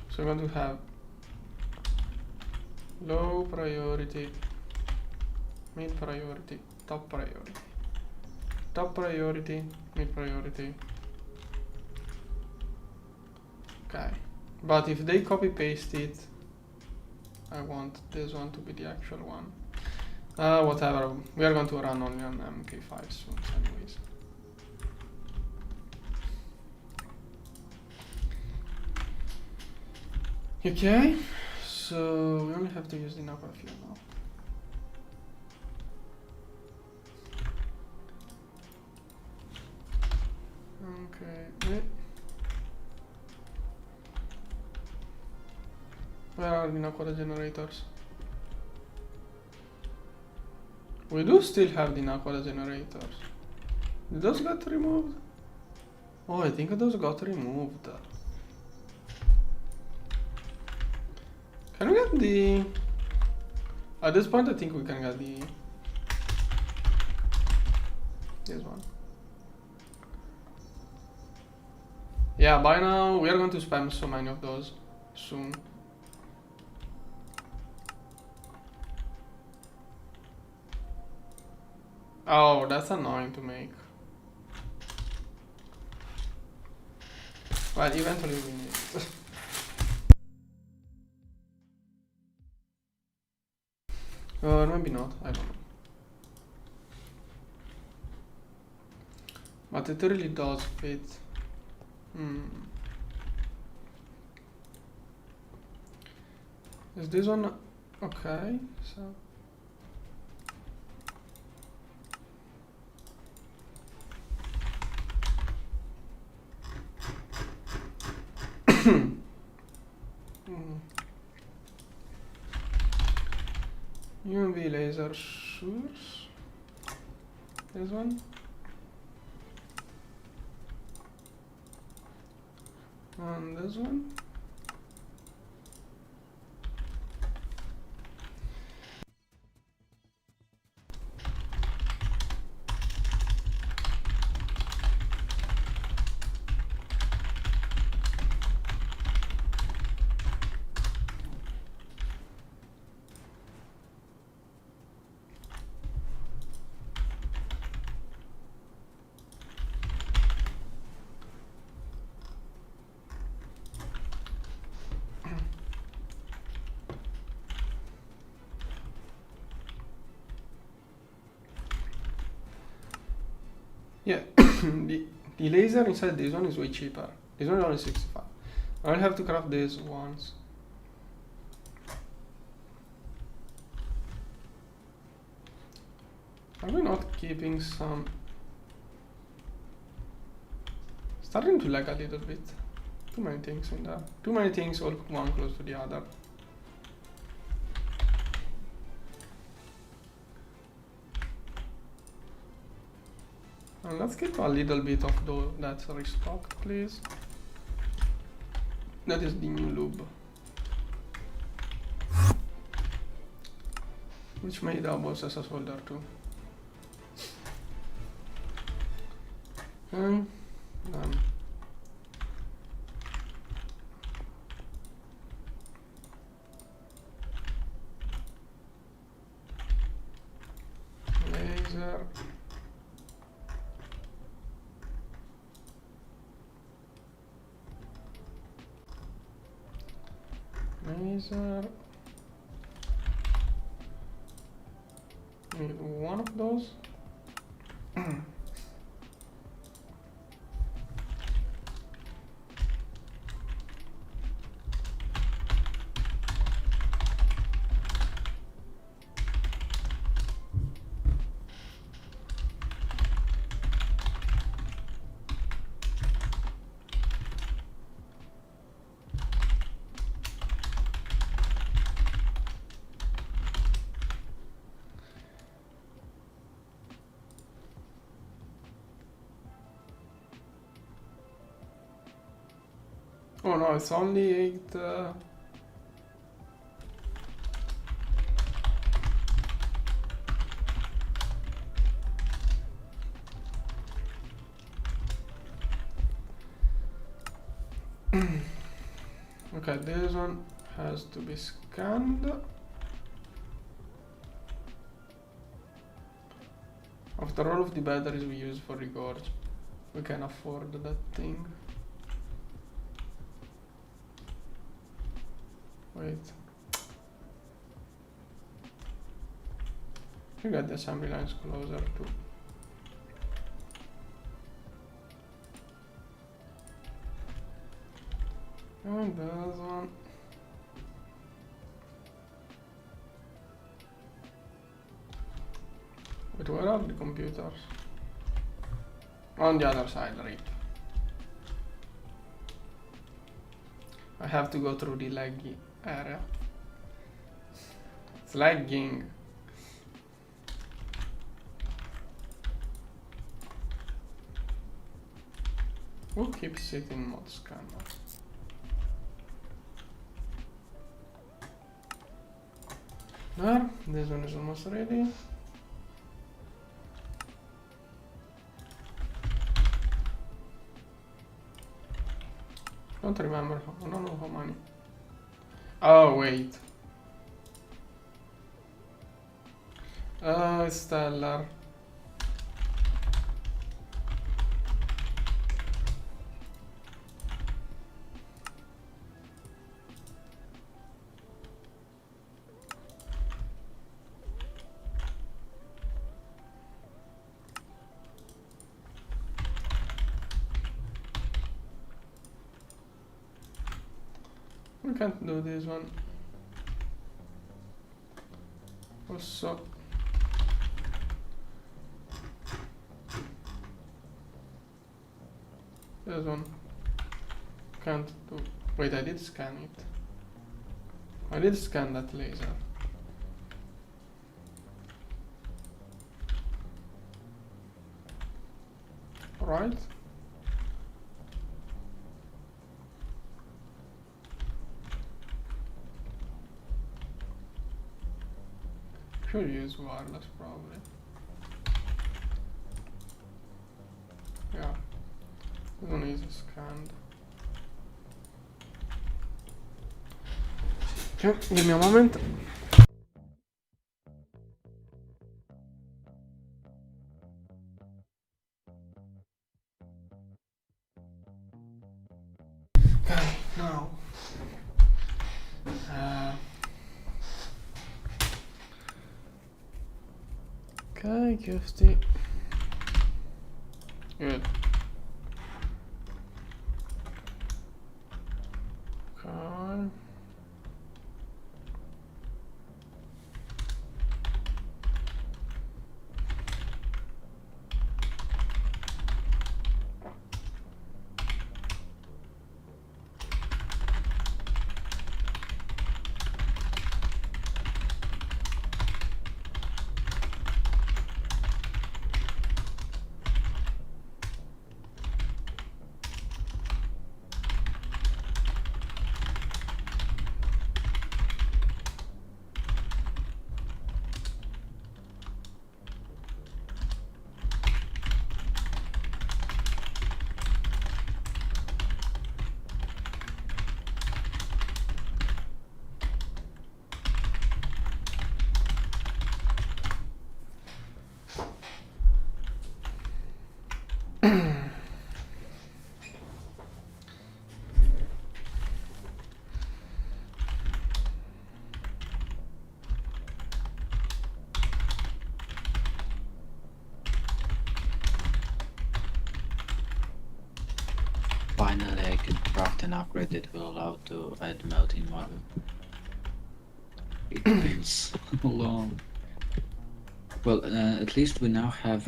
So we're going to have low priority, mid priority, top priority. Top priority, mid priority. Okay. But if they copy paste it, I want this one to be the actual one. Whatever. We are going to run only on MK5 soon, anyways. Okay, so we only have to use the Napa fuel now. Okay. Where are the Nakoda generators? We do still have the Nakoda generators. Did those got removed? Oh, I think those got removed. Can we get the... At this point I think we can get the... This one. Yeah, by now we are going to spam so many of those soon. Oh, that's annoying to make. Well, eventually we need it. Or maybe not, I don't know. But it really does fit. Is this one okay? So UV laser source. This one. And this one. Yeah, the laser inside this one is way cheaper. This one is only 65. I'll have to craft this once. Are we not keeping some? Starting to lag a little bit. Too many things in there. Too many things all one close to the other. And let's keep a little bit of that's restocked, please. That is the new lube, which may double as a solder too. And done. Laser. Laser. Need one of those. Oh no, it's only 8. Okay, this one has to be scanned. After all of the batteries we use for the Gorge, we can afford that thing. Wait. You got the assembly lines closer too. And this one. Wait, where are the computers? On the other side, right? I have to go through the laggy area. It's lagging. Who keeps it in mod scanner? There, this one is almost ready. Don't remember, I don't know how many. Oh, wait. Stellar. We can't do this one. Also, this one can't do. Wait, I did scan it. I did scan that laser. Right? Should use wireless probably. Yeah. This one is scanned. Okay, give me a moment. Okay, now. Okay, QFT. Good. Okay. Finally, I can craft an upgrade that will allow to add melting model. It been so long. Well, at least we now have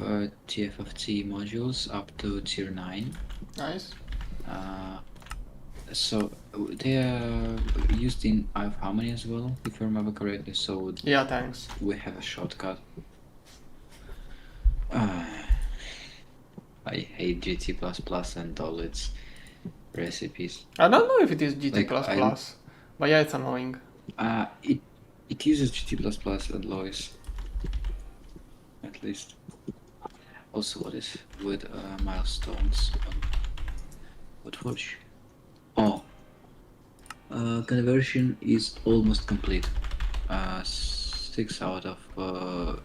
TFFT modules up to tier 9. Nice. So they are used in IF Harmony as well, if I remember correctly. So Yeah, thanks. we have a shortcut. I hate GT++ and all its recipes. I don't know if it is GT++, Like, but yeah, it's annoying. It uses GT++ and Lois, at least. Also, what is with milestones on Watch? Oh, conversion is almost complete. 6 out of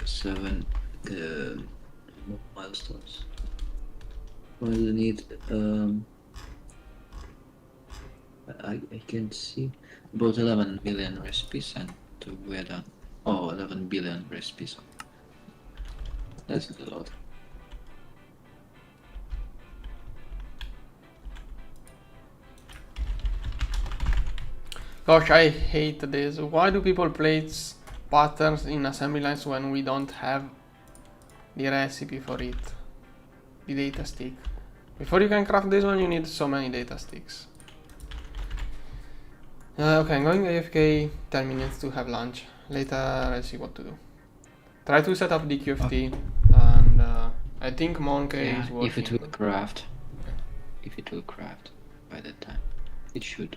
7 milestones. I need I can see about 11 million recipes and we're done. Oh, 11 billion recipes. That's a lot. Gosh, I hate this. Why do people place patterns in assembly lines when we don't have the recipe for it? The data stick. Before you can craft this one, you need so many data sticks. Okay, I'm going AFK 10 minutes to have lunch. Later, I'll see what to do. Try to set up the QFT, and I think Monkey is working. If it will craft. If it will craft by that time. It should.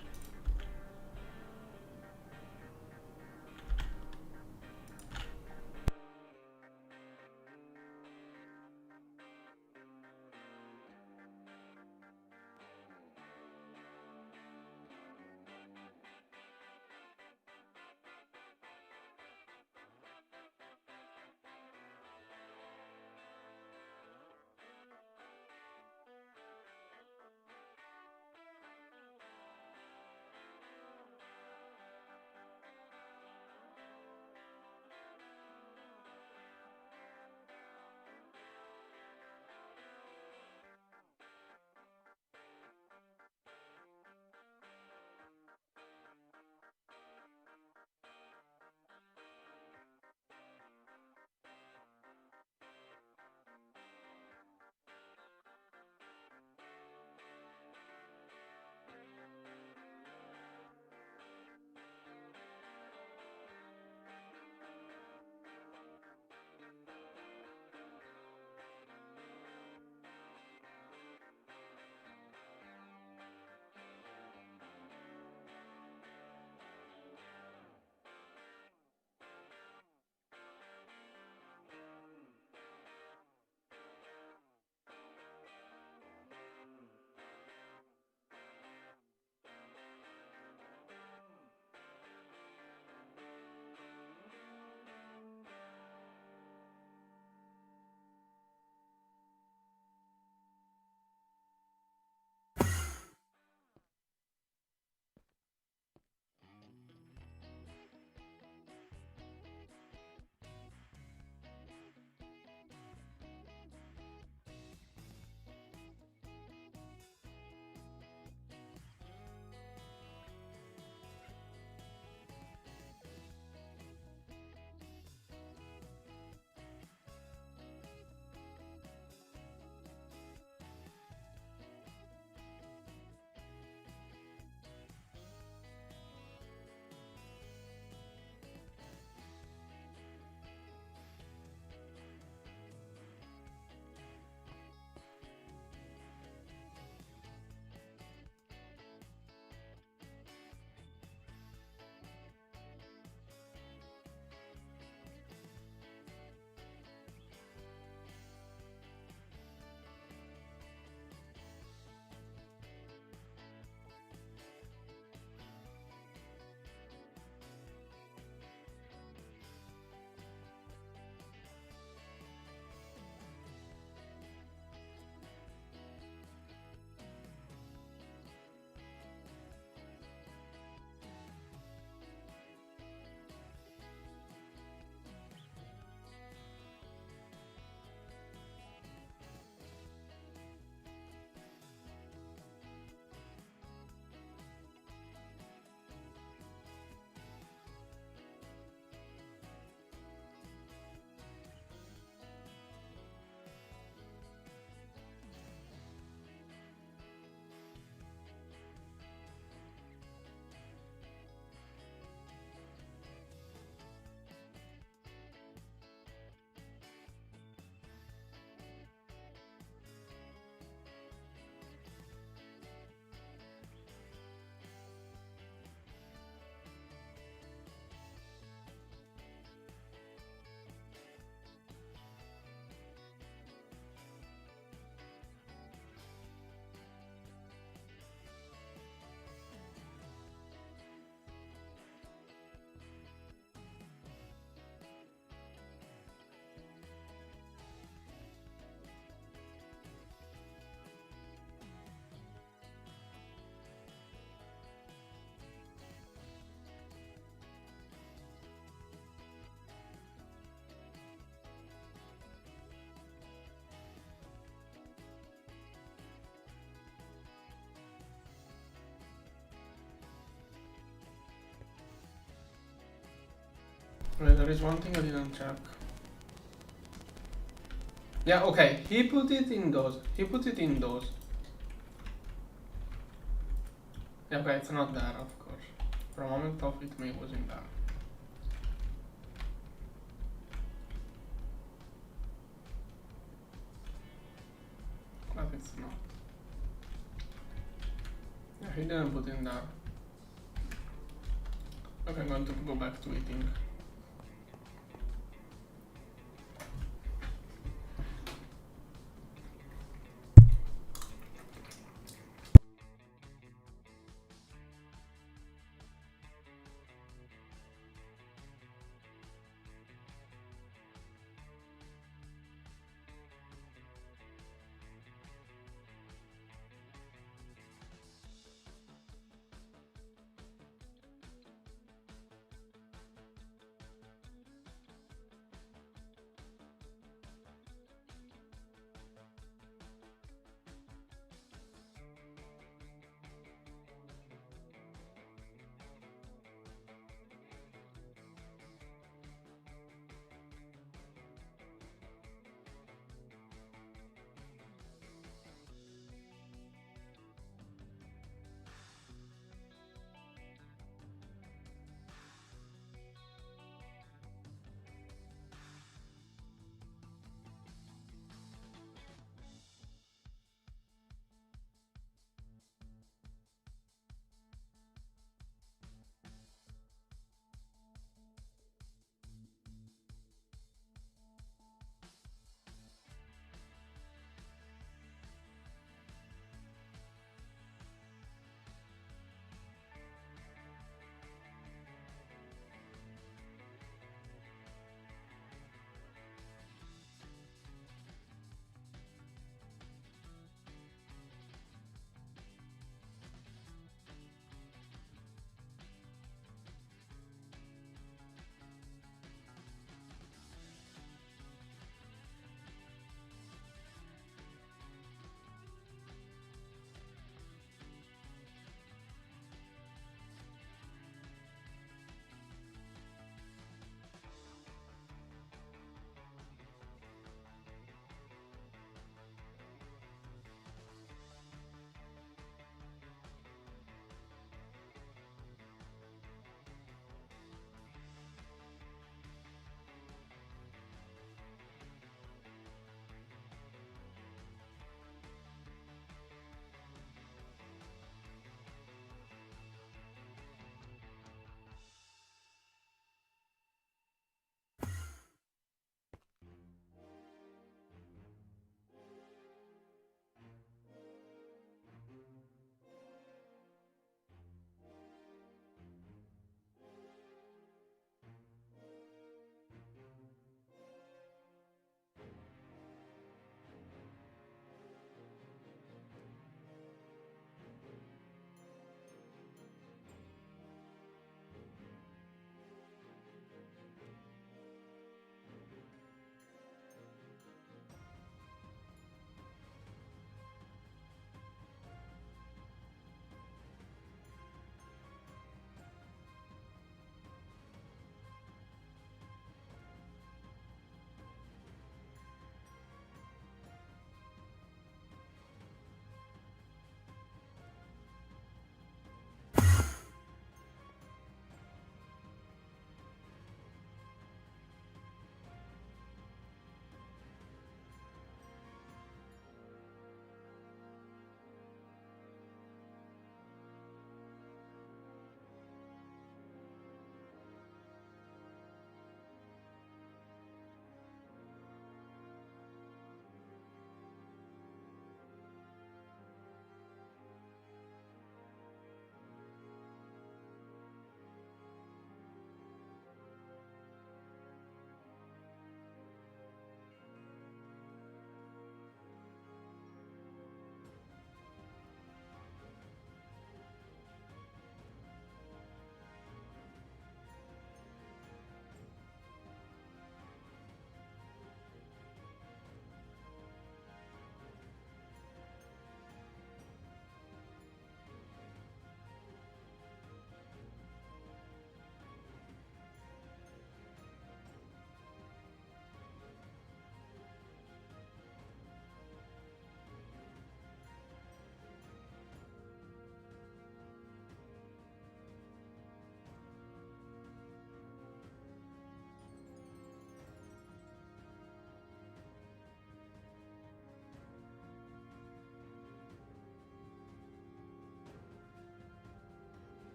Wait, there is one thing I didn't check. Yeah, okay, he put it in those. He put it in those. Yeah, okay, it's not there, of course. For a moment of it, maybe was in there. But it's not. Yeah, he didn't put in there. Okay, I'm going to go back to eating.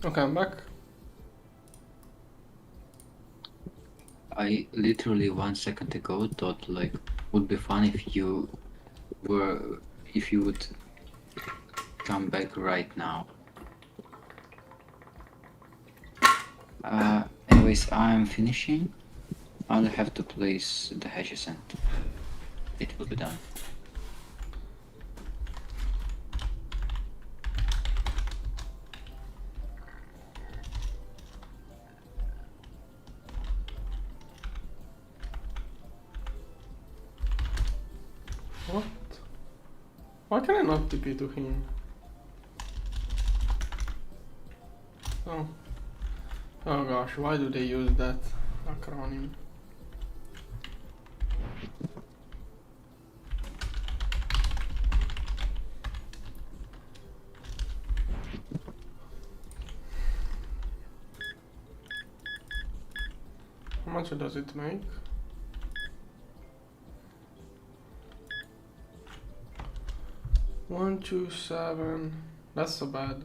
Okay, I'm back. I literally 1 second ago thought like would be fun if you would come back right now. Anyways, I'm finishing. I only have to place the hashes and it will be done. What? Why can I not TP to him? Oh. Oh gosh, why do they use that acronym? How much does it make? One, two, seven. That's so bad.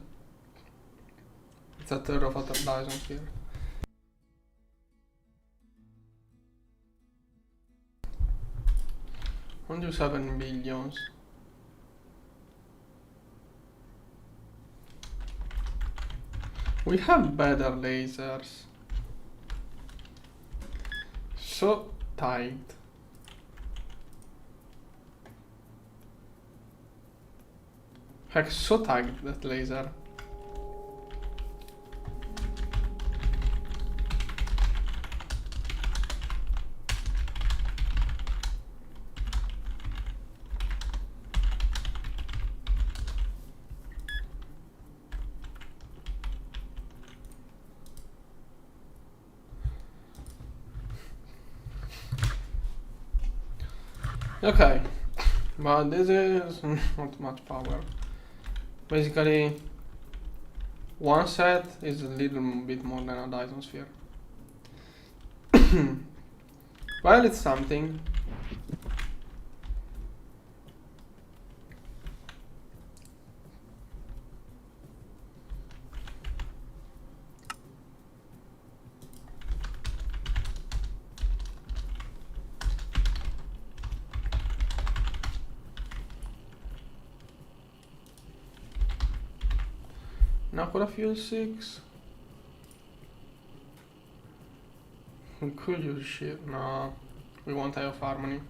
It's a third of a Dyson here. One, two, 7 billions. We have better lasers. So tight. Heck, so tight that laser. Okay, but this is not much power. Basically, one set is a little bit more than a Dyson sphere. Well, it's something. Now could I fuel 6? We could use shit. No, we won't have harmony.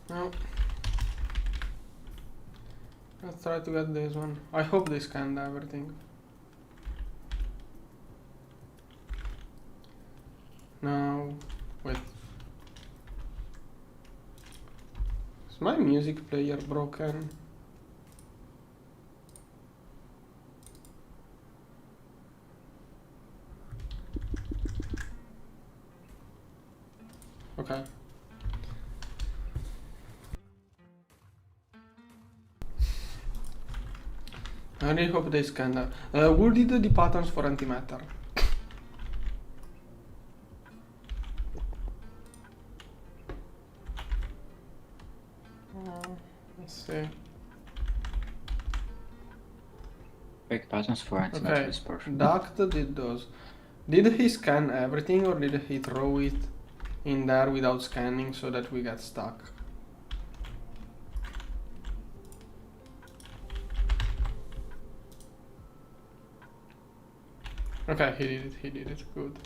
No. Let's try to get this one. I hope they scanned everything. Now, wait. Is my music player broken? Okay. I really hope they scanned that. Who did the patterns for Antimatter? Let's see. Fake patterns for Antimatter Okay, dispersion. Duct did those. Did he scan everything or did he throw it in there without scanning so that we get stuck? Okay, he did it, good.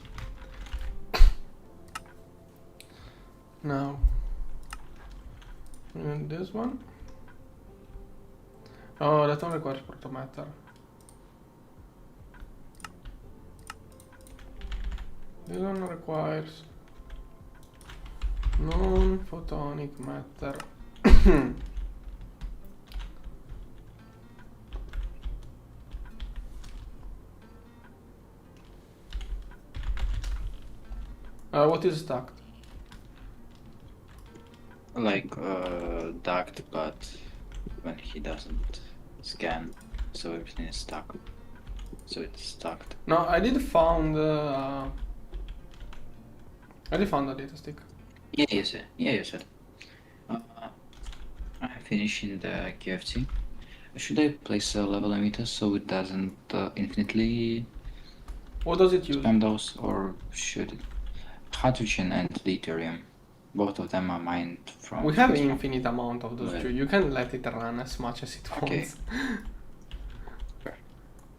Now, and this one? Oh, that one requires protomatter. This one requires non-photonic matter. What is stacked? like duct, but when he doesn't scan, so everything is stuck. So it's stuck. No, I did found a data stick. Yeah, you said. Yeah, you said. I'm finishing the QFT. Should I place a level emitter so it doesn't infinitely What does it use? spam those, or should it? Hydrogen and deuterium. Both of them are mined from. We have space infinite amount of those two. You can let it run as much as it Okay. wants.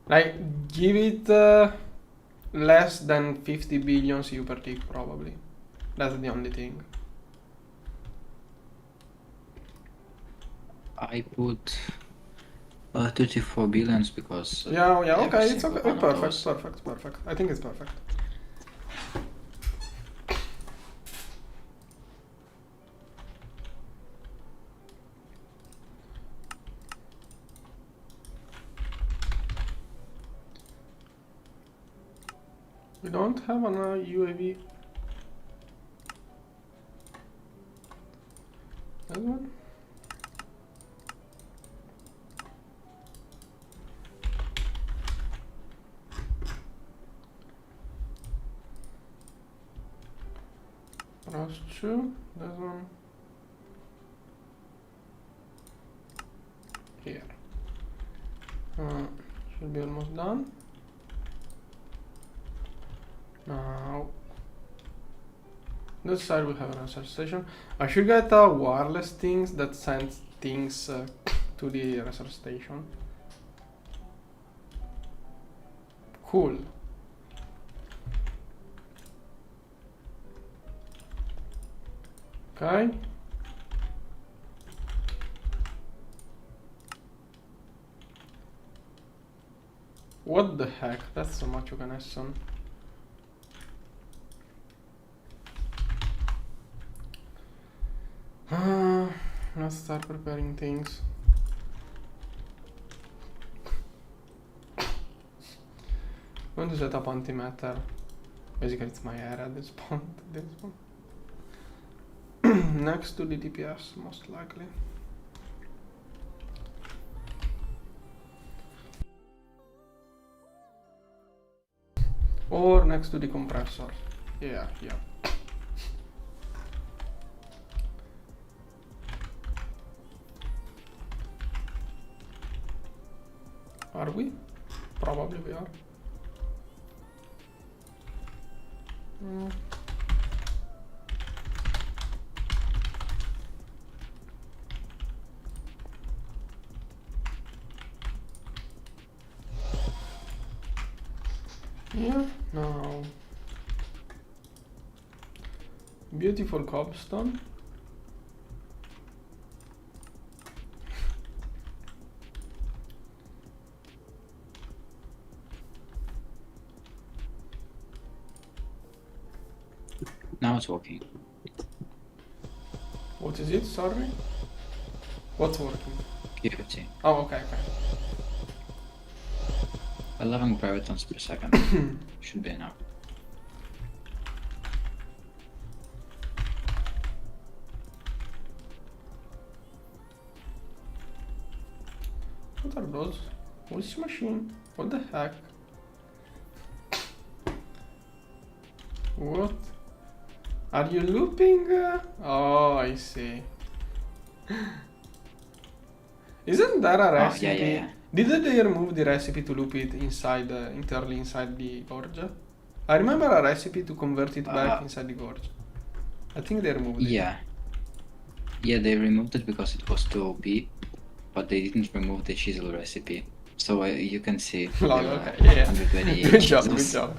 Like, give it less than 50 billion CU per tick, probably. That's the only thing. I put 34 billions because. Yeah, every okay, it's single okay. one of those- Perfect. I think it's perfect. We don't have an UAV. That one? Plus 2, that one. Here. Should be almost done. Now, this side we have an research station. I should get a wireless things that sends things to the research station. Cool. Okay. What the heck? That's so much connection. Let's start preparing things. I'm going to set up Antimatter. Basically, it's my area at this point. Next to the DPS, most likely. Or next to the compressor. Yeah. Are we? Probably we are. Yeah, now. Beautiful cobblestone. Now it's working. What is it? Sorry? What's working? QFT. Oh, okay. 11 gravitons per second. Should be enough. What are those? Which machine? What the heck? What? Are you looping? Oh, I see. Isn't there a recipe? Yeah. Did they remove the recipe to loop it inside, internally inside the gorge? I remember a recipe to convert it back inside the gorge. I think they removed it. Yeah, they removed it because it was too OP, but they didn't remove the chisel recipe. So you can see. Okay, yeah. 128 Good chisels. job.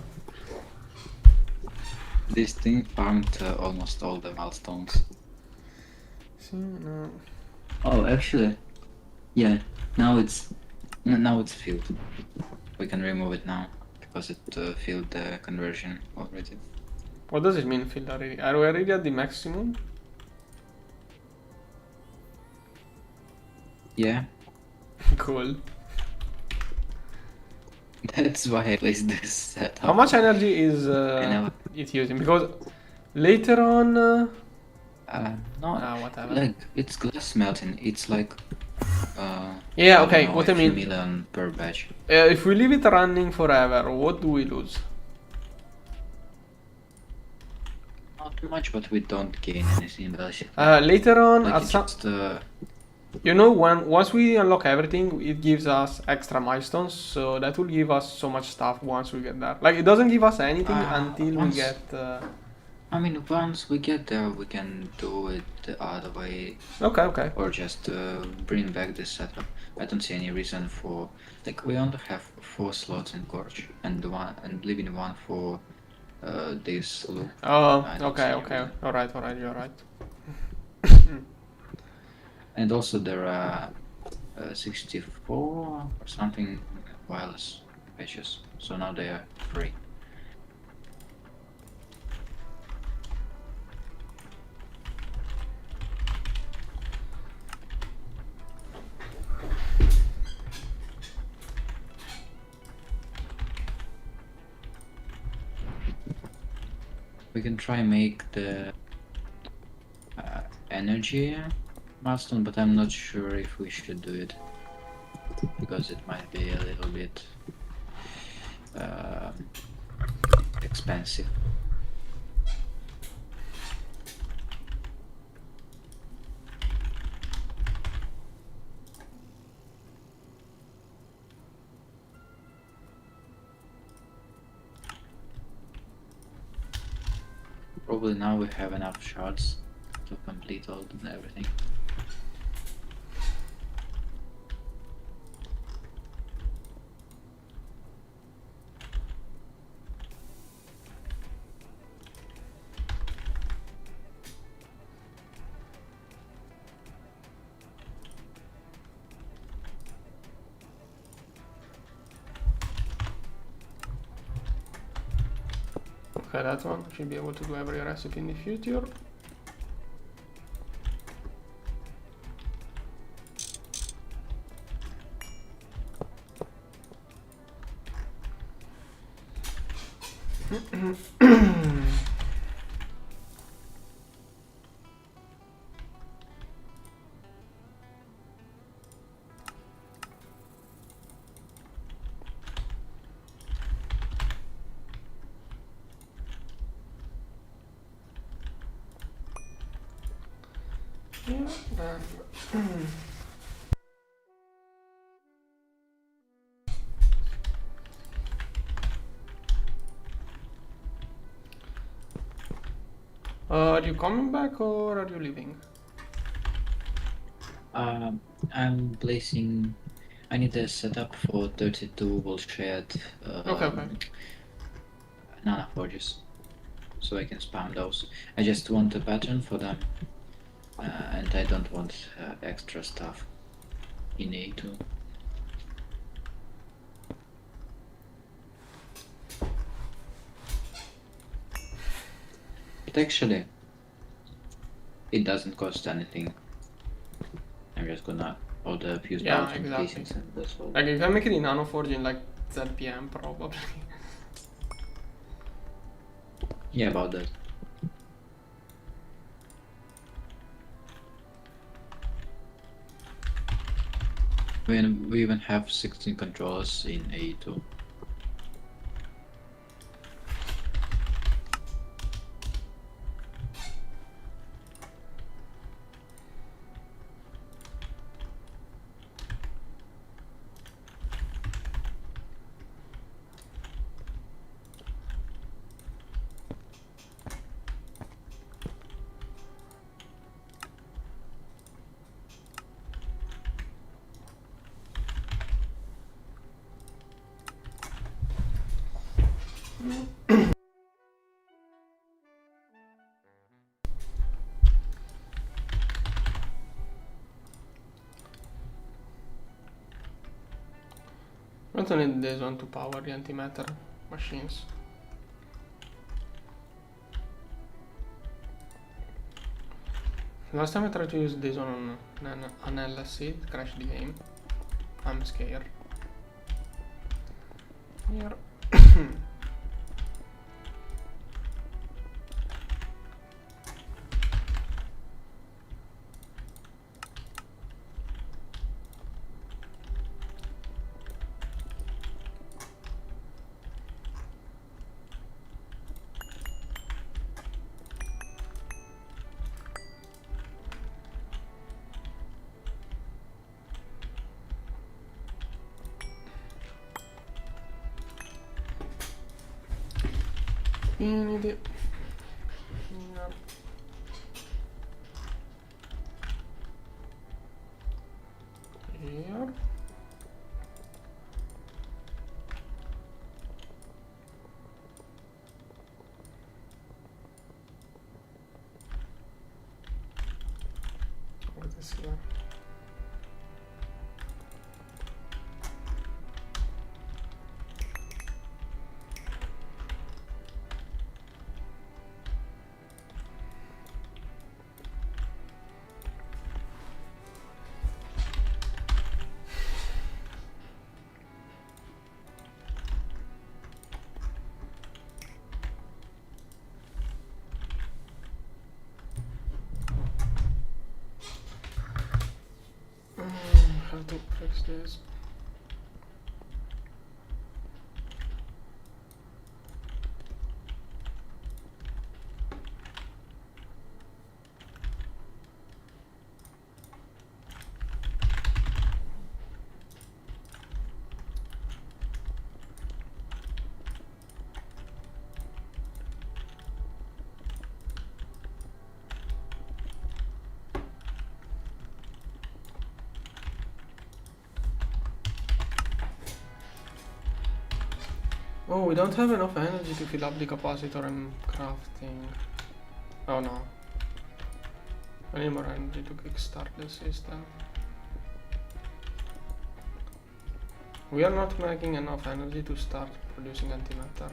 This thing farmed almost all the milestones. See, no. Oh, actually, yeah. Now it's filled. We can remove it now because it filled the conversion already. What does it mean, filled already? Are we already at the maximum? Yeah. Cool. That's why I placed this setup. How much energy is it using? Because later on, No, Whatever. like it's glass smelting. It's like Yeah, I okay, don't know, what a I few mean, million per batch. if we leave it running forever, what do we lose? Not too much, but we don't gain anything basically. Later on, Like at it some, just you know, once we unlock everything, it gives us extra milestones, so that will give us so much stuff once we get there. Like, it doesn't give us anything until we get... I mean, once we get there, we can do it the other way. Okay. Or just bring back this setup. I don't see any reason for, like, we only have 4 slots in Gorge and leaving one for this loop. Oh, I don't see okay. any reason. Alright, you're right. And also there are 64 or something wireless patches, so now they are free. We can try make the energy milestone, but I'm not sure if we should do it because it might be a little bit expensive. Probably now we have enough shards to complete all everything. Okay, that one should be able to do every recipe in the future. Are you coming back or are you leaving? I'm placing. I need a setup for 32 volt shared Okay. nano forges, so I can spam those. I just want a pattern for them, and I don't want extra stuff in A2. But actually, it doesn't cost anything. I'm just gonna order a few sprouts and casings and that's all. Like, you can make it in nano forge in like ZPM probably. Yeah, about that. We even have 16 controllers in A2. I don't need this one to power the antimatter machines. Last time I tried to use this one on an LSC, it crashed the game. I'm scared. Here. Infinity. Yeah. Here. What is here? How to fix this? Oh, we don't have enough energy to fill up the capacitor and crafting. Oh no. I need more energy to kickstart the system. We are not making enough energy to start producing antimatter.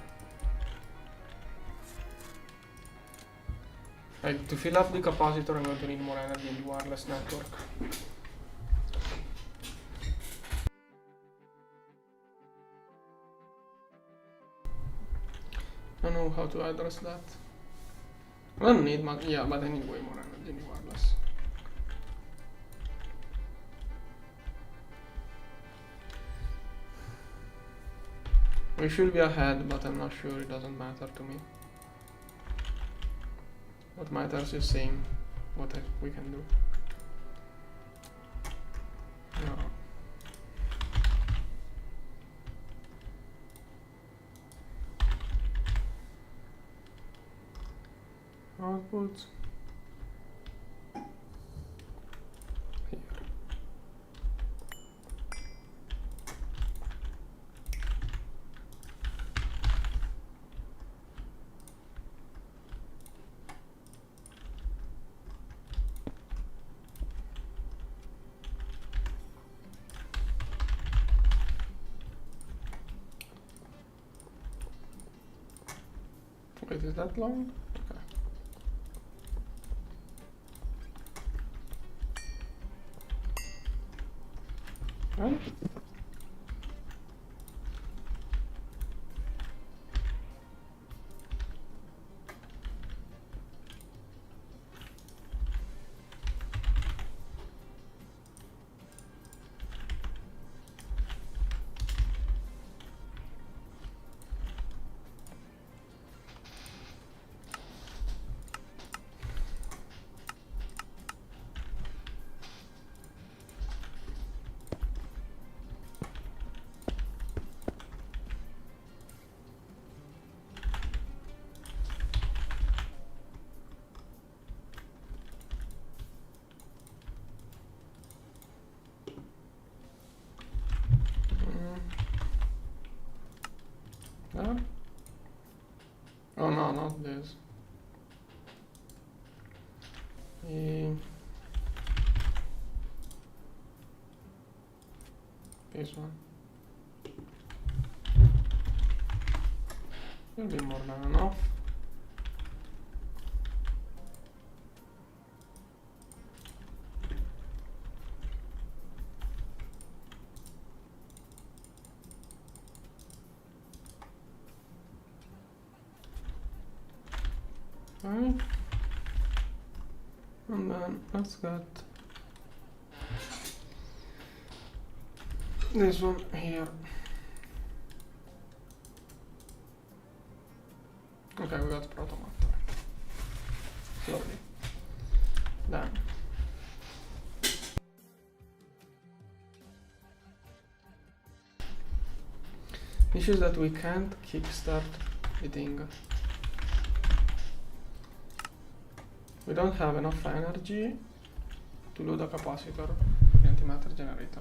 Like, to fill up the capacitor, I'm going to need more energy in the wireless network. I don't know how to address that. I don't need much, yeah, but I need way more energy in the wireless. We should be ahead, but I'm not sure, it doesn't matter to me. What matters is seeing what we can do. No. Output. Here. Wait, is that long? Okay. Right? Yeah. Oh no, not this. This one. Will be more than enough. Right. And then let's get this one here. Okay, we got protomatter. Slowly. Then. Issue is that we can't kickstart the thing. We don't have enough energy to load a capacitor for the antimatter generator.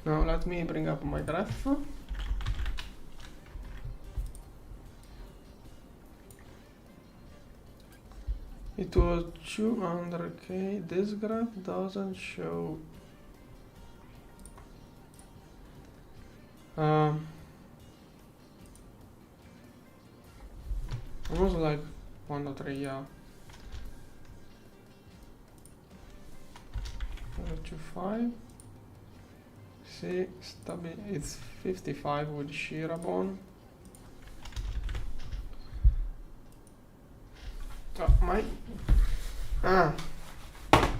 Now let me bring up my graph. It was 200k. This graph doesn't show. Almost like 1.3, yeah. 0.25. See, it's 55 with shear bone.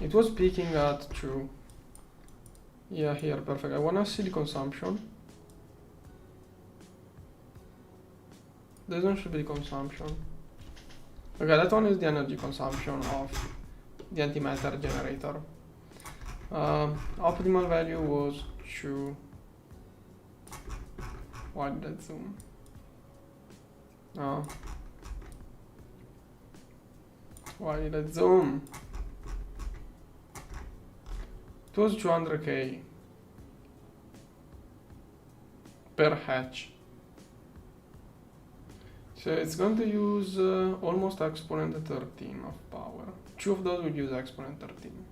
It was peaking at 2. Yeah, here, perfect. I wanna see the consumption. This one should be the consumption. Okay, that one is the energy consumption of the antimatter generator. Optimal value was 2. Why did that zoom? Oh. Why did that zoom? It was 200k per hatch. So it's going to use almost exponent 13 of power. 2 of those will use exponent 13.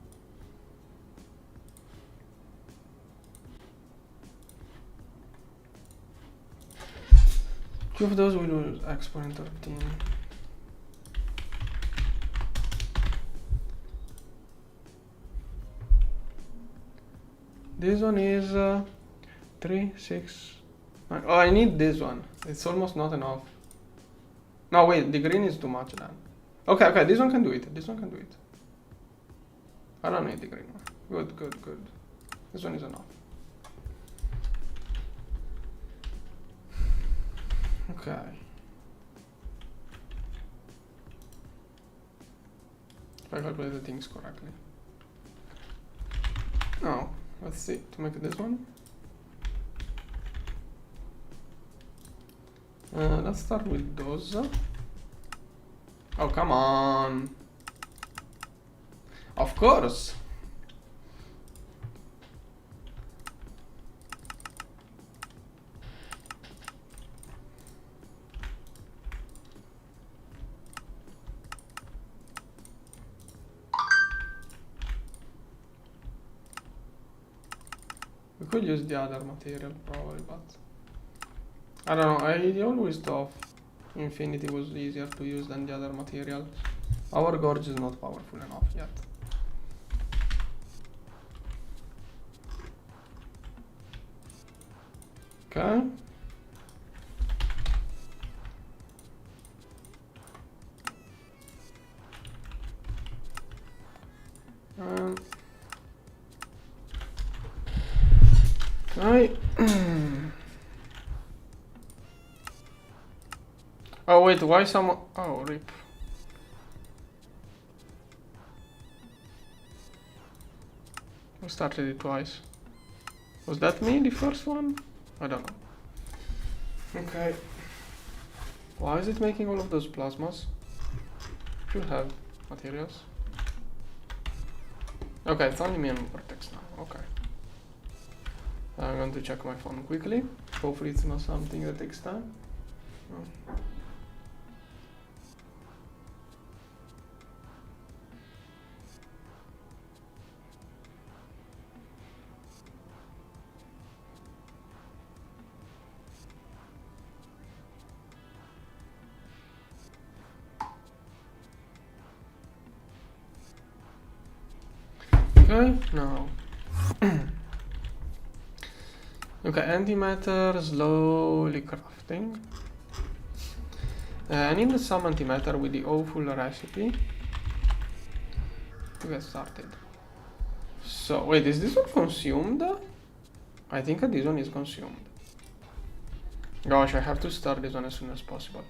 Two of those will use exponent 13. This one is 3, 6, 9. Oh, I need this one. It's almost not enough. No, wait, the green is too much then. Okay, this one can do it. This one can do it. I don't need the green one. Good. This one is enough. Okay. If I calculated things correctly. Now, let's see, to make this one. Let's start with those. Oh, come on. Of course. We could use the other material probably, but I don't know. I always thought Infinity was easier to use than the other material. Our Gorge is not powerful enough yet. Okay. Okay. Oh wait, why someone? Oh, rip. I started it twice. Was that me, the first one? I don't know. Okay. Why is it making all of those plasmas? Should have materials. Okay, it's only me and Vortex now. Okay. I'm going to check my phone quickly. Hopefully it's not something that takes time. No. Okay, now. Okay, antimatter slowly crafting. I need some antimatter with the awful recipe to get started. So, wait, is this one consumed? I think this one is consumed. Gosh, I have to start this one as soon as possible.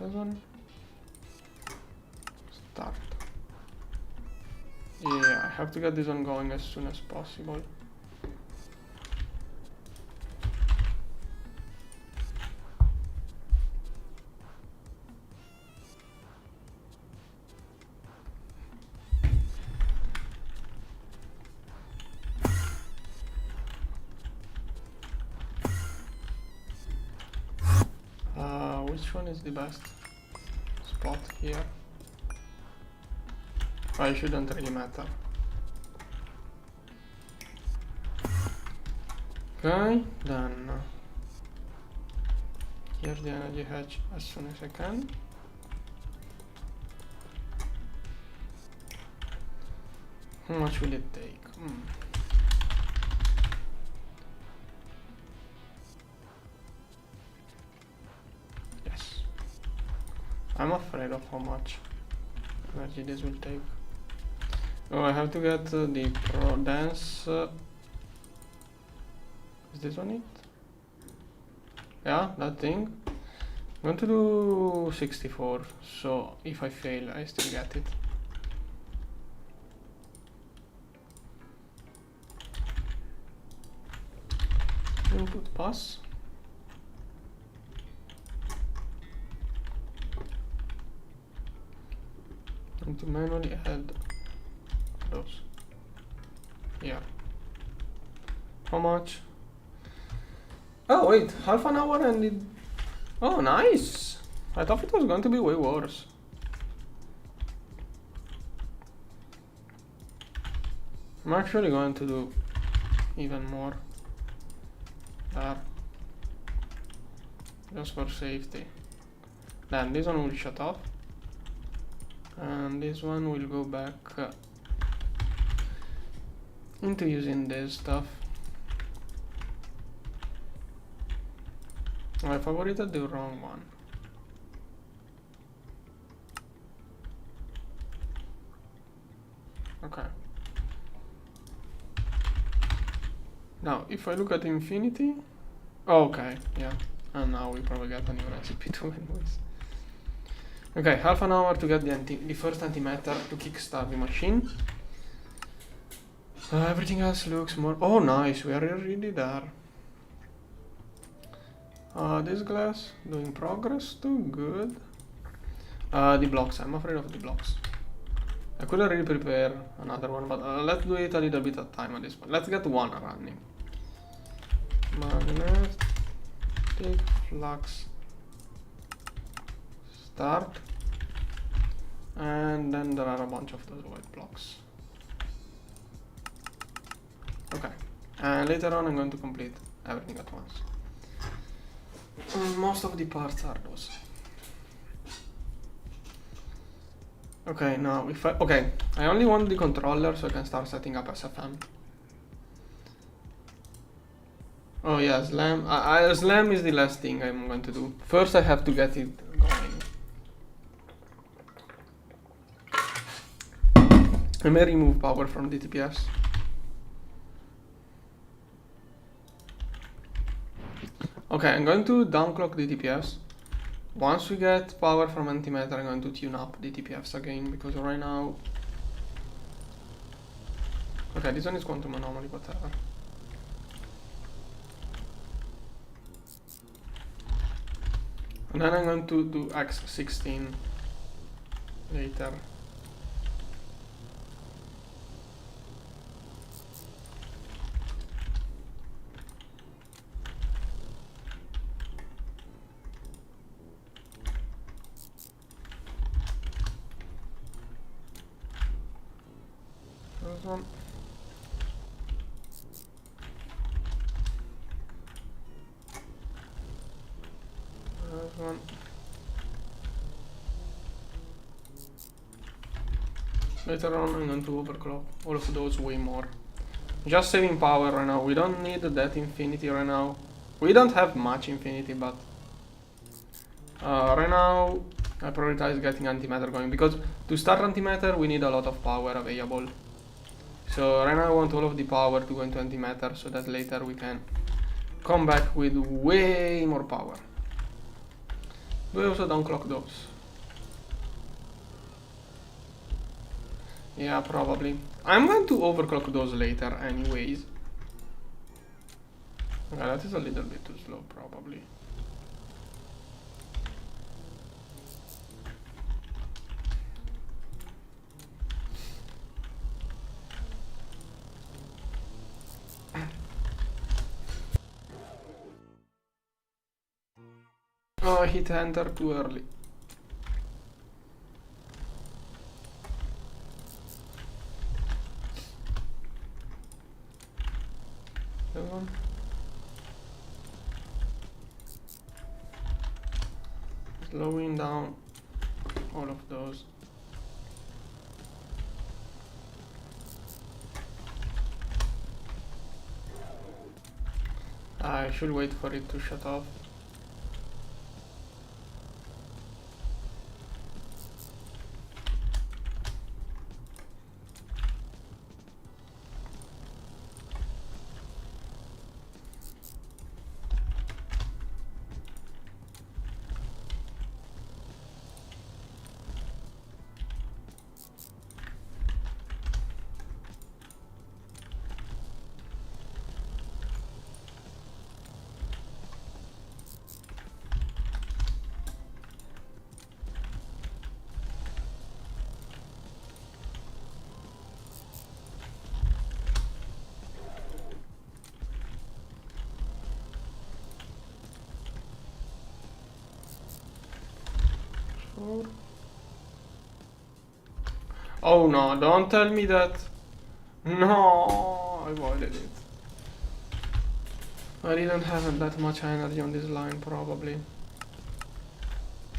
This one. Start. Yeah, I have to get this one going as soon as possible. Which one is the best spot here? Oh, it shouldn't really matter. Okay, then here's the energy hedge as soon as I can. How much will it take? Yes. I'm afraid of how much energy this will take. Oh, I have to get the pro dance. Is this on it? Yeah, that thing. I'm going to do 64, so if I fail, I still get it. Input pass. And to manually add those. Yeah. How much? Oh wait, half an hour and it... Oh, nice! I thought it was going to be way worse. I'm actually going to do even more there. Just for safety. Then this one will shut off. And this one will go back into using this stuff. I favorited the wrong one. Okay. Now, if I look at infinity, okay, yeah, and now we probably get a new recipe too anyways. Okay, half an hour to get the first antimatter to kickstart the machine. Everything else looks more... Oh, nice, we are already there. This glass, doing progress too, good. The blocks, I'm afraid of the blocks. I could really prepare another one, but let's do it a little bit at a time at this point. Let's get one running. Magnetic flux start, and then there are a bunch of those white blocks. Okay, and later on I'm going to complete everything at once. Most of the parts are those. Okay, now if I... Okay, I only want the controller so I can start setting up SFM. Oh yeah, slam. Slam is the last thing I'm going to do. First I have to get it going. I may remove power from the TPS. Okay, I'm going to downclock the TPS. Once we get power from Antimatter, I'm going to tune up the TPS again, because right now... Okay, this one is quantum anomaly, whatever. And then I'm going to do X16 later. This one. This one. Later on I'm going to overclock all of those way more. Just saving power right now. We don't need that infinity right now. We don't have much infinity, but right now I prioritize getting antimatter going, because to start antimatter we need a lot of power available. So right now I want all of the power to go into antimatter so that later we can come back with way more power. Do I also downclock those? Yeah, probably. I'm going to overclock those later anyways. Okay, that is a little bit too slow, probably. Oh, I hit enter too early. That one. Slowing down all of those. I should wait for it to shut off. Sure. Oh no, don't tell me that. No, I avoided it. I didn't have that much energy on this line, probably.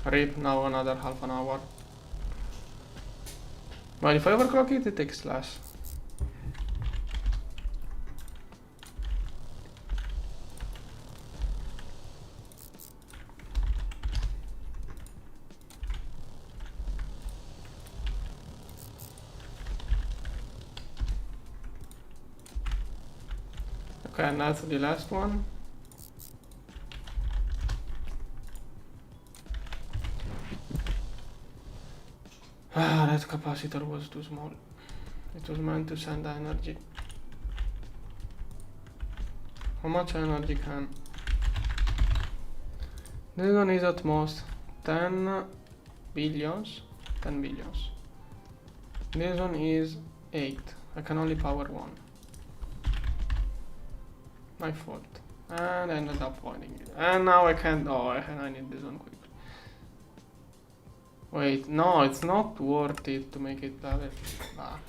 RIP, now another half an hour. But if I overclock it, it takes less. Okay, and that's the last one. Ah, that capacitor was too small. It was meant to send energy. How much energy can? This one is at most 10 billions. 10 billions. This one is 8. I can only power 1. My fault. And I ended up avoiding it. And now I can't. Oh, I need this one quickly. Wait, no, it's not worth it to make it level. Ah.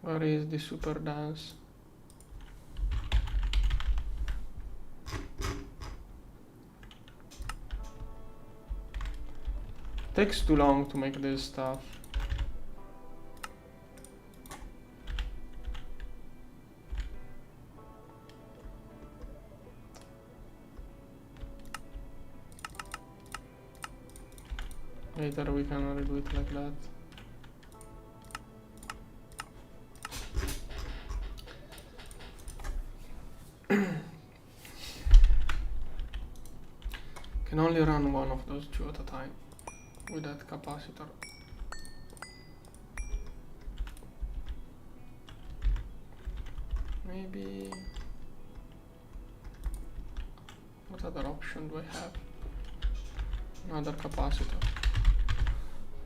Where is the super dance? Takes too long to make this stuff. Later we can redo it like that. Can only run one of those two at a time with that capacitor. Maybe... what other option do I have? Another capacitor.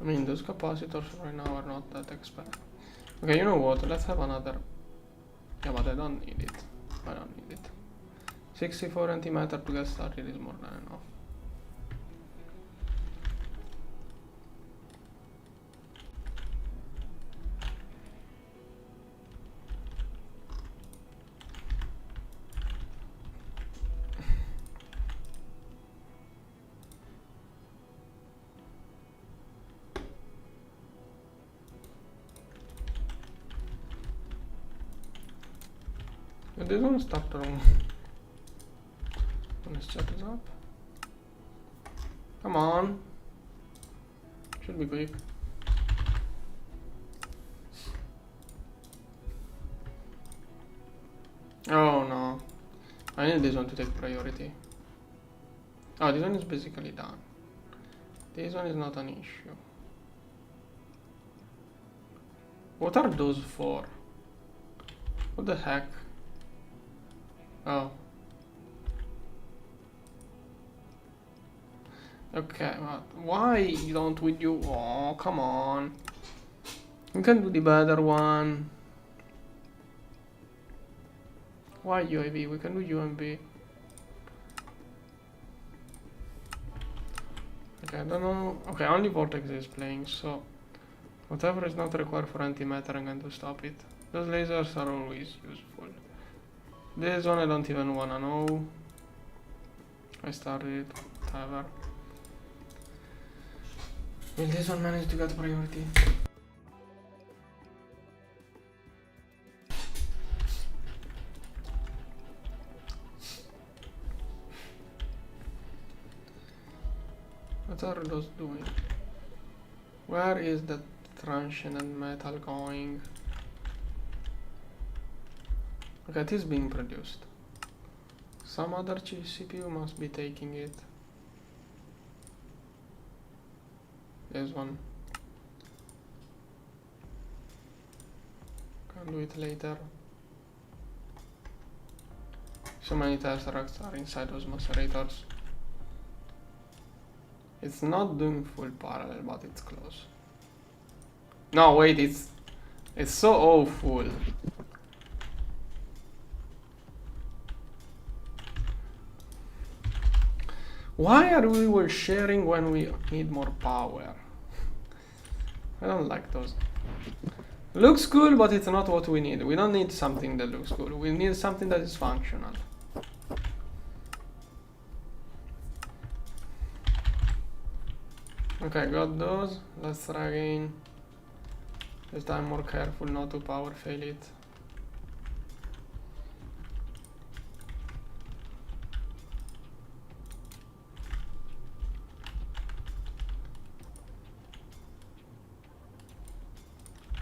I mean, those capacitors right now are not that expensive. Okay, you know what? Let's have another. Yeah, but I don't need it. I don't need it. 64 antimatter to get started is more than enough. This one started wrong. Let's check this up. Come on. Should be quick. Oh no. I need this one to take priority. Oh, this one is basically done. This one is not an issue. What are those for? What the heck? Oh. Okay, but why don't we do... Oh, come on. We can do the better one. Why UAV? We can do UMB. Okay, I don't know. Okay, only Vortex is playing, so whatever is not required for antimatter, I'm going to stop it. Those lasers are always useful. This one I don't even wanna know. I started it, whatever. Will this one manage to get priority? What are those doing? Where is the truncheon and metal going? Okay, it is being produced. Some other CPU must be taking it. There's one. Can do it later. So many tesseracts are inside those macerators. It's not doing full parallel, but it's close. No, wait, it's so awful. Why are we all sharing when we need more power? I don't like those. Looks cool, but it's not what we need. We don't need something that looks cool. We need something that is functional. Okay, got those. Let's try again. This time more careful not to power fail it.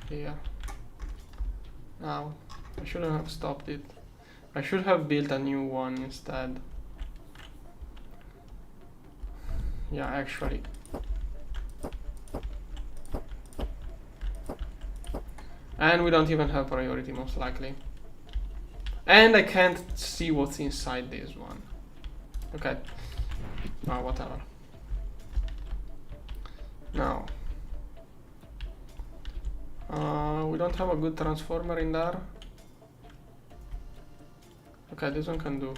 Here. Now, I shouldn't have stopped it. I should have built a new one instead. Yeah, actually. And we don't even have priority, most likely. And I can't see what's inside this one. Okay. Oh, whatever. Now. We don't have a good transformer in there. Okay, this one can do.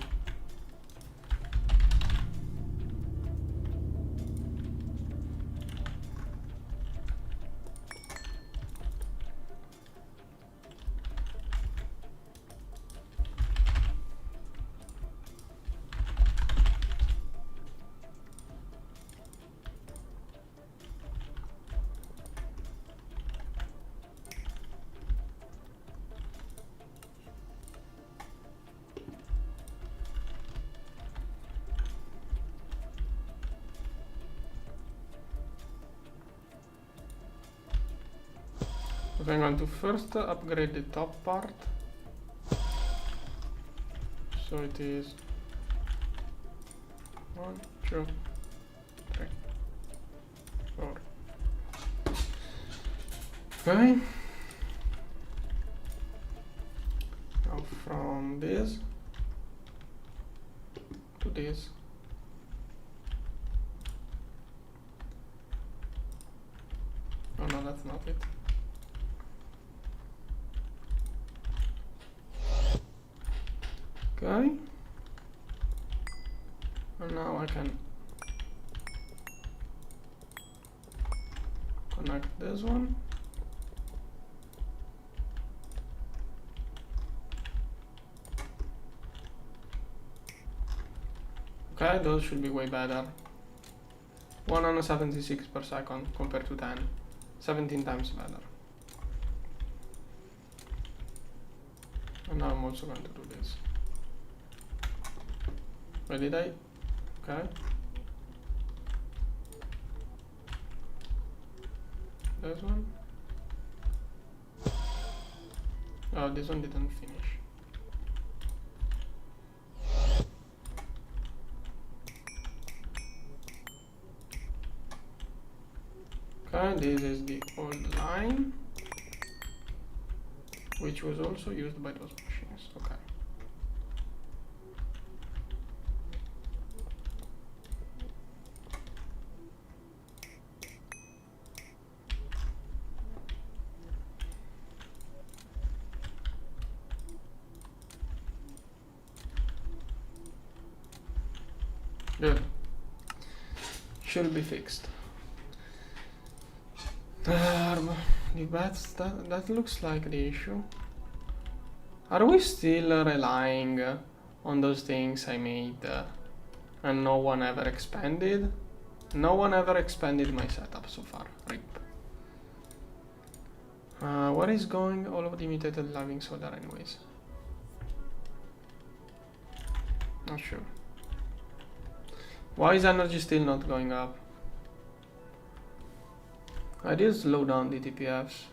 Okay, I'm going to first upgrade the top part. So it is 1, 2, 3, 4. Okay. Now from this to this. Oh no, that's not it. Okay. And now I can connect this one. Okay, those should be way better. 176 per second compared to 10. 17 times better. And now I'm also going to do this. Where did I? Okay. This one. Oh, this one didn't finish. Okay, this is the old line, which was also used by those machines. Okay. Good. Should be fixed. That looks like the issue. Are we still relying on those things I made and no one ever expanded? No one ever expanded my setup so far. RIP. Where is going all of the mutated living solder anyways? Not sure. Why is energy still not going up? I did slow down the TPFs.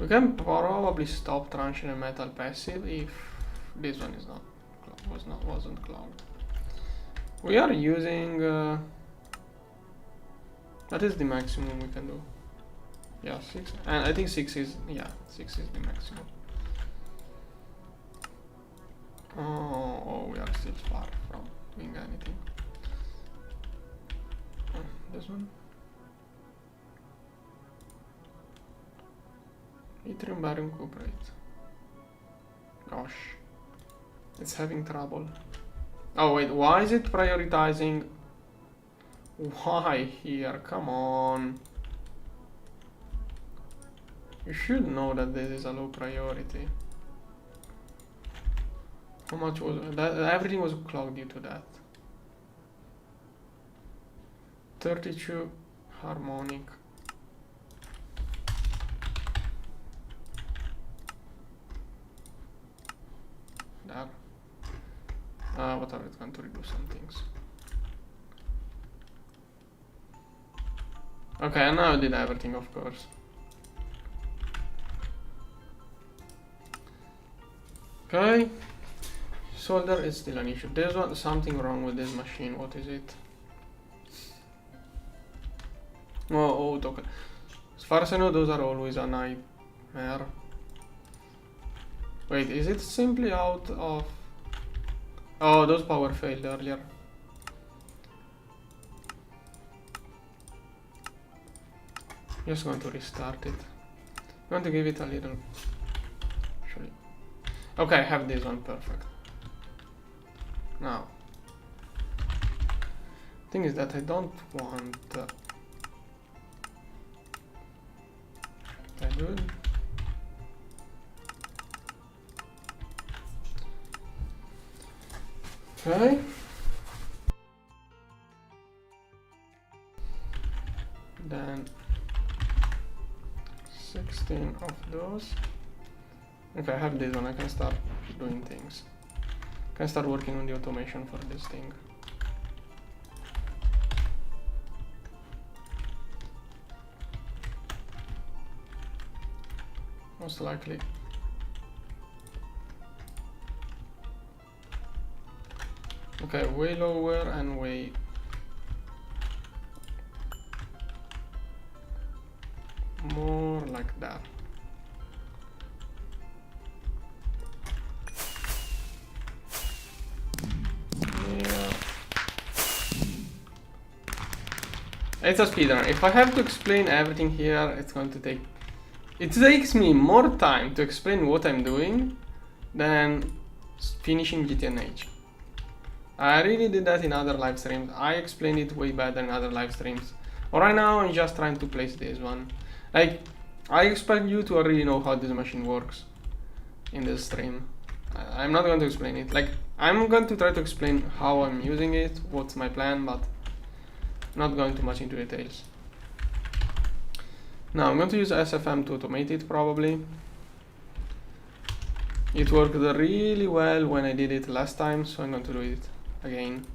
We can probably stop transition and metal passive if this one is not wasn't clogged. We are using that is the maximum we can do. Yeah, 6, and I think 6 is the maximum. Oh, we are still far from doing anything. This one. Yttrium barium cuprate. Gosh, it's having trouble. Oh wait, why is it prioritizing? Why here? Come on. You should know that this is a low priority. How much was that? Everything was clogged due to that. 32 harmonic. There. What are we going to redo some things? Okay, and now I did everything, of course. Okay. Solder is still an issue. There's something wrong with this machine. What is it? Oh, okay. As far as I know, those are always a nightmare. Wait, is it simply out of... Oh, those power failed earlier. Just going to restart it. I'm going to give it a little... Actually. Okay, I have this one, perfect. Now. Thing is that I don't want... I do it. Okay. Then 16 of those. Okay, I have this one. I can start doing things. I can start working on the automation for this thing. Most likely. Okay, way lower and way more like that. Yeah. It's a speedrun. If I have to explain everything here, it's going to take... It takes me more time to explain what I'm doing than finishing GTNH. I really did that in other live streams. I explained it way better in other live streams. Right now, I'm just trying to place this one. Like, I expect you to already know how this machine works in this stream. I'm not going to explain it. Like, I'm going to try to explain how I'm using it, what's my plan, but not going too much into details. Now, I'm going to use SFM to automate it, probably. It worked really well when I did it last time, so I'm going to do it again.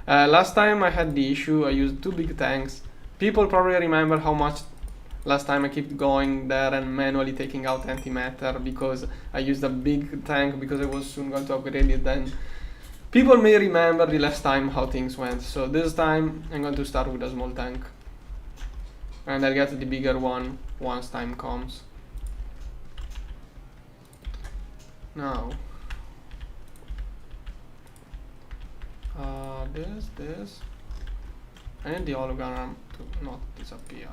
Last time I had the issue, I used 2 big tanks. People probably remember how much last time I kept going there and manually taking out Antimatter because I used a big tank because I was soon going to upgrade it. Then people may remember the last time how things went. So this time I'm going to start with a small tank. And I'll get the bigger one once time comes. Now, this. I need the hologram to not disappear.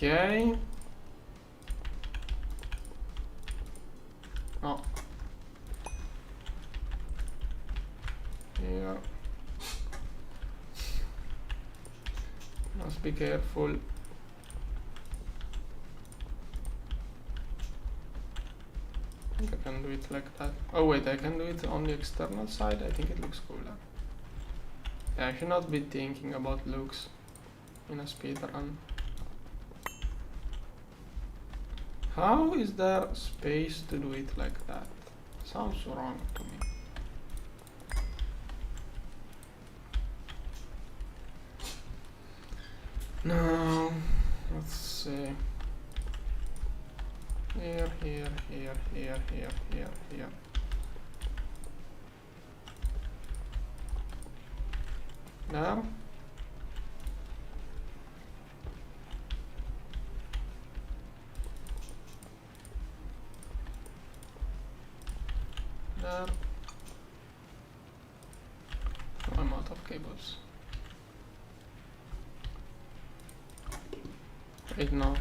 Okay. Oh. Here. Must be careful. I think I can do it like that. Oh wait, I can do it on the external side. I think it looks cooler. Yeah, I should not be thinking about looks in a speedrun. How is there space to do it like that? Sounds wrong to me. Now, let's see. Here, here, here, here, here, here, here. There. There. Oh, I'm out of cables. Wait, no.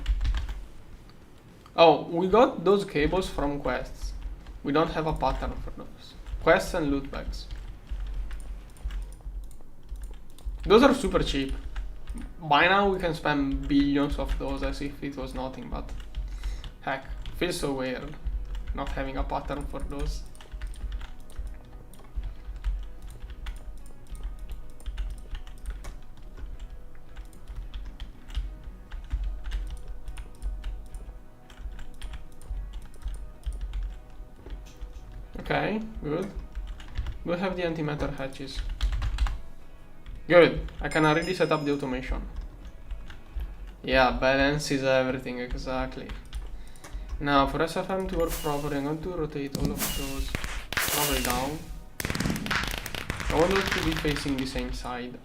Oh, we got those cables from quests. We don't have a pattern for those. Quests and loot bags. Those are super cheap. By now we can spend billions of those as if it was nothing, but heck, feels so weird not having a pattern for those. Okay, good. We have the antimatter hatches. Good, I can already set up the automation. Yeah, balance is everything, exactly. Now, for SFM to work properly, I'm going to rotate all of those probably down. I want those to be facing the same side.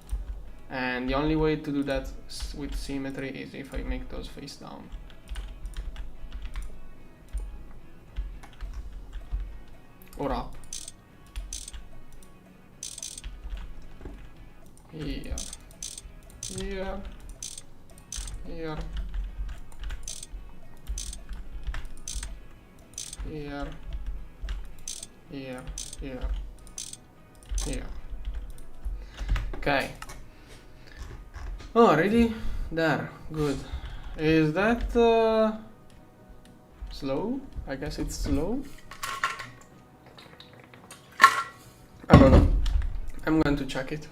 And the only way to do that with symmetry is if I make those face down. Or up. Here. Here. Here. Here. Here. Here. Here. Okay. Oh, already there. Good. Is that slow? I guess it's slow. I don't know. I'm going to check it.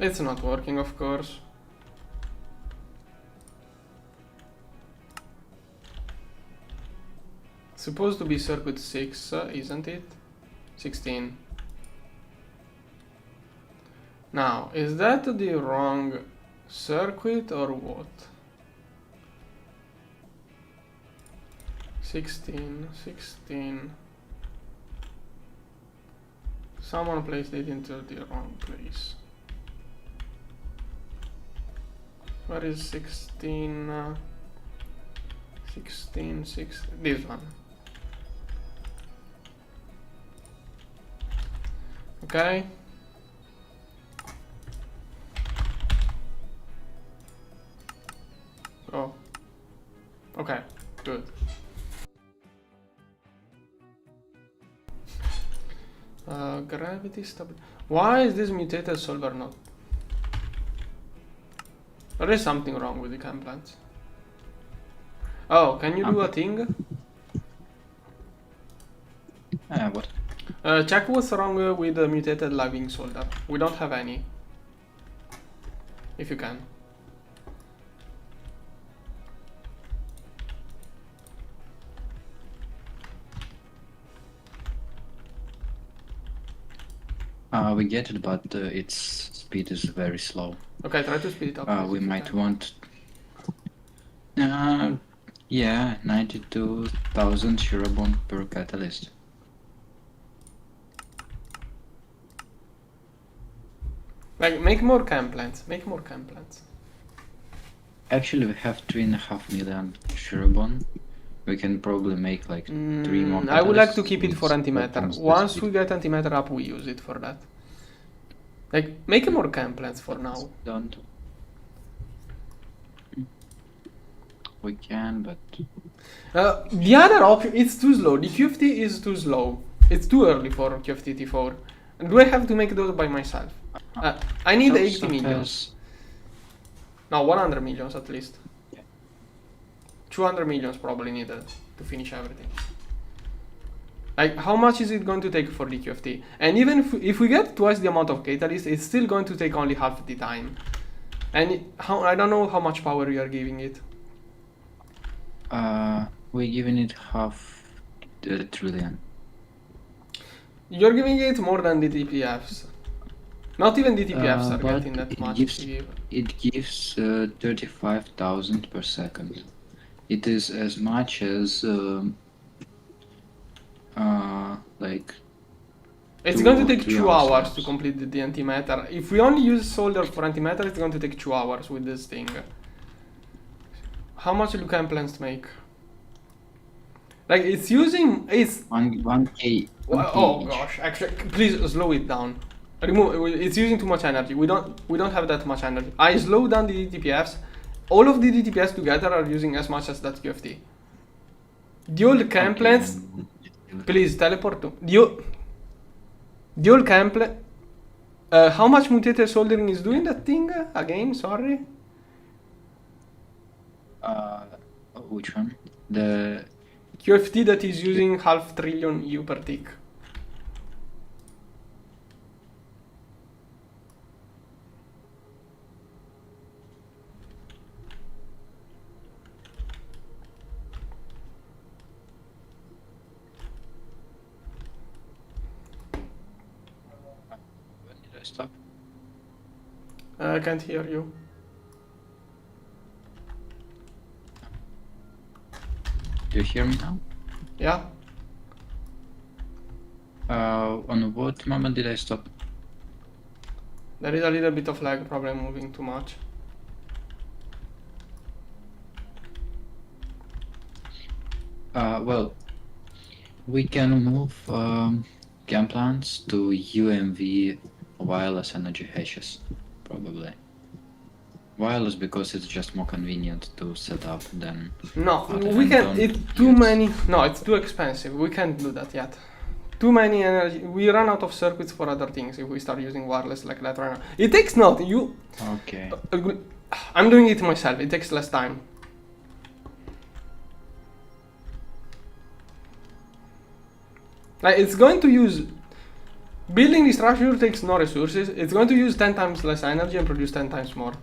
It's not working, of course. Supposed to be circuit 6, isn't it? 16. Now, is that the wrong circuit or what? 16. Someone placed it into the wrong place. Where is 16? 16, this one. Okay. Oh. Okay, good. Gravity stability. Why is this mutated solver not? There is something wrong with the cam plants. Oh, can you do a thing? What? Check what's wrong with the mutated lagging solder. We don't have any. If you can. We get it, but its speed is very slow. Okay, try to speed it up. We might want... yeah, 92,000 Shirobon per catalyst. Like, make more cam plants. Make more cam plants. Actually, we have 3.5 million Shirobon. We can probably make like 3 more. I would like to catalysts keep it with for antimatter. weapons that Once speed. we get antimatter up, we use it for that. Like, make more camp plans for now. Don't. We can, but The other option, it's too slow. The QFT is too slow. It's too early for QFT T4. Do I have to make those by myself? I need 80 millions. No, 100 millions at least. Yeah. 200 millions probably needed to finish everything. Like, how much is it going to take for the QFT? And even if we get twice the amount of catalyst, it's still going to take only half the time. And I don't know how much power you are giving it. we're giving it half the trillion. You're giving it more than the TPFs. Not even the TPFs are But getting that it much. gives 35,000 per second. It is as much as like. It's going to take 3 2 hours hours. to complete the antimatter. If we only use solder for antimatter, it's going to take 2 hours with this thing. How much do camp plans make? Like, it's using... It's 1K. oh gosh, actually, please slow it down. It's using too much energy. We don't have that much energy. I slow down the DTPFs. All of the DTPFs together are using as much as that QFT. The old camp plans... Please teleport to... The old camp... how much mutated soldering is doing that thing? Again, sorry? Which one? The QFT that is using 500 billion EU per tick. when did I stop? I can't hear you. Do you hear me now? Yeah? On what moment did I stop? There is a little bit of lag, probably moving too much. Well, we can move camp plans to UMV wireless energy hatches, probably. Wireless because it's just more convenient to set up than. No, other we than can. It's don't too use- many. No, it's too expensive. We can't do that yet. Too many energy. We run out of circuits for other things if we start using wireless like that right now. It takes not you. Okay. I'm doing it myself. It takes less time. Like, it's going to use. Building the structure takes no resources. It's going to use 10 times less energy and produce 10 times more.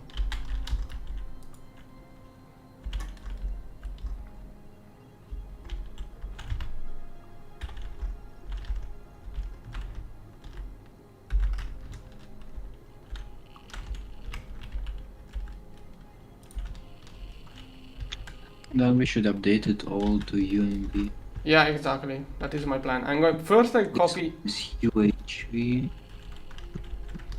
Then we should update it all to UMV. Yeah, exactly. That is my plan. I'm going first. I copy. Is UHV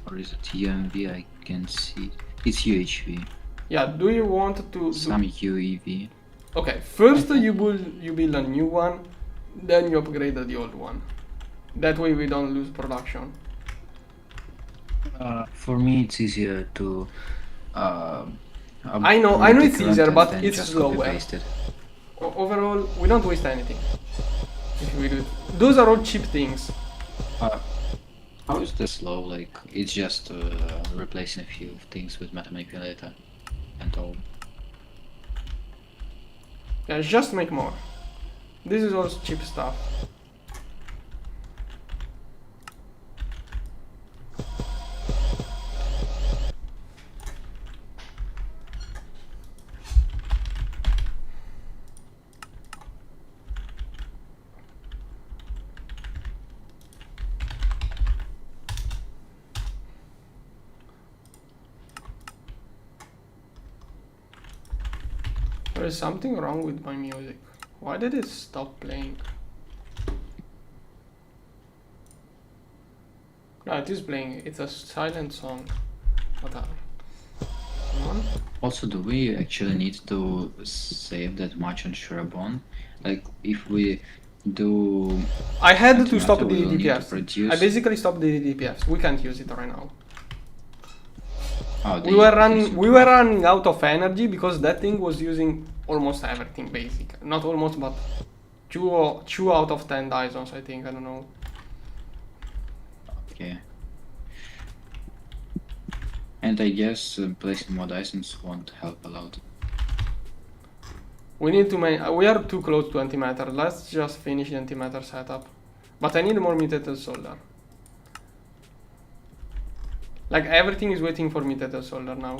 or is it UMV? I can see. It's UHV. Yeah. Do you want to? Some UEV. Okay. First, you build a new one, then you upgrade the old one. That way we don't lose production. For me, it's easier to. I know upgrade the it's current easier, and but then it's just slower. copy-paste it. Overall, we don't waste anything. If we do it. Those are all cheap things. How is this slow? Like, it's just replacing a few things with meta manipulator and all. Yeah, just make more. This is all cheap stuff. There is something wrong with my music. Why did it stop playing? No, it is playing. It's a silent song. Whatever. Come on. Also, do we actually need to save that much on Sherabon? Like, if we do I had to stop Antimatter, we the will need to DPFs. I produce. basically stopped the DPFs. We can't use it right now. Oh, We were consume running out of energy because that thing was using almost everything basic. Not almost, but two out of 10 Dysons, I think. I don't know. Okay. And I guess placing more Dysons won't help a lot. We need to make. We are too close to antimatter. Let's just finish the antimatter setup. But I need more mutated solder. Like everything is waiting for mutated solder now.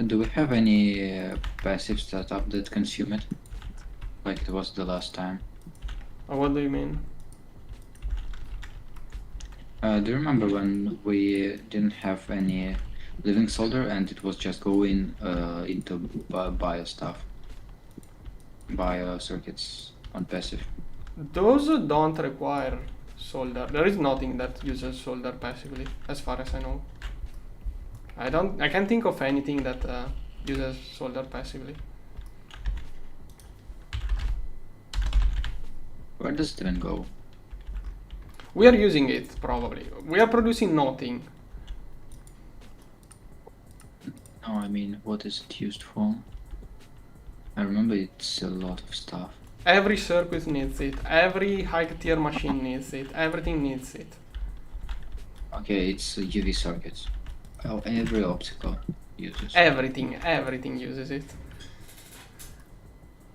Do we have any passive setup that consume it? Like it was the last time. What do you mean? Do you remember when we didn't have any living solder and it was just going into bio stuff? Bio circuits on passive. Those don't require solder. There is nothing that uses solder passively, as far as I know. I can't think of anything that uses solder passively. Where does it even go? We are using it, probably. We are producing nothing. No, I mean, what is it used for? I remember it's a lot of stuff. Every circuit needs it. Every high tier machine needs it. Everything needs it. Okay, it's UV circuits. Oh, every optical uses. Everything uses it.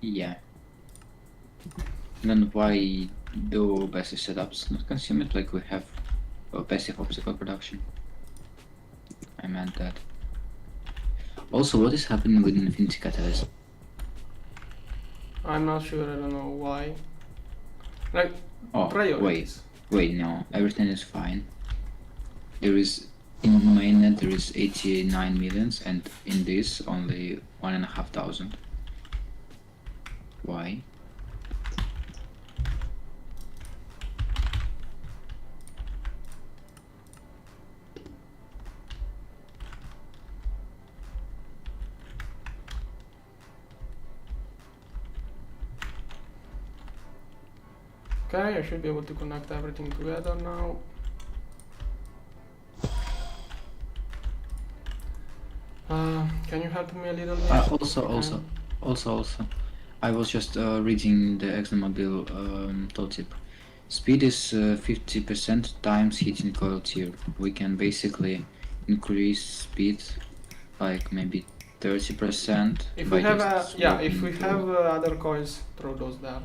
Yeah. Then why do passive setups not consume it like we have passive optical production? I meant that. Also, what is happening with Infinity Catalyst? I'm not sure, I don't know why. Like, Oh, priorities. wait, no, everything is fine. There is, in mainnet there is 89 millions and in this only 1,500. Why? Okay, I should be able to connect everything together now. Can you help me a little bit? Also, I was just reading the ExxonMobil tooltip. Speed is 50% times heating coil tier. We can basically increase speed like maybe 30%. If we have other coils, throw those there.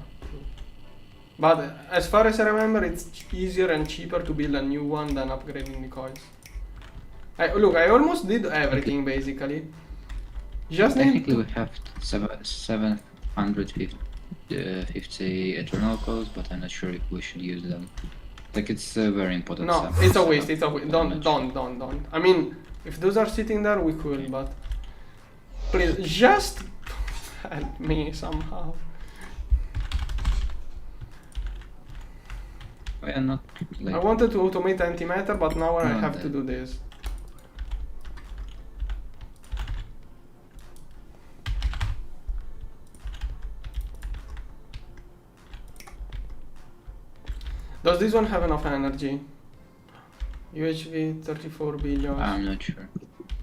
But as far as I remember, it's easier and cheaper to build a new one than upgrading the coils. Look, I almost did everything basically. Just technically we have 750 eternal coils, but I'm not sure if we should use them. Like it's very important. No, it's a waste. It's a waste. Don't. I mean, if those are sitting there, we could, but please just help me somehow. We are not. Like, I wanted to automate antimatter, but now I have to do this. Does this one have enough energy? UHV 34 billion. I'm not sure.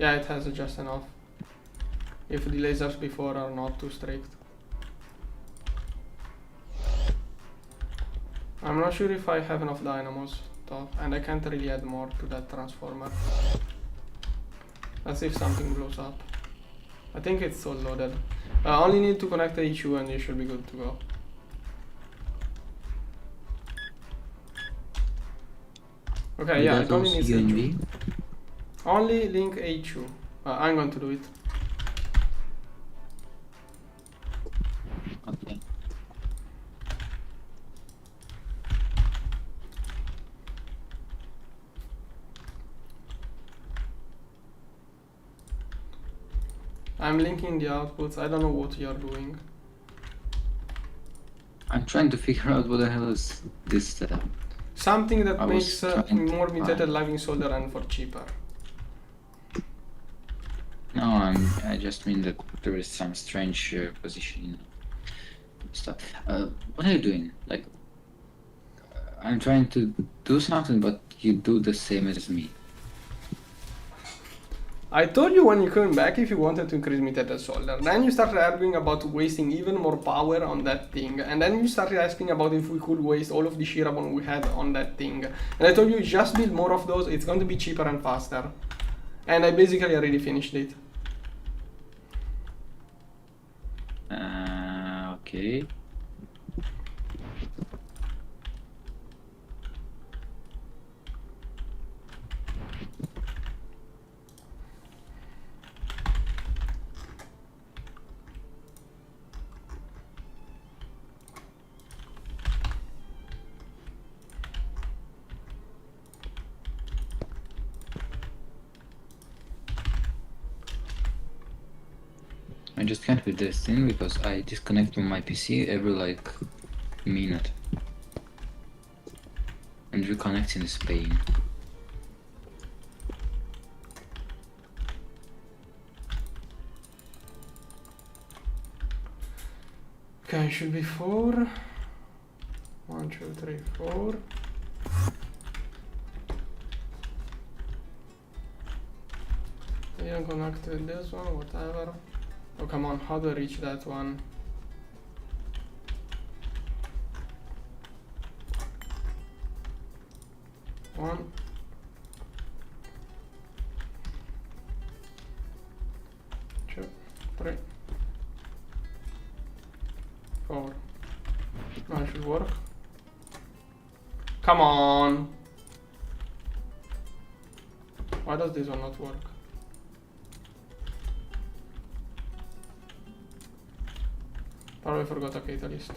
Yeah, it has just enough. If the lasers before are not too strict. I'm not sure if I have enough dynamos though, and I can't really add more to that transformer. Let's see if something blows up. I think it's all loaded. I only need to connect the EQ and you should be good to go. Okay, yeah, it only needs HU. Only link HU. I'm going to do it. Okay. I'm linking the outputs. I don't know what you're doing. I'm trying to figure out what the hell is this setup. Something that makes more mutated living solder and for cheaper. I just mean that there is some strange positioning stuff. What are you doing? Like, I'm trying to do something, but you do the same as me. I told you when you came back if you wanted to increase meter solder. Then you started arguing about wasting even more power on that thing. And then you started asking about if we could waste all of the Shirabon we had on that thing. And I told you just build more of those, it's going to be cheaper and faster. And I basically already finished it. Okay. I just can't with this thing because I disconnect from my PC every like minute. And reconnecting is pain. Okay, should be 4. 1, 2, 3, 4. I didn't connect with this one, whatever. Oh, come on, how do I reach that one? One. Two, 3. 4. Now it should work. Come on! Why does this one not work? Probably forgot a catalyst.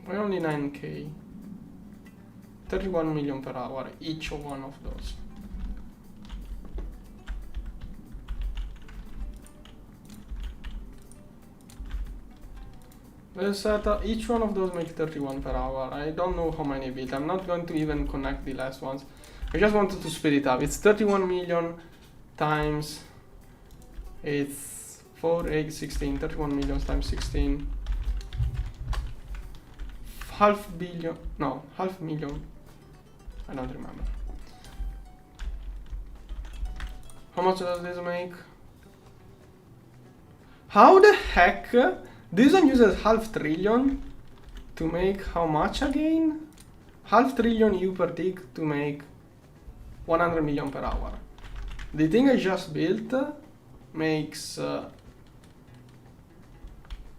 Why only 9k? 31 million per hour, each one of those. Let's set up, each one of those makes 31 per hour. I don't know how many built. I'm not going to even connect the last ones. I just wanted to speed it up. It's 31 million times, it's 4, 8, 16, 31 million times 16. Half billion, no, half million. I don't remember. How much does this make? How the heck? This one uses half trillion to make how much again? Half trillion U per tick to make 100 million per hour. The thing I just built makes...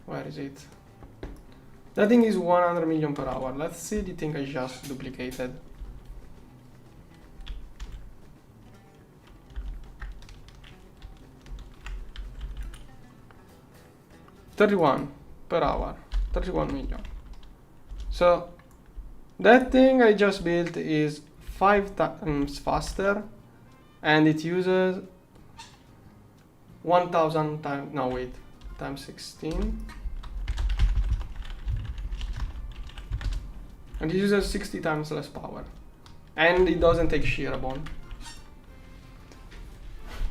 where is it? That thing is 100 million per hour. Let's see the thing I just duplicated. $31 per hour, 31 million. So that thing I just built is 5 times faster, and it uses 1000 times, no wait, times 16. And it uses 60 times less power. And it doesn't take shear bond.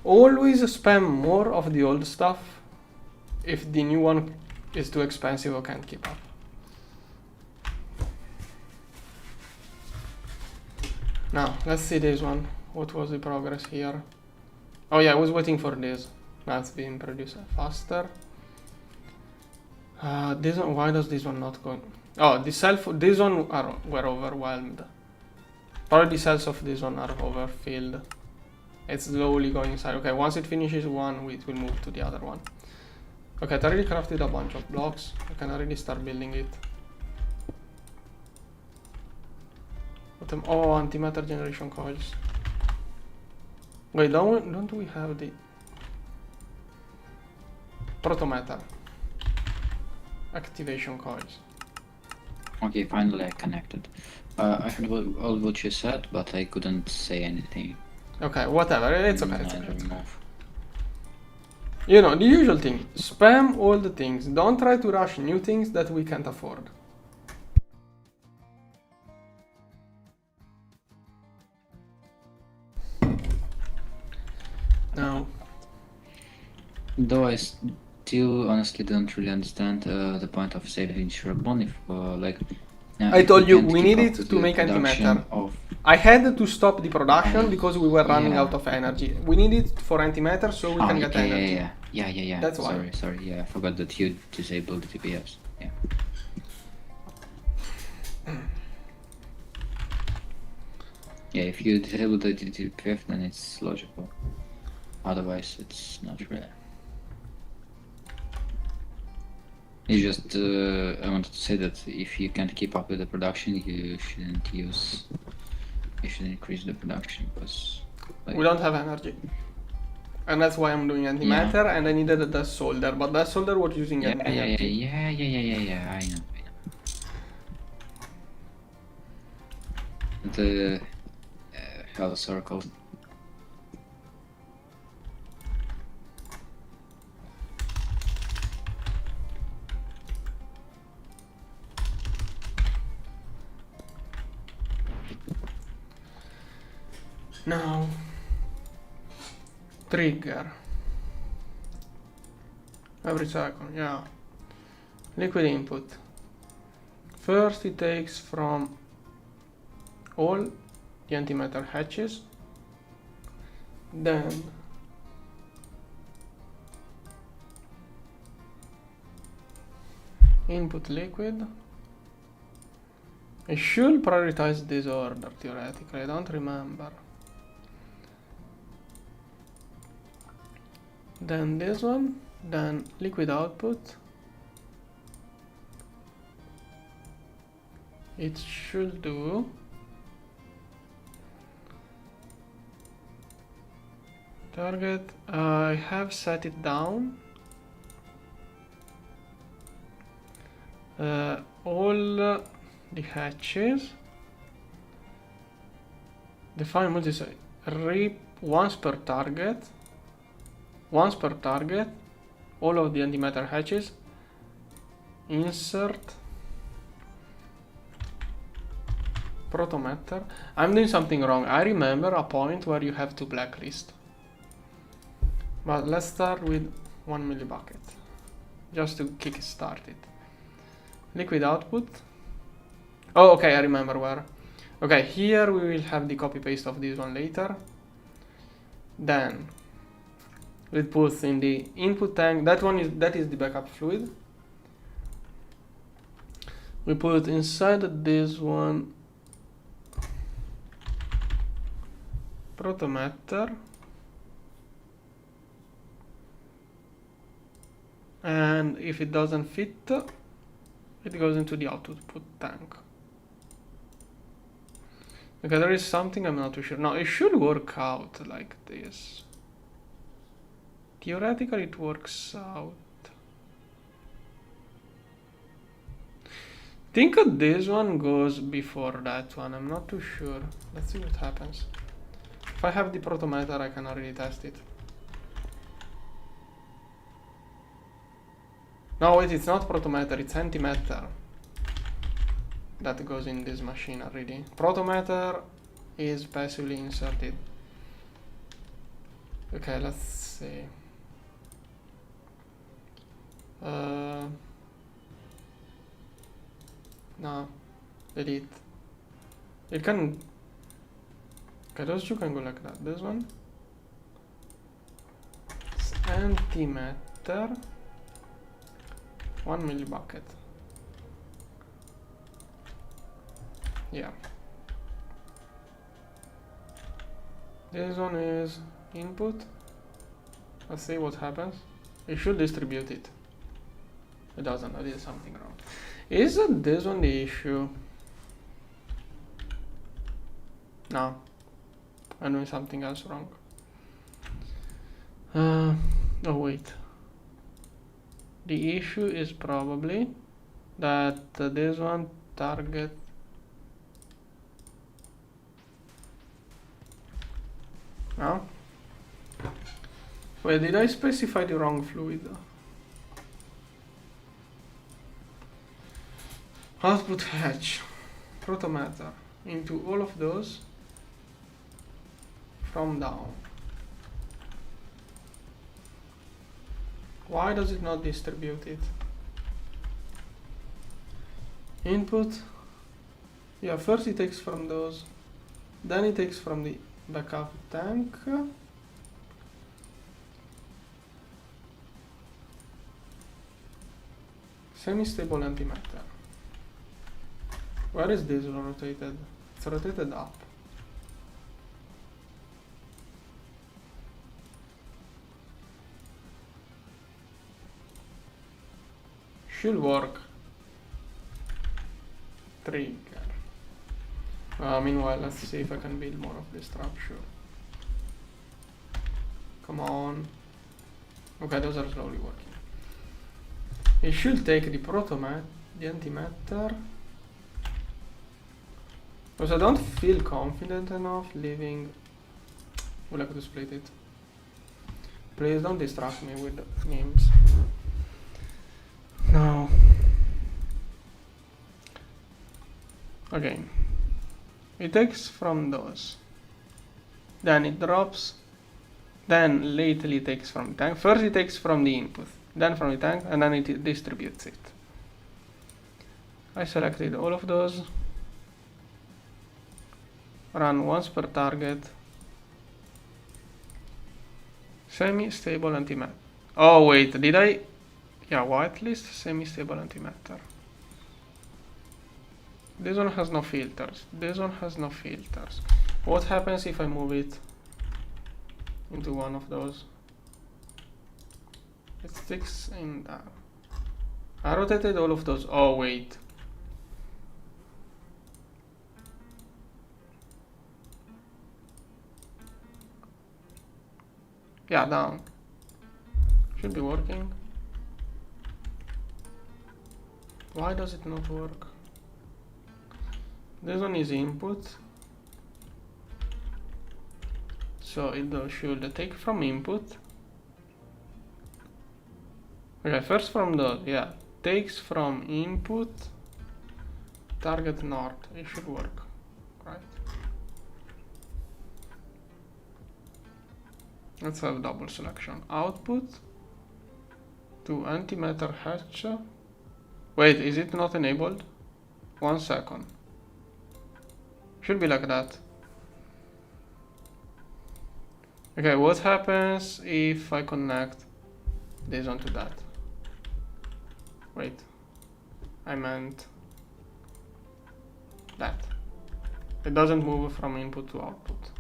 Always spam more of the old stuff if the new one is too expensive or can't keep up. Now, let's see this one. What was the progress here? Oh yeah, I was waiting for this. Now it's being produced faster. This one, why does this one not go? Oh, this one were overwhelmed. Probably the cells of this one are overfilled. It's slowly going inside. Okay, once it finishes one, it will move to the other one. Okay, I already crafted a bunch of blocks. I can already start building it. Oh, antimatter generation coils. Wait, don't we have the protomatter activation coils? Okay, finally I connected. I heard all what you said, but I couldn't say anything. Okay, whatever. It's okay. It's okay. You know, the usual thing. Spam all the things. Don't try to rush new things that we can't afford. Though I still honestly don't really understand the point of saving Shrapon if like I if we told you can't we keep up needed with to the make production antimatter. of I had to stop the production because we were running yeah. out of energy. We need it for antimatter so we Oh can get energy. yeah. That's why. Sorry. Yeah, I forgot that you disabled the TPS. Yeah. Yeah, if you disable the TPF, then it's logical. Otherwise, it's not really. It's just I wanted to say that if you can't keep up with the production, you shouldn't increase the production because like, We don't have energy. And that's why I'm doing antimatter, and I needed the solder, but that solder was using energy. yeah. I know. The how the circle. Now, trigger. Every second, yeah. Liquid input. First it takes from all the antimatter hatches, then input liquid. I should prioritize this order theoretically, I don't remember. Then this one, then liquid output. It should do target. I have set it down. All the hatches. Define multi-site. Once per target. Once per target. All of the antimatter hatches. Insert. Protometer. I'm doing something wrong. I remember a point where you have to blacklist. But let's start with 1 millibucket. Just to kickstart it. Liquid output. Oh, okay, I remember where. Okay, here we will have the copy paste of this one later. Then we put in the input tank. That is the backup fluid. We put inside this one protometer, and if it doesn't fit, it goes into the output tank. Okay, there is something I'm not too sure. No, it should work out like this. Theoretically, it works out. Think this one goes before that one. I'm not too sure. Let's see what happens. If I have the protometer, I can already test it. No, wait, it's not protometer, it's antimatter. That goes in this machine already. Protometer is passively inserted. Okay, let's see. No, delete. It can. Okay, those two can go like that. This one. It's antimatter. 1 millibucket. Yeah. This one is input. Let's see what happens. It should distribute it. It doesn't. I did something wrong. Is this one the issue? No. I'm doing something else wrong. Oh wait. The issue is probably that this one target. No? Wait, did I specify the wrong fluid? Output hatch, protometer, into all of those from down. Why does it not distribute it? Input. Yeah, first it takes from those, then it takes from the backup tank. Semi-stable antimatter. Where is this rotated? It's rotated up. Should work. Trigger. Meanwhile, let's see if I can build more of this structure. Come on. Okay, those are slowly working. It should take the the antimatter. Because I don't feel confident enough leaving. Would like to split it. Please don't distract me with names. No. Again. It takes from those. Then it drops. Then lately it takes from the tank. First it takes from the input. Then from the tank. And then it distributes it. I selected all of those. Run once per target. Semi-stable antimatter. Oh wait, did I? Yeah, whitelist semi-stable antimatter. This one has no filters. This one has no filters. What happens if I move it into one of those? It sticks in there. I rotated all of those. Oh wait. Yeah, down. Should be working. Why does it not work? This one is input. So it should take from input. Okay, first from the, yeah, takes from input, target north. It should work, right? Let's have double selection. Output to antimatter hatch. Wait, is it not enabled? 1 second. Should be like that. Okay, what happens if I connect this onto that? Wait, I meant that. It doesn't move from input to output.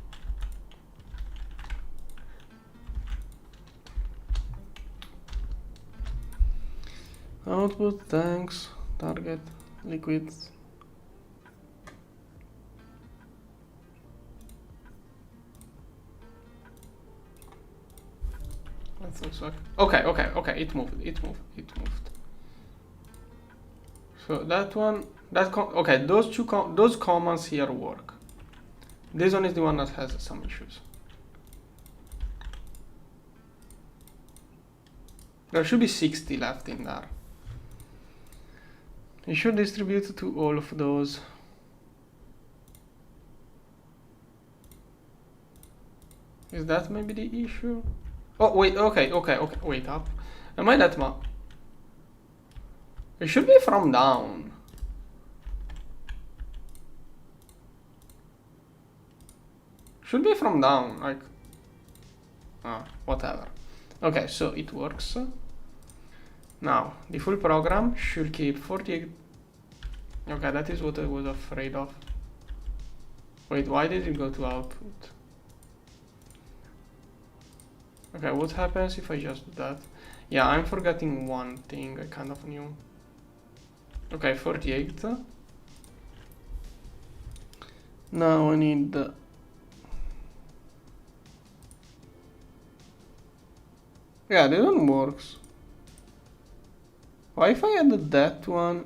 Output, tanks, target, liquids. That looks like. Okay, it moved. So that one, okay, those commands here work. This one is the one that has some issues. There should be 60 left in there. It should distribute to all of those. Is that maybe the issue? Oh wait, okay, wait up. Am I that much? It should be from down. Should be from down, like, whatever. Okay, so it works. Now, the full program should keep 48. Okay, that is what I was afraid of. Wait, why did it go to output? Okay, what happens if I just do that? Yeah, I'm forgetting one thing I kind of knew. Okay, 48. Now I need yeah, this one works. Why if I added that one?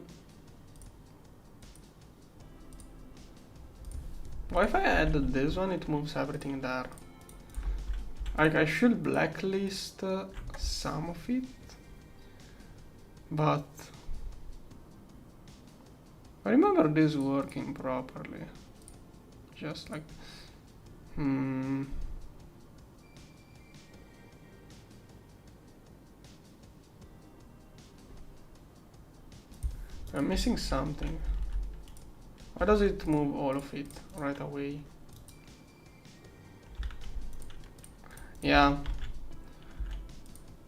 Why if I added this one, it moves everything there? Like, I should blacklist some of it, but I remember this working properly. Just like, okay, I'm missing something. Why does it move all of it right away? Yeah.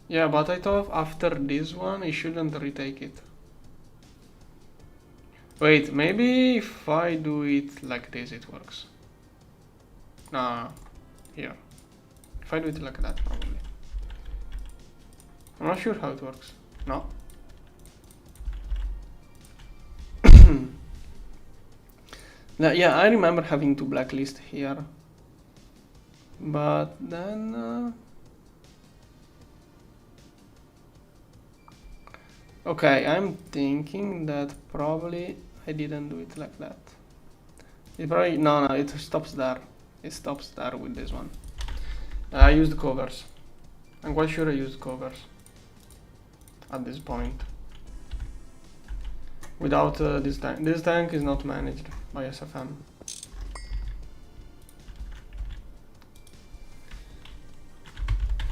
Yeah, but I thought after this one, I shouldn't retake it. Wait, maybe if I do it like this, it works. Nah, here. If I do it like that, probably. I'm not sure how it works. No. Yeah, I remember having to blacklist here. But then... okay, I'm thinking that probably I didn't do it like that. It probably... No, it stops there. It stops there with this one. I used covers. I'm quite sure I used covers at this point. Without this tank. This tank is not managed by SFM.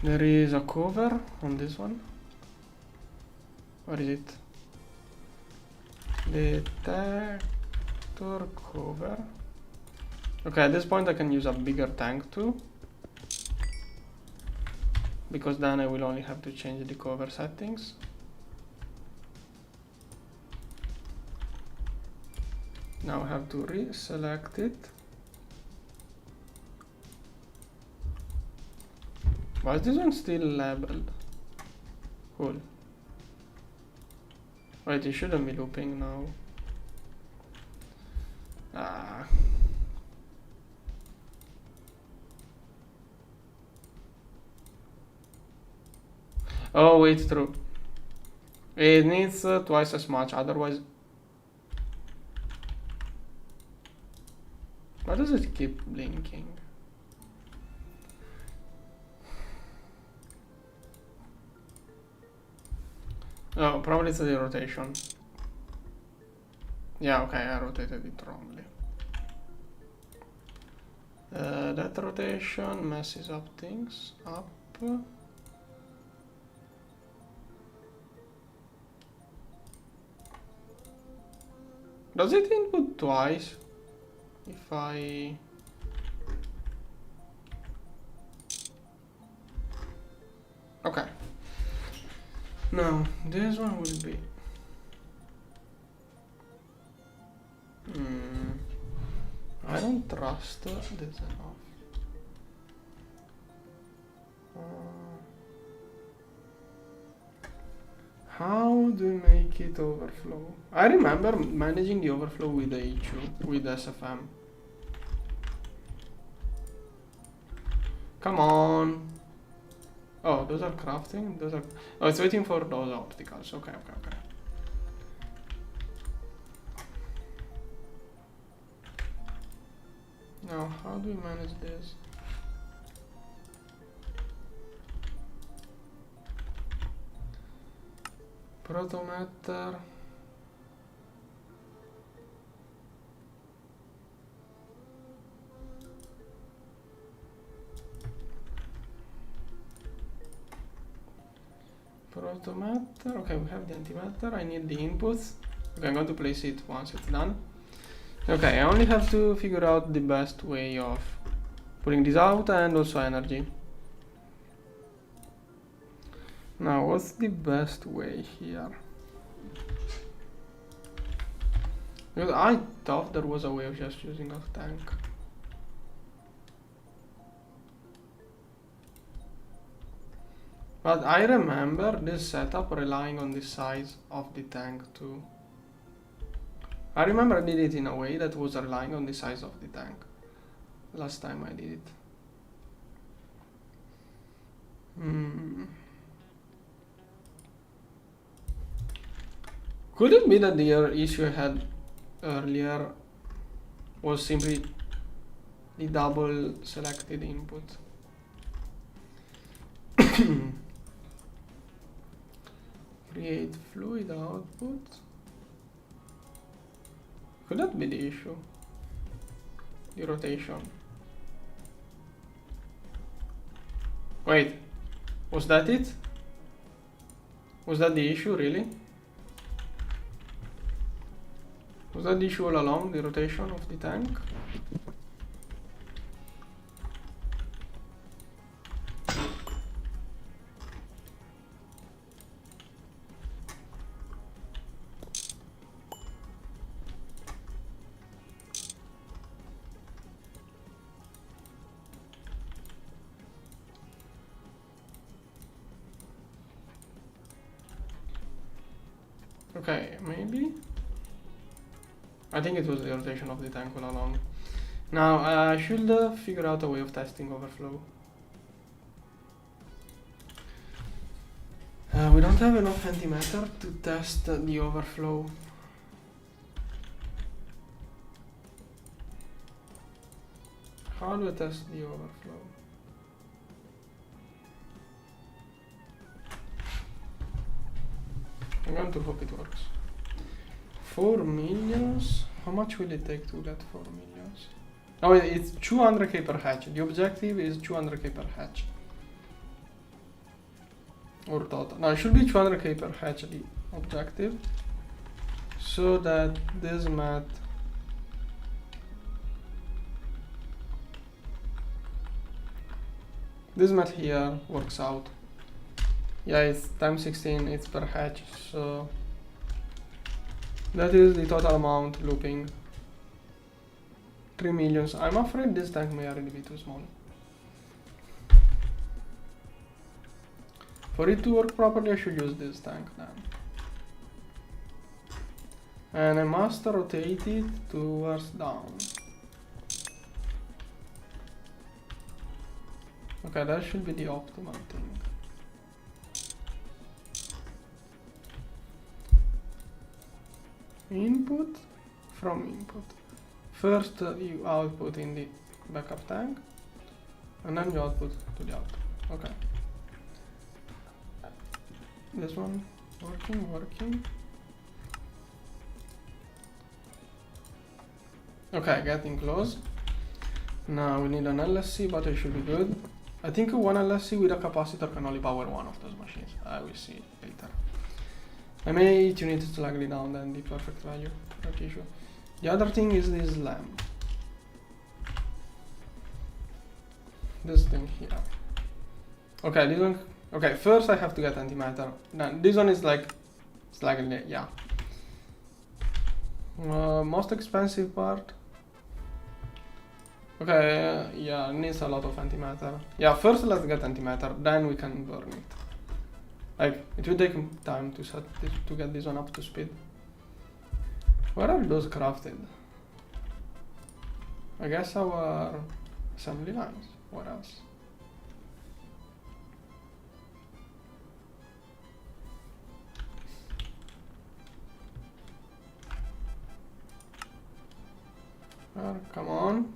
There is a cover on this one. Where is it? Detector cover. Okay, at this point I can use a bigger tank too. Because then I will only have to change the cover settings. Now I have to reselect it. Why is this one still labeled? Cool. Wait, it shouldn't be looping now. Ah. Oh, wait, true. It needs twice as much, otherwise... Why does it keep blinking? Oh, probably it's the rotation. Yeah, okay, I rotated it wrongly. That rotation messes up things up. Does it input twice? If I... Okay. Now, this one will be... I don't trust this enough. How do we make it overflow? I remember managing the overflow with the HU, with SFM. Come on. Oh, those are crafting? Those are... Oh, it's waiting for those opticals. Okay. Now, how do we manage this? Protometer. Protometer. Okay, we have the antimatter. I need the inputs. Okay, I'm going to place it once it's done. Okay, I only have to figure out the best way of pulling this out and also energy. Now, what's the best way here? Because I thought there was a way of just using a tank. But I remember this setup relying on the size of the tank too. I remember I did it in a way that was relying on the size of the tank. Last time I did it. Could it be that the issue I had earlier was simply the double selected input? Create fluid output. Could that be the issue? The rotation. Wait, was that it? Was that the issue, really? Was that the issue all along, the rotation of the tank? Okay, maybe? I think it was the rotation of the tank all along. Now, I should figure out a way of testing overflow. We don't have enough antimatter to test the overflow. How do I test the overflow? I'm going to hope it works. 4 millions? How much will it take to get 4 millions? Oh, it's 200k per hatch. The objective is 200k per hatch. Or total. No, it should be 200k per hatch, the objective. So that this math here works out. Yeah, it's times 16, it's per hatch, so that is the total amount looping. 3 millions. I'm afraid this tank may already be too small. For it to work properly, I should use this tank then. And I must rotate it towards down. Okay, that should be the optimal thing. Input from input. First you output in the backup tank, and then you output to the output. Okay. This one working. Okay, getting close. Now we need an LSC, but it should be good. I think one LSC with a capacitor can only power one of those machines. I will see later. I may tune it slightly down than the perfect value, not issue. The other thing is this lamp. This thing here. Okay, this one. Okay, first I have to get antimatter. Then this one is like slightly, yeah. Most expensive part. Okay, yeah, needs a lot of antimatter. Yeah, first let's get antimatter, then we can burn it. Like, it will take time to set this, to get this one up to speed. Where are those crafted? I guess our assembly lines. What else? Come on.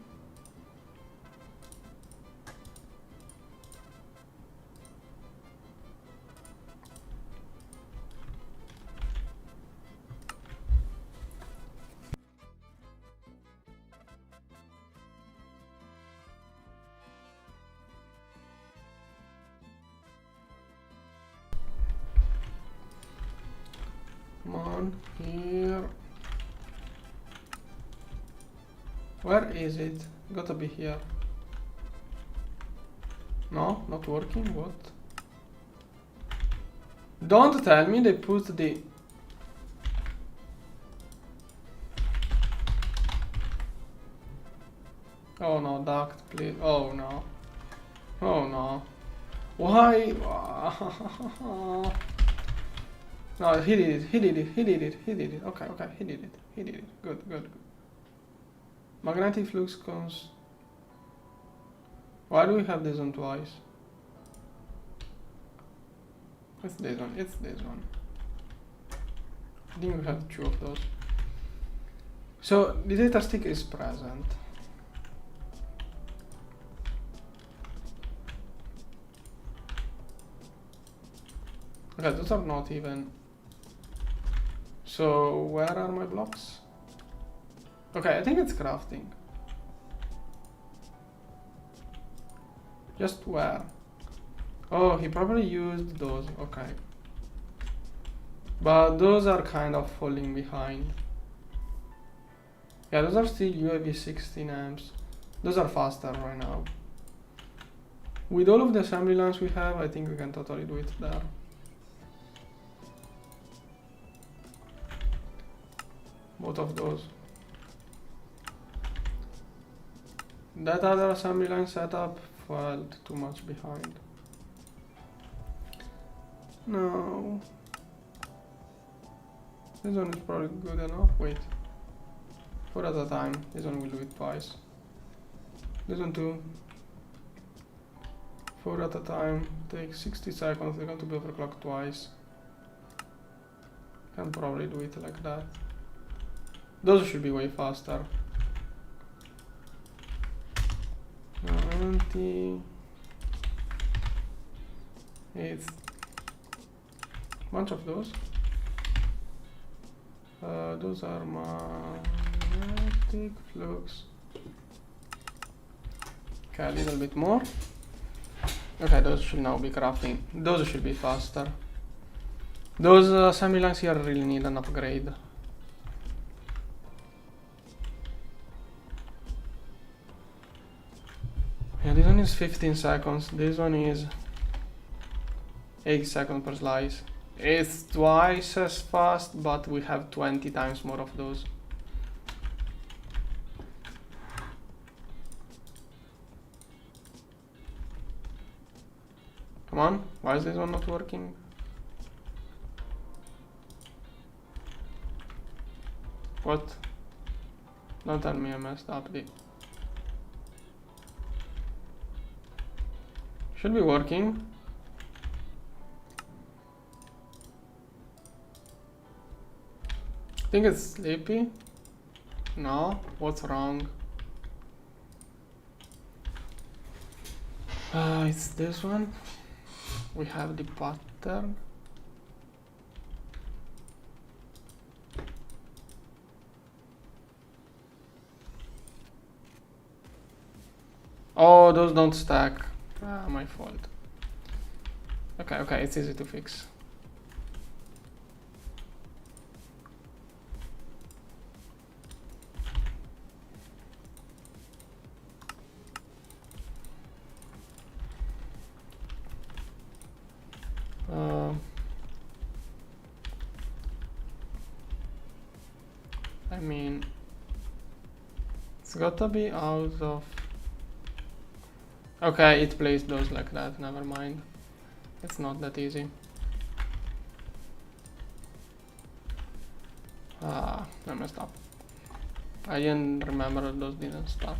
Come on, here. Where is it? Gotta be here. No, not working. What? Don't tell me they put the... Oh no, duct, please. Oh no. Oh no. Why? No, he did it. Okay, he did it. Good. Magnetic flux comes. Why do we have this one twice? It's this one. I think we have 2 of those. So the data stick is present. Okay, those are not even. So where are my blocks? Okay, I think it's crafting. Just where? Oh, he probably used those. Okay. But those are kind of falling behind. Yeah, those are still UAV 16 amps. Those are faster right now. With all of the assembly lines we have, I think we can totally do it there. Both of those. That other assembly line setup felt too much behind. No. This one is probably good enough. Wait. 4 at a time. This one will do it twice. This one too. 4 at a time. Takes 60 seconds. They're going to be overclocked twice. Can probably do it like that. Those should be way faster. 90. It's bunch of those. Those are magnetic flux. Okay, a little bit more. Okay, those should now be crafting. Those should be faster. Those assembly lines here really need an upgrade. Yeah, this one is 15 seconds. This one is 8 seconds per slice. It's twice as fast, but we have 20 times more of those. Come on, why is this one not working? What? Don't tell me I messed up. Should be working. I think it's sleepy. No, what's wrong? It's this one. We have the pattern. Oh, those don't stack. Ah, my fault. Okay, it's easy to fix. I mean, it's gotta be out of... Okay, it plays those like that, never mind. It's not that easy. Ah, I messed up. I didn't remember those didn't stack.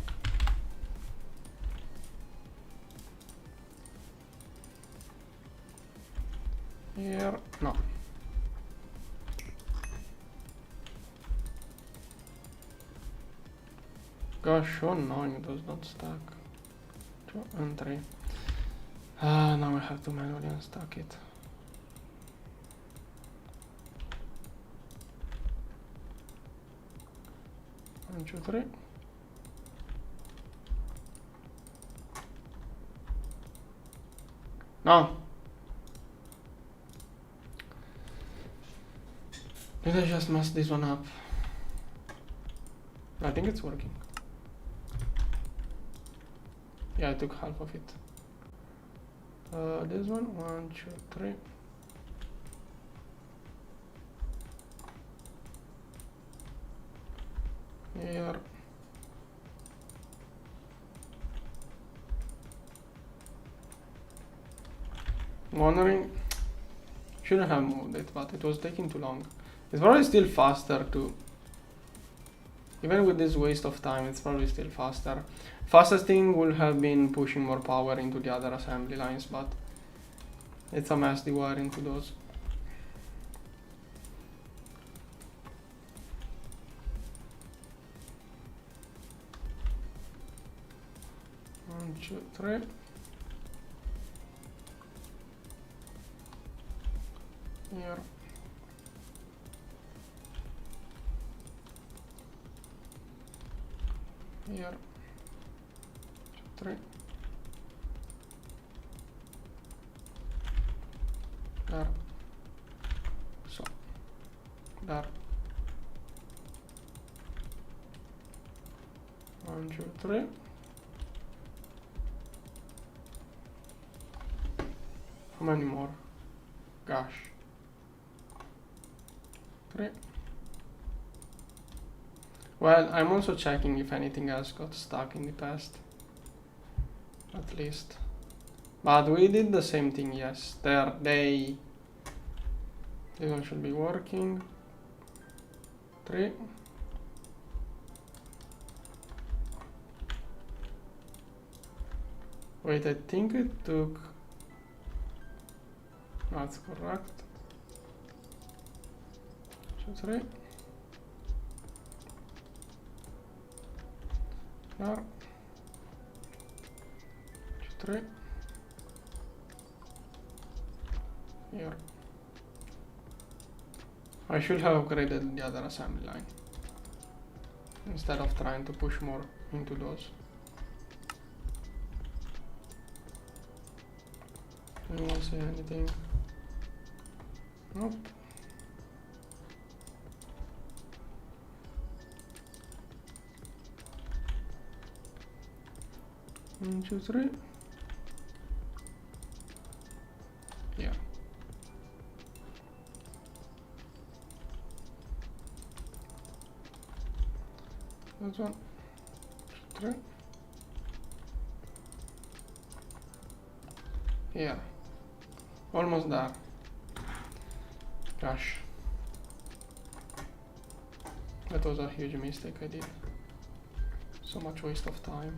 Here, no. Gosh, so annoying, those don't stack. 2 and 3. Now I have to manually unstack it. One, two, three. No. Did I just mess this one up? I think it's working. Yeah, I took half of it. This one, 1, 2, 3. Here. Wondering, shouldn't have moved it, but it was taking too long. It's probably still faster to, even with this waste of time, it's probably still faster. Fastest thing would have been pushing more power into the other assembly lines, but it's a mess dewiring to those. One, two, three. Here. Here. 2, 3. There. So. There. 1, 2, 3. How many more? Gosh. 3. Well, I'm also checking if anything else got stuck in the past. At least. But we did the same thing, yes. This one should be working. 3. Wait, I think it took... That's correct. 2, 3. Here. 2, 3. Here. I should have upgraded the other assembly line instead of trying to push more into those. Anyone say anything? Nope. One, 2, 3. Yeah. That's 1, 2, 3. Yeah. Almost there. Gosh. That was a huge mistake I did. So much waste of time.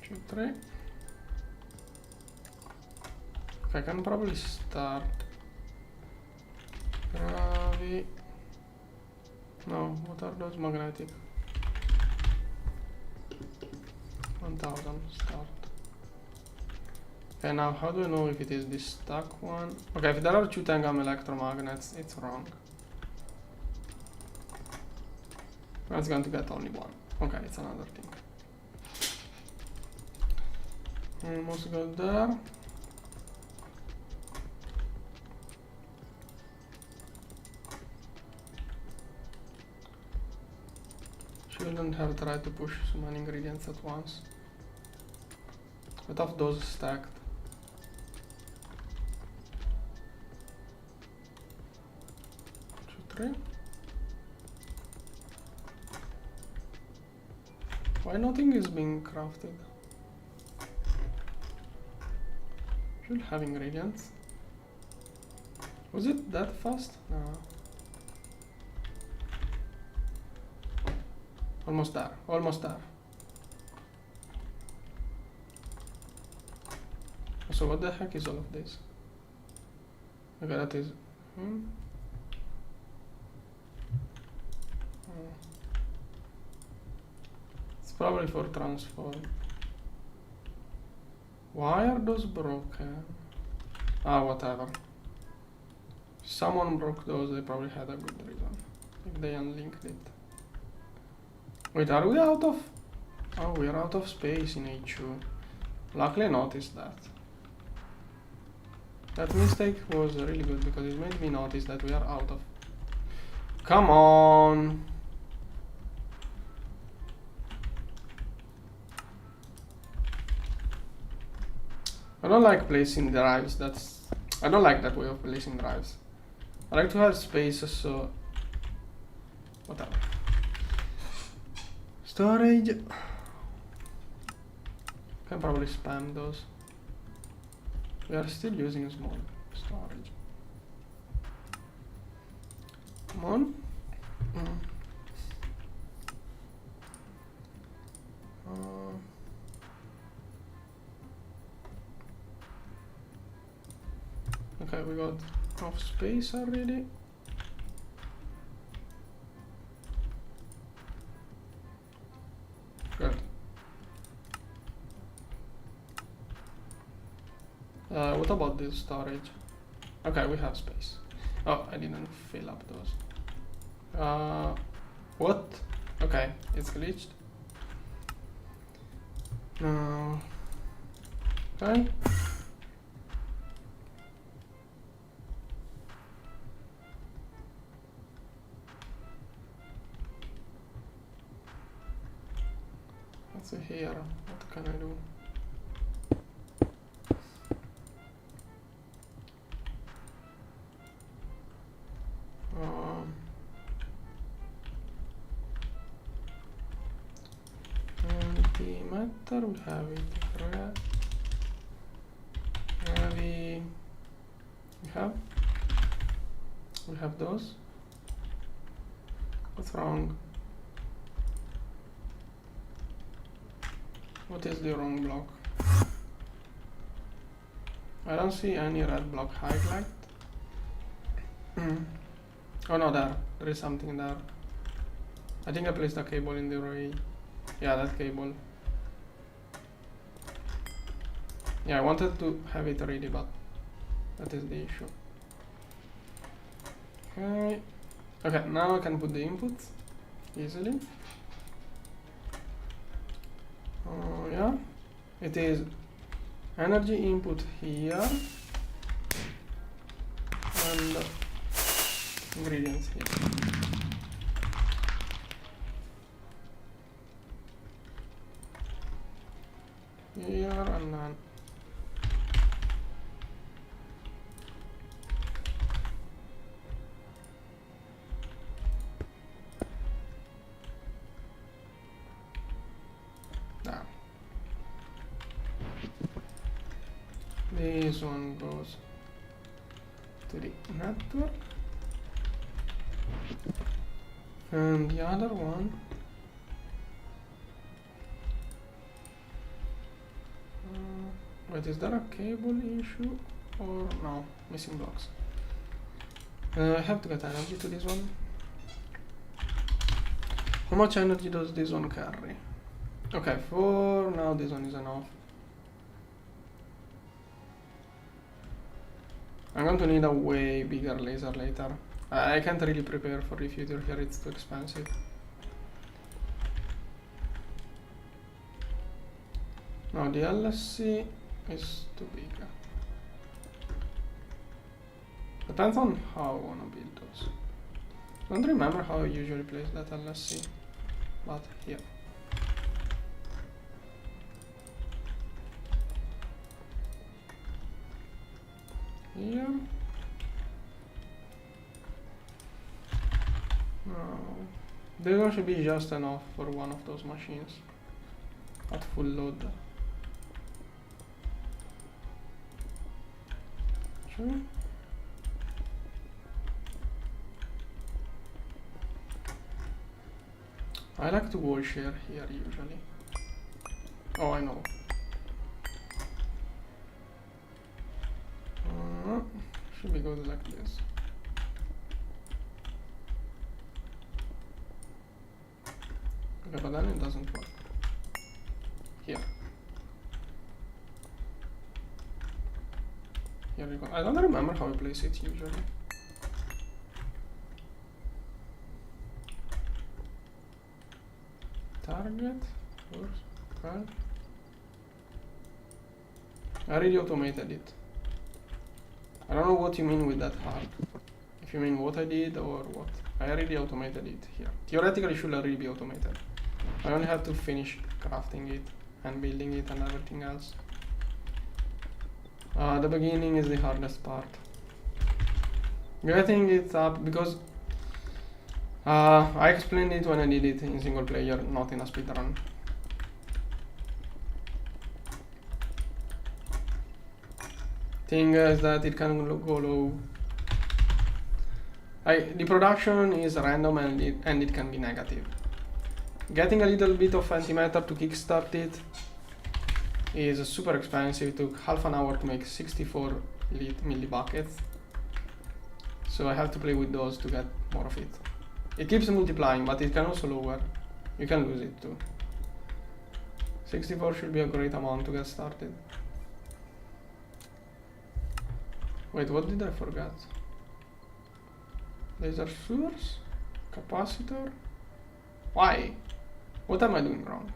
Two, 3. Okay, I can probably start. Gravity. No, what are those magnetic? 1000 start. Okay, now how do I know if it is this stuck one? Okay, if there are 2 tangam electromagnets, it's wrong. That's going to get only 1. Okay, it's another thing. Almost got there. Shouldn't have tried to push so many ingredients at once. But of those stacked. 2, 3. Why nothing is being crafted? Should have ingredients. Was it that fast? No. Almost there, almost there. So what the heck is all of this? Okay, that is... It's probably for transform. Why are those broken? Ah, whatever. Someone broke those, they probably had a good reason. If they unlinked it. Wait, are we out of... Oh, we are out of space in H2. Luckily I noticed that. That mistake was really good because it made me notice that we are out of... Come on! I don't like placing drives, I don't like that way of placing drives. I like to have space, so... Whatever. Storage. Can probably spam those. We are still using a small storage. Come on. Okay, we got enough space already. Good. What about this storage? Okay, we have space. Oh, I didn't fill up those. What? Okay, it's glitched. No. Okay. Let's see here, what can I do? Antimatter, we have it. We have those. What's wrong? What is the wrong block? I don't see any red block highlight. Oh no, there is something there. I think I placed a cable in the array. Yeah, that cable. Yeah, I wanted to have it ready, but that is the issue. Okay. Okay, now I can put the inputs easily. Yeah, it is energy input here and ingredients here. Here and then there. This one goes to the network, and the other one wait, is there a cable issue or no? Missing blocks. I have to get energy to this one. How much energy does this one carry? Okay, for now this one is enough. I'm going to need a way bigger laser later. I can't really prepare for the future here, it's too expensive. Now the LSC is too big. Depends on how I want to build those. I don't remember how I usually place that LSC, but here. Here. Now, this one should be just enough for one of those machines at full load. Sure. I like to wall share here usually. Oh, I know. Should be good like this. Okay, but then it doesn't work. Here. Here we go. I don't remember how I place it usually. Target. Okay. I already automated it. I don't know what you mean with that hard. If you mean what I did or what. I already automated it here. Theoretically, it should already be automated. I only have to finish crafting it and building it and everything else. The beginning is the hardest part. Getting it up because I explained it when I did it in single player, not in a speedrun. Thing is that it can go low. The production is random and it can be negative. Getting a little bit of antimatter to kickstart it is super expensive. It took half an hour to make 64 millibuckets. So I have to play with those to get more of it. It keeps multiplying, but it can also lower. You can lose it too. 64 should be a great amount to get started. Wait, what did I forget? Laser source? Capacitor? Why? What am I doing wrong?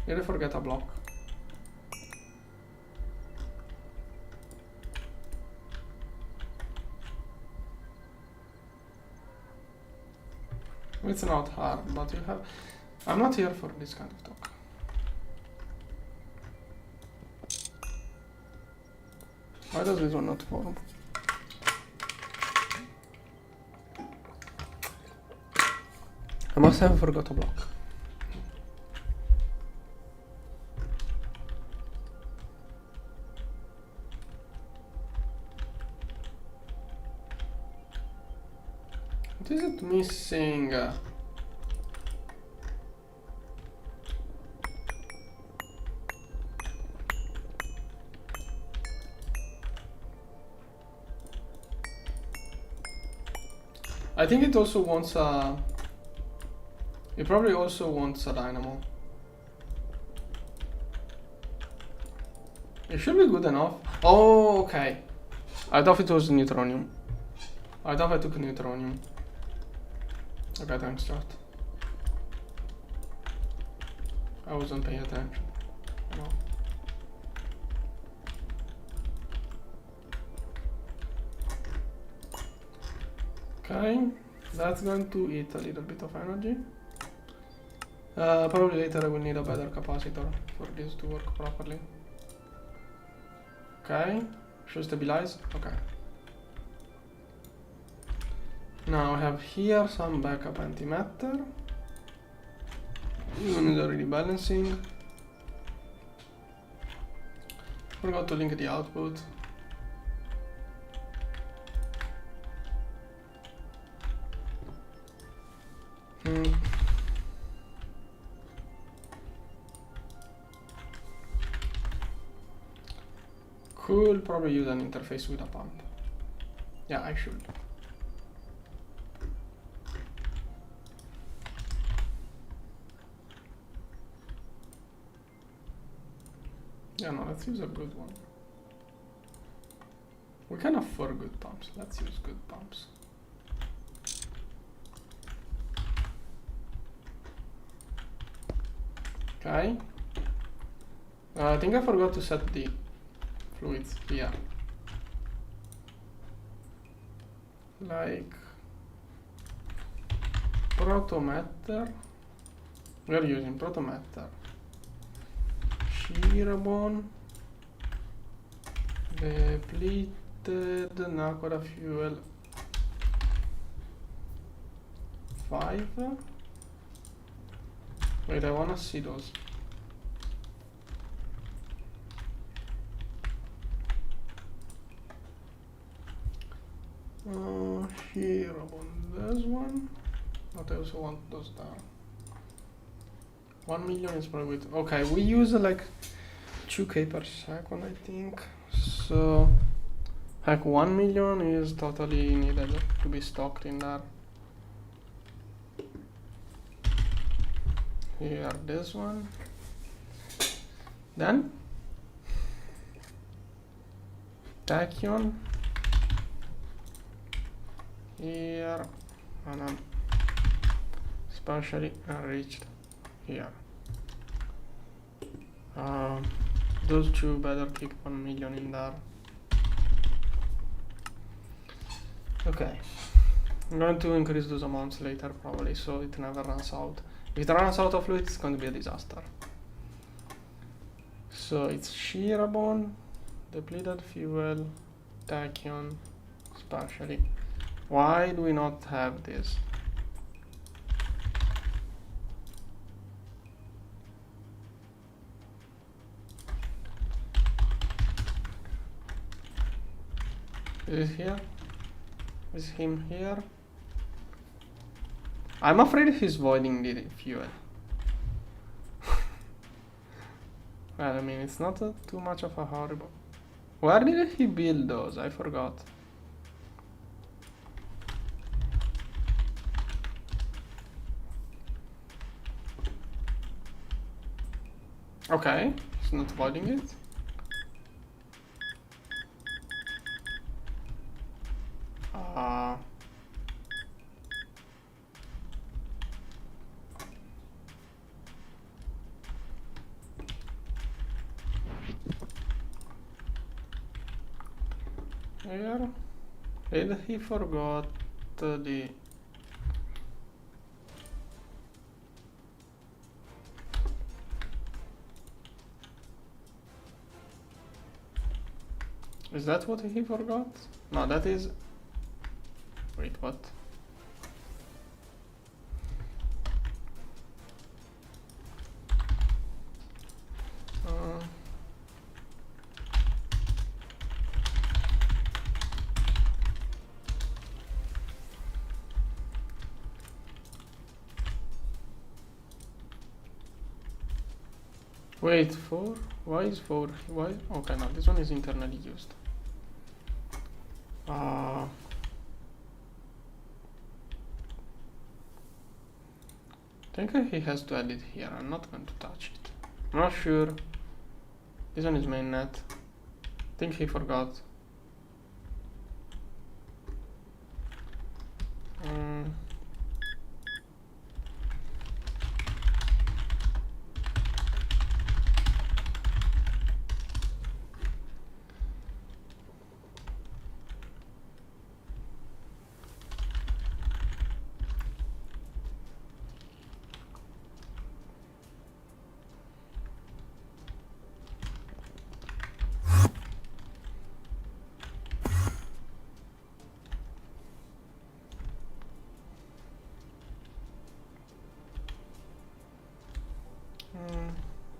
Did I forget a block? It's not hard, but you have... I'm not here for this kind of talk. Why does this one not form? I must have forgot a block. What is it missing? I think it also wants a... It probably also wants a dynamo. It should be good enough. Oh, okay. I thought it was neutronium. I thought I took neutronium. Okay, thanks, chat. I wasn't paying attention. No. Okay, that's going to eat a little bit of energy. Probably later I will need a better capacitor for this to work properly. Okay, should stabilize. Okay. Now I have here some backup antimatter. Even the rebalancing. Forgot to link the output. Could probably use an interface with a pump. Yeah, I should. Yeah, no, let's use a good one. We can afford good pumps. Let's use good pumps. Okay. I think I forgot to set the fluids here. Like protomatter. We are using protomatter. Shearabone. Depleted Nakora fuel 5. Wait, I wanna see those. Here about this one. But I also want those down. 1 million is probably with. Okay, we use like 2k per second, I think. So, like 1 million is totally needed to be stocked in there. Here, this one. Then, tachyon. Here, and then partially enriched here. Those two better keep 1 million in there. Okay, I'm going to increase those amounts later probably, so it never runs out. If it runs out of fluid, it's going to be a disaster. So it's shearabone, depleted fuel, tachyon, partially. Why do we not have this? Is it here? Is him here? I'm afraid he's voiding the fuel. Well, I mean, it's not too much of a horrible. Where did he build those? I forgot. Okay, he's not voiding it. Here, did he forgot the... Is that what he forgot? No, that is... Wait, what? Wait, 4? Why is 4? Why? Okay, no, this one is internally used. I think he has to add it here. I'm not going to touch it. I'm not sure. This one is mainnet. I think he forgot.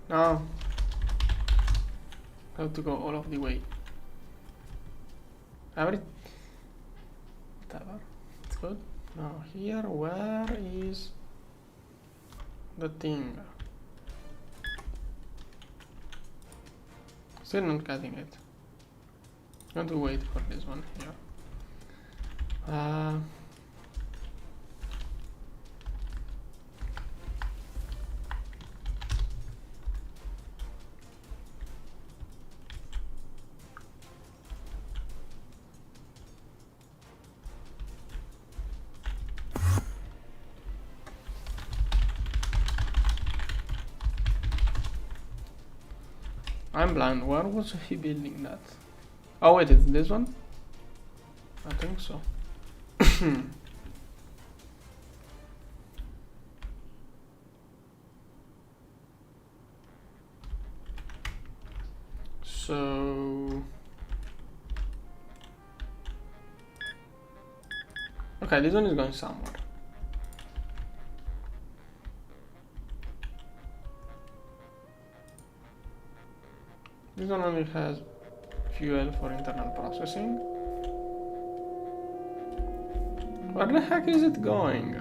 Now, I have to go all of the way. Whatever. It's good. Now here, where is the thing? Still not getting it. I'm going to wait for this one here. I'm blind. Where was he building that? Oh wait, it's this one? I think so. So... Okay, this one is going somewhere. This one only has fuel for internal processing. Where the heck is it going?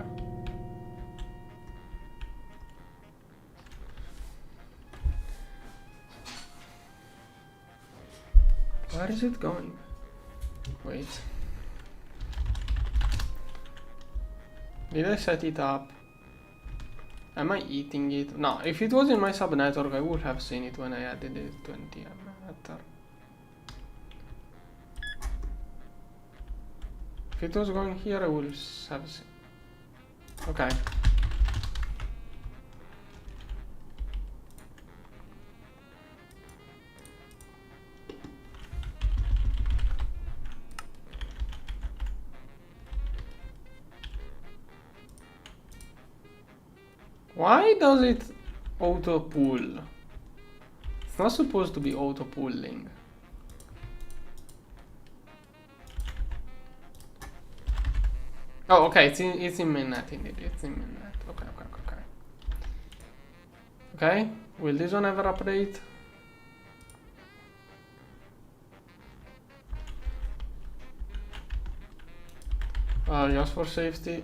Where is it going? Wait. Did I set it up? Am I eating it? No, if it was in my subnetwork, I would have seen it when I added it to Antimatter. If it was going here, I would have seen. Okay. Why does it auto pull? It's not supposed to be auto pulling. Oh, okay, it's in mainnet indeed. It's in mainnet. Okay. Okay, will this one ever update? Just for safety.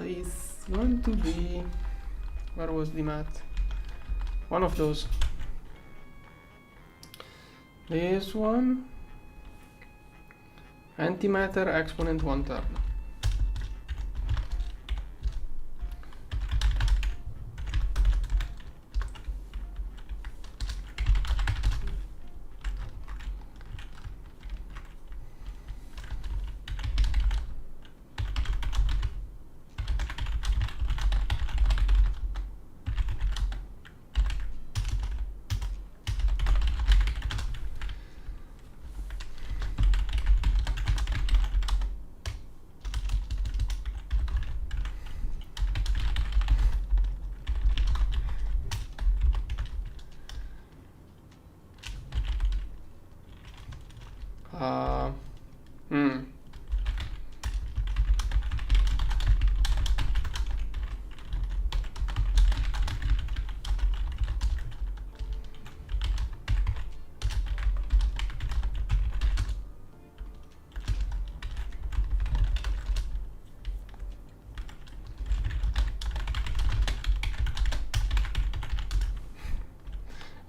It's going to be... Where was the mat? One of those. This one. Antimatter exponent 1/3.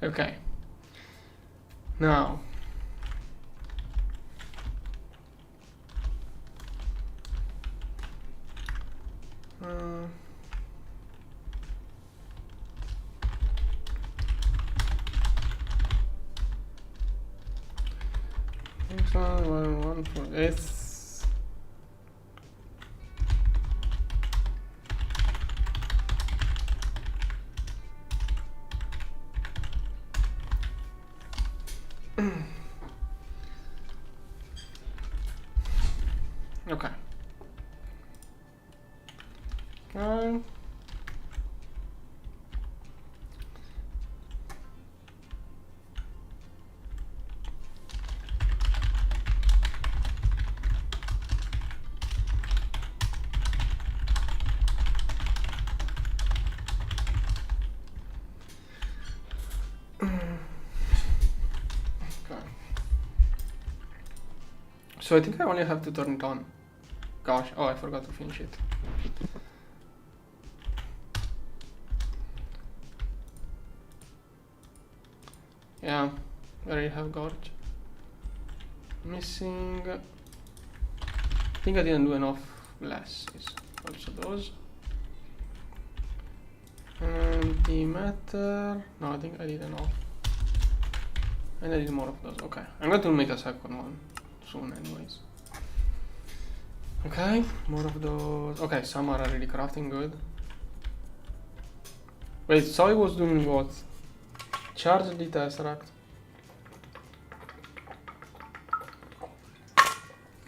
Okay. Now. One for S. Okay. Okay. So I think I only have to turn it on. Gosh, oh, I forgot to finish it. Yeah, there you have Gorge. Missing. I think I didn't do enough glasses. Also those. Antimatter. No, I think I did enough. And I did more of those. Okay, I'm going to make a second one soon, anyways. Okay, more of those. Okay, some are already crafting good. Wait, so I was doing what? Charge the tesseract.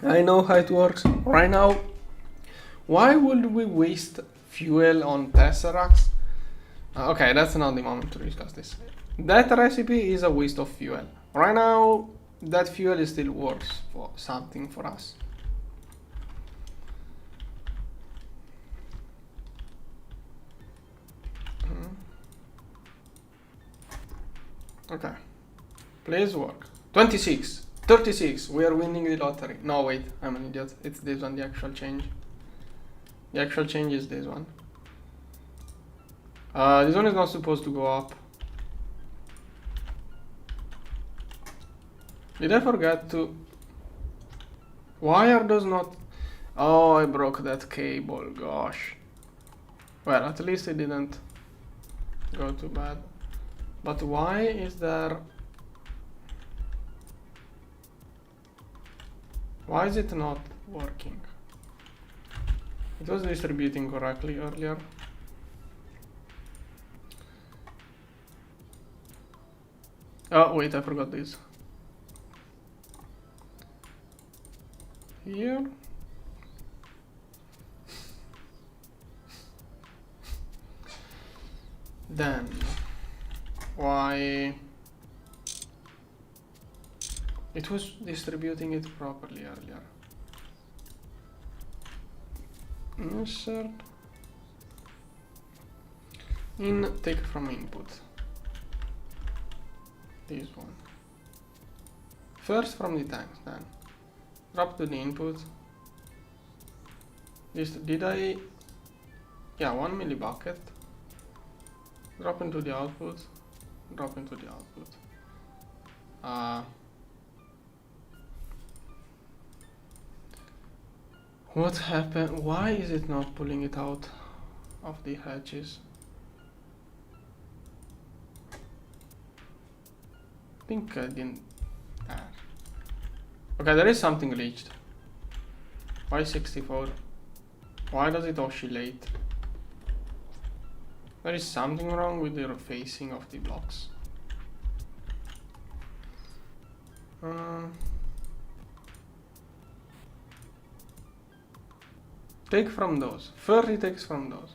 I know how it works. Right now, why would we waste fuel on tesseracts? Okay, that's not the moment to discuss this. That recipe is a waste of fuel. Right now, that fuel is still worth for something for us. Okay, please work. 26, 36, we are winning the lottery. No, wait, I'm an idiot. It's this one, the actual change. The actual change is this one. This one is not supposed to go up. Did I forget to... Why are those not... Oh, I broke that cable, gosh. Well, at least it didn't go too bad. But why is there... Why is it not working? It was distributing correctly earlier. Oh, wait, I forgot this. Here. Then, why... It was distributing it properly earlier. Insert. In take from input. This one. First from the tanks, then. Drop to the input. This, did I... Yeah, 1 millibucket. Drop into the output. Drop into the output. What happened? Why is it not pulling it out of the hatches? I think I didn't... Okay, there is something glitched. Why 64? Why does it oscillate? There is something wrong with the facing of the blocks. Take from those. First it takes from those.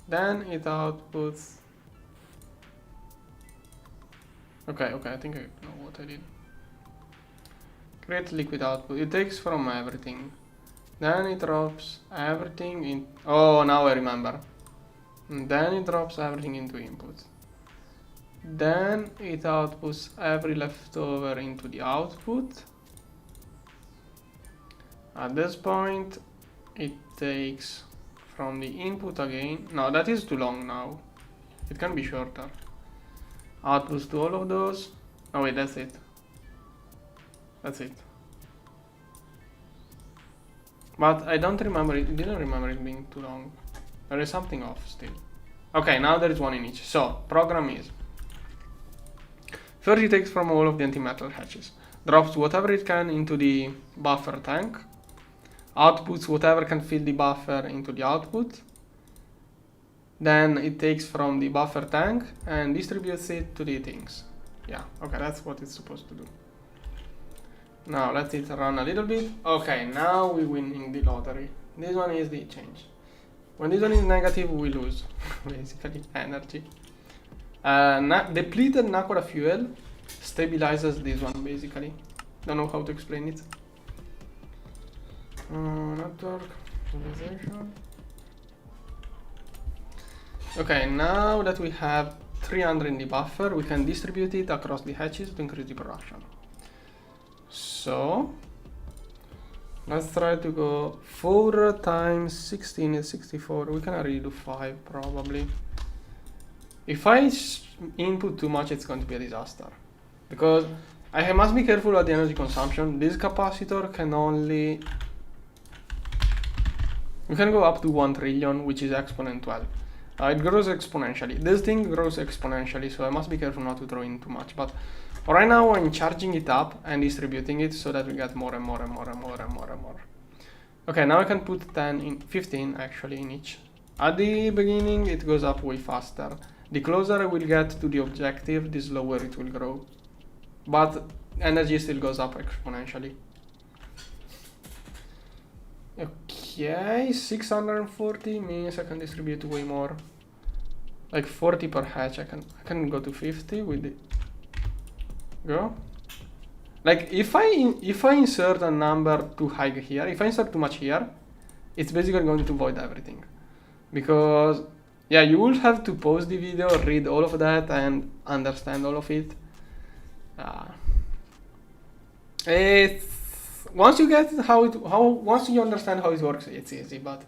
Then it outputs... Okay, I think I know what I did. Create liquid output. It takes from everything. Then it drops everything in... Oh, now I remember. And then it drops everything into input. Then it outputs every leftover into the output. At this point, it takes from the input again. No, that is too long now. It can be shorter. outputs to all of those. Oh wait, that's it. That's it. But I don't remember it, didn't remember it being too long. There is something off still. Okay, now there is one in each. So, program is. First it takes from all of the antimatter hatches. Drops whatever it can into the buffer tank. Outputs whatever can fill the buffer into the output. Then it takes from the buffer tank and distributes it to the things. Yeah, okay, that's what it's supposed to do. Now let it run a little bit. Okay, now we win in the lottery. This one is the change. When this one is negative, we lose basically energy. Depleted Nakura fuel stabilizes this one basically. Don't know how to explain it. Network stabilization. Okay, now that we have 300 in the buffer, we can distribute it across the hatches to increase the production. So let's try to go 4 times 16 is 64. We can already do 5 probably. If I input too much, it's going to be a disaster. Because I must be careful about the energy consumption. This capacitor can only... We can go up to 1 trillion, which is exponent 12. It grows exponentially. This thing grows exponentially, so I must be careful not to throw in too much. But right now I'm charging it up and distributing it so that we get more and more and more and more and more and more. Okay, now I can put 10 in 15 actually in each. At the beginning it goes up way faster. The closer I will get to the objective, the slower it will grow. But energy still goes up exponentially. Okay, 640 means I can distribute way more. Like 40 per hatch. I can go to 50 with it. Go. Like if I insert a number too high here, if I insert too much here, it's basically going to void everything. Because yeah, you will have to pause the video, read all of that and understand all of it. It's once you get once you understand how it works, it's easy, but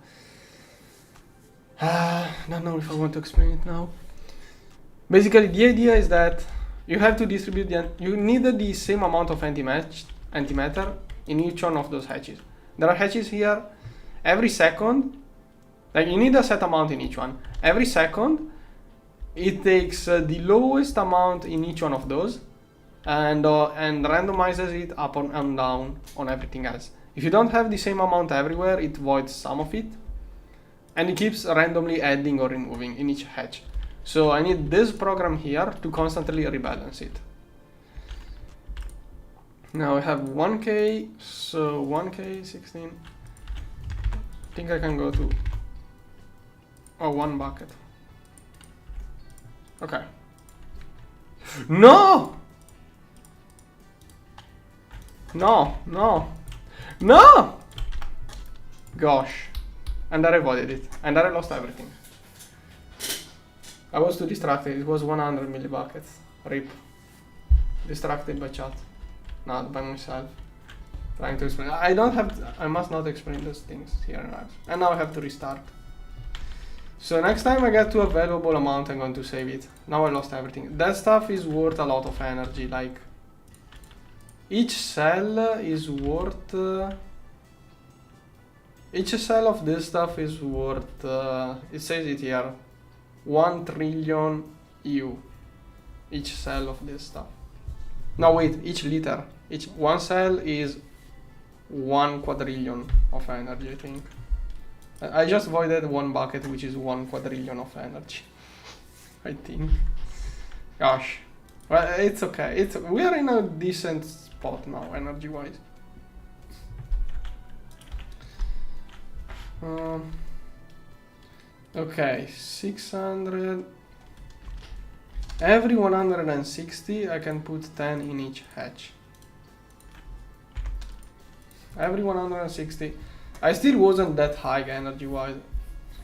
I don't know if I want to explain it now. Basically, the idea is that you have to distribute you need the same amount of antimatter in each one of those hatches. There are hatches here. Every second, like you need a set amount in each one. Every second, it takes the lowest amount in each one of those. And randomizes it up and down on everything else. If you don't have the same amount everywhere, it voids some of it, and it keeps randomly adding or removing in each hatch. So I need this program here to constantly rebalance it. Now I have 1k, so 1k 16. I think I can go to 1 bucket. Okay. No! No, no, no! Gosh. And I avoided it. And I lost everything. I was too distracted. It was 100 millibuckets. RIP. Distracted by chat. Not by myself. Trying to explain. I must not explain those things here and now. And now I have to restart. So next time I get to a valuable amount, I'm going to save it. Now I lost everything. That stuff is worth a lot of energy. Like, each cell is worth... each cell of this stuff is worth... it says it here. 1 trillion EU. Each cell of this stuff. No, wait, each liter. One cell is 1 quadrillion of energy, I think. I just voided 1 bucket, which is 1 quadrillion of energy. I think. Gosh. Well, it's okay. We are in a decent spot now, energy-wise. Okay, 600. Every 160, I can put 10 in each hatch. Every 160. I still wasn't that high energy-wise,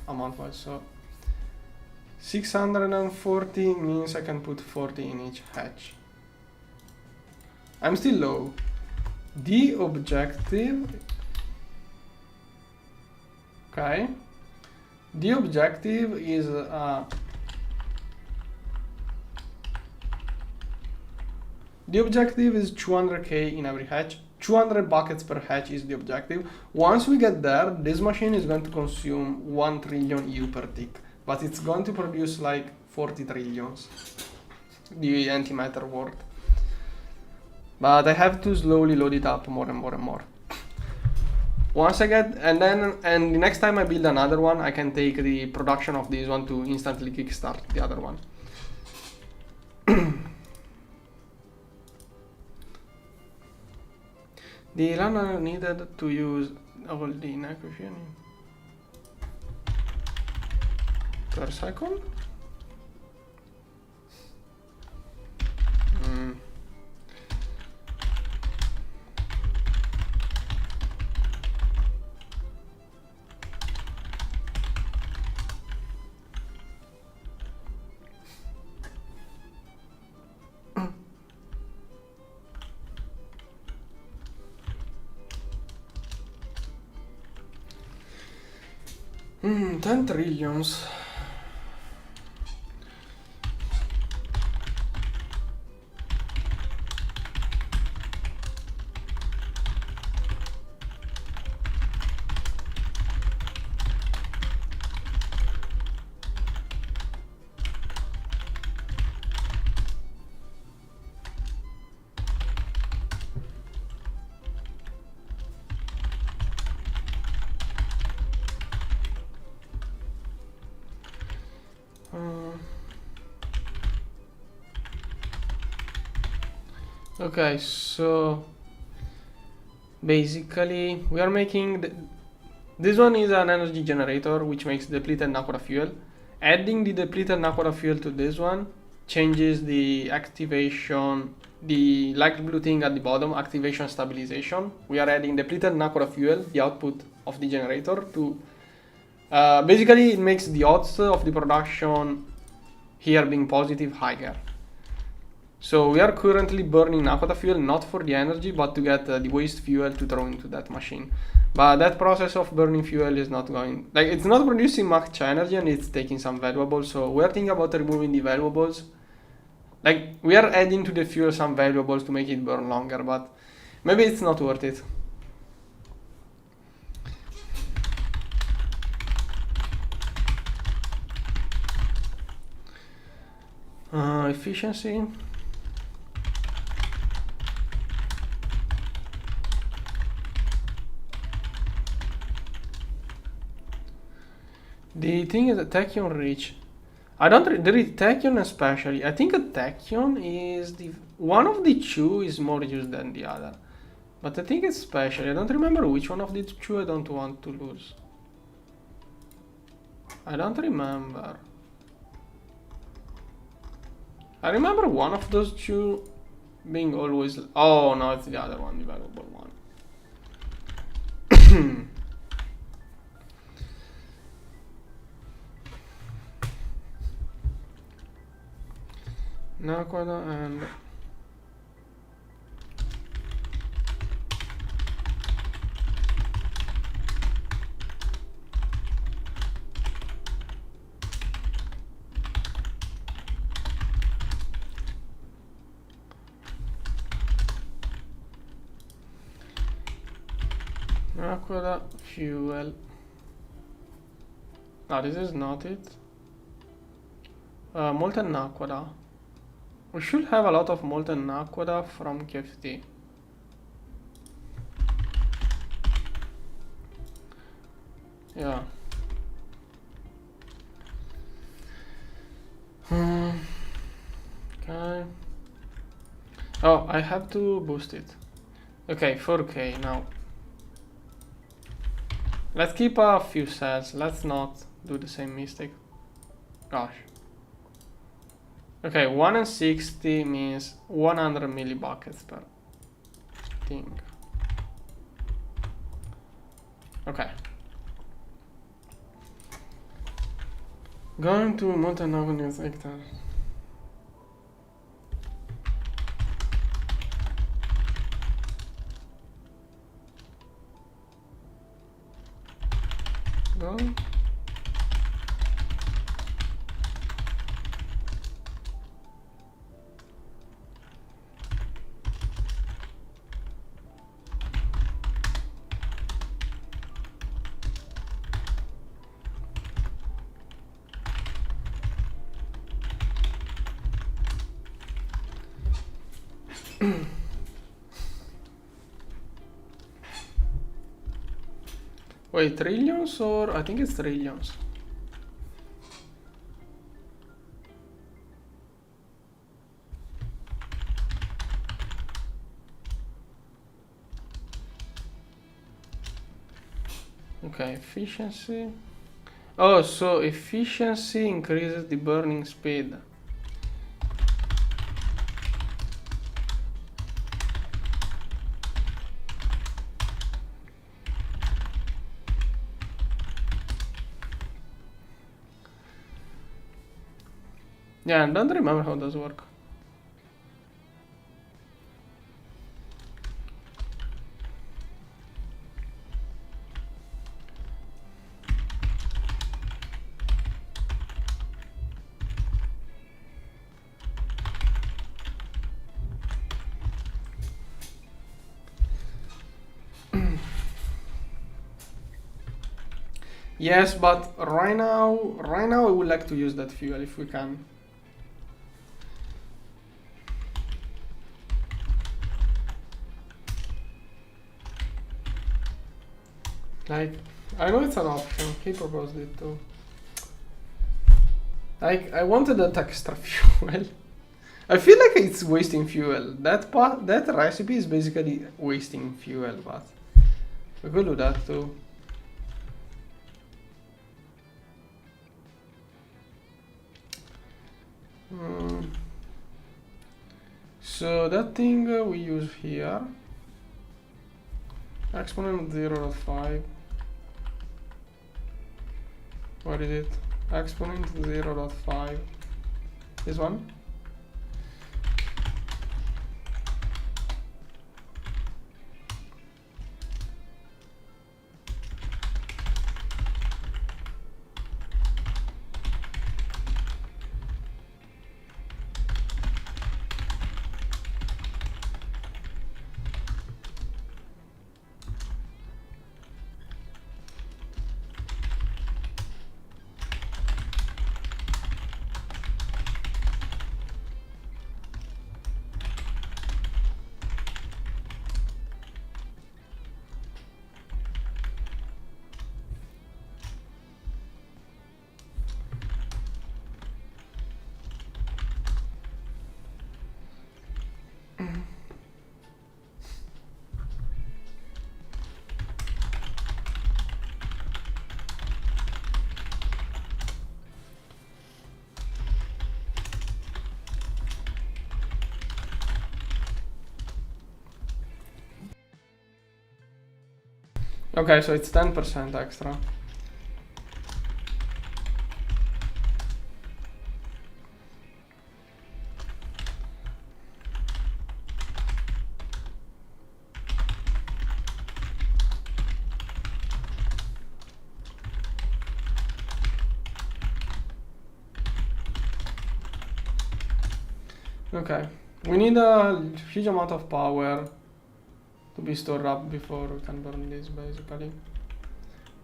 amount-wise, so 640 means I can put 40 in each hatch. I'm still low. The objective... Okay. The objective is The objective is 200k in every hatch. 200 buckets per hatch is the objective. Once we get there, this machine is going to consume 1 trillion EU per tick, but it's going to produce like 40 trillions, the antimatter world. But I have to slowly load it up more and more and more. Once I get, and the next time I build another one, I can take the production of this one to instantly kickstart the other one. The runner needed to use all the inacquisition per second. Hmm, 10 trillions. Okay, so basically we are making this one is an energy generator which makes depleted Naquadah fuel. Adding the depleted Naquadah fuel to this one changes the activation, the light blue thing at the bottom, activation stabilization. We are adding depleted Naquadah fuel, the output of the generator, to basically it makes the odds of the production here being positive higher. So we are currently burning Naquadah fuel not for the energy but to get the waste fuel to throw into that machine. But that process of burning fuel is not going, like, it's not producing much energy and it's taking some valuables. So we are thinking about removing the valuables. Like, we are adding to the fuel some valuables to make it burn longer, but maybe it's not worth it. Efficiency. The thing is a tachyon reach. I don't there is tachyon especially. I think a tachyon is the one of the two is more used than the other. But I think especially I don't remember which one of the two I don't want to lose. I don't remember. I remember one of those two being always. Oh no, it's the other one, the valuable one. Naquadah and Naquadah fuel. No, this is not it. Molten Naquadah. We should have a lot of molten Naquadah from KFT. Yeah. Okay. Oh, I have to boost it. Okay, 4K now. Let's keep a few cells. Let's not do the same mistake. Gosh. Okay, 1 and 60 means 100 millibuckets per thing. Okay. Going to molten Naquadah hectare. Go. Wait, trillions or I think it's trillions. Okay, efficiency. Oh, so efficiency increases the burning speed. Yeah, I don't remember how does work. Yes, but right now I would like to use that fuel if we can. Like, I know it's an option. He proposed it too. Like, I wanted that extra fuel. I feel like it's wasting fuel. That recipe is basically wasting fuel, but we could do that too. So that thing we use here, exponent 0.5. What is it? Exponent 0.5. This one. Okay, so it's 10% extra. Okay, we need a huge amount of power to be stored up before we can burn this, basically.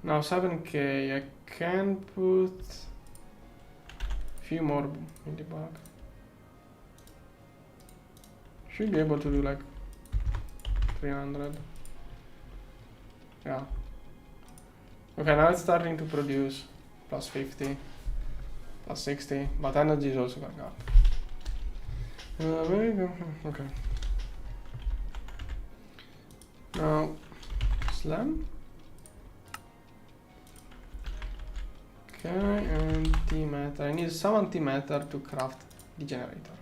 Now 7k, I can put a few more in the back. Should be able to do like 300. Yeah. Okay, now it's starting to produce plus 50, plus 60, but energy is also going up. Where you go? Okay. Now, slam. Okay, antimatter. I need some antimatter to craft the generator.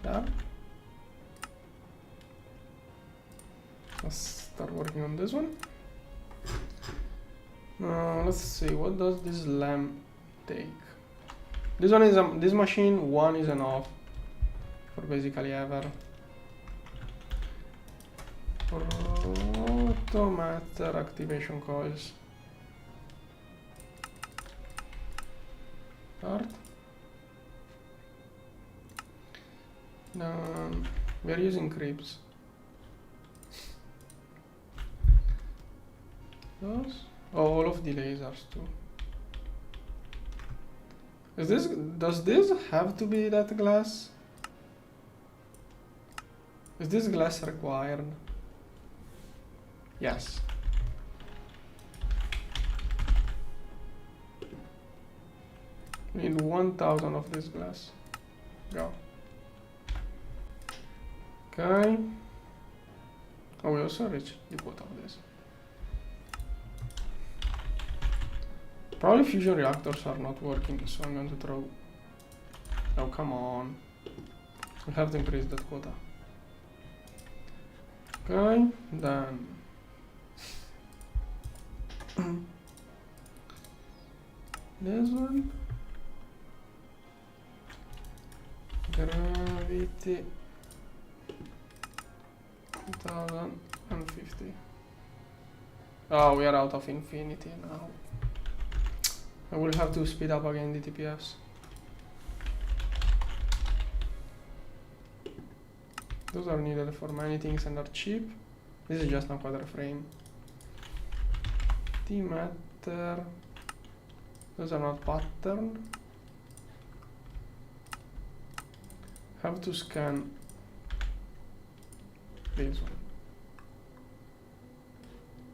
There. Let's start working on this one. Let's see, what does this lamp take? This one is this machine 1 is enough for basically ever. Automatter activation coils. Start. We are using creeps. Those? Oh, all of the lasers too. Does this have to be that glass? Is this glass required? Yes. We need 1000 of this glass. Go. Okay. Oh, we also reached the quota of this. Probably fusion reactors are not working, so I'm going to throw... Oh, come on. We have to increase that quota. Okay, then... this one. Gravity 2050. Oh, we are out of infinity now. I will have to speed up again the TPFs. Those are needed for many things and are cheap. This is just a quadra frame. Antimatter. Those are not pattern. Have to scan this one.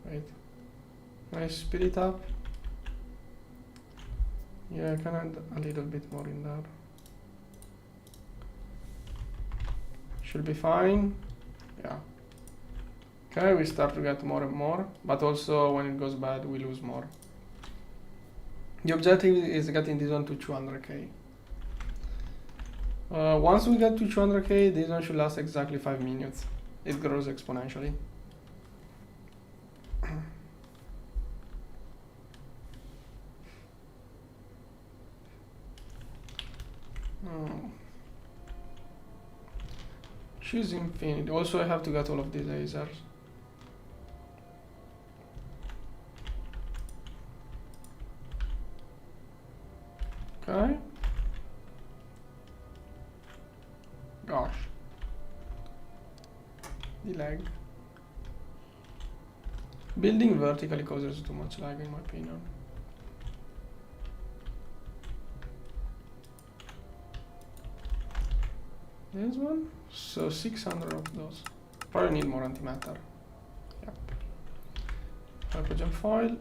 Wait. Can I speed it up? Yeah, I can add a little bit more in there. Should be fine. Yeah. Okay, we start to get more and more, but also when it goes bad, we lose more. The objective is getting this one to 200k. Once we get to 200k, this one should last exactly 5 minutes. It grows exponentially. Choose infinity. Also, I have to get all of these lasers. Okay. Gosh. The lag. Building vertically causes too much lag in my opinion. This one? So 600 of those. Probably need more antimatter. Yep. Hydrogen foil.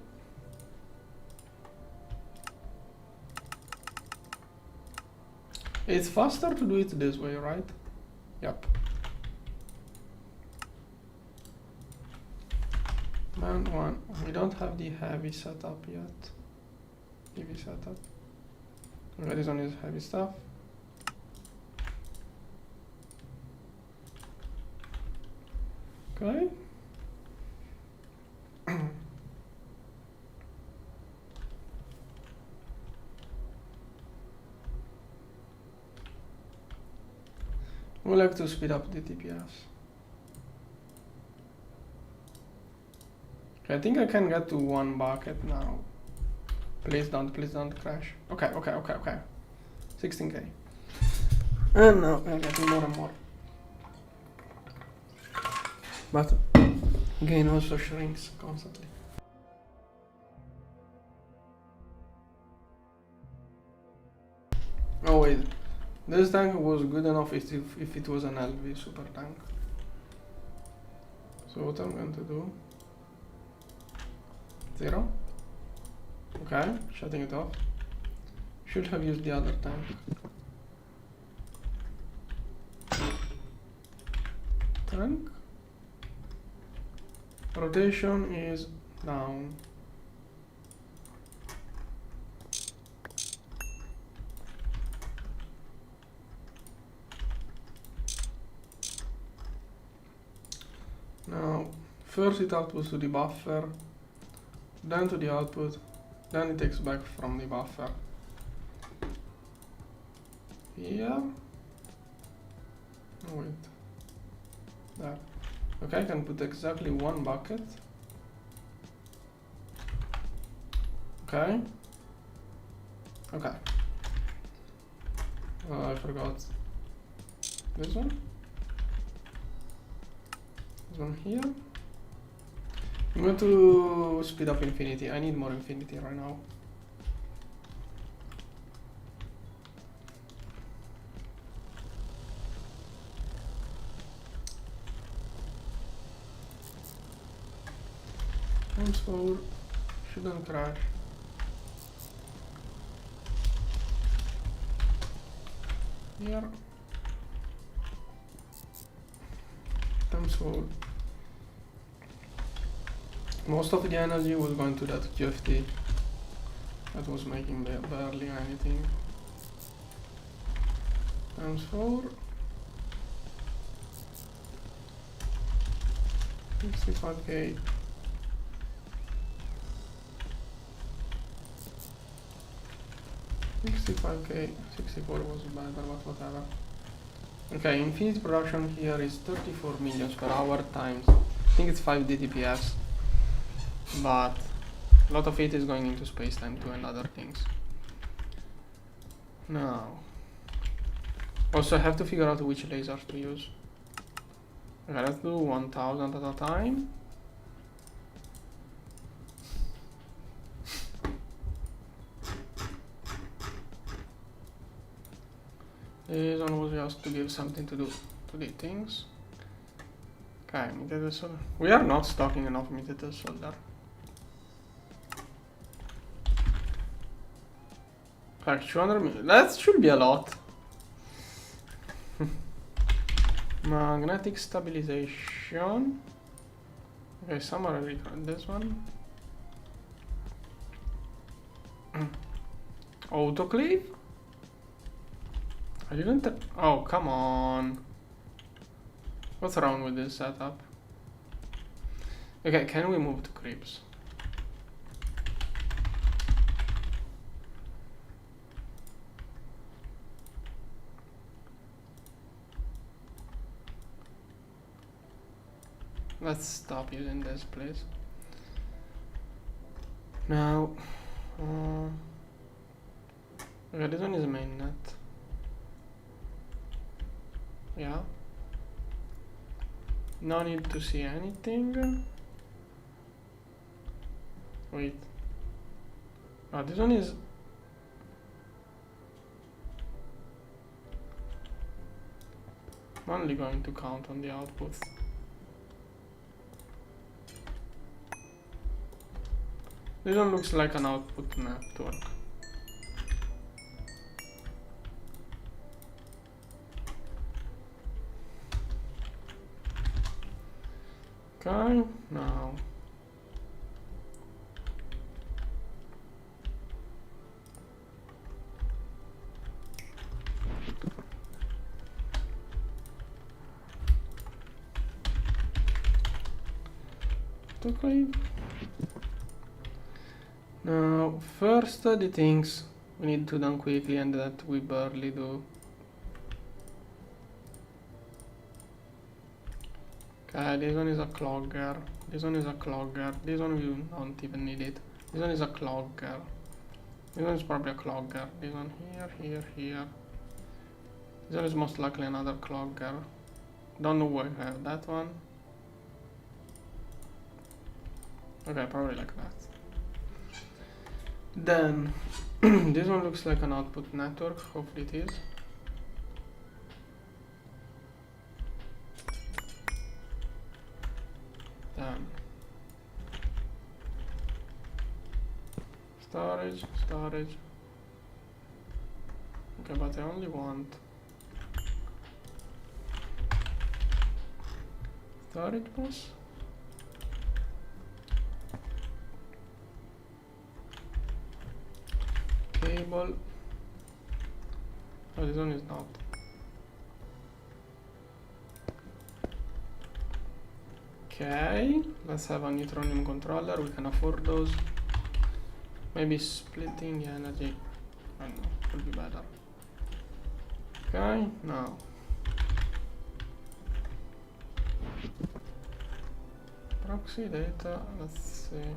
It's faster to do it this way, right? Yep. Man, one. We don't have the heavy setup yet. Heavy setup. Okay, this one is heavy stuff. Okay. We like to speed up the TPS. Okay, I think I can get to 1 bucket now. Please don't crash. Okay. 16k. And now we're getting more and more. But gain also shrinks constantly. Oh wait, this tank was good enough if it was an LV super tank. So what I'm going to do? 0. Okay, shutting it off. Should have used the other tank. Tank. Rotation is down. Now, first it outputs to the buffer, then to the output, then it takes back from the buffer. Here. Oh wait. There. Okay, I can put exactly 1 bucket. Okay. Okay. I forgot this one. This one here. I'm going to speed up infinity. I need more infinity right now. times 4 shouldn't crash. Here times 4. Most of the energy was going to that QFT that was making barely anything. Times 4. 65k. $65k, 64 was better, but whatever. Okay, infinite production here is 34 millions per hour times, I think it's 5 DTPS, but a lot of it is going into space-time too and other things. Now, also I have to figure out which lasers to use. Okay, let's do 1000 at a time. This one was just to give something to do to the things. Okay, mutated solder. We are not stocking enough mutated solder. Okay, 200 million. That should be a lot. Magnetic stabilization. Okay, some are already this one. Autoclave? I didn't. Oh, come on. What's wrong with this setup? Okay, can we move to creeps? Let's stop using this, please. Now, okay, this one is mainnet. Yeah. No need to see anything. Wait. Oh, this one is. I'm only going to count on the outputs. This one looks like an output network. Okay, now. Okay. Now, first the things we need to done quickly and that we barely do. Okay, this one is a clogger. This one is a clogger. This one we don't even need it. This one is a clogger. This one is probably a clogger. This one here, here, here. This one is most likely another clogger. Don't know where I have that one. Okay, probably like that. Then this one looks like an output network. Hopefully it is. Then storage. Okay, but I only want storage bus. Cable. Oh, this one is not. Okay, let's have a neutronium controller. We can afford those. Maybe splitting the energy. I don't know, could be better. Okay, now. Proxy data, let's see.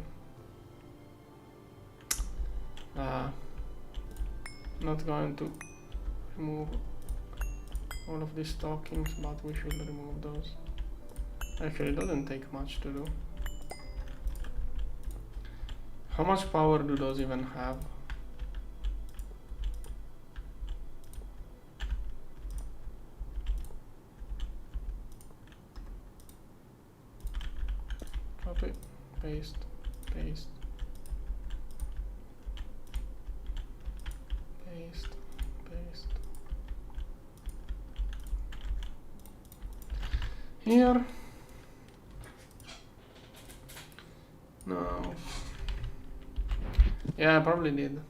Not going to remove all of these stockings, but we should remove those. Actually, it doesn't take much to do. How much power do those even have? Copy, paste. paste. Paste, paste. Here. No. Yeah, I probably did.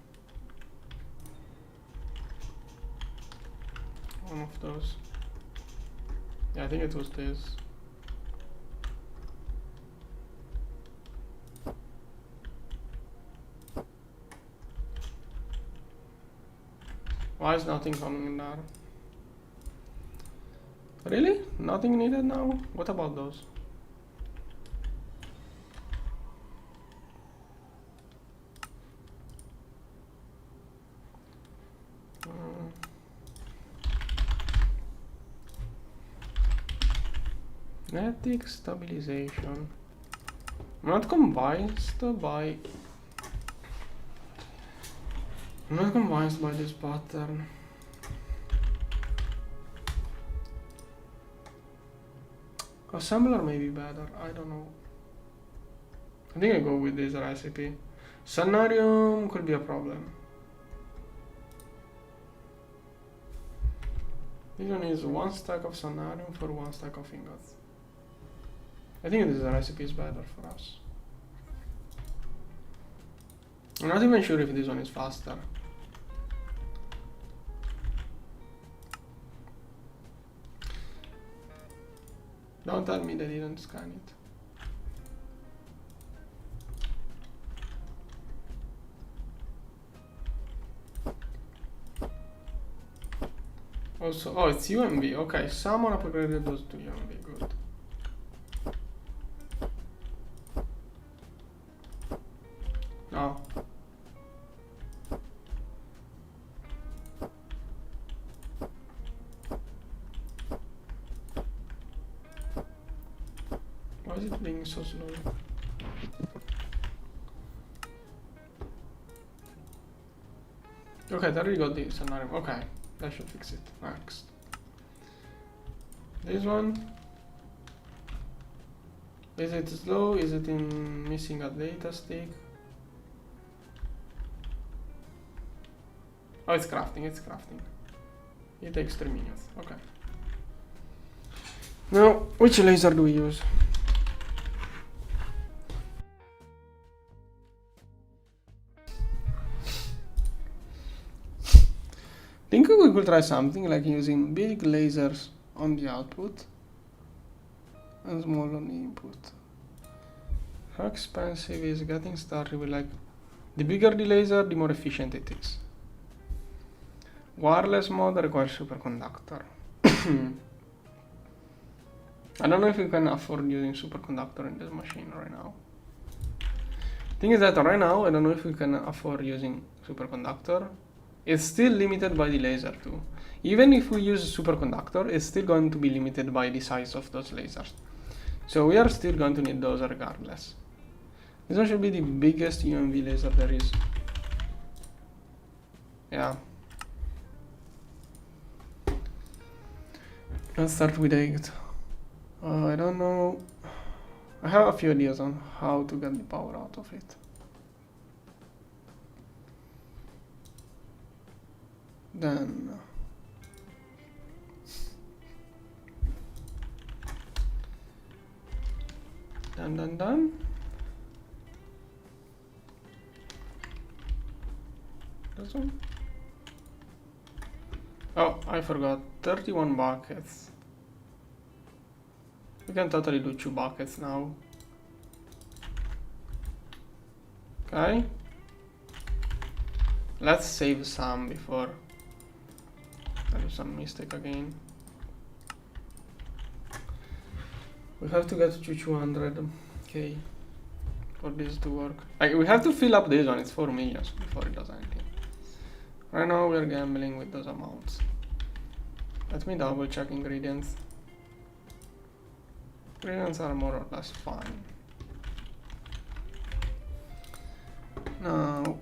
One of those. Yeah, I think it was this. Why is nothing coming in there? Really? Nothing needed now? What about those? Kinetic stabilization. Not convinced by. I'm not convinced by this pattern. Assembler may be better. I don't know. I think I go with this recipe. Scenarium could be a problem. This one is 1 stack of scenarium for 1 stack of ingots. I think this recipe is better for us. I'm not even sure if this one is faster. Don't tell me they didn't scan it. Also, oh, it's UMV. Okay, someone upgraded those to UMV. Good. No. Why is it being so slow? Okay, there we got the scenario. Okay, that should fix it. Next. This one. Is it slow? Is it in missing a data stick? Oh, it's crafting, it's crafting. It takes 3 minutes. Okay. Now, which laser do we use? Think we could try something like using big lasers on the output and small on the input. How expensive is getting started with, like, the bigger the laser, the more efficient it is. Wireless mode requires superconductor. I don't know if you can afford using superconductor in this machine right now. Thing is that right now, I don't know if we can afford using superconductor. It's still limited by the laser too. Even if we use superconductor, it's still going to be limited by the size of those lasers. So we are still going to need those regardless. This one should be the biggest UMV laser there is. Yeah. Let's start with 8. I don't know. I have a few ideas on how to get the power out of it. Then done. This one. Oh, I forgot. 31 buckets. We can totally do 2 buckets now. Okay. Let's save some before I do some mistake again. We have to get to 200k for this to work. Like, we have to fill up this one, it's 4 million before it does anything. Right now we are gambling with those amounts. Let me double check ingredients. Ingredients are more or less fine. Now,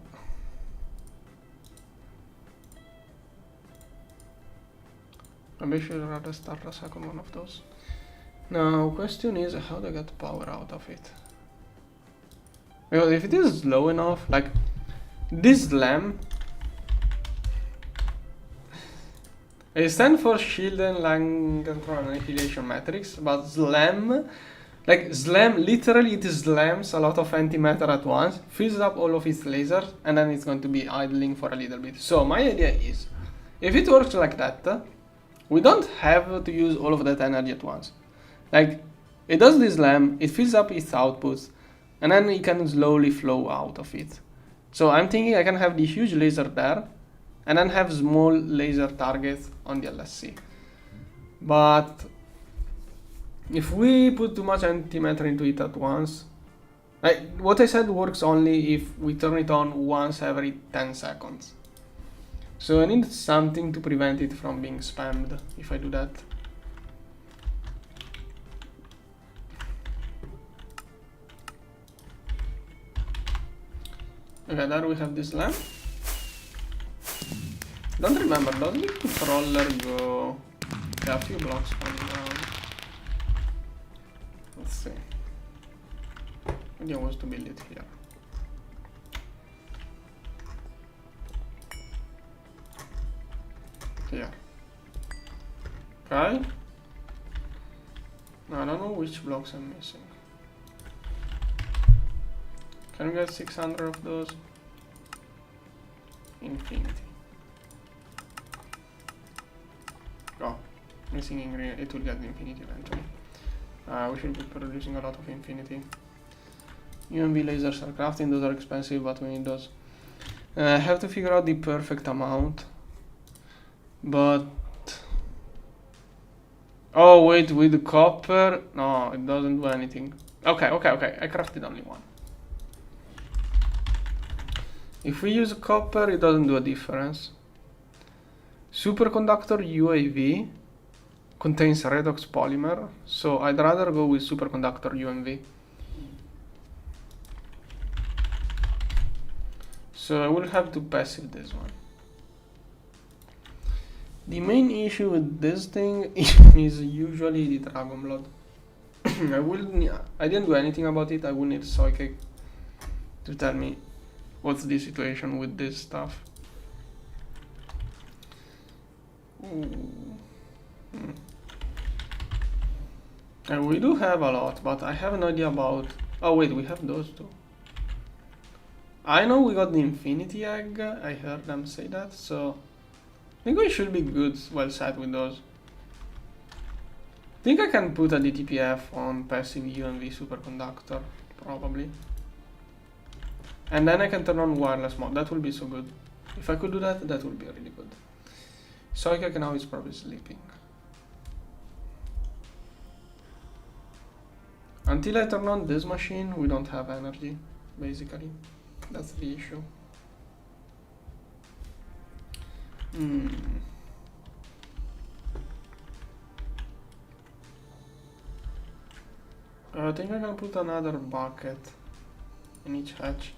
maybe I should rather start a second one of those. Now, question is how to get power out of it. Because if it is low enough, like this lamp, it stands for shield and Langenthal annihilation matrix, but SLAM, like SLAM, literally it slams a lot of antimatter at once, fills up all of its lasers, and then it's going to be idling for a little bit. So my idea is, if it works like that, we don't have to use all of that energy at once. Like, it does this SLAM, it fills up its outputs, and then it can slowly flow out of it. So I'm thinking I can have the huge laser there, and then have small laser targets on the LSC. But if we put too much antimatter into it at once, like what I said works only if we turn it on once every 10 seconds. So I need something to prevent it from being spammed if I do that. Okay, there we have this lamp. Don't remember, does the controller go... Yeah, a few blocks coming down. Let's see. Idea was to build it here. Here. Okay. I don't know which blocks I'm missing. Can we get 600 of those? Infinity. Oh, missing ingredient. It will get infinity eventually. We should be producing a lot of infinity. UMV lasers are crafting, those are expensive, but we need those. I have to figure out the perfect amount. But... oh wait, with the copper? No, it doesn't do anything. Okay, I crafted only one. If we use copper, it doesn't do a difference. Superconductor UAV contains redox polymer, so I'd rather go with superconductor UMV. So I will have to passive this one. The main issue with this thing is usually the dragon blood. I didn't do anything about it. I will need Psychic to tell me what's the situation with this stuff. And we do have a lot, but I have no idea about... oh wait, we have those too. I know we got the infinity egg, I heard them say that, so I think we should be good, well set with those. I think I can put a DTPF on passive UMV superconductor, probably. And then I can turn on wireless mode, that will be so good. If I could do that, that would be really good. Soika now is probably sleeping. Until I turn on this machine, we don't have energy, basically. That's the issue. I think I can put another bucket in each hatch.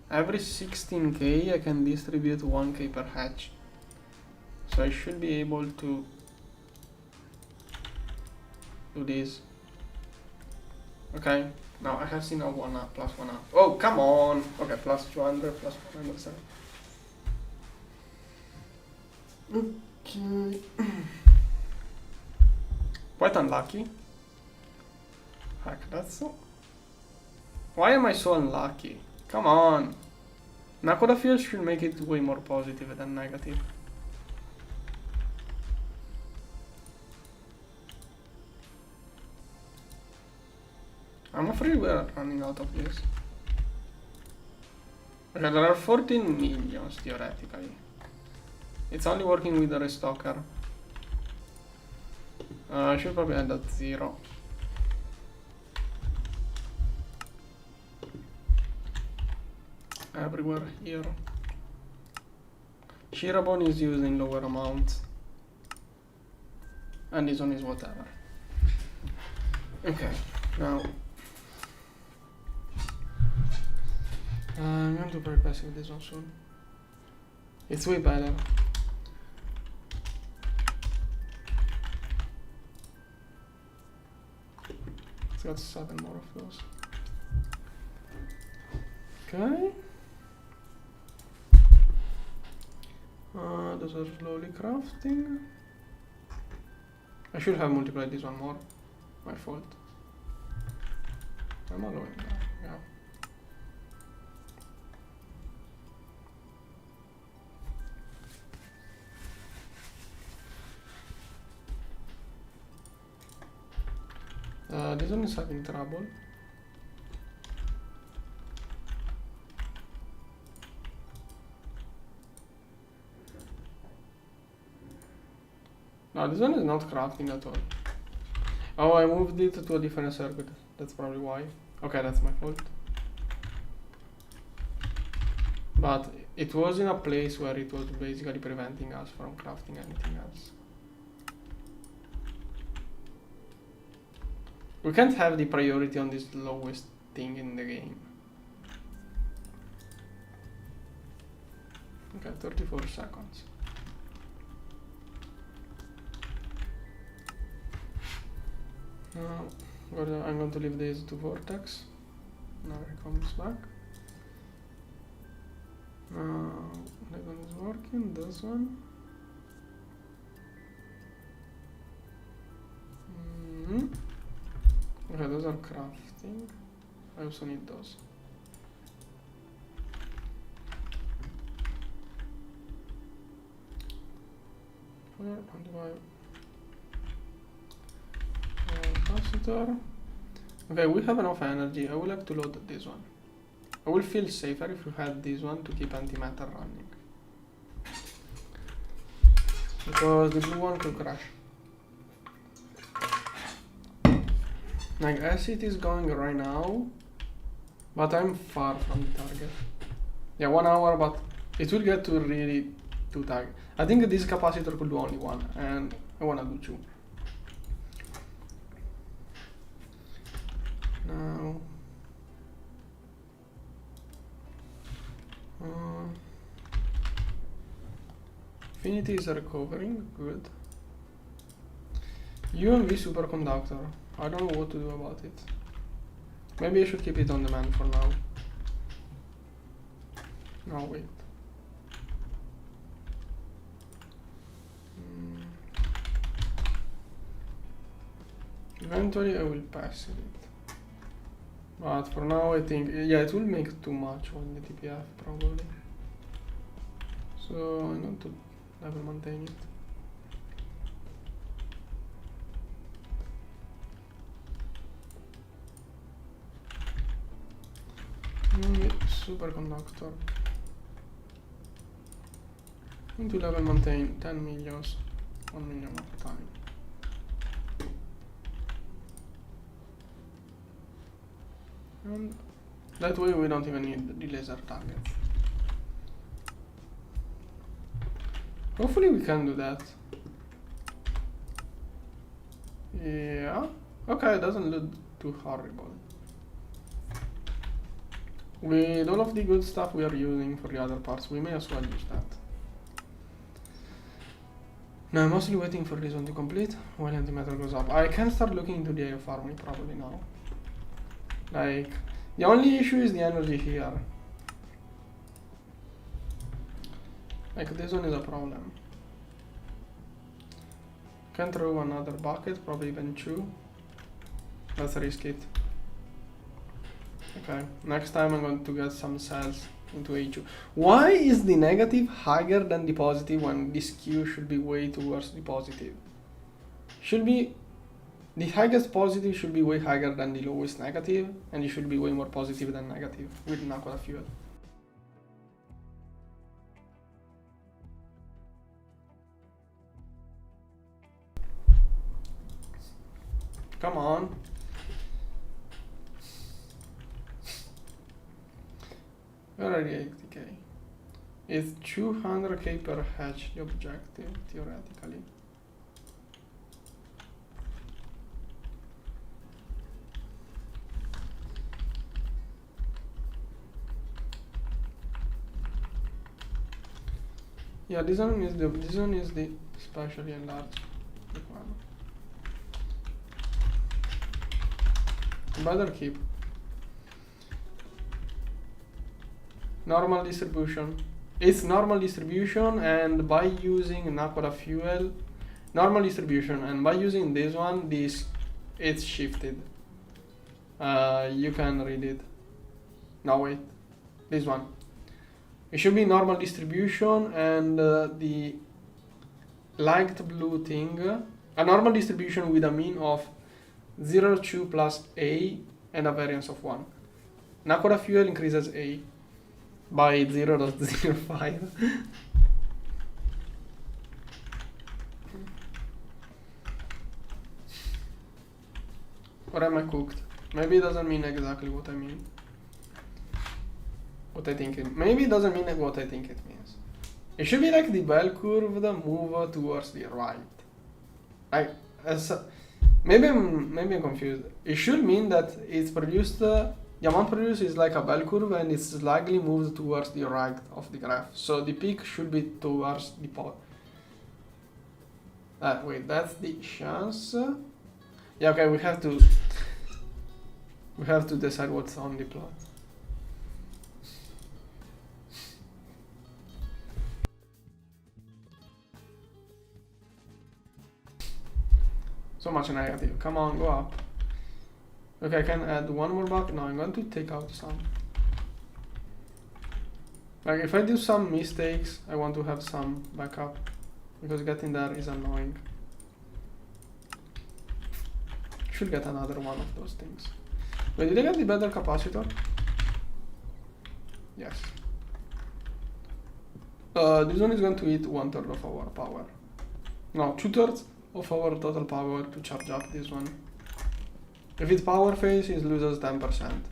Every 16k I can distribute 1k per hatch. So I should be able to do this. Okay, now I have seen a 1 up, plus 1 up. Oh, come on! Okay, plus 200, plus 100%. Okay. Quite unlucky. Heck, that's so... why am I so unlucky? Come on! Nakoda field should make it way more positive than negative. I'm afraid we're running out of this. Okay, there are 14 millions theoretically. It's only working with the restocker. I should probably add that 0. Everywhere here. Shirabon is used in lower amounts. And this one is whatever. Okay, now I'm going to bypass this one soon. It's way better. It's got 7 more of those. Okay. Those are slowly crafting. I should have multiplied this one more. My fault. I'm allowing that, yeah. This one is having trouble. No, this one is not crafting at all. Oh, I moved it to a different circuit. That's probably why. Okay, that's my fault. But it was in a place where it was basically preventing us from crafting anything else. We can't have the priority on this lowest thing in the game. Okay, 34 seconds. Now, I'm going to leave this to Vortex. Now he comes back. That one is working, this one. Okay, those are crafting. I also need those. Capacitor. Okay, we have enough energy. I would like to load this one. I will feel safer if we had this one to keep Antimatter running. Because the blue one could crash. Like, as it is going right now, but I'm far from the target. Yeah, 1 hour, but it will get to really 2 target. I think this capacitor could do only 1, and I wanna do 2. Now, Infinity is recovering, good. UMV superconductor, I don't know what to do about it. Maybe I should keep it on demand for now. No, wait. Eventually I will pass it. But for now I think, yeah, it will make too much on the TPF probably. So I'm going to level maintain it. Superconductor. I'm going to level maintain 10 millions, 1 million at a time. And that way we don't even need the laser target. Hopefully we can do that. Yeah. Okay, it doesn't look too horrible. With all of the good stuff we are using for the other parts, we may as well use that. Now I'm mostly waiting for this one to complete while Antimatter goes up. I can start looking into the AF army probably now. Like, the only issue is the energy here. Like, this one is a problem. Can throw another bucket, probably even 2. Let's risk it. Okay, next time I'm going to get some cells into A2. Why is the negative higher than the positive when this Q should be way towards the positive? Should be, the highest positive should be way higher than the lowest negative, and it should be way more positive than negative with Nakota fuel. Come on. Already 80k. It's 200k per hatch, the objective, theoretically. Yeah, this one is the specially enlarged requirement. Better keep. normal distribution. It's normal distribution, and by using Nakoda fuel, normal distribution, and by using this one, it's shifted. You can read it. No, wait, this one. It should be normal distribution, and the light blue thing, a normal distribution with a mean of 0.2 plus A and a variance of 1. Nakoda fuel increases A by 0.05. Or am I cooked? Maybe it doesn't mean exactly what I mean. What I think it, maybe it doesn't mean what I think it means. It should be like the bell curve that move towards the right. Maybe I'm confused. It should mean that it's produced, the amount produced is like a bell curve and it's slightly moved towards the right of the graph. So the peak should be towards the pot. Wait, that's the chance. Yeah, okay, we have to decide what's on the plot. So much negative. Come on, go up. Okay, I can add one more block. No, I'm going to take out some. Like, if I do some mistakes, I want to have some backup, because getting there is annoying. Should get another one of those things. Wait, did I get the better capacitor? Yes. This one is going to eat 1/3 of our power. No, 2/3 of our total power to charge up this one. If it's power phase, it loses 10%.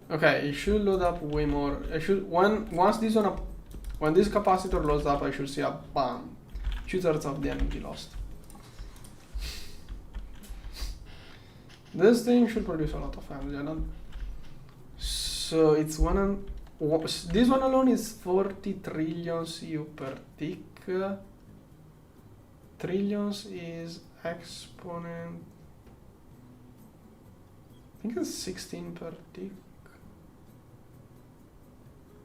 Okay, it should load up way more. When this capacitor loads up, I should see a bam, 2/3 of the energy lost. This thing should produce a lot of energy. So it's this one alone is 40 trillion CU per tick. Trillions is exponent. I think it's 16 per tick.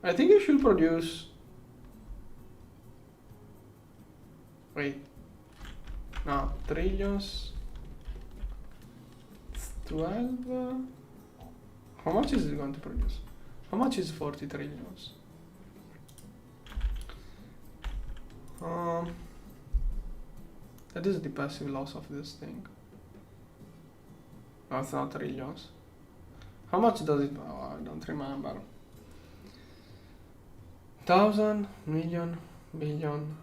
I think it should produce. Wait. No, trillions. 12. How much is it going to produce? How much is 40 trillions? That is the passive loss of this thing. No, it's not trillions. How much does it? Oh, I don't remember. 1,000, million, billion.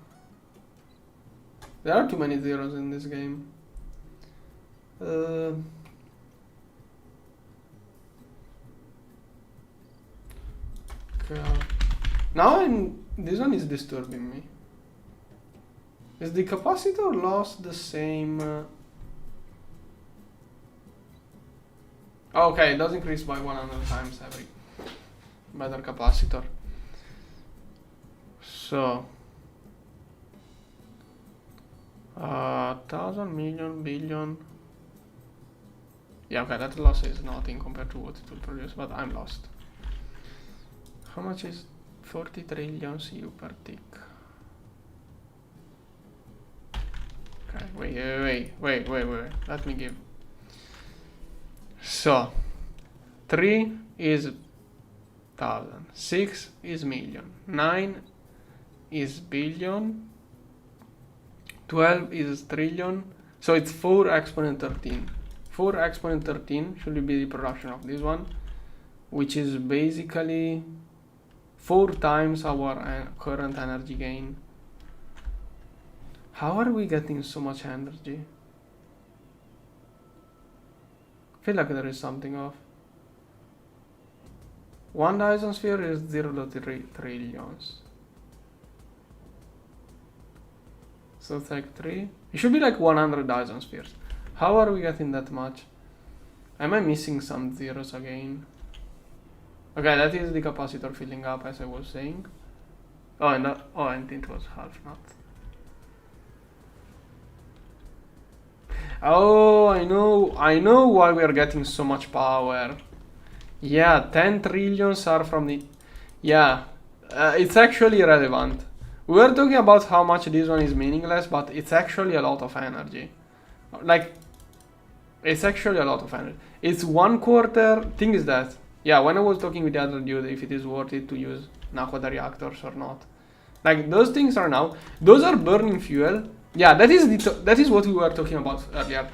There are too many zeros in this game. Now this one is disturbing me. Is the capacitor loss the same? Okay, it does increase by 100 times every better capacitor. So 1,000, million, billion. Yeah, okay, that loss is nothing compared to what it will produce, but I'm lost. How much is 40 trillion CU per tick? Okay, wait. Let me give. So 3 is 1,000, 6 is million, 9 is billion, 12 is trillion. So it's 4 exponent 13. 4 exponent 13 should be the production of this one, which is basically 4 times our current energy gain. How are we getting so much energy? I feel like there is something off. 1 Dyson sphere is 0.3 trillions. So it's like 3. It should be like 100 Dyson spheres. How are we getting that much? Am I missing some zeros again? Okay, that is the capacitor filling up, as I was saying. And it was half, not. Oh, I know why we are getting so much power. Yeah, 10 trillions are from the... Yeah, it's actually irrelevant. We were talking about how much this one is meaningless, but it's actually a lot of energy. Like, it's actually a lot of energy. It's 1/4. Thing is that, yeah, when I was talking with the other dude, if it is worth it to use Nakoda reactors or not. Like, those things are now, those are burning fuel. Yeah, that is what we were talking about earlier.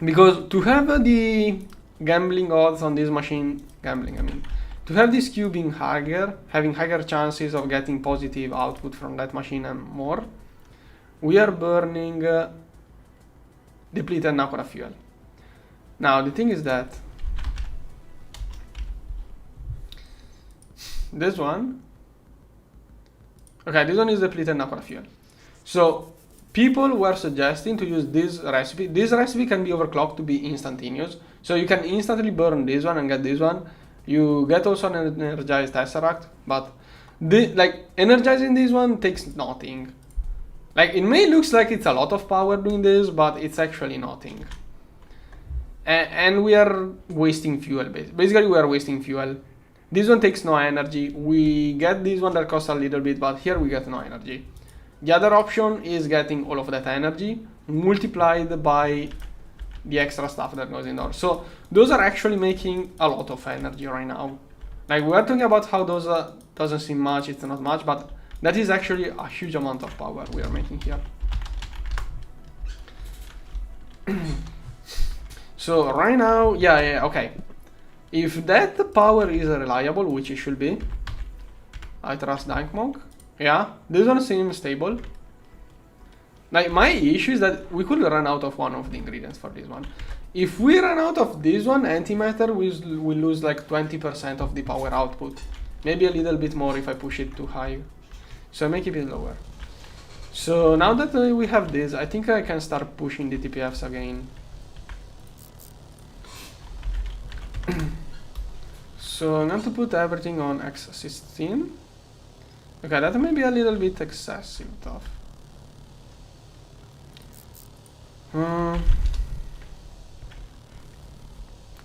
Because to have the gambling odds on this machine, gambling, I mean, to have this queue being higher, having higher chances of getting positive output from that machine and more, we are burning depleted Nakoda fuel. Now, the thing is that this one, okay, this one is depleted Nakoda fuel. So, people were suggesting to use this recipe. This recipe can be overclocked to be instantaneous. So you can instantly burn this one and get this one. You get also an energized tesseract, but energizing this one takes nothing. Like, it may looks like it's a lot of power doing this, but it's actually nothing. And we are wasting fuel. Basically, we are wasting fuel. This one takes no energy. We get this one that costs a little bit, but here we get no energy. The other option is getting all of that energy multiplied by the extra stuff that goes in there. So those are actually making a lot of energy right now. Like, we are talking about how those doesn't seem much, it's not much, but that is actually a huge amount of power we are making here. So right now, yeah, okay. If that power is reliable, which it should be, I trust Dankmonk. Yeah, this one seems stable. Like, my issue is that we could run out of one of the ingredients for this one. If we run out of this one, Antimatter will lose like 20% of the power output. Maybe a little bit more if I push it too high. So I may keep it lower. So now that we have this, I think I can start pushing the TPFs again. So I'm going to put everything on X16. Okay, that may be a little bit excessive, tough.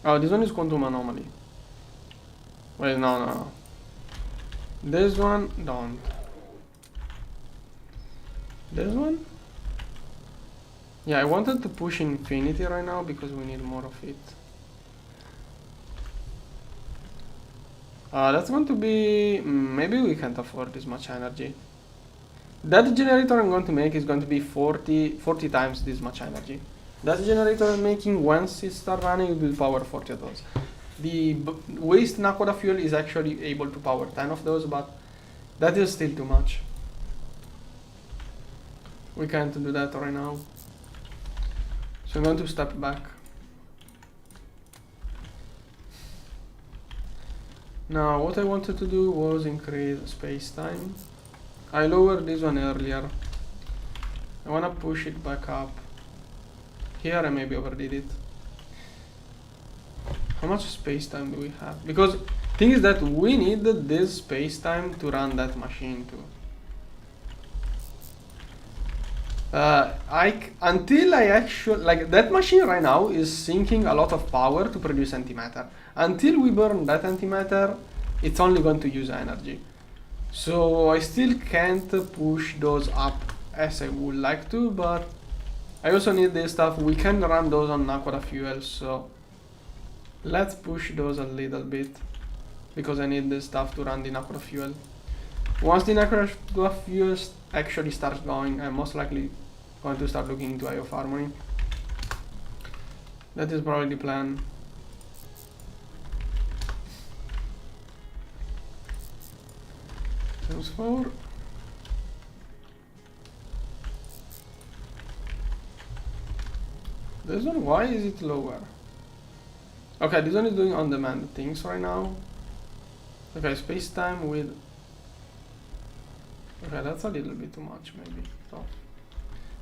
Oh, this one is quantum anomaly. Wait, no. This one, don't. This one? Yeah, I wanted to push infinity right now because we need more of it. That's going to be... maybe we can't afford this much energy. That generator I'm going to make is going to be 40 times this much energy. That generator I'm making, once it starts running, it will power 40 of those. The waste Nakoda fuel is actually able to power 10 of those, but that is still too much. We can't do that right now. So I'm going to step back. Now, what I wanted to do was increase space-time. I lowered this one earlier. I want to push it back up. Here I maybe overdid it. How much space-time do we have? Because thing is that we need this space-time to run that machine too. Until I actually, like, that machine right now is sinking a lot of power to produce antimatter. Until we burn that antimatter, it's only going to use energy. So I still can't push those up as I would like to, but I also need this stuff. We can run those on Nakoda fuel, so let's push those a little bit because I need this stuff to run the Nakoda fuel. Once the Nakoda fuel actually starts going, I'm most likely going to start looking into IO Harmony. That is probably the plan. Times 4. This one, why is it lower? Okay, this one is doing on-demand things right now. Okay, space-time with... okay, that's a little bit too much, maybe. So,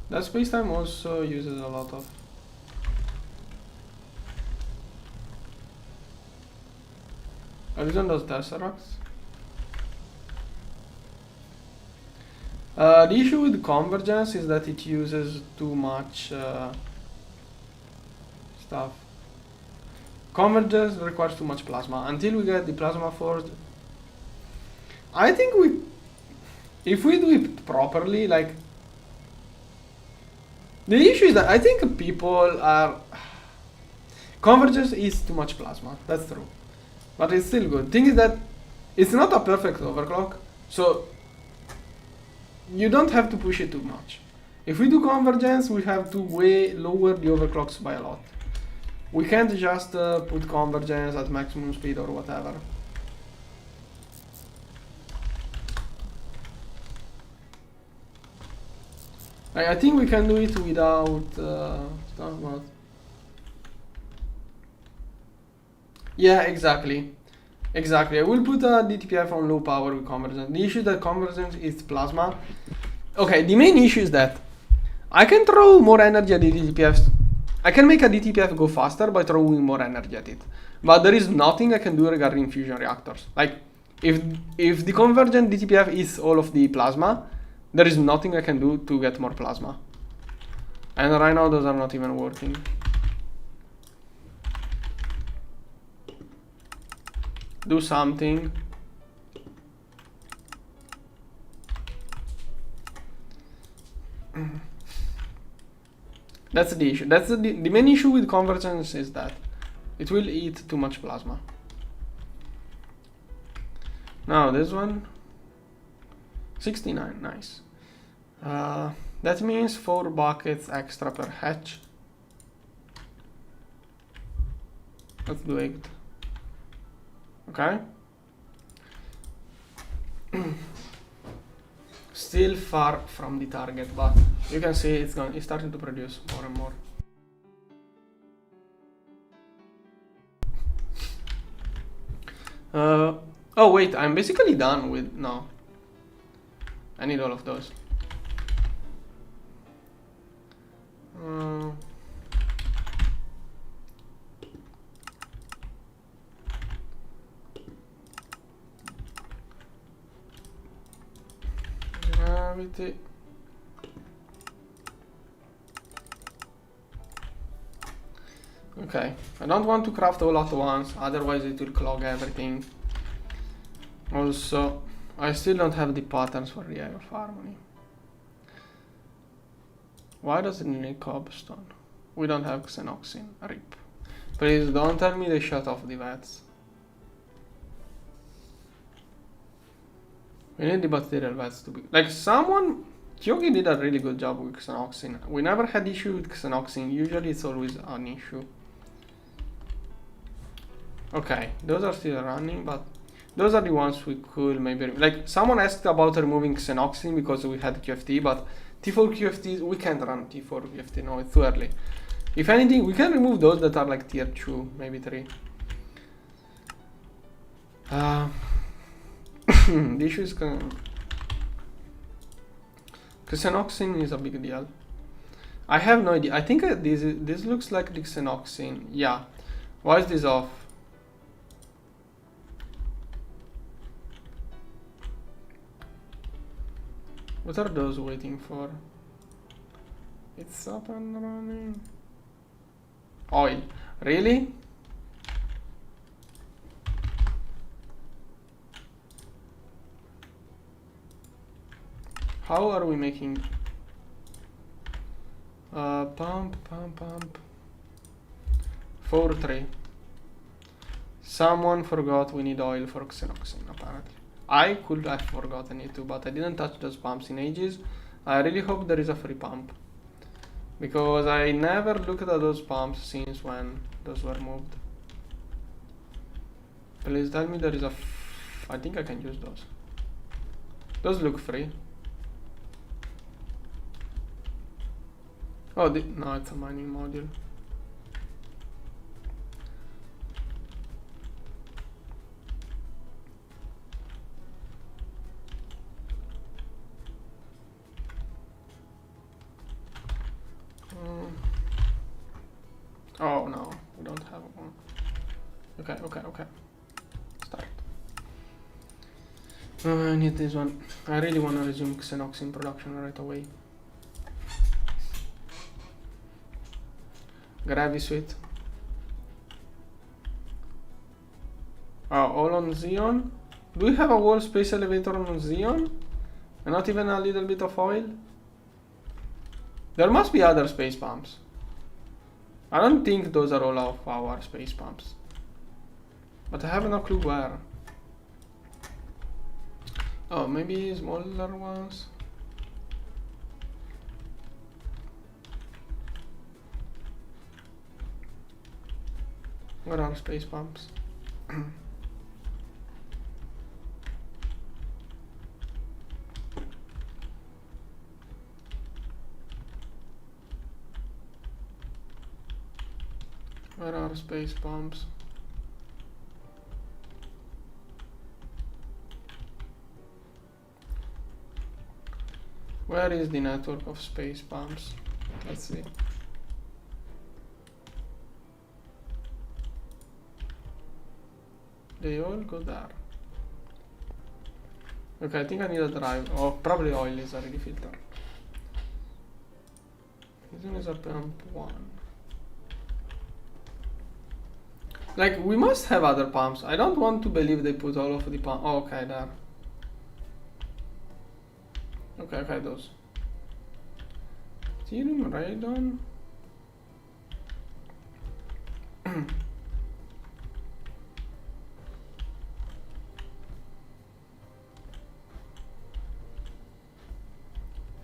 that space-time also uses a lot of... oh, this one does tesseracts. The issue with convergence is that it uses too much stuff. Convergence requires too much plasma. Until we get the plasma forged, I think if we do it properly, like, the issue is that I think people are, convergence is too much plasma, that's true. But it's still good. Thing is that it's not a perfect overclock, so you don't have to push it too much. If we do convergence, we have to way lower the overclocks by a lot. We can't just put convergence at maximum speed or whatever. I think we can do it without stuff. Yeah, exactly. Exactly. I will put a DTPF on low power with convergence. The issue that convergence is plasma. Okay, the main issue is that I can throw more energy at the DTPFs. I can make a DTPF go faster by throwing more energy at it. But there is nothing I can do regarding fusion reactors. Like, if the convergent DTPF is all of the plasma, there is nothing I can do to get more plasma. And right now those are not even working. Do something. That's the issue. That's the main issue with convergence is that it will eat too much plasma. Now this one, 69, nice. That means 4 buckets extra per hatch. Let's do it. Okay. Still far from the target, but you can see it's starting to produce more and more. Oh wait, I'm basically done with, no. I need all of those. Gravity. Okay, I don't want to craft all at once, otherwise it will clog everything. Also, I still don't have the patterns for the eye of harmony. Why does it need cobblestone? We don't have xenoxin. RIP. Please don't tell me they shut off the vats. We need the bacterial vats to be... Like, Kyogi did a really good job with xenoxin. We never had issue with xenoxin. Usually it's always an issue. Okay, those are still running, but those are the ones we could maybe... Like, someone asked about removing xenoxin because we had QFT, but T4 QFTs, we can't run T4 QFT, no, it's too early. If anything, we can remove those that are like tier 2, maybe 3. The issue is xenoxin is a big deal. I have no idea. I think this looks like the xenoxin. Yeah. Why is this off? What are those waiting for? It's up and running. Oil. Really? How are we making? Pump. 4-3. Someone forgot we need oil for xenoxin, apparently. I could have forgotten it too, but I didn't touch those pumps in ages. I really hope there is a free pump, because I never looked at those pumps since when those were moved. Please tell me there is a... I think I can use those. Those look free. Oh, no, it's a mining module. Oh no, we don't have one. Okay. Start. I need this one. I really want to resume xenoxin production right away. Gravy suite. All on Xeon. Do we have a wall space elevator on Xeon? And not even a little bit of oil? There must be other space pumps. I don't think those are all of our space pumps. But I have no clue where. Oh, maybe smaller ones? Where are space pumps? Where are space pumps? Where is the network of space pumps? Let's see. They all go there. Okay, I think I need a drive. Oh, probably oil is already filtered. This one is a pump 1. Like, we must have other pumps. I don't want to believe they put all of the pumps. Oh, okay, there. Okay, those. Ethereum radon.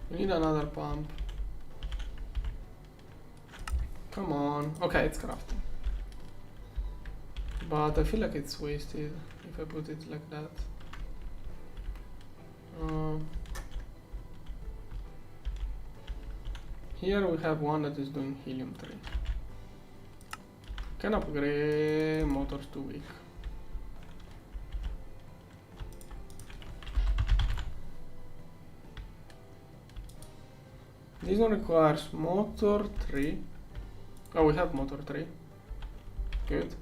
We need another pump. Come on. Okay, it's crafting. But I feel like it's wasted if I put it like that. Here we have one that is doing helium-3. Can upgrade motors too weak. This one requires motor 3. Oh, we have motor 3. Good.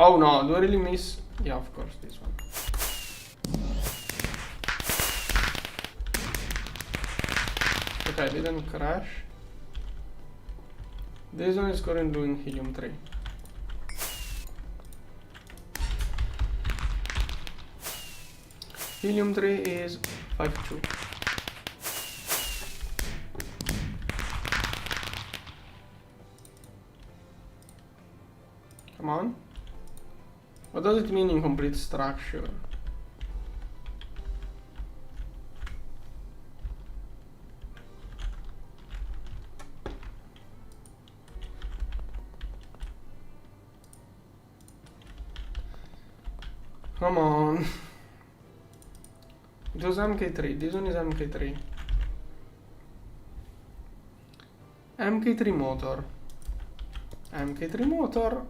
Oh no, do I really miss? Yeah, of course, this one. Okay, I didn't crash. This one is currently doing helium-3. Helium-3 is 5.2. Come on. What does it mean incomplete structure? Come on. It was MK3. This one is MK3. MK3 motor. MK3 motor.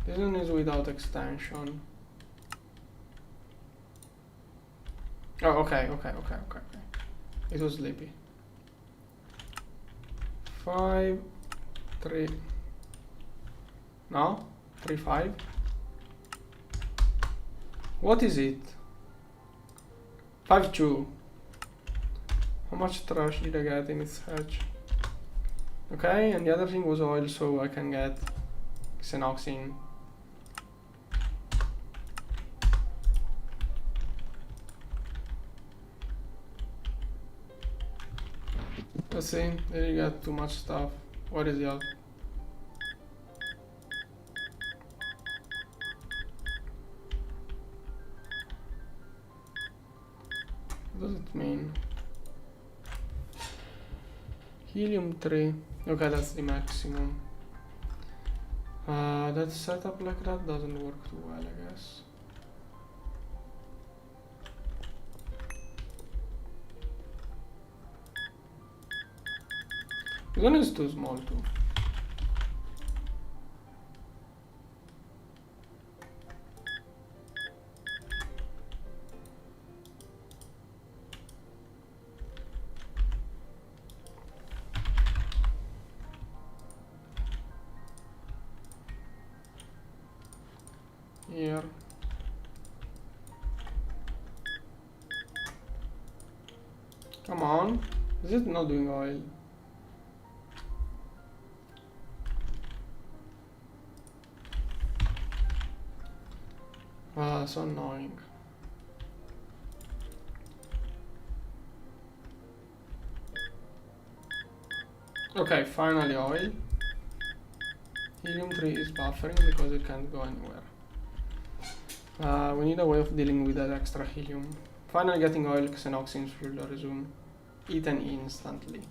This one is without extension. Oh, okay. It was sleepy. 5, 3. No? 3, 5. What is it? 5, 2. How much trash did I get in its hatch? Okay, and the other thing was oil, so I can get xenoxin. Let's see, there you got too much stuff. What is the other? What does it mean? Helium-3. Okay, that's the maximum. That setup like that doesn't work too well, I guess. This one is too small too. here. Come on, is it not doing oil? Ah, so annoying. Okay, finally oil. Helium-3 is buffering because it can't go anywhere. We need a way of dealing with that extra helium. Finally getting oil, xenoxins will resume eaten instantly.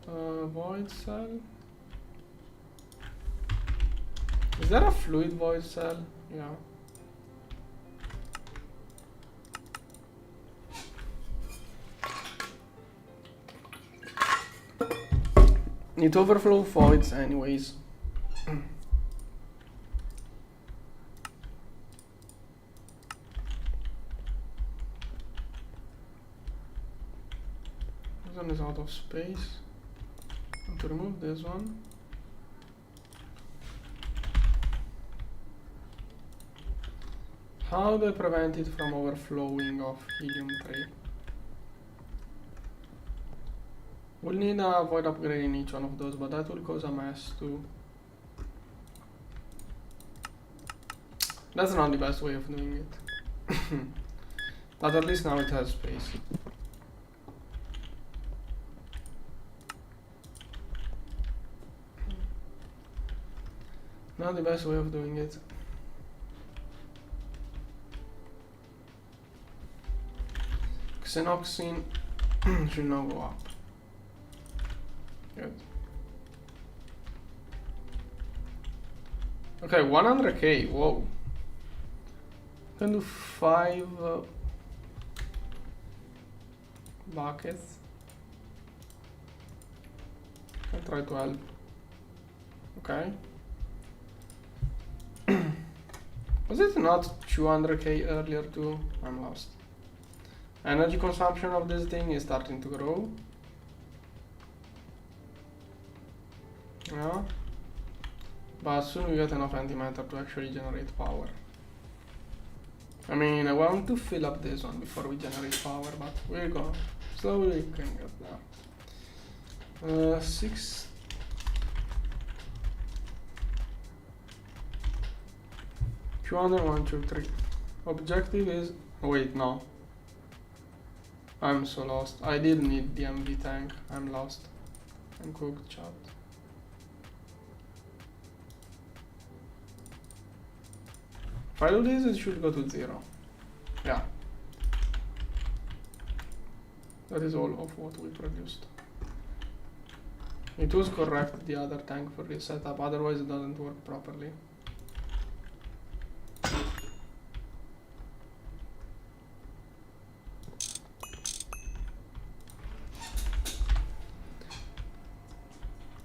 Void cell. Is there a fluid void cell? Yeah. Need to overflow voids anyways. This one is out of space. I have to remove this one. How do I prevent it from overflowing of helium-3? We'll need a void upgrade in each one of those, but that will cause a mess too. That's not the best way of doing it. But at least now it has space. Not the best way of doing it. Xenoxin should now go up. Good. Okay, 100k, whoa. Can do 5 buckets. Can try 12. Okay. Was it not 200k earlier too? I'm lost. Energy consumption of this thing is starting to grow. Yeah. But soon we get enough antimatter to actually generate power. I mean, I want to fill up this one before we generate power, but we're going slowly can get there. 6. One, 2, 3. Objective is. Oh, wait, no. I'm so lost. I did need the MV tank. I'm lost. I'm cooked, chat. If I do this, it should go to 0. Yeah. That is all of what we produced. It was correct, the other tank for this setup, otherwise it doesn't work properly.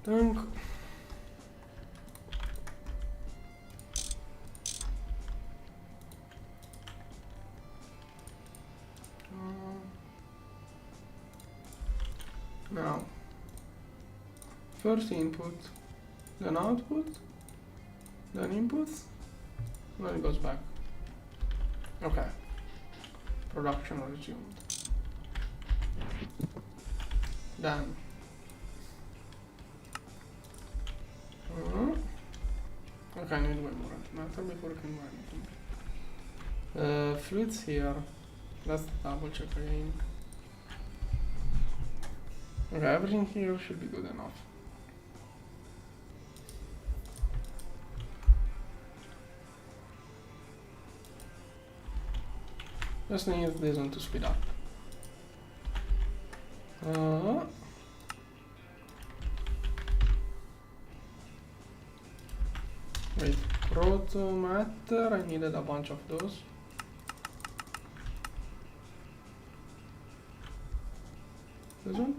Tank. Now, first input, then output, then input, then it goes back. Okay, production resumed. Done. Okay, I need way more antimatter before I can do anything. Fluids here. Let's double check again. Okay, everything here should be good enough. Just need this one to speed up. Wait, proto matter, I needed a bunch of those. This one?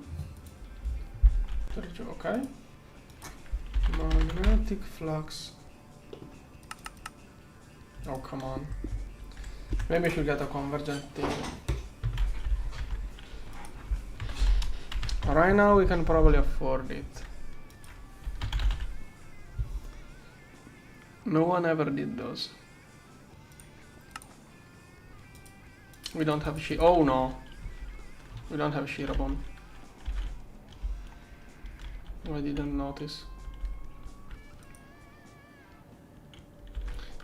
32, okay. Magnetic flux. Oh, come on. Maybe I should get a convergent thing. Right now we can probably afford it. No one ever did those. We don't have oh no. We don't have Shirabon. I didn't notice.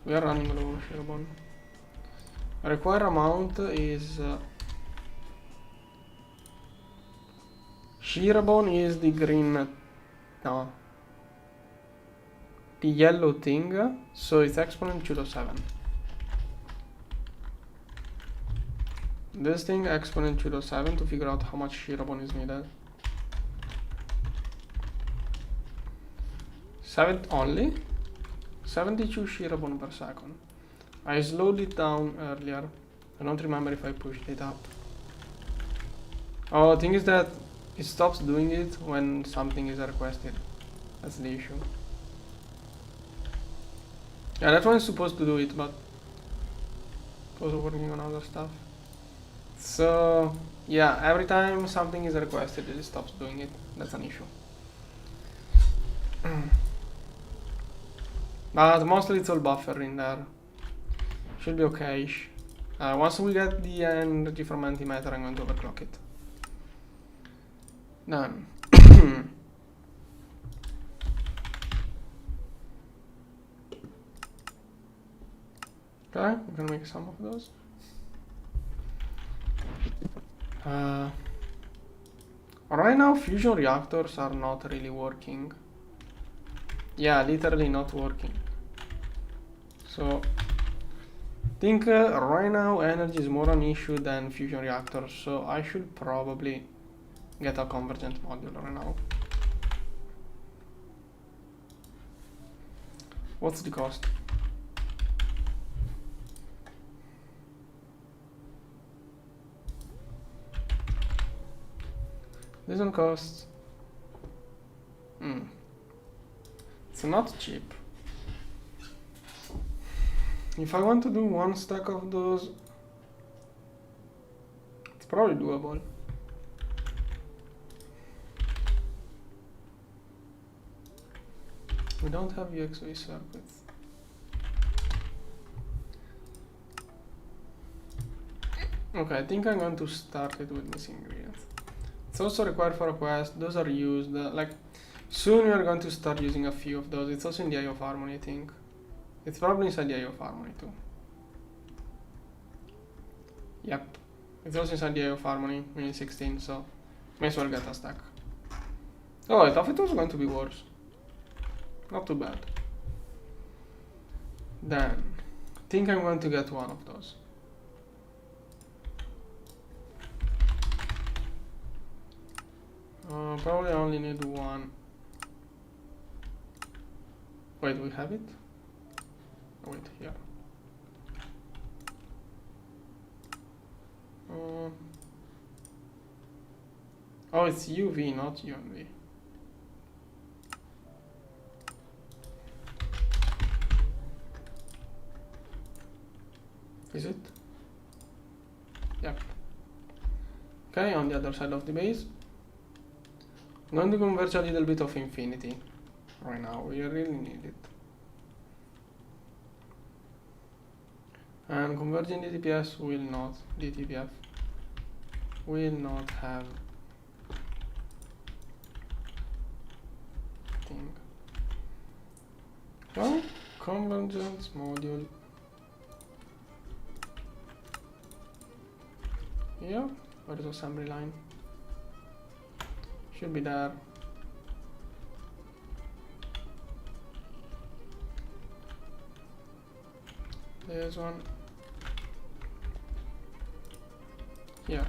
We are running low on Shirabon. Required amount is Shirabon is the green, no, the yellow thing, so it's exponent 2.7. This thing exponent 2.7 to figure out how much Shirabon is needed. 72 Shirabon per second. I slowed it down earlier. I don't remember if I pushed it up. Oh, the thing is that it stops doing it when something is requested. That's the issue. Yeah, that one is supposed to do it, but I was working on other stuff. So, yeah, every time something is requested, it stops doing it. That's an issue. But mostly it's all buffer in there. Should be okay-ish. Once we get the energy from Antimatter, I'm going to overclock it. Done. Okay, we're gonna make some of those. Right now, fusion reactors are not really working. Yeah, literally not working. So, I think right now energy is more an issue than fusion reactors, so I should probably get a convergent module right now. What's the cost? This one costs... It's not cheap. If I want to do one stack of those, it's probably doable. We don't have UXV circuits. Okay, I think I'm going to start it with missing ingredients. It's also required for request. Those are used. Like soon we are going to start using a few of those. It's also in the IO of Harmony, I think. It's probably inside the IO of Harmony too. Yep. It's also inside the IO of Harmony. We need 16, so may as well get a stack. Oh, I thought it was going to be worse. Not too bad. Then, I think I'm going to get one of those. Probably only need one. Wait, we have it? Oh, wait, here. Oh, it's UV, not UMV. Is it? Yep. Okay, on the other side of the base. I'm going to converge a little bit of infinity right now. We really need it. And converging DTPS will not, DTPF will not have thing. Well, convergence module. Yeah, where is the assembly line? Should be there. There's one. Here.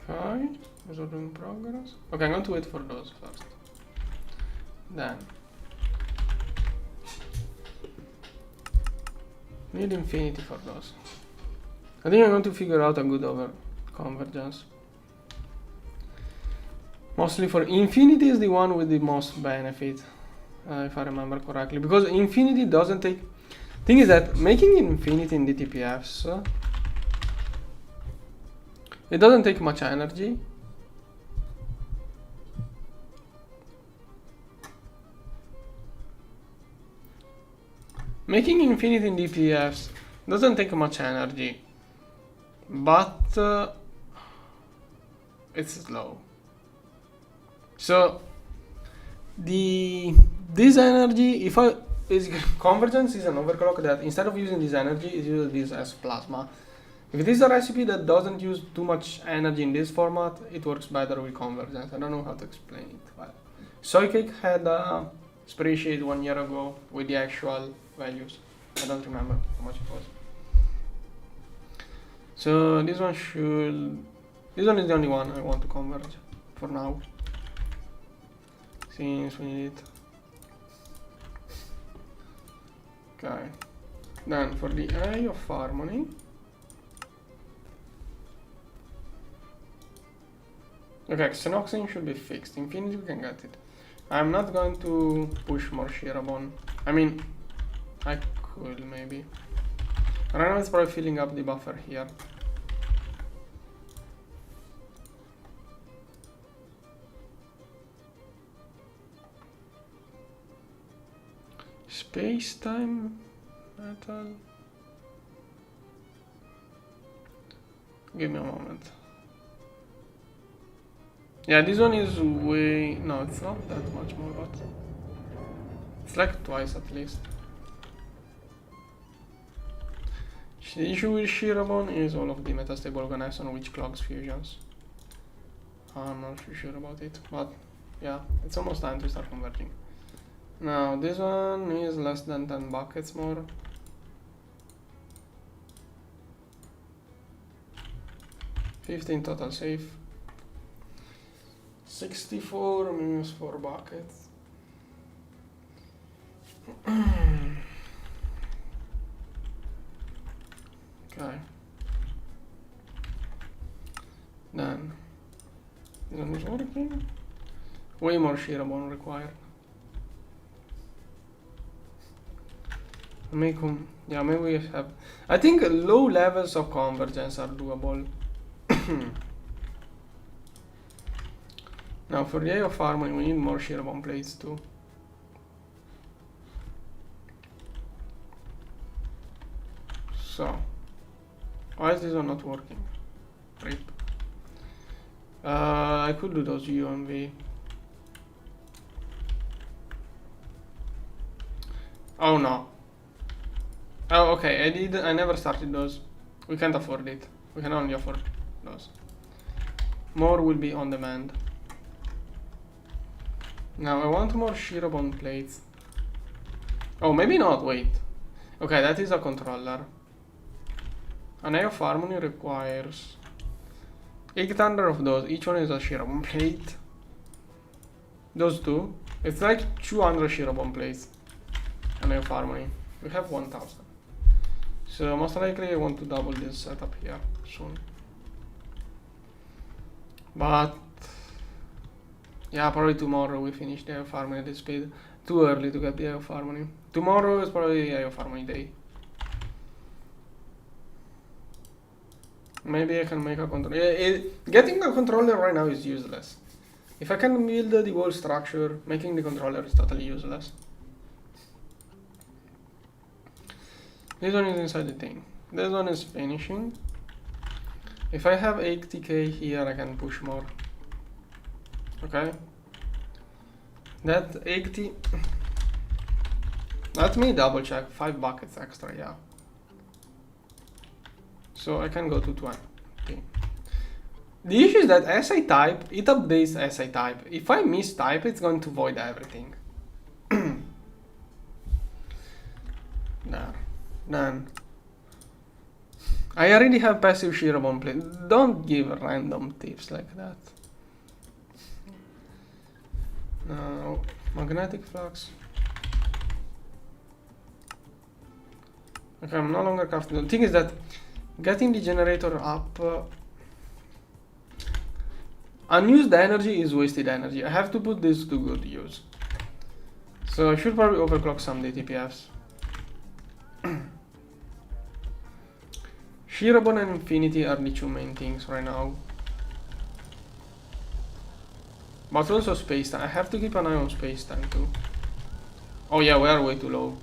Okay, those are in progress. Okay, I'm going to wait for those first. Then need infinity for those. I think I'm going to figure out a good over convergence. Mostly for infinity is the one with the most benefit, if I remember correctly, because infinity doesn't take. Thing is that making infinity in DTPFs, it doesn't take much energy, Making infinity in DPFs doesn't take much energy, but it's slow. So this energy, if I convergence is an overclock that instead of using this energy, it uses this as plasma. If it is a recipe that doesn't use too much energy in this format, it works better with convergence. I don't know how to explain it. But Soycake had a spreadsheet 1 year ago with the actual values. I don't remember how much it was. So this one is the only one I want to converge for now, since we need it. Okay, then for the eye of harmony, okay, Xenoxin should be fixed. Infinity we can get it. I'm not going to push more Shirabon. I mean, I could maybe. Right now it's probably filling up the buffer here. Space-time metal. Give me a moment. Yeah, this one is way... No, it's not that much more, but... It's like twice at least. The issue with Shirabon is all of the metastable organisms which clogs fusions. I'm not too sure about it, but yeah, it's almost time to start converging. Now this one is less than 10 buckets more. $15 total safe. 64 minus 4 buckets. Okay. Then this one is working. Way more Shirabon required. Yeah, maybe we have. I think low levels of convergence are doable. Now for the eye of harmony, we need more Shirabon plates too. So, why is this one not working? Rip. I could do those UMV. Oh no. Oh, okay, I never started those. We can't afford it. We can only afford those. More will be on demand. Now I want more Shirabon plates. Oh, maybe not, wait. Okay, that is a controller. An eye of harmony requires 800 of those. Each one is a Shirabon plate. Those two. It's like 200 Shirabon plates. An eye of harmony. We have 1000. So most likely I want to double this setup here soon. But yeah, probably tomorrow we finish the eye of harmony at this speed. Too early to get the eye of harmony. Tomorrow is probably eye of harmony day. Maybe I can make a controller. Getting a controller right now is useless. If I can build the whole structure, making the controller is totally useless. This one is inside the thing. This one is finishing. If I have 80k here, I can push more. Okay. That 80... Let me double check. 5 buckets extra, yeah. So I can go to 20. The issue is that as I type, it updates as I type. If I mistype, it's going to void everything. There. Then I already have passive Shirabon plate. Don't give random tips like that. Now magnetic flux. Okay, I'm no longer crafting. The thing is that getting the generator up, unused energy is wasted energy. I have to put this to good use. So I should probably overclock some DTPFs. Shirabon and Infinity are the two main things right now. But also space time. I have to keep an eye on space time too. Oh yeah, we are way too low.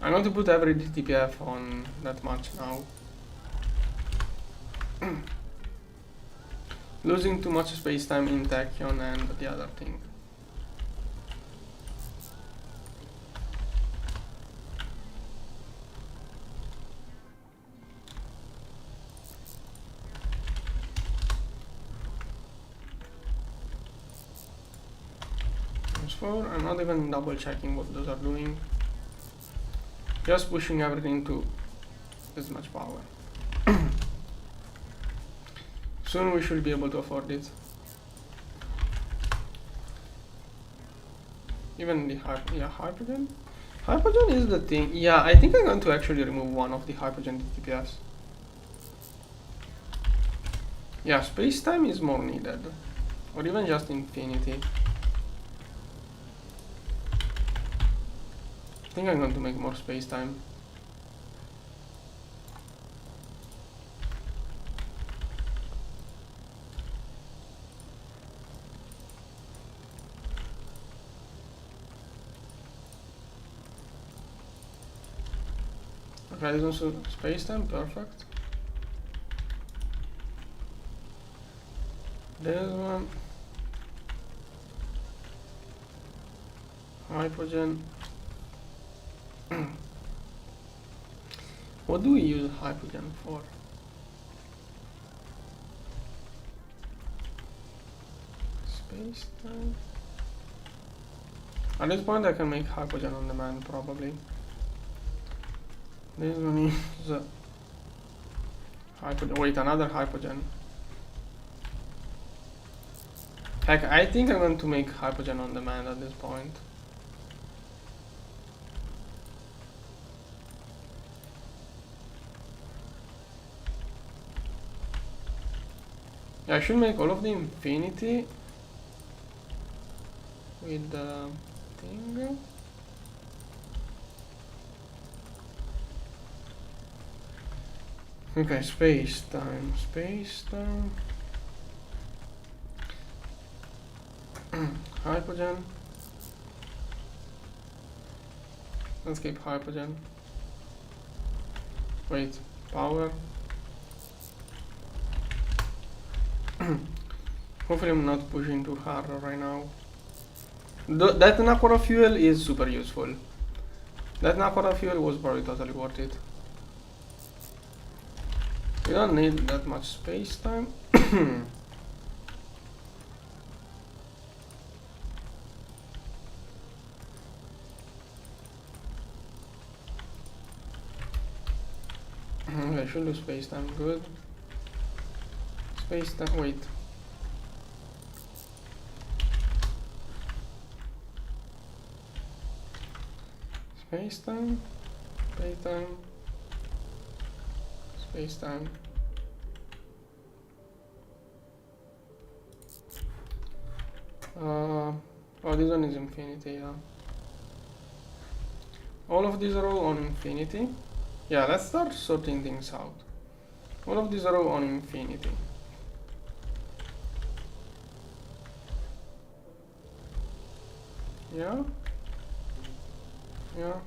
I'm going to put every DTPF on that much now. Losing too much space time in tachyon and the other thing. I'm not even double checking what those are doing. Just pushing everything to this much power. Soon we should be able to afford it. Even the Hypergen? Hypergen is the thing. Yeah, I think I'm going to actually remove one of the Hypergen DTPS. Yeah, space-time is more needed. Or even just infinity. I think I'm going to make more space-time. Okay, this is also space-time, perfect. This one. Hypergen. What do we use Hypergen for? Space-time. At this point I can make Hypergen on demand probably. This one is Hypergen. Wait, another Hypergen. Heck, I think I'm going to make Hypergen on demand at this point. Yeah, I should make all of the infinity with the thing. Okay, space-time. Hypergen. Let's keep Hypergen. Wait, power. Hopefully I'm not pushing too hard right now. That Nakora fuel is super useful. That Nakora fuel was probably totally worth it. We don't need that much space time. I should do space time, good. Space time, wait. Space time, space time, space time. Oh, this one is infinity, yeah. All of these are all on infinity. Yeah, let's start sorting things out. All of these are all on infinity. Yeah. Yeah.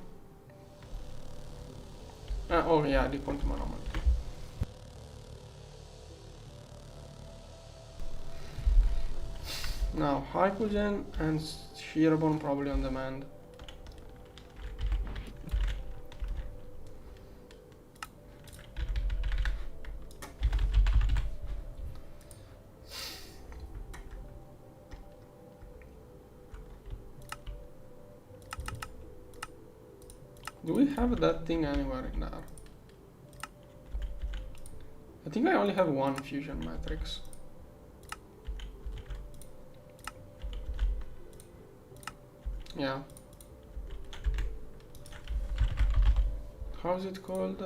Oh yeah, the quantum anomaly. Now, Hypergen and Shearbone probably on demand. Do we have that thing anywhere in there? I think I only have one fusion matrix. Yeah. How's it called?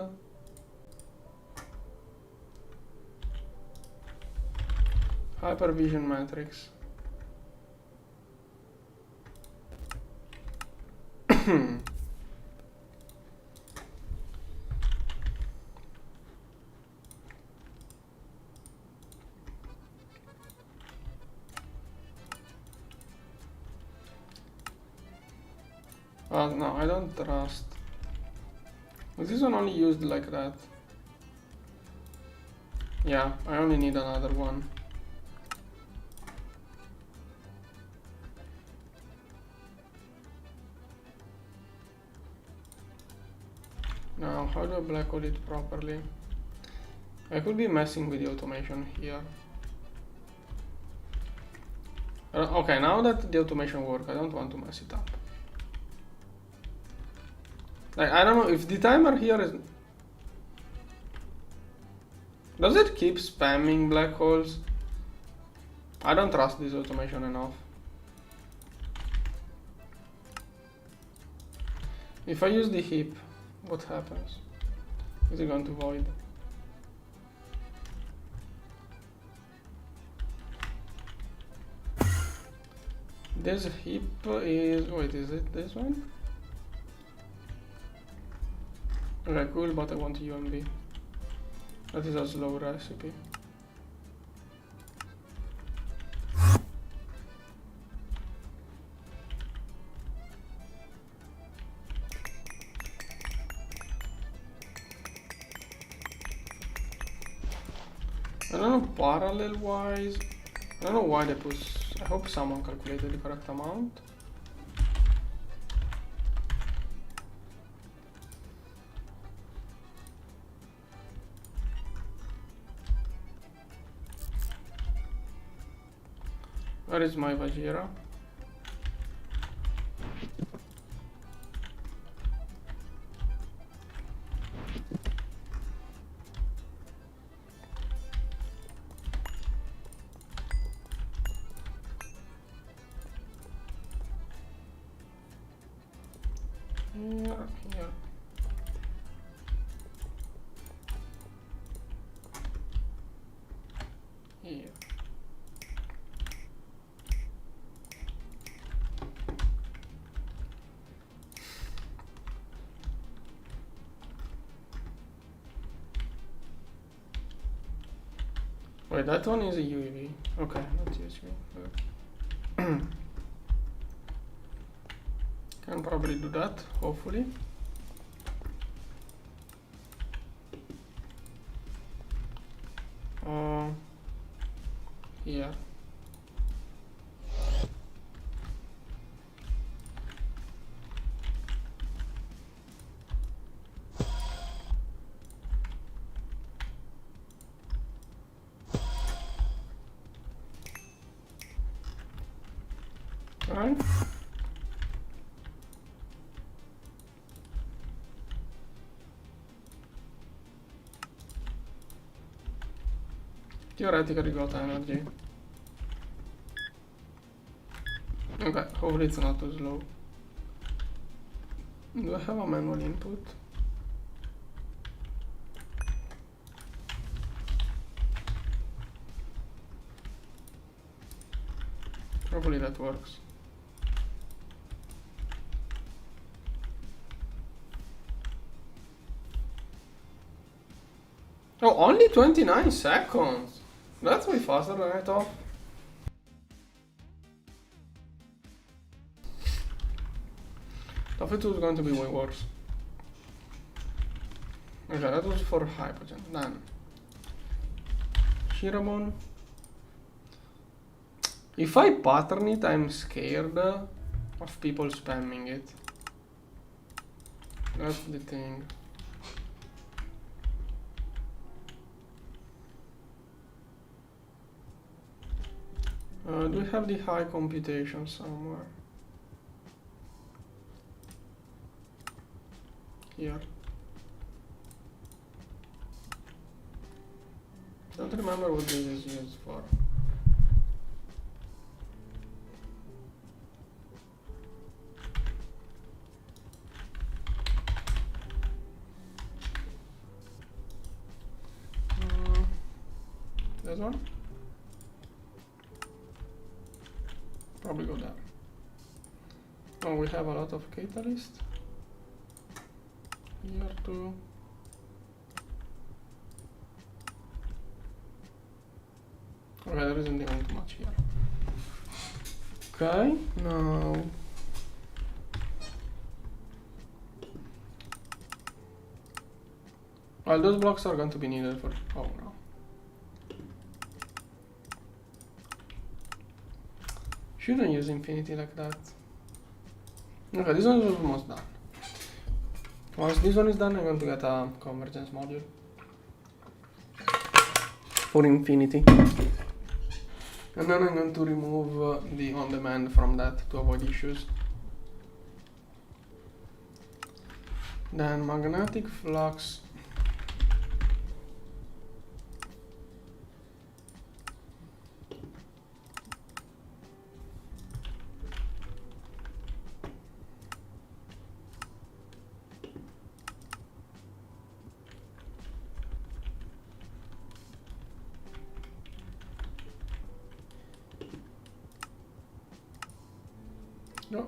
Hypervision matrix. No, I don't trust Is this one only used like that? Yeah, I only need another one. Now, how do I black hole it properly? I could be messing with the automation here. Okay, now that the automation works, I don't want to mess it up. Like, I don't know if the timer here is... Does it keep spamming black holes? I don't trust this automation enough. If I use the heap, what happens? Is it going to void? This heap is... Wait, is it this one? Okay, cool, but I want UMB. That is a slow recipe. I don't know parallel wise. I don't know why they put. I hope someone calculated the correct amount. Where is my Vajira? Here. Here. Wait, that one is a UEV. Okay, not USV. Can probably do that, hopefully. Here. Alright. Theoretically got energy. Okay, hopefully it's not too slow. Do I have a manual input? Hopefully that works. Oh, only 29 seconds! That's way faster than I thought. I thought it was going to be way worse. Okay, that was for Hypogen. Then Shiramon. If I pattern it, I'm scared of people spamming it. That's the thing. Do we have the high computation somewhere? Here. Don't remember what this is used for. This one? Probably go there. Oh, we have a lot of catalyst. Here too. Okay, there isn't even too much here. Okay, now Well, those blocks are going to be needed for... Oh, no. Shouldn't use infinity like that. Okay, this one is almost done. Once this one is done, I'm going to get a convergence module for infinity. And then I'm going to remove the on-demand from that to avoid issues. Then magnetic flux. No.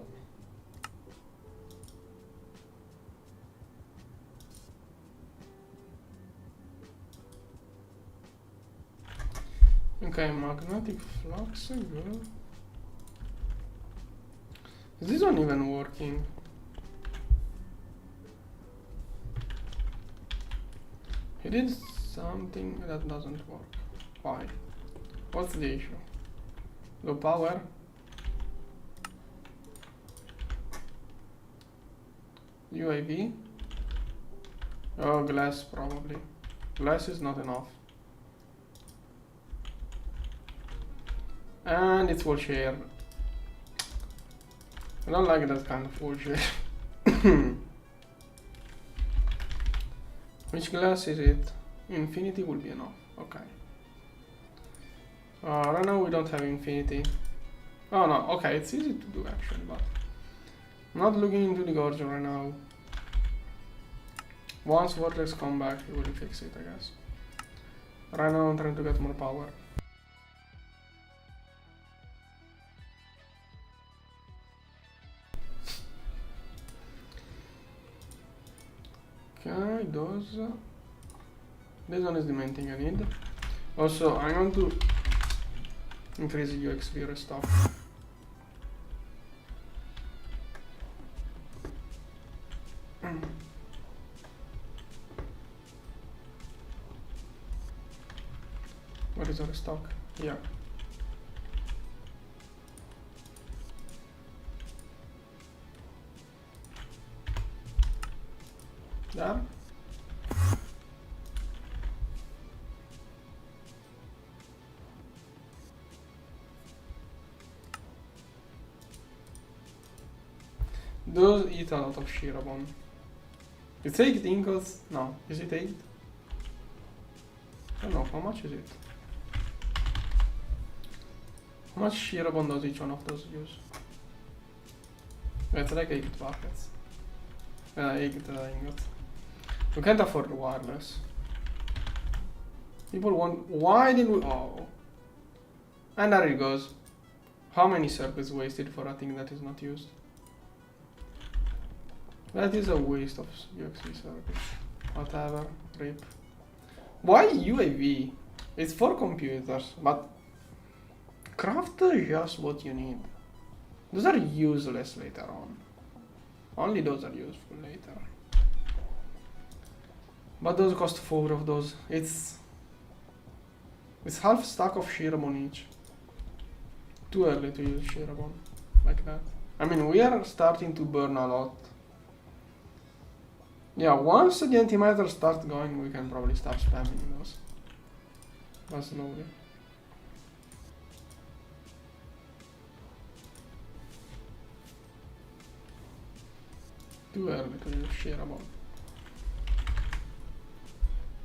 Okay, magnetic flux. Good. Is this one even working? He did something that doesn't work. Why? What's the issue? Low power? UAV? Oh, glass probably. Glass is not enough. And it's full share. I don't like that kind of full share. Which glass is it? Infinity will be enough. Okay. Right now we don't have infinity. Oh no, okay, it's easy to do actually, but I'm not looking into the Gorge right now. Once Vortex come back, he will fix it, I guess. Right now I'm trying to get more power. Okay, those. This one is the main thing I need. Also, I'm going to increase the UXV stuff. What is our stock? Yeah. There. Those eat a lot of Shirabon. It's 8 ingots? No, is it 8? I don't know, how much is it? How much Shirabon does each one of those use? It's like 8 buckets. 8 ingots. We can't afford wireless. People want... Why did we... Oh. And there it goes. How many circuits wasted for a thing that is not used? That is a waste of UXV circuits. Whatever. RIP. Why UAV? It's for computers, but... Craft just what you need. Those are useless later on. Only those are useful later. But those cost 4 of those. It's half stack of Shirabon each. Too early to use Shirabon like that. I mean, we are starting to burn a lot. Yeah, once the Antimatter starts going, we can probably start spamming those. But slowly. Too early to use Shirabon.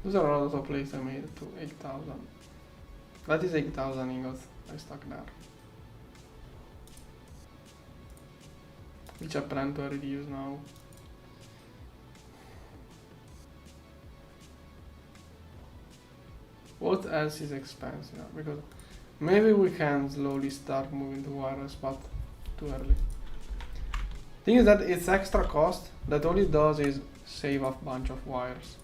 Those are a lot of plates I made to 8,000. That is 8,000 ingots I stuck there. Which I plan to already use now. What else is expensive? Because maybe we can slowly start moving to wireless, but too early. Thing is that it's extra cost that all it does is save a bunch of wires.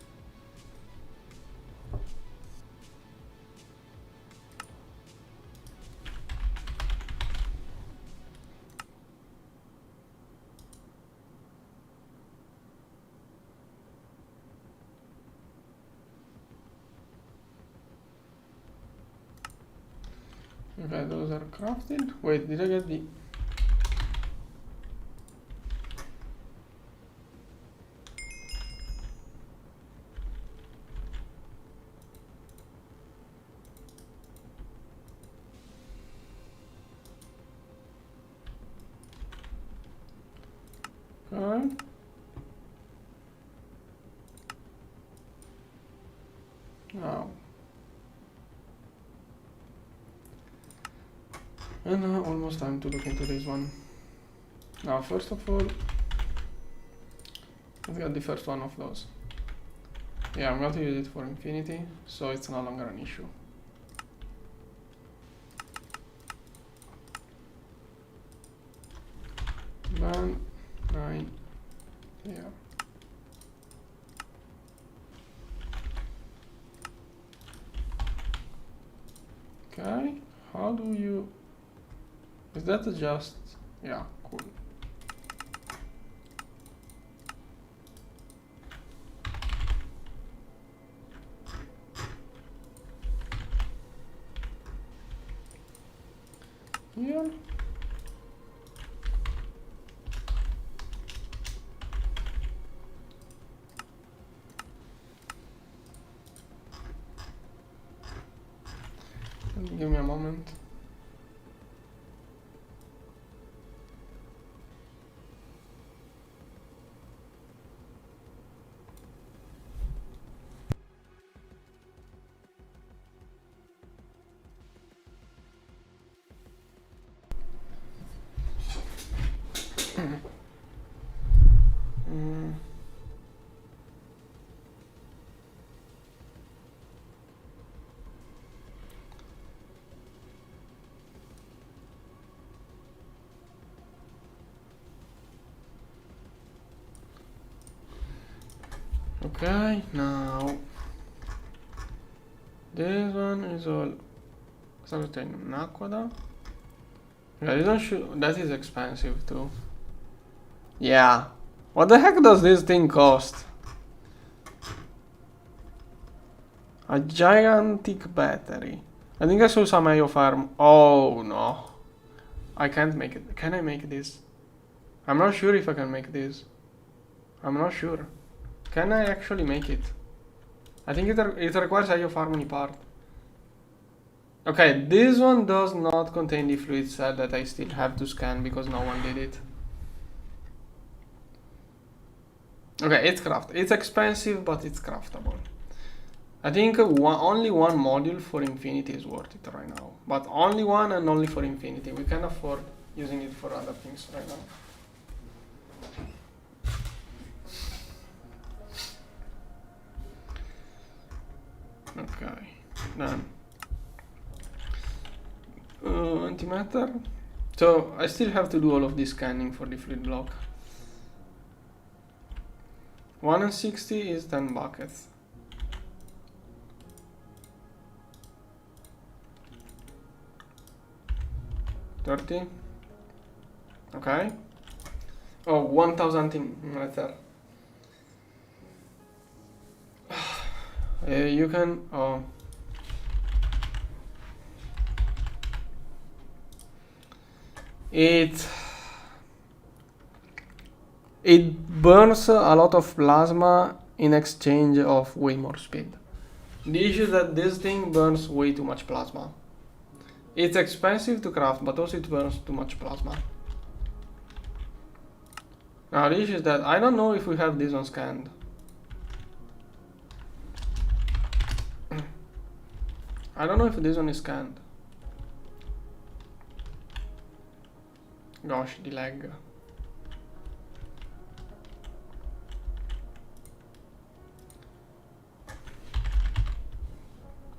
Okay, those are crafted. Wait, did I get the... Okay. Now. And now almost time to look into this one. Now, first of all, let's get the first one of those. Yeah, I'm going to use it for infinity, so it's no longer an issue. Then 9 here. Okay, how do you... Is that just... Yeah, cool. Here. Give me a moment. Okay, now this one is all certain aquada. Yeah, this one should, that is expensive too. Yeah. What the heck does this thing cost? A gigantic battery. I think I saw some IO farm. Oh no. I can't make it. Can I make this? I'm not sure if I can make this. I'm not sure. Can I actually make it? I think it requires IO harmony part. Okay, this one does not contain the fluid cell that I still have to scan because no one did it. Okay, it's craftable. It's expensive, but it's craftable. I think only one module for infinity is worth it right now. But only one and only for infinity. We can afford using it for other things right now. Okay, then antimatter. So I still have to do all of this scanning for the fluid block. 1 and 60 is 10 buckets. 30. Okay. Oh, 1000 antimatter. You can. Oh. It burns a lot of plasma in exchange of way more speed. The issue is that this thing burns way too much plasma. It's expensive to craft, but also it burns too much plasma. Now the issue is that I don't know if we have this one scanned. I don't know if this one is scanned. Gosh, the lag.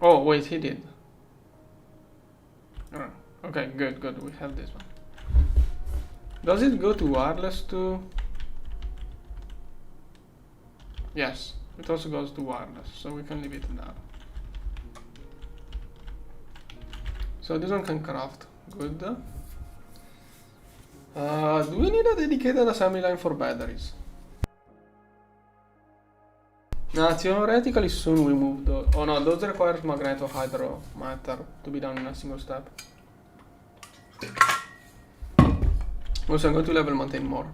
Oh, wait, he did. Oh, okay, good, good. We have this one. Does it go to wireless too? Yes, it also goes to wireless, so we can leave it now. So this one can craft. Good. Do we need a dedicated assembly line for batteries? Theoretically soon we move those. Oh no, those requires magnetohydro matter to be done in a single step. Also, I'm going to level maintain more.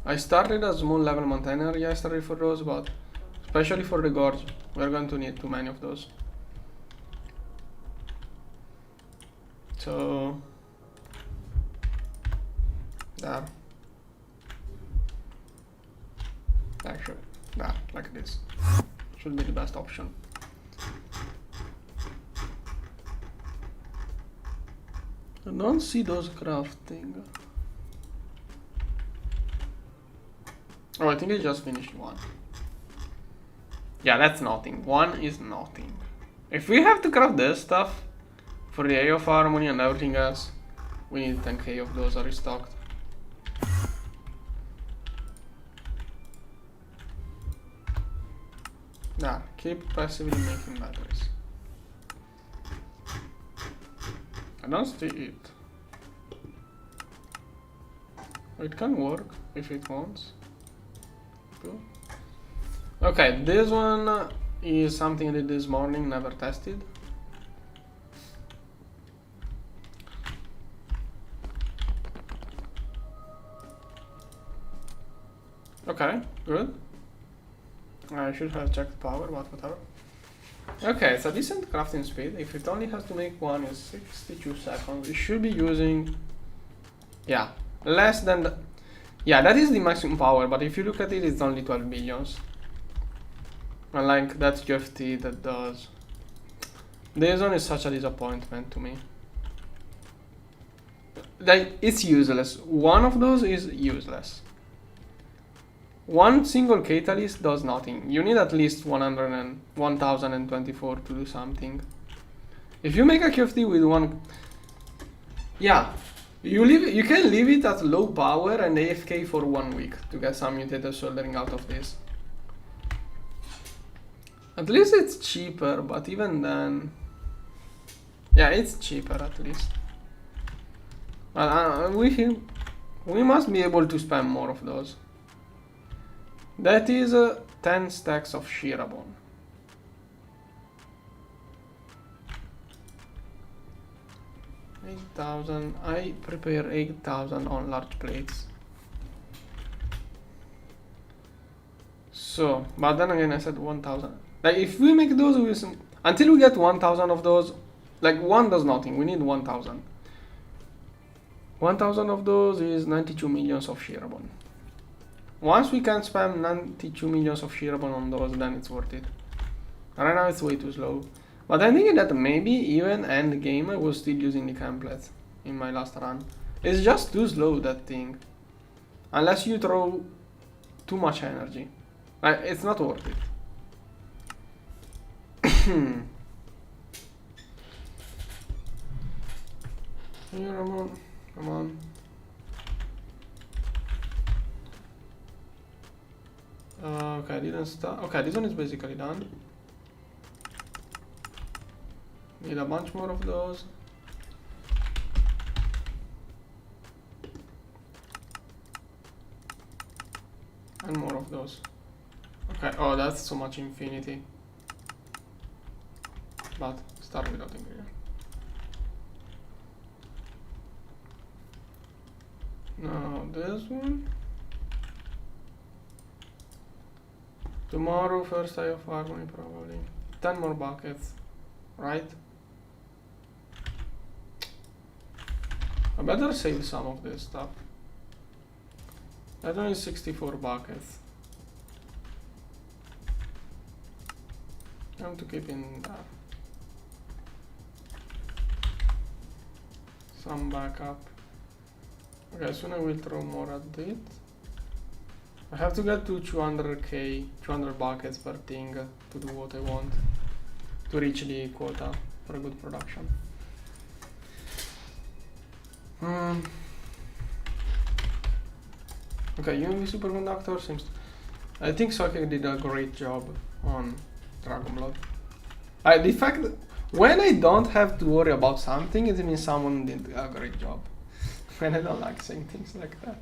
I started a small level maintainer yesterday for those, but especially for the Gorge, we're going to need too many of those. So, there. Actually, there, like this. Should be the best option. I don't see those crafting. Oh, I think I just finished one. Yeah, that's nothing. One is nothing. If we have to craft this stuff for the Eye of Harmony and everything else, we need 10k of those restocked. Nah, keep passively making batteries. I don't see it. It can work if it wants. Cool. Okay, this one is something I did this morning, never tested. Okay, good. I should have checked power, but whatever. Okay, it's a decent crafting speed. If it only has to make one in 62 seconds, it should be using, yeah, less than the, yeah, that is the maximum power, but if you look at it, it's only 12 billions. And like that GFT that does. This one is such a disappointment to me. Like, it's useless. One of those is useless. One single catalyst does nothing. You need at least 1024 to do something. If you make a QFT with one, yeah, you can leave it at low power and AFK for 1 week to get some mutated soldering out of this. At least it's cheaper, but even then, yeah, it's cheaper at least. We must be able to spam more of those. That is 10 stacks of Shirabon. I prepare 8,000 on large plates. So, but then again I said 1,000. Like if we make those with until we get 1,000 of those, like one does nothing, we need 1,000. 1,000 of those is 92 millions of Shirabon. Once we can spam 92 millions of Shirabon on those, then it's worth it. Right now it's way too slow. But I'm thinking that maybe even end game I was still using the templates in my last run. It's just too slow, that thing. Unless you throw too much energy. It's not worth it. Shirabon, come on. Okay, I didn't start. Okay, this one is basically done. Need a bunch more of those. And more of those. Okay, oh, that's so much infinity. But start without ingredient. No, this one. Tomorrow, first day of harmony, probably. 10 more buckets, right? I better save some of this stuff. That one is 64 buckets. I have to keep in there. Some backup. Okay, soon I will throw more at it. I have to get to 200k, 200 buckets per thing to do what I want. To reach the quota for a good production. Okay, UV superconductor seems... I think Socket did a great job on Dragon Blood. The fact that when I don't have to worry about something, it means someone did a great job. And I don't like saying things like that.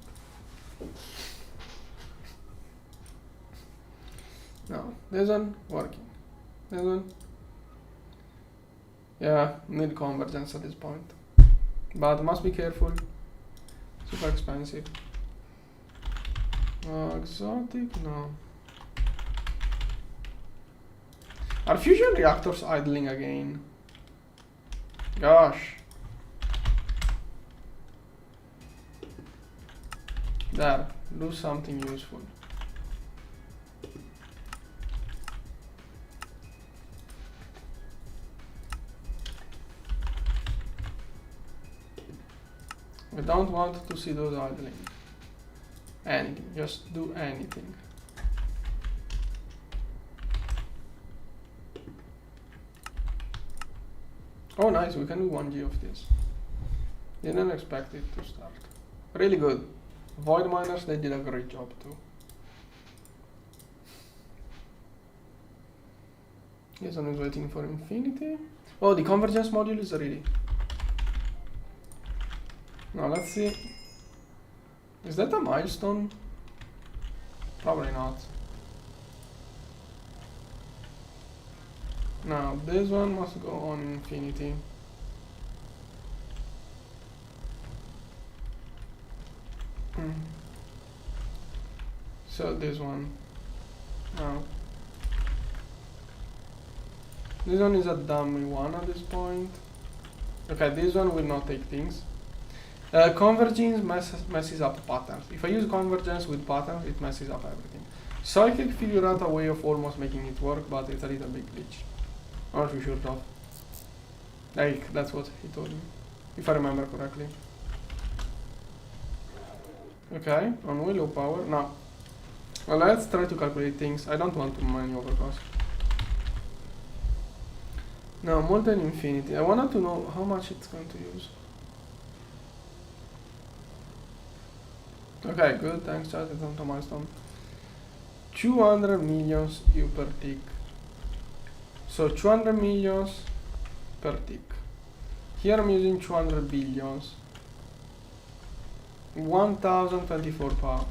No, this one working. This one, yeah, need convergence at this point. but must be careful. Super expensive. Exotic? No. Are fusion reactors idling again? Gosh. There, do something useful. I don't want to see those idling. Anything, just do anything. Oh nice, we can do 1G of this. Didn't expect it to start. Really good. Void miners, they did a great job too. Yes, I'm waiting for infinity. Oh, the convergence module is ready. Now let's see. Is that a milestone? Probably not. Now this one must go on infinity. So this one. Now this one is a dummy one at this point. Okay, this one will not take things. Convergence messes up patterns. If I use convergence with patterns, it messes up everything. So I can figure out a way of almost making it work, but it's a little bit glitch. I'm not too sure though. Like, that's what he told me, if I remember correctly. Okay, on way low power. Now, well, let's try to calculate things. I don't want too many overcosts. Now, molten infinity. I wanted to know how much it's going to use. Okay, good. Thanks, chat. It's on to milestone. 200 millions U per tick. So 200 millions per tick. Here I'm using 200 billions. 1024 power.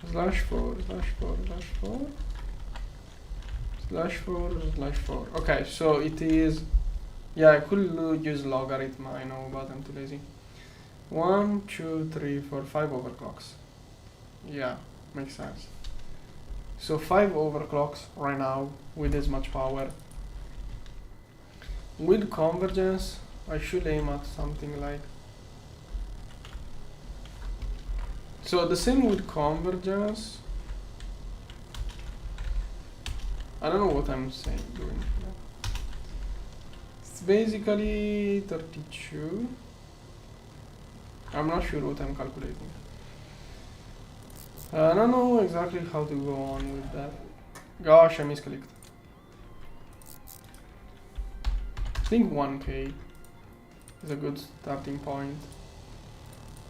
/4, /4, /4. /4. Okay, so it is. Yeah, I could use logarithm, I know, but I'm too lazy. 1, 2, 3, 4, 5 overclocks. Yeah, makes sense. So 5 overclocks right now with this much power. With convergence, I should aim at something like. So the same with convergence. I don't know what I'm saying, doing. It's basically 32. I'm not sure what I'm calculating. I don't know exactly how to go on with that. Gosh, I misclicked. I think 1K is a good starting point.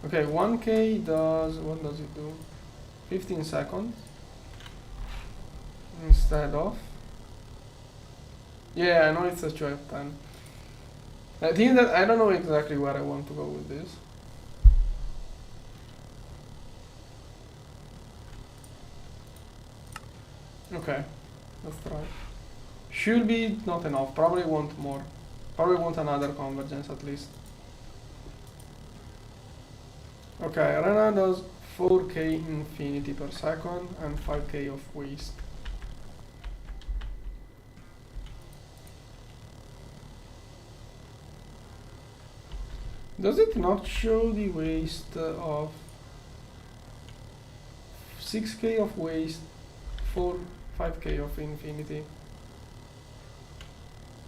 Okay, 1K does, what does it do? 15 seconds instead of. Yeah, I know it's a 1210. I think that I don't know exactly where I want to go with this. Okay, let's try. Should be not enough, probably want more. Probably want another convergence at least. Okay, Rena does 4K infinity per second and 5K of waste. Does it not show the waste of 6K of waste, 5K of infinity?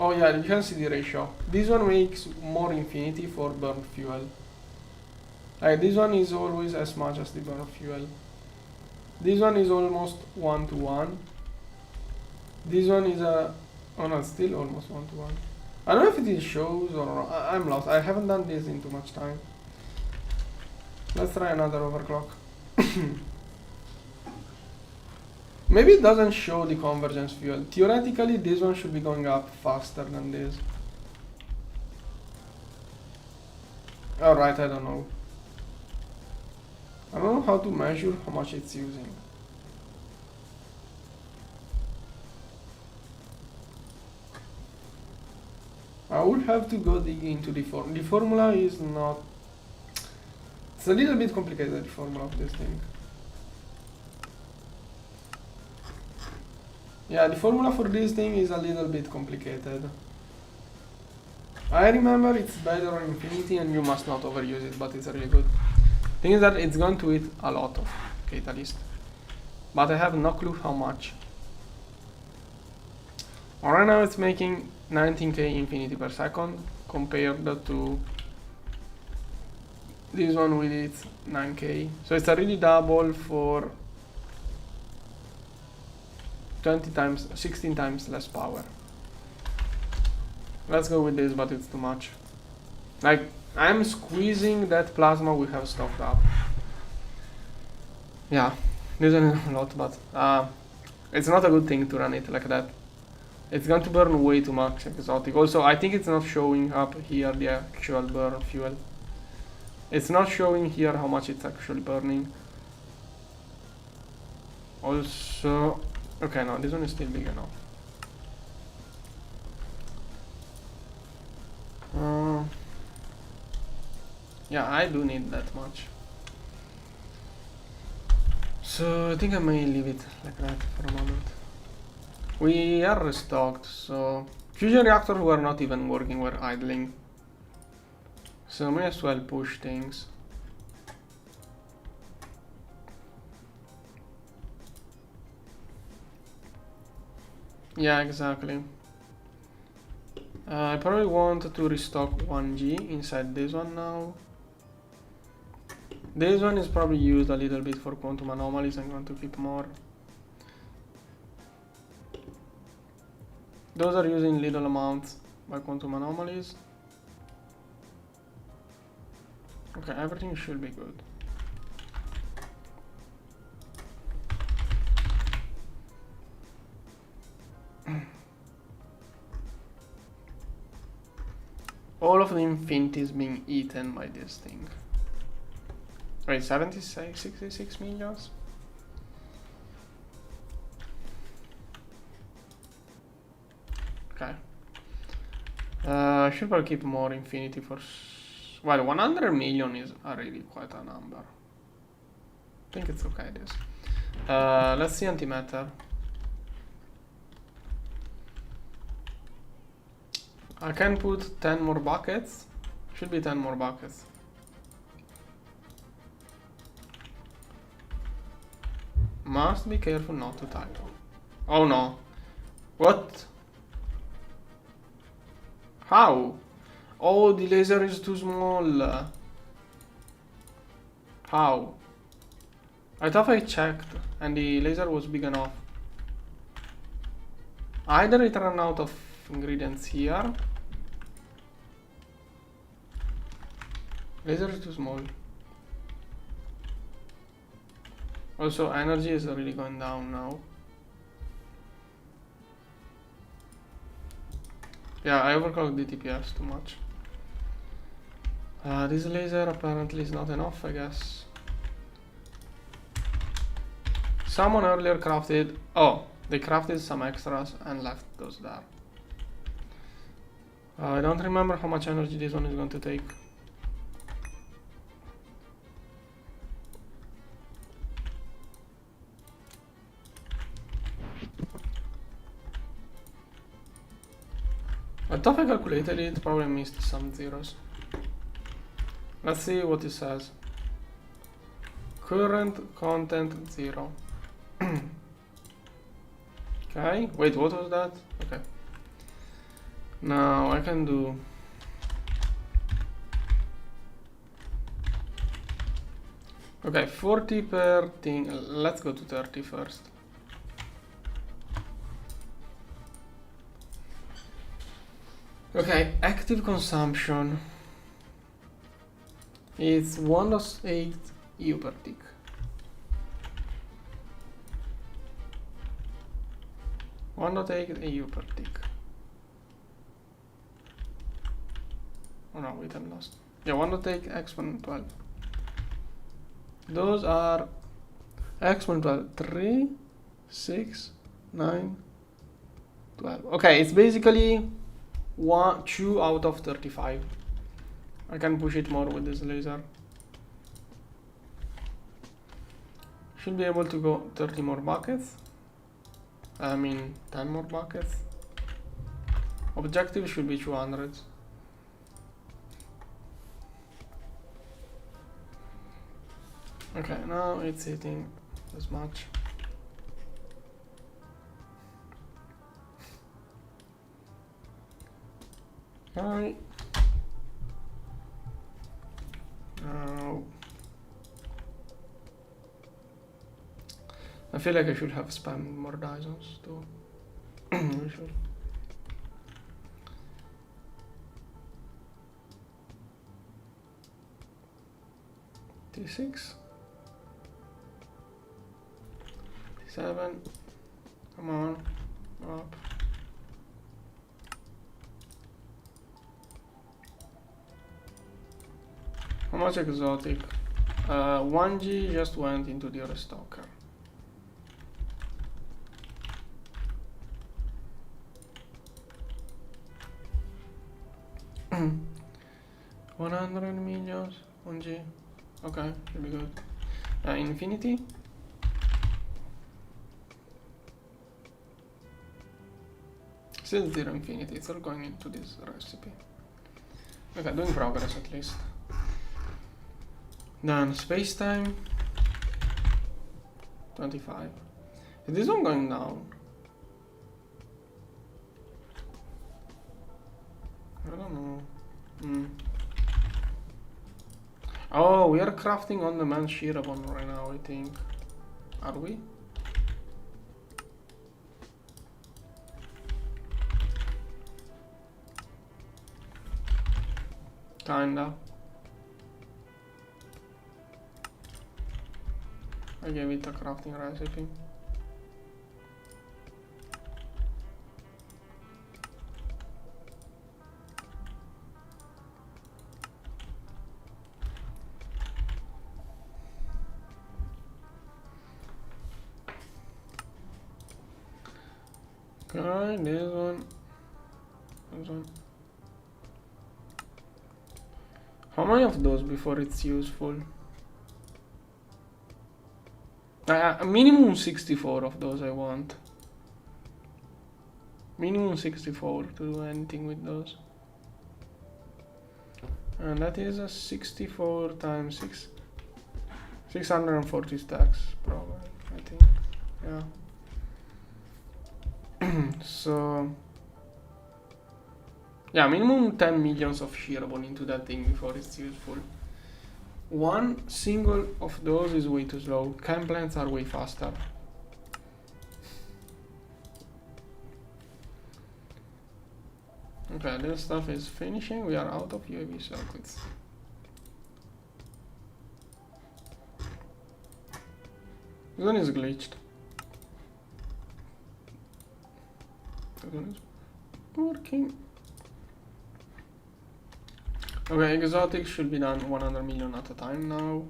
Oh yeah, you can see the ratio. This one makes more infinity for burnt fuel. This one is always as much as the burnt fuel. This one is almost 1 to 1. This one is a, oh no, it's still almost 1 to 1. I don't know if it shows or I'm lost. I haven't done this in too much time. Let's try another overclock. Maybe it doesn't show the convergence fuel. Theoretically, this one should be going up faster than this. Alright, I don't know. I don't know how to measure how much it's using. I would have to go dig into the formula. The formula is not... It's a little bit complicated, the formula of this thing. Yeah, the formula for this thing is a little bit complicated. I remember it's better on infinity and you must not overuse it, but it's really good. Thing is that it's going to eat a lot of catalyst, but I have no clue how much. Right now it's making 19k infinity per second compared to this one with its 9k. So it's a really double for 20 times, 16 times less power. Let's go with this, but it's too much. Like, I'm squeezing that plasma we have stocked up. Yeah, this one is a lot, but it's not a good thing to run it like that. It's going to burn way too much exotic. Also, I think it's not showing up here the actual burn fuel. It's not showing here how much it's actually burning. Also, okay, no, this one is still big enough. Yeah, I do need that much. So I think I may leave it like that for a moment. We are restocked, so fusion reactors were not even working, were idling. So may as well push things. Yeah, exactly. I probably want to restock 1G inside this one now. This one is probably used a little bit for quantum anomalies. I'm going to keep more. Those are using little amounts by quantum anomalies. Okay, everything should be good. All of the infinity is being eaten by this thing. Wait, 76, 66 millions? Okay. I should probably keep more infinity for... Well, 100 million is really quite a number. I think it's okay, this. Let's see antimatter. I can put 10 more buckets. Should be 10 more buckets. Must be careful not to typo. Oh no. What? How? Oh, the laser is too small. How? I thought I checked and the laser was big enough. Either it ran out of ingredients here. Laser is too small. Also, energy is really going down now. Yeah, I overclocked the TPS too much. This laser apparently is not enough, I guess. Someone earlier crafted... Oh, they crafted some extras and left those there. I don't remember how much energy this one is going to take. I thought I calculated it, probably missed some zeros. Let's see what it says. Current content 0. Okay, wait, what was that? Okay. Now I can do... Okay, 40 per thing. Let's go to 30 first. Okay, active consumption is 1.8 EU per tick. EU per tick. Oh no, wait, I'm lost. Yeah, 1.8 exponent 12. Those are exponent 12. 3, 6, 9, 12. Okay, it's basically 2 out of 35. I can push it more with this laser. Should be able to go 30 more buckets. I mean 10 more buckets. Objective should be 200. Okay, now it's hitting as much. Alright. Now I feel like I should have spammed more Dysons too. We should. T6. T7. Come on. Up. How much exotic? 1G just went into the restocker. $100 million, 1G. Okay, should be good. Infinity. Still zero infinity, it's all going into this recipe. Okay, doing progress at least. Then space-time 25. Is this one going down? I don't know. Oh, we are crafting on the man Shirabon right now, I think. Are we? Kinda. I gave it a crafting recipe. Okay, this one. This one. How many of those before it's useful? Minimum 64 of those I want. Minimum 64 to do anything with those. And that is a 64 times 6. 640 stacks, probably, I think. Yeah. So yeah, minimum 10 millions of shearable into that thing before it's useful. One single of those is way too slow. Chem plants are way faster. Okay, this stuff is finishing. We are out of UAV circuits. This one is glitched. This one is working. Okay, exotic should be done 100 million at a time now.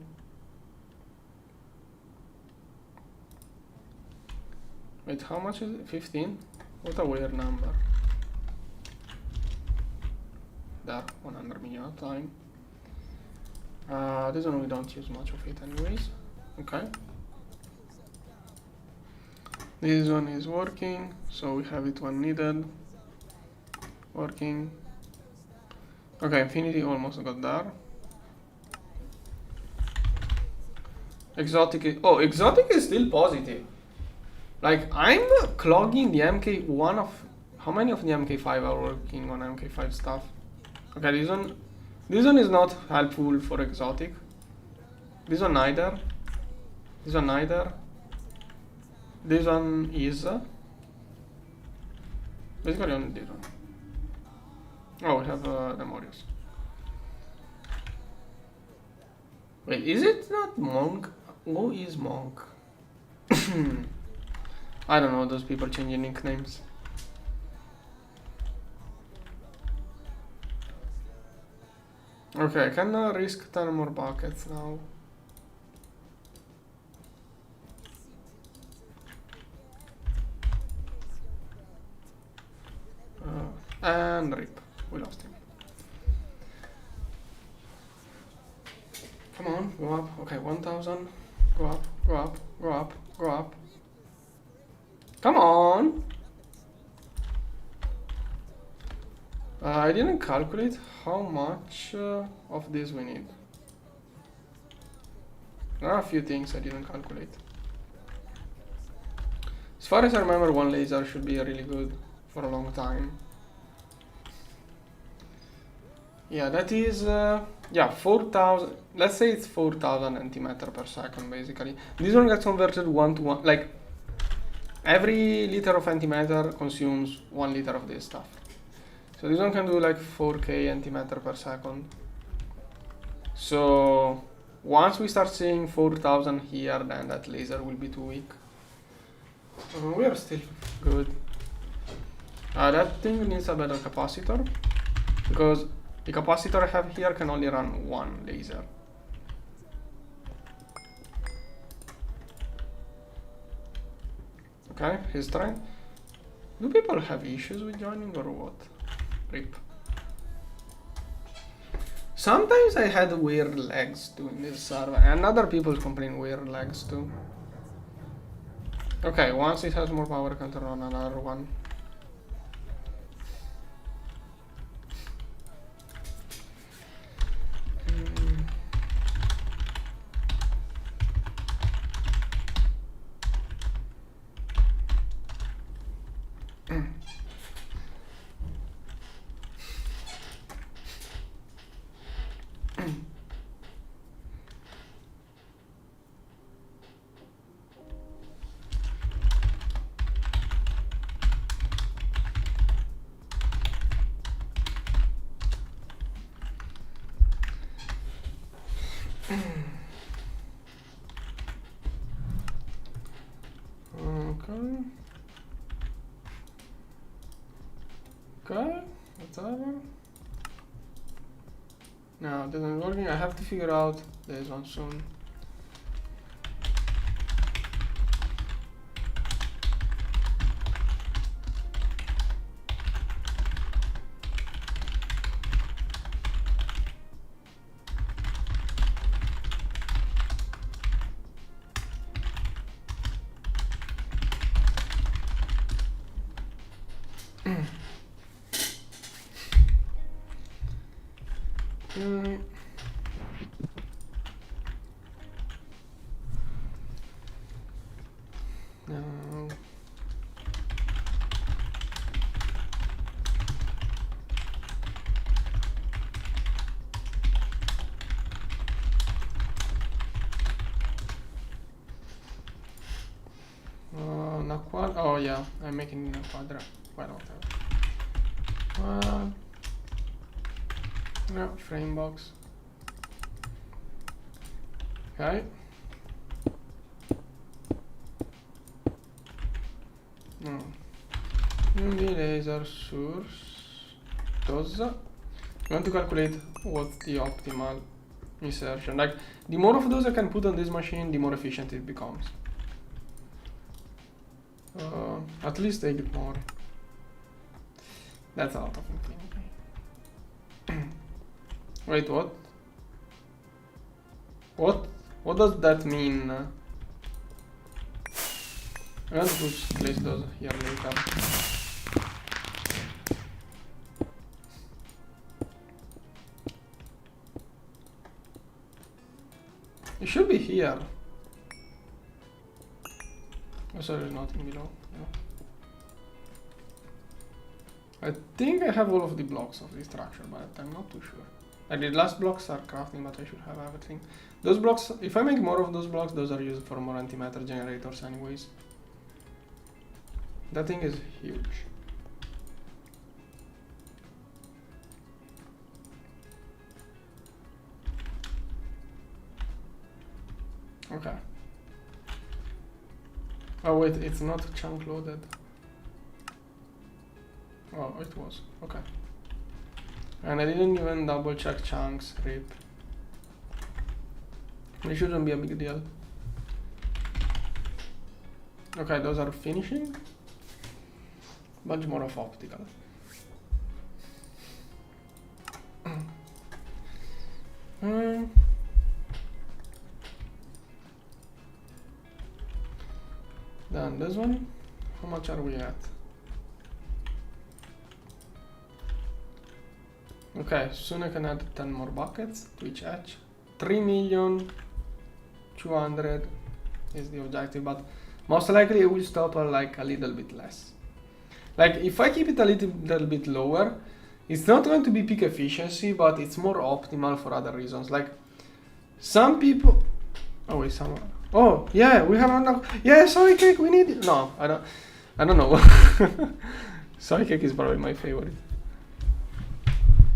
Wait, how much is it? 15? What a weird number. There, 100 million at a time. This one we don't use much of it anyways. Okay. This one is working, so we have it when needed. Working. Okay, infinity almost got there. Exotic is, oh, exotic is still positive. Like, I'm clogging the MK1 of, how many of the MK5 are working on MK5 stuff? Okay, this one is not helpful for exotic. This one neither. This one neither. This one is. Basically only this one. Oh, we have Demorius. Wait, is it not Monk? Who is Monk? I don't know, those people changing nicknames. Okay, I can risk 10 more buckets now. and rip. We lost him. Come on, go up. Okay, 1000. Go up, go up, go up, go up. Come on! I didn't calculate how much of this we need. There are a few things I didn't calculate. As far as I remember, one laser should be really good for a long time. Yeah, that is, yeah, 4000, let's say it's 4000 antimatter per second, basically. This one gets converted 1 to 1, like, every liter of antimatter consumes 1 liter of this stuff. So this one can do like 4k antimatter per second. So once we start seeing 4000 here, then that laser will be too weak. We are still good. That thing needs a better capacitor, because the capacitor I have here can only run 1 laser. Okay, he's trying. Do people have issues with joining or what? Rip. Sometimes I had weird lags too in this server, and other people complain weird lags too. Okay, once it has more power, I can turn on another one. Okay, whatever. Now this isn't working. I have to figure out this one soon. No. Not quad. Oh yeah, I'm making a quadra. Why not? No, frame box. Okay. No. UV laser source. Those. I want to calculate what's the optimal insertion. Like, the more of those I can put on this machine, the more efficient it becomes. At least 8 more. That's a lot of infinity. Wait, what? What does that mean? I want to place those here later. It should be here. Oh, sorry, there's nothing below. No. I think I have all of the blocks of the structure, but I'm not too sure. Like, the last blocks are crafting, but I should have everything. Those blocks, if I make more of those blocks, those are used for more antimatter generators anyways. That thing is huge. Okay. Oh wait, it's not chunk loaded. Oh, it was. Okay. And I didn't even double check chunks, rip. It shouldn't be a big deal. Okay, those are finishing. Bunch more of optical. Then this one, how much are we at? Okay, soon I can add 10 more buckets to each edge. 3,200,000 is the objective, but most likely it will stop at like a little bit less. Like if I keep it a little bit lower, it's not going to be peak efficiency, but it's more optimal for other reasons. Like some people, oh wait, someone. Oh yeah, we have another. Yeah, soy cake. We need it. No, I don't know. Soy cake is probably my favorite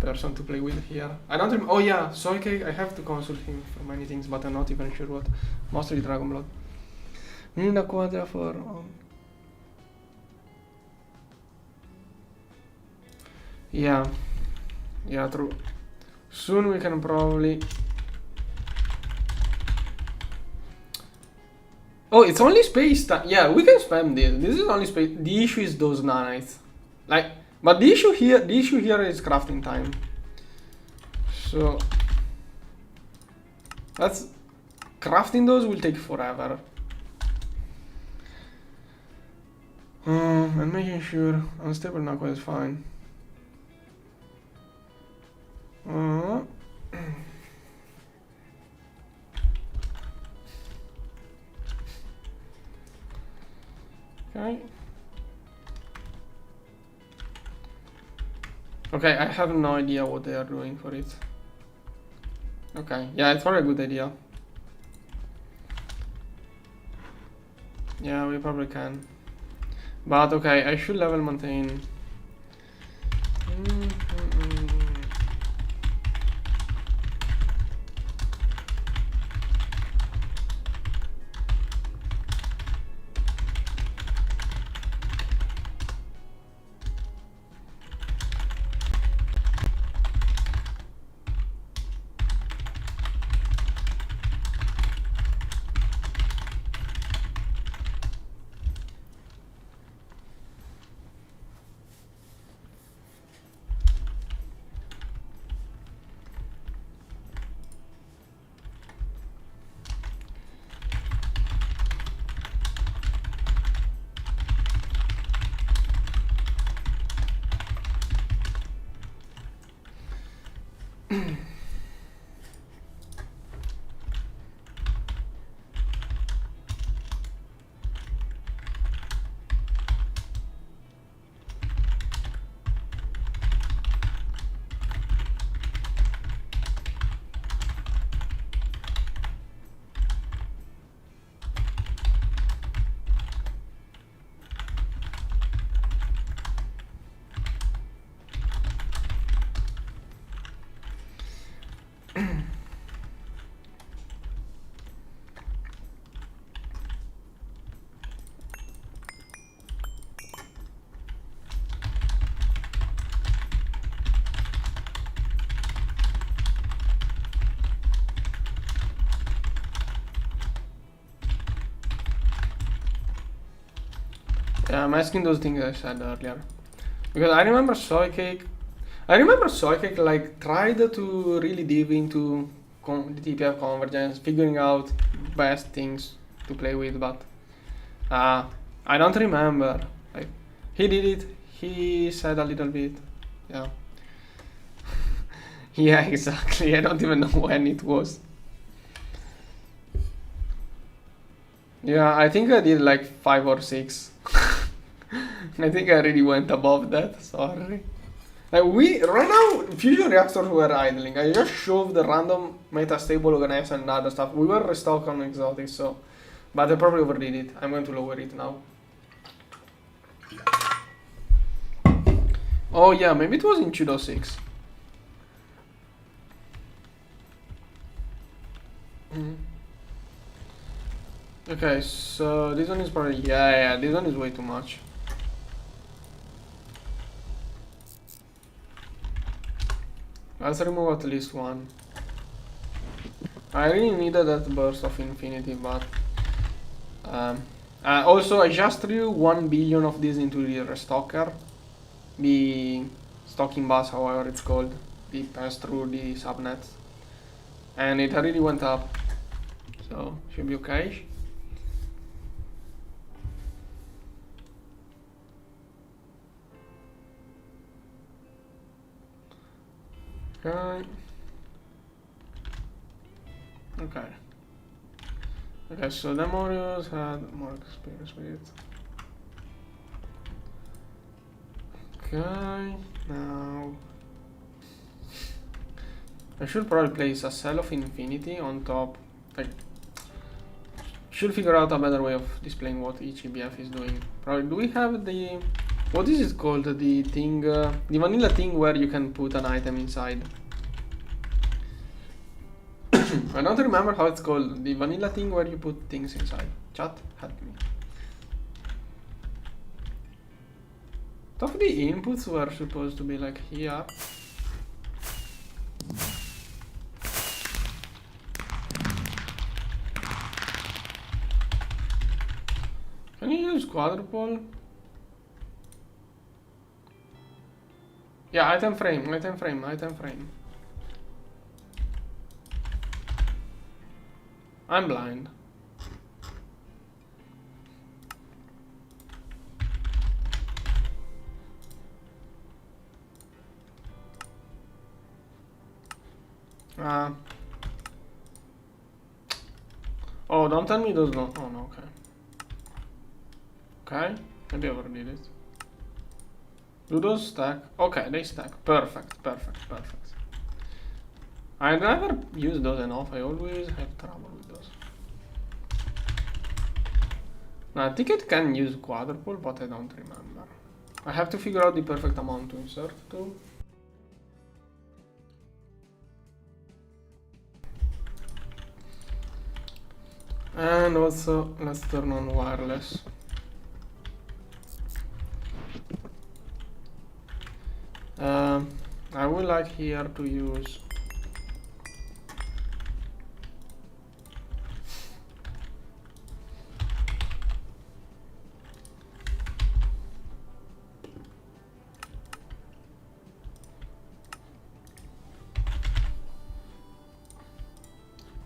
person to play with here. I don't remember. Oh yeah, soy cake. I have to consult him for many things, but I'm not even sure what. Mostly Dragon Blood. We need a quadra for. Yeah, true. Soon we can probably. Oh, it's only space time. Yeah, we can spam this. This is only space. The issue is those nanites. Like, but the issue here is crafting time. So that's crafting those will take forever. And making sure unstable knuckle is fine. Okay. Okay, I have no idea what they are doing for it. Okay, yeah, it's probably a good idea. Yeah, we probably can. But okay, I should level maintain. Yeah, I'm asking those things I said earlier. Because I remember Soy Cake like tried to really dive into the TPF convergence, figuring out best things to play with, but I don't remember. Like he did it, he said a little bit. Yeah. Yeah, exactly. I don't even know when it was. Yeah, I think I did like 5 or 6. I think I already went above that, sorry. Like right now, fusion reactors were idling. I just shoved the random metastable organizer and other stuff. We were restocked on exotics, so. But I probably overdid it. I'm going to lower it now. Oh yeah, maybe it was in 2.6. Okay, so this one is probably, yeah, this one is way too much. Let's remove at least one. I really needed that burst of infinity, but also I just threw 1 billion of these into the restocker, the stocking bus, however it's called, the pass through the subnets. and it already went up, so should be okay. Okay. Okay. Okay, so the Morios had more experience with it. Okay, now I should probably place a cell of infinity on top. Like, should figure out a better way of displaying what each EBF is doing. Probably, do we have the, what is it called? The thing, the vanilla thing where you can put an item inside. I don't remember how it's called. The vanilla thing where you put things inside. Chat, help me. Thought the inputs were supposed to be like here. Can you use quadruple? Yeah, item frame, item frame, item frame. I'm blind. Oh, don't tell me those don't. Oh no, okay. Okay, maybe I overdid it. Do those stack? Okay, they stack. Perfect, perfect, perfect. I never use those enough. I always have trouble with those. Now, I think it can use quadruple, but I don't remember. I have to figure out the perfect amount to insert to. And also, let's turn on wireless. I would like here to use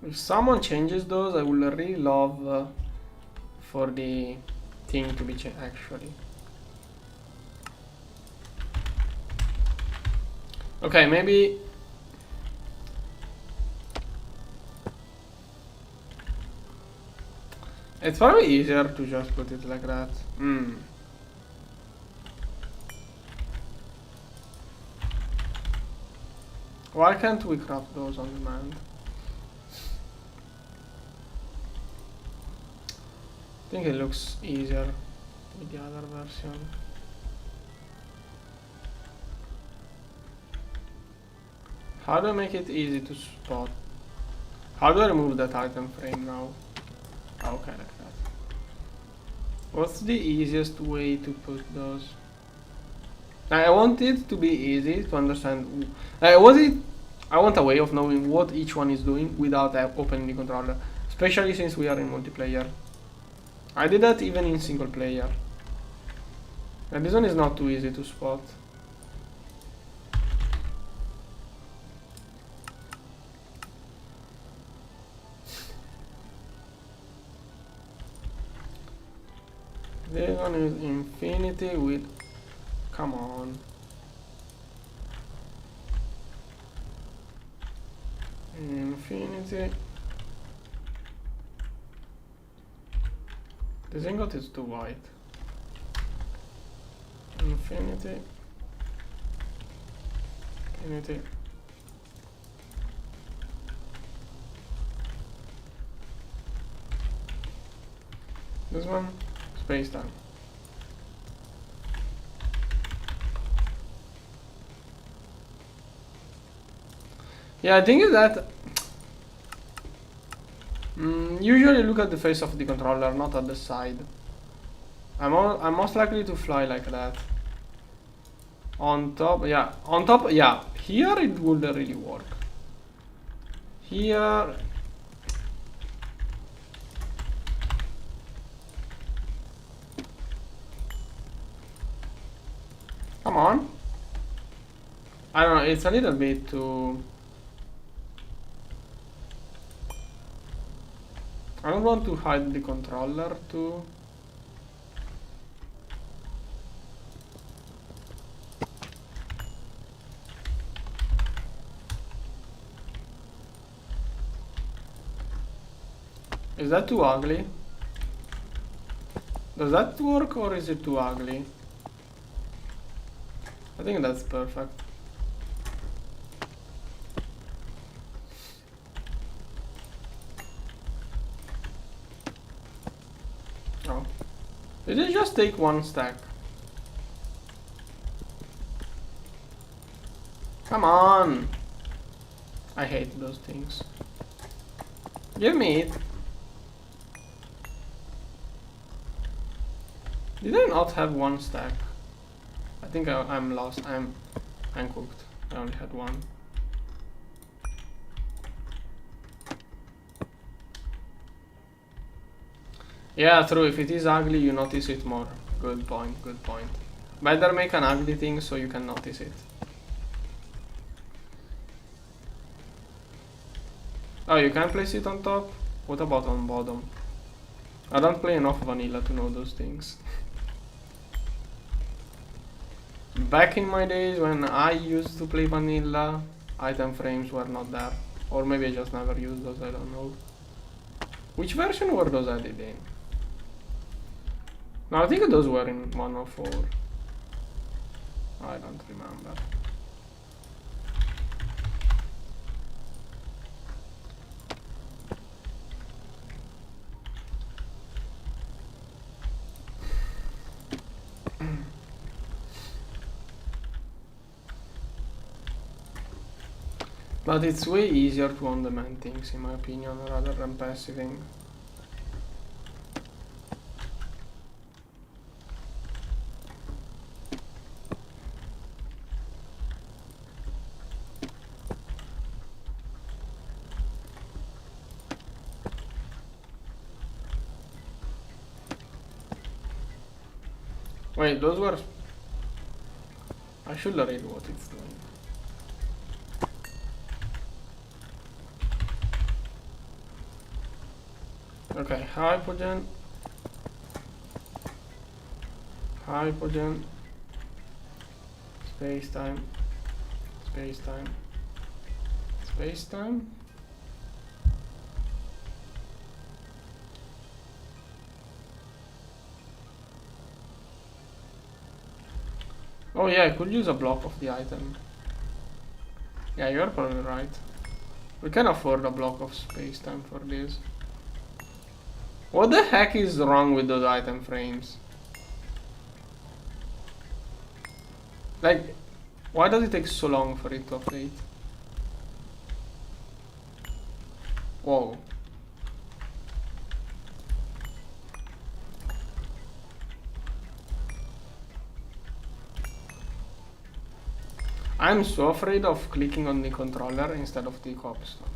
if someone changes those, I will really love for the thing to be changed actually. Okay, maybe it's probably easier to just put it like that. Why can't we craft those on demand? I think it looks easier with the other version. How do I make it easy to spot? How do I remove that item frame now? Okay, like that. What's the easiest way to put those? I want it to be easy to understand. I want a way of knowing what each one is doing without opening the controller, especially since we are in multiplayer. I did that even in single player. And this one is not too easy to spot. This one is infinity with, come on. Infinity. This ingot is too white. Infinity. Infinity. This one, space time. Yeah, I think that usually look at the face of the controller, not at the side. I'm most likely to fly like that. On top, yeah. On top, yeah. Here it would really work. Here. Come on. I don't know, it's a little bit too... don't want to hide the controller too. Is that too ugly? Does that work or is it too ugly? I think that's perfect. Oh. Did it just take one stack? Come on! I hate those things. Give me it. Did I not have one stack? I think I'm lost. I'm cooked. I only had one. Yeah, true. If it is ugly, you notice it more. Good point, good point. Better make an ugly thing so you can notice it. Oh, you can place it on top? What about on bottom? I don't play enough vanilla to know those things. Back in my days when I used to play vanilla, item frames were not there. Or maybe I just never used those, I don't know. Which version were those added in? No, I think those were in 104. I don't remember. But it's way easier to on-demand things, in my opinion, rather than passiving. Wait, those were... I should read what it's doing. Okay, hypogen, space-time, space-time, space-time. Oh yeah, I could use a block of the item. Yeah, you're probably right. We can afford a block of space-time for this. What the heck is wrong with those item frames? Like, why does it take so long for it to update? Whoa. I'm so afraid of clicking on the controller instead of the cobblestone.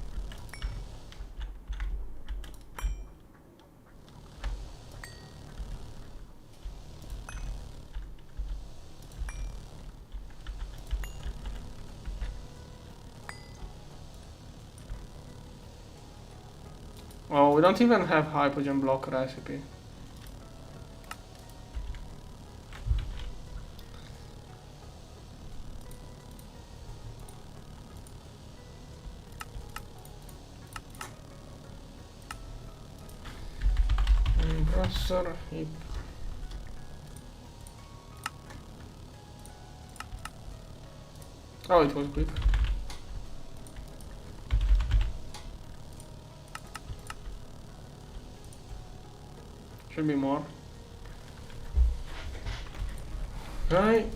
Oh, we don't even have hypogen block recipe. Processor heap. Oh, it was quick. Should be more. Right.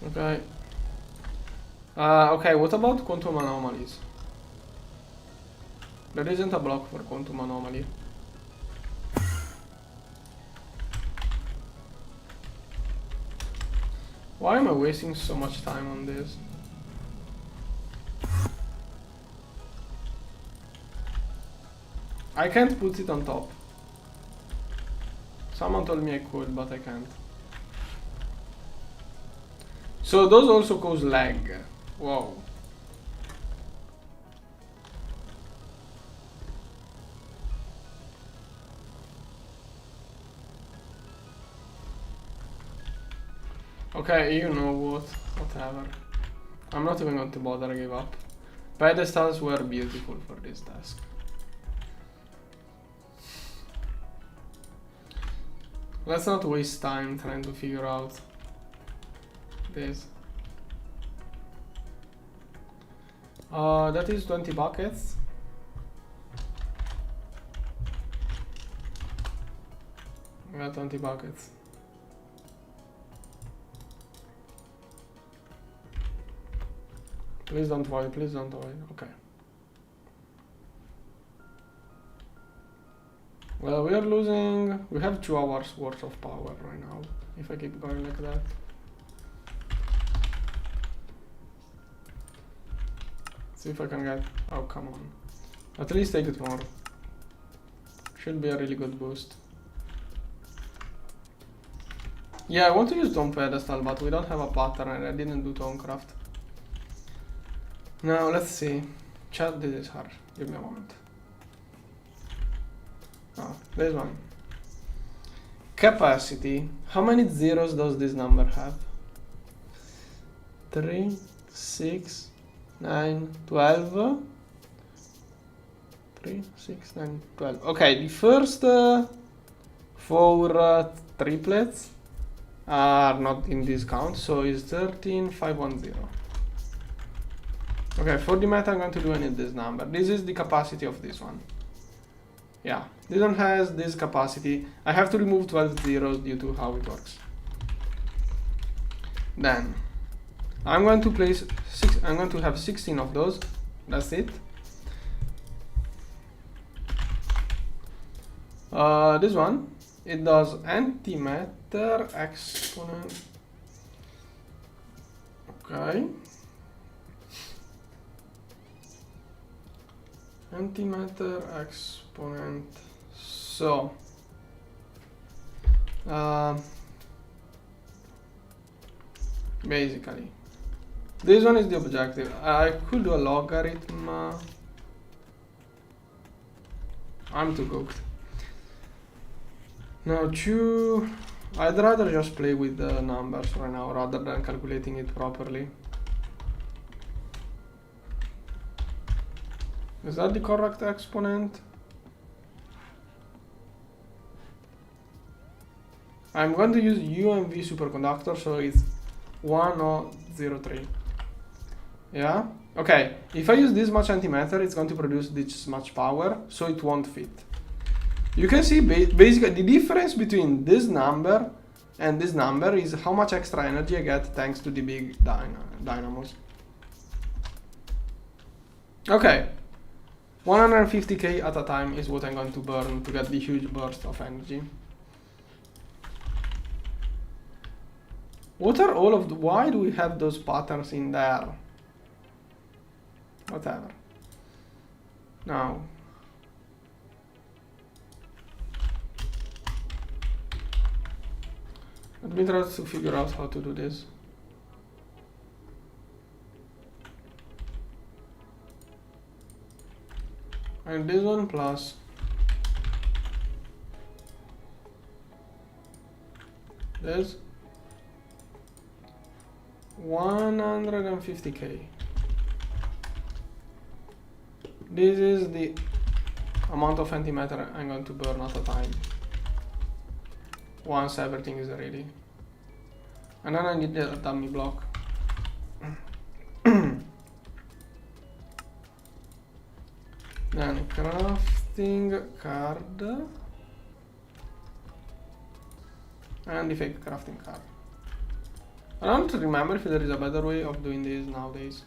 Okay. Okay, what about quantum anomalies? There isn't a block for quantum anomaly. Why am I wasting so much time on this? I can't put it on top. Someone told me I could, but I can't. So those also cause lag. Whoa. Okay, you know what, whatever. I'm not even going to bother, I give up. Pedestals were beautiful for this task. Let's not waste time trying to figure out this. That is 20 buckets. We got 20 buckets. Please don't void, please don't void. Okay. Well, we are losing. We have 2 hours worth of power right now. If I keep going like that. See if I can get. Oh, come on. At least take it more. Should be a really good boost. Yeah, I want to use Tone Pedestal, but we don't have a pattern and I didn't do Tonecraft. Now, let's see. Chat, this is hard. Give me a moment. Oh, this one. Capacity. How many zeros does this number have? 3, 6, 9, 12. 3, 6, 9, 12. Okay, the first 4 triplets are not in this count, so it's 13510. Okay, for the meta I'm going to do I need this number. This is the capacity of this one. Yeah, this one has this capacity. I have to remove 12 zeros due to how it works. Then I'm going to place I'm going to have 16 of those. That's it. This one, it does antimatter exponent. Okay. Antimatter exponent. So basically this one is the objective. I could do a logarithm. I'm too cooked. Now I'd rather just play with the numbers right now rather than calculating it properly. Is that the correct exponent? I'm going to use UMV superconductor, so it's 1003. Yeah? Okay, if I use this much antimatter, it's going to produce this much power, so it won't fit. You can see basically the difference between this number and this number is how much extra energy I get thanks to the big dynamos. Okay. 150k at a time is what I'm going to burn to get the huge burst of energy. What are all of the, why do we have those patterns in there? Whatever. Now. Let me try to figure out how to do this. And this one plus this 150k. This is the amount of antimatter I'm going to burn at a time once everything is ready. And then I need a dummy block. Then crafting card and the fake crafting card. I don't remember if there is a better way of doing this nowadays.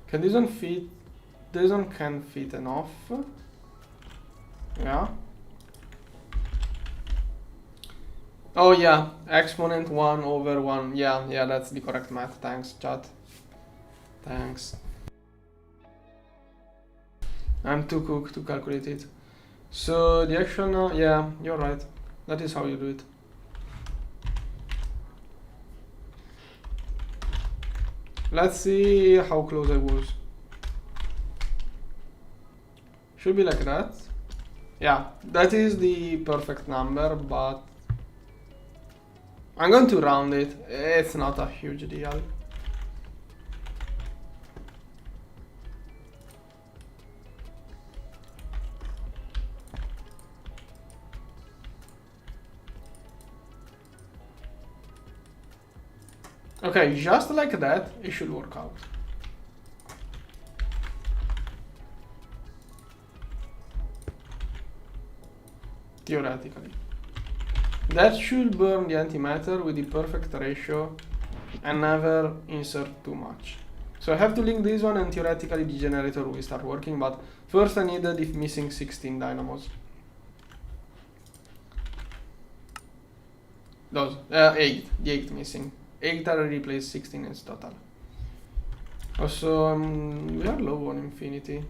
Can this one fit? This one can fit enough. Yeah. Oh yeah, exponent 1 over 1. Yeah, that's the correct math. Thanks, chat. Thanks. I'm too cooked to calculate it. So the action, yeah, you're right. That is how you do it. Let's see how close I was. Should be like that. Yeah, that is the perfect number, but I'm going to round it. It's not a huge deal. Okay, just like that, it should work out. Theoretically. That should burn the antimatter with the perfect ratio and never insert too much. So I have to link this one and theoretically the generator will start working, but first I need the missing 16 dynamos. Those, 8, the 8 missing. 8 are replaced, 16 is total. Also, we are low on infinity.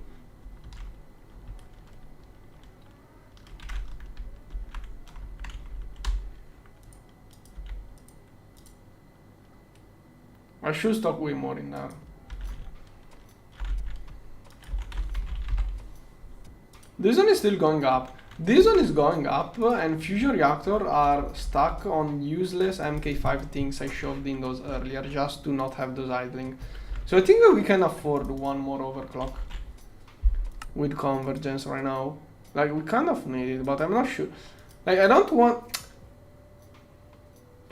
I should stock way more in there. This one is still going up. This one is going up, and fusion reactor are stuck on useless MK5 things I shoved in those earlier, just to not have those idling. So I think that we can afford one more overclock with convergence right now. Like, we kind of need it, but I'm not sure. Like, I don't want...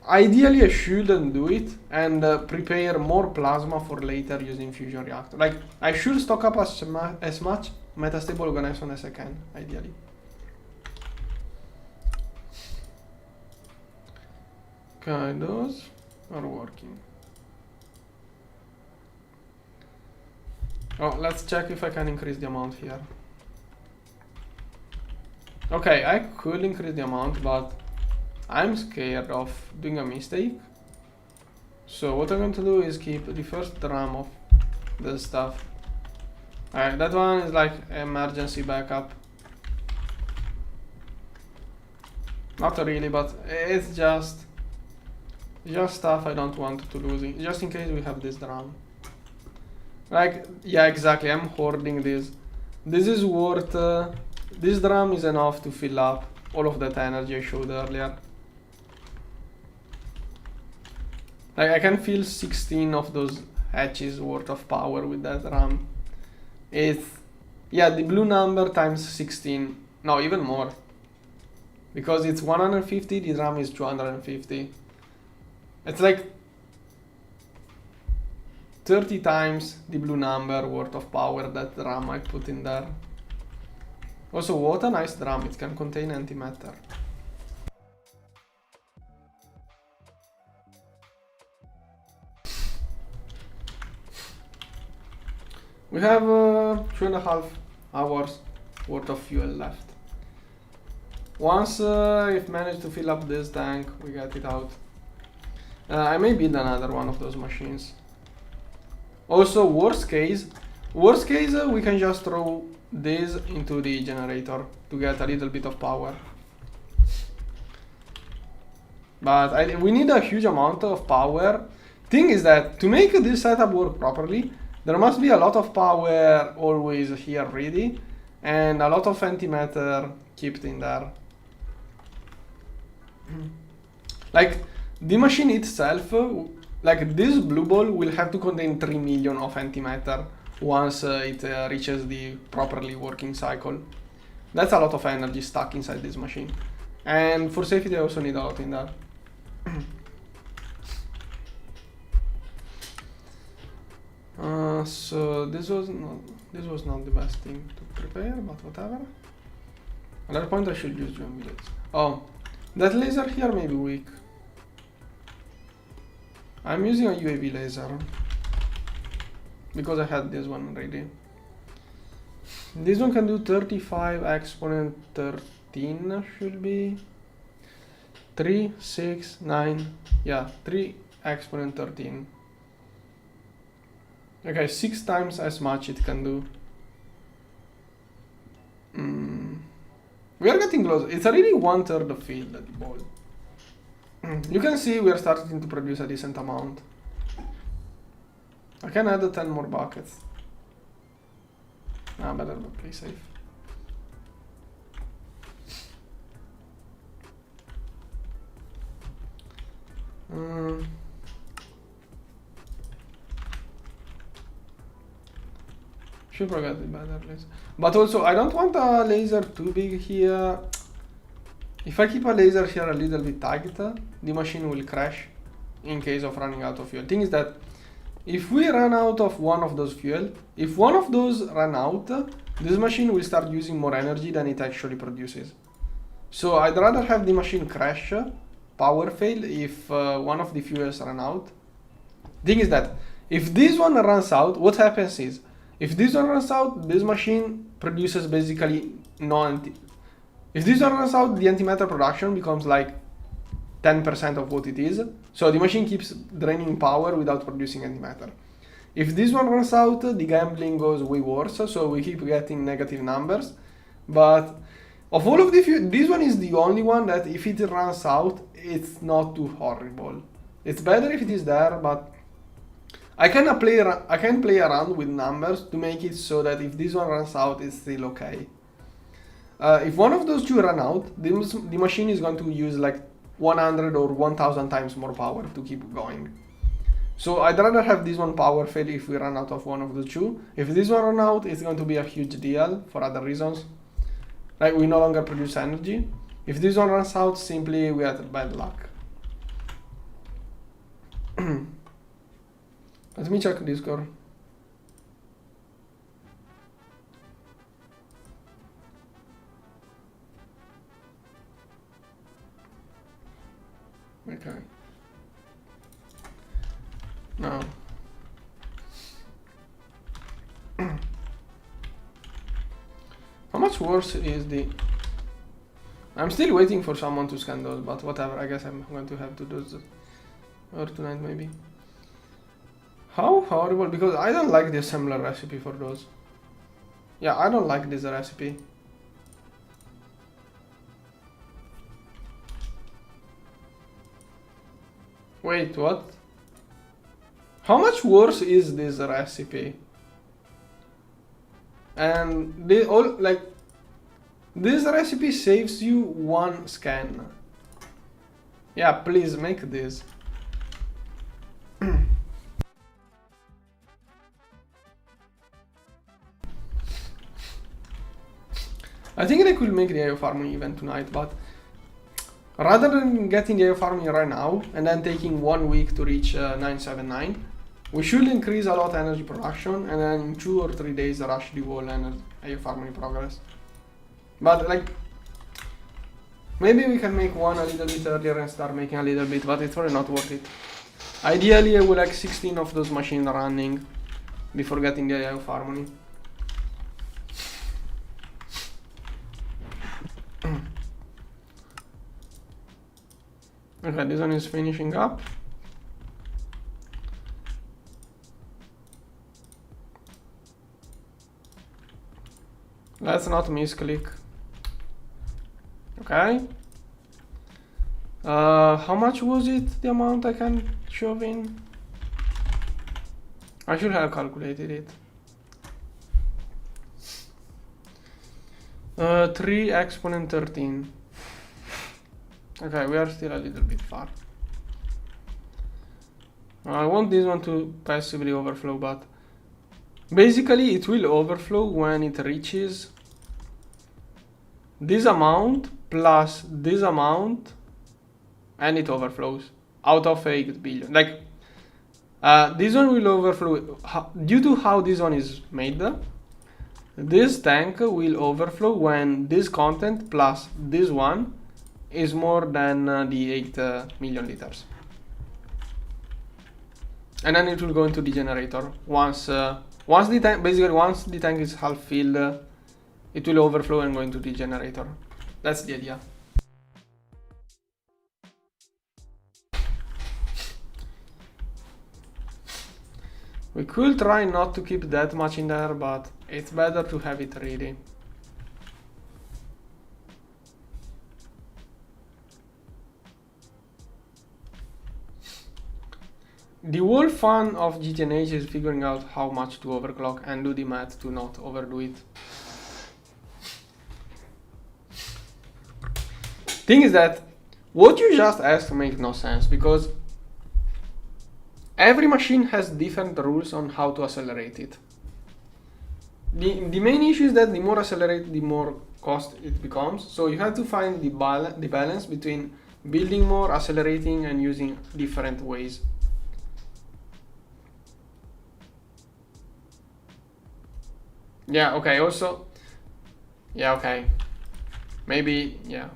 Ideally, I shouldn't do it and prepare more plasma for later using fusion reactor. Like, I should stock up as much metastable organism as I can, ideally. Okay, those are working. Oh, let's check if I can increase the amount here. Okay, I could increase the amount, but I'm scared of doing a mistake. So what I'm going to do is keep the first drum of the stuff. Alright, that one is like emergency backup. Not really, but it's just stuff I don't want to lose, just in case we have this drum. Like, yeah, exactly, I'm hoarding this. This is worth, this drum is enough to fill up all of that energy I showed earlier. Like, I can fill 16 of those hatches worth of power with that drum. It's, yeah, the blue number times 16, no, even more. Because it's 150, the drum is 250. It's like 30 times the blue number worth of power that drum I put in there. Also, what a nice drum, it can contain antimatter. We have 2.5 hours worth of fuel left. Once I've managed to fill up this tank, we get it out. I may build another one of those machines. Also, worst case, we can just throw this into the generator to get a little bit of power. But we need a huge amount of power. Thing is that to make this setup work properly, there must be a lot of power always here ready, and a lot of antimatter kept in there. Like, the machine itself, like this blue ball will have to contain 3 million of antimatter once it reaches the properly working cycle. That's a lot of energy stuck inside this machine. And for safety I also need a lot in there. So this was not the best thing to prepare, but whatever. At that point I should use UV laser. Oh, that laser here may be weak. I'm using a UAV laser because I had this one ready. This one can do 35 exponent 13 should be 3, 6, 9, yeah, 3 exponent 13. Okay, 6 times as much it can do. We are getting close. It's already 1/3 of field at the ball. You can see we are starting to produce a decent amount. I can add 10 more buckets. Nah, better play safe. Should probably get the better laser. But also, I don't want a laser too big here. If I keep a laser here a little bit tight, the machine will crash in case of running out of fuel. Thing is that if we run out of one of those fuel, if one of those run out, this machine will start using more energy than it actually produces. So I'd rather have the machine crash, power fail, if one of the fuels run out. Thing is that if this one runs out, what happens is, if this one runs out, this machine produces basically if this one runs out, the antimatter production becomes like 10% of what it is. So the machine keeps draining power without producing antimatter. If this one runs out, the gambling goes way worse, so we keep getting negative numbers. But of all of the this one is the only one that if it runs out, it's not too horrible. It's better if it is there, but I can play around with numbers to make it so that if this one runs out, it's still okay. If one of those two run out, the machine is going to use like 100 or 1000 times more power to keep going. So I'd rather have this one power fail if we run out of one of the two. If this one run out, it's going to be a huge deal for other reasons. Like we no longer produce energy. If this one runs out, simply we had bad luck. Let me check Discord. Okay. No. How much worse is the... I'm still waiting for someone to scan those, but whatever, I guess I'm going to have to do this. Or tonight maybe. How horrible, because I don't like the assembler recipe for those. Yeah, I don't like this recipe. Wait, what? How much worse is this recipe? And they all like this recipe saves you one scan. Yeah, please make this. I think they could make the IO farming event tonight, but rather than getting the IO farming right now and then taking 1 week to reach 979, we should increase a lot energy production and then in 2 or 3 days rush the whole IO farming progress. But like, maybe we can make one a little bit earlier and start making a little bit, but it's probably not worth it. Ideally, I would like 16 of those machines running before getting the IO farming. Okay, this one is finishing up. Let's not misclick. Okay. How much was it, the amount I can shove in? I should have calculated it. 3 exponent 13. Okay, we are still a little bit far. I want this one to passively overflow, but basically it will overflow when it reaches this amount plus this amount, and it overflows out of 8 billion. Like, this one will overflow due to how this one is made. This tank will overflow when this content plus this one is more than the 8 million liters. And then it will go into the generator. Once the tank is half filled, it will overflow and go into the generator. That's the idea. We could try not to keep that much in there, but it's better to have it ready. The whole fun of GTNH is figuring out how much to overclock and do the math to not overdo it. Thing is that what you just asked makes no sense, because every machine has different rules on how to accelerate it. The main issue is that the more accelerate, the more cost it becomes. So you have to find the balance between building more, accelerating, and using different ways. Yeah, okay, also, yeah, okay, maybe, yeah.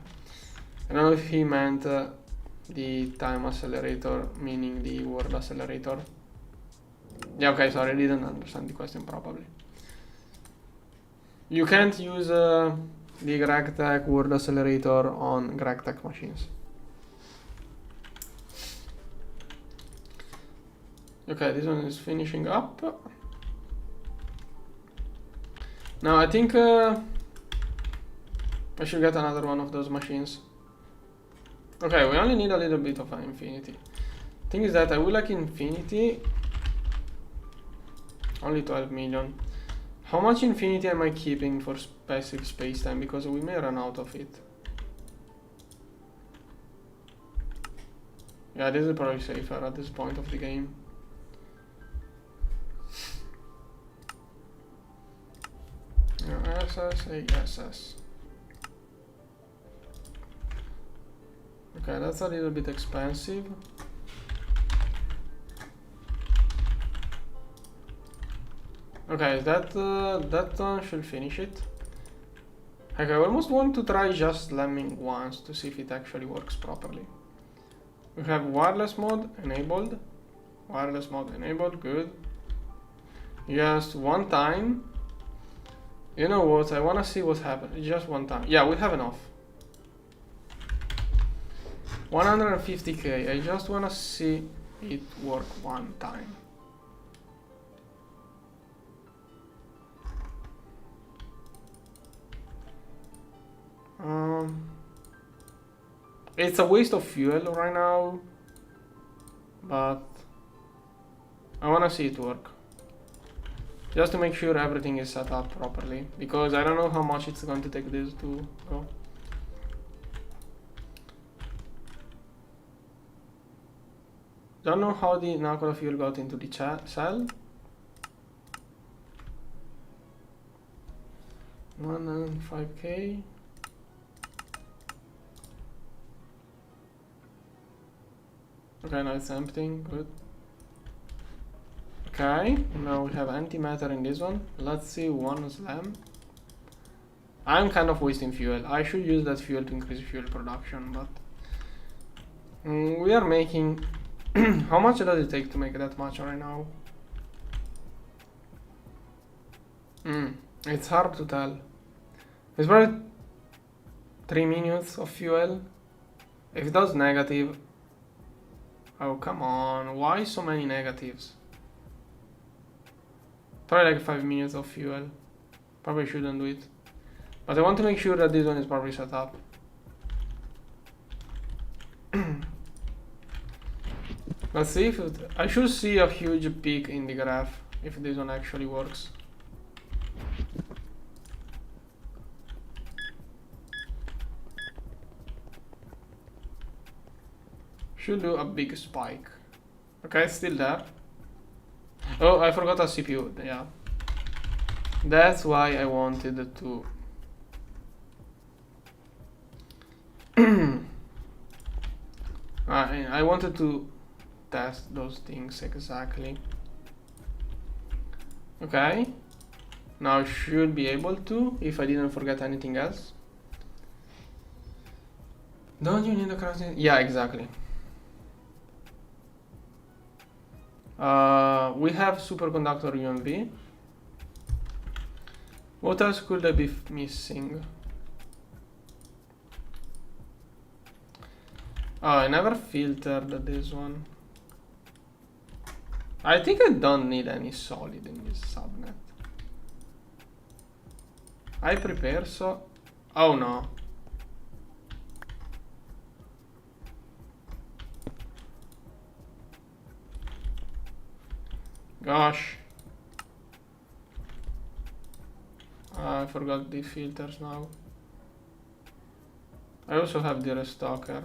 I don't know if he meant the time accelerator, meaning the word accelerator. Yeah, okay, sorry, I didn't understand the question probably. You can't use the Gregtech word accelerator on Gregtech machines. Okay, this one is finishing up. Now I think I should get another one of those machines. Okay, we only need a little bit of infinity. Thing is that I would like infinity. Only 12 million. How much infinity am I keeping for passive spacetime? Because we may run out of it. Yeah, this is probably safer at this point of the game. SS, ASS. Okay, that's a little bit expensive. Okay, that one should finish it. Okay, I almost want to try just slamming once to see if it actually works properly. We have wireless mode enabled. Wireless mode enabled, good. Just one time. You know what, I wanna see what happens. Just one time. Yeah, we have enough. 150k, I just wanna see it work one time. It's a waste of fuel right now, but I wanna see it work. Just to make sure everything is set up properly, because I don't know how much it's going to take this to go. Don't know how the Nakura fuel got into the cell. 105k. Okay, now it's emptying, good. Okay, now we have antimatter in this one. Let's see one slam. I'm kind of wasting fuel. I should use that fuel to increase fuel production, but we are making how much does it take to make that much right now? It's hard to tell. It's probably 3 minutes of fuel. If it does negative, oh come on, why so many negatives? Probably like 5 minutes of fuel. Probably shouldn't do it, but I want to make sure that this one is properly set up. Let's see if I should see a huge peak in the graph if this one actually works. Should do a big spike. Okay, it's still there. Oh, I forgot a CPU. Yeah, that's why I wanted to. I wanted to test those things exactly. Okay, now I should be able to, if I didn't forget anything else. Don't you need a crossing? Yeah, exactly. We have superconductor UMV. What else could I be missing? Oh, I never filtered this one. I think I don't need any solid in this subnet. I prepare so... Oh no. Gosh. I forgot the filters now. I also have the restocker.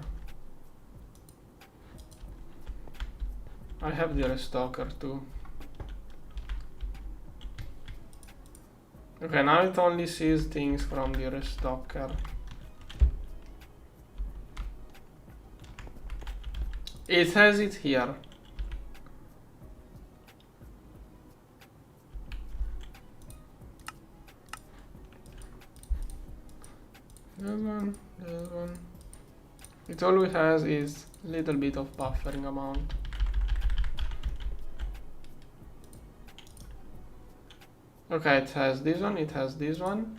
I have the restocker too. Okay, now it only sees things from the restocker. It has it here. That one. It always has is little bit of buffering amount. Okay, it has this one, it has this one.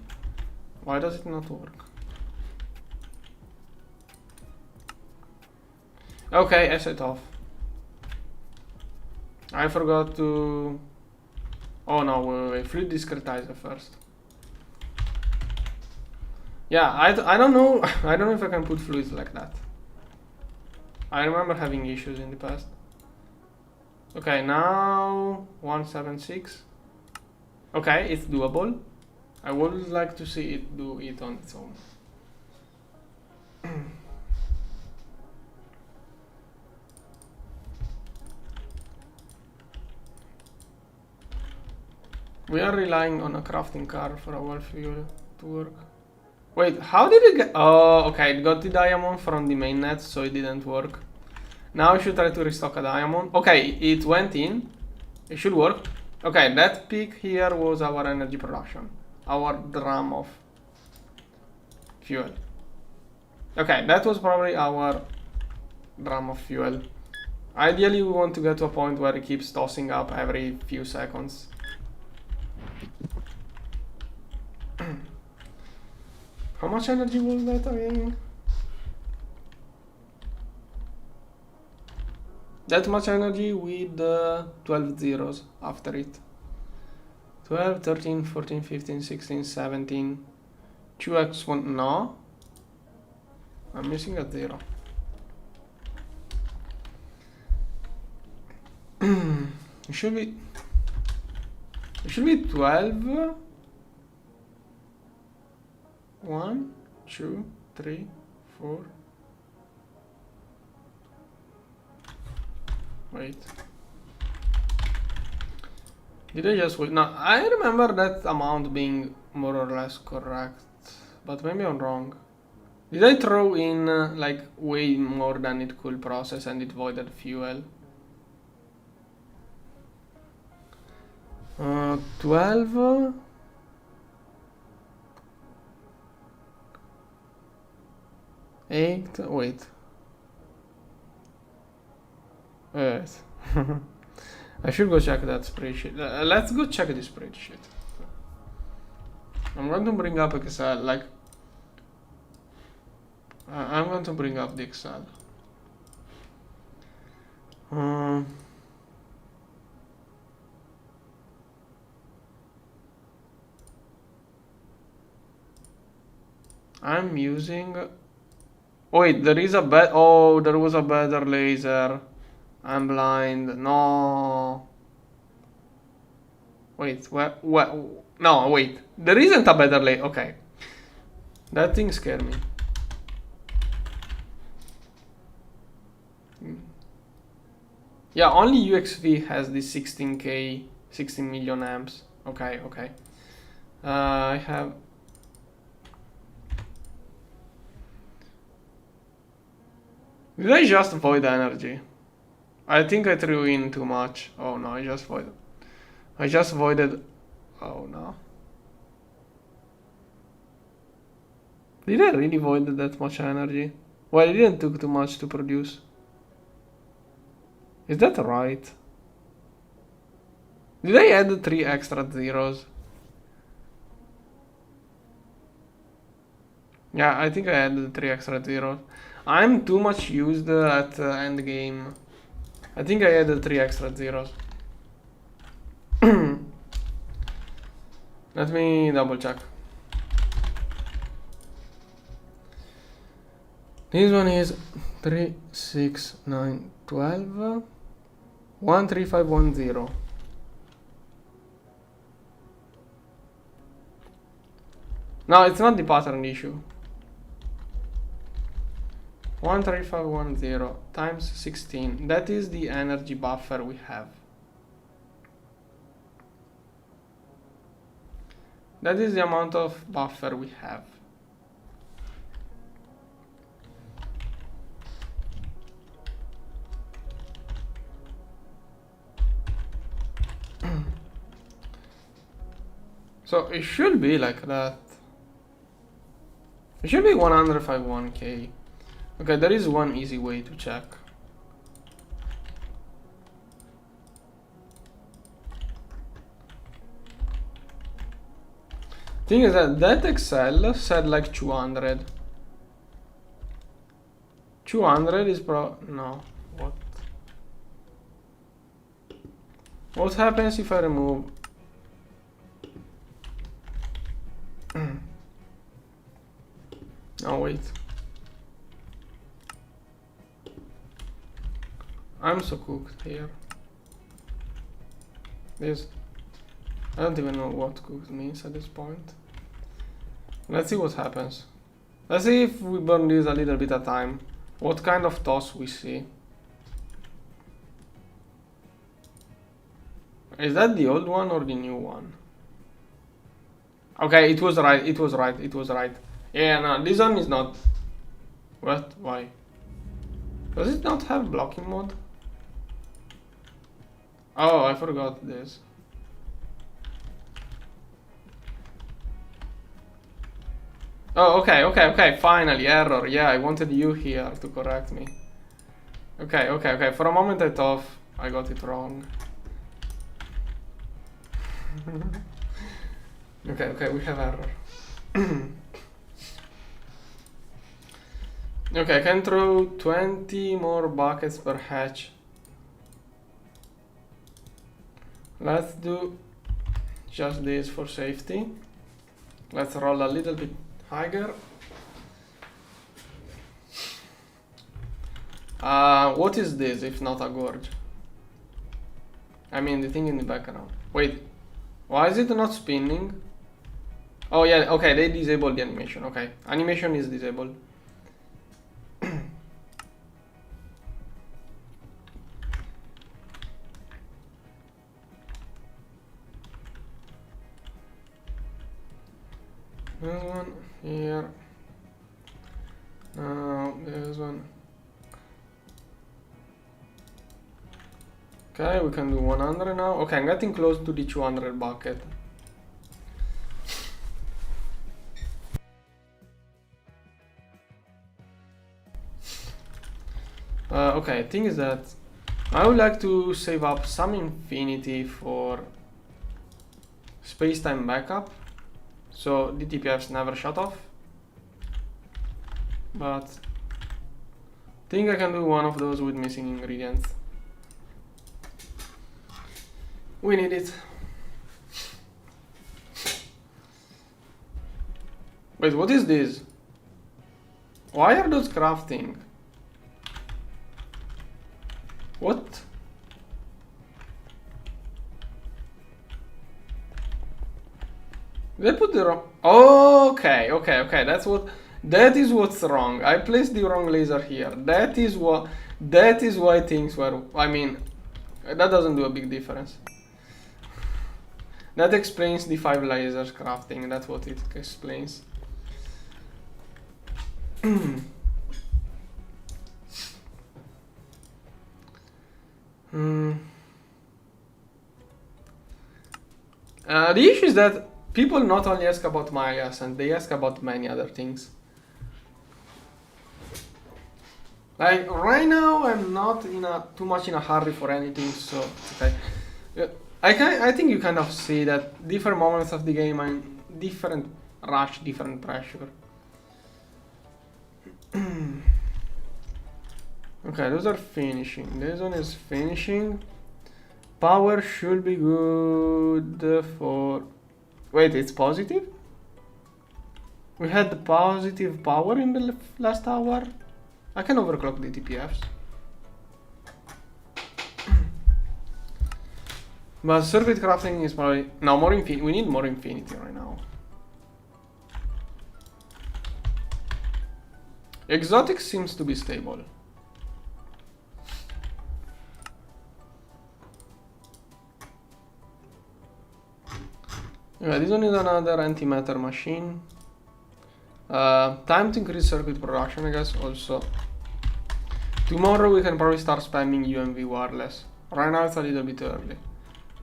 Why does it not work? Okay, asset off. I forgot to... Oh no, wait, fluid discretizer first. Yeah, I don't know. I don't know if I can put fluids like that. I remember having issues in the past. Okay, now 176. Okay, it's doable. I would like to see it do it on its own. We are relying on a crafting car for our fuel to work. Wait, how did it get... Oh, okay, it got the diamond from the mainnet, so it didn't work. Now I should try to restock a diamond. Okay, it went in. It should work. Okay, that peak here was our energy production. Our drum of fuel. Okay, that was probably our drum of fuel. Ideally, we want to get to a point where it keeps tossing up every few seconds. How much energy was that again? That much energy with 12 zeros after it. 12, 13, 14, 15, 16, 17. 2x1, no. I'm missing a zero. It should be 12. 1, 2, 3, 4. Wait. Did I just wait? No, I remember that amount being more or less correct, but maybe I'm wrong. Did I throw in like way more than it could process and it voided fuel? 12. Eight. Wait. Yes. I should go check that spreadsheet. Let's go check the spreadsheet. I'm going to bring up Excel. Like, I'm going to bring up the Excel. I'm using. Wait, there is a oh, there was a better laser. I'm blind. No. Wait, what? No, wait. There isn't a better laser. Okay. That thing scared me. Yeah, only UXV has the 16K, 16 million amps. Okay, okay. I have. Did I just void energy? I think I threw in too much. Oh no, I just voided. Oh no. Did I really void that much energy? Well, it didn't take too much to produce. Is that right? Did I add 3 extra zeros? Yeah, I think I added 3 extra zeros. I'm too much used at end game. I think I added 3 extra zeros. Let me double check. This one is 3, 6, 9, 12, 13510. No, it's not the pattern issue. 13510 times 16. That is the energy buffer we have. That is the amount of buffer we have. So it should be like that. It should be 151k. Okay, there is one easy way to check. Thing is that Excel said like 200. 200 is no. What? What happens if I remove? Oh wait. I'm so cooked here. This. I don't even know what cooked means at this point. Let's see what happens. Let's see if we burn this a little bit at a time. What kind of toss we see. Is that the old one or the new one? Okay, it was right, it was right, it was right. Yeah, no, this one is not. What? Why? Does it not have blocking mode? Oh, I forgot this. Oh, okay, finally, error. Yeah, I wanted you here to correct me. Okay. For a moment I thought I got it wrong. Okay, we have error. Okay, I can throw 20 more buckets per hatch. Let's do just this for safety. Let's roll a little bit higher. What is this if not a gorge? I mean the thing in the background. Wait, why is it not spinning? Oh yeah, okay, they disabled the animation. Okay, animation is disabled. This one here. This one. Okay, we can do 100 now. Okay, I'm getting close to the 200 bucket. Okay, thing is that I would like to save up some infinity for space-time backup, so the TPFs never shut off. But I think I can do one of those with missing ingredients. We need it. Wait, what is this? Why are those crafting? What? They put the wrong. Okay. That is what's wrong. I placed the wrong laser here. That is why things were. I mean, that doesn't do a big difference. That explains the 5 lasers crafting. That's what it explains. The issue is that people not only ask about my and they ask about many other things. Like right now, I'm not too much in a hurry for anything, so okay. I think you kind of see that different moments of the game are different rush, different pressure. Okay, those are finishing. This one is finishing. Power should be good for... Wait, it's positive? We had the positive power in the last hour? I can overclock the TPFs. But circuit crafting is probably... No, more infinity. We need more infinity right now. Exotic seems to be stable. Yeah, this one is another antimatter machine. Time to increase circuit production, I guess. Also, tomorrow we can probably start spamming UMV wireless. Right now it's a little bit early,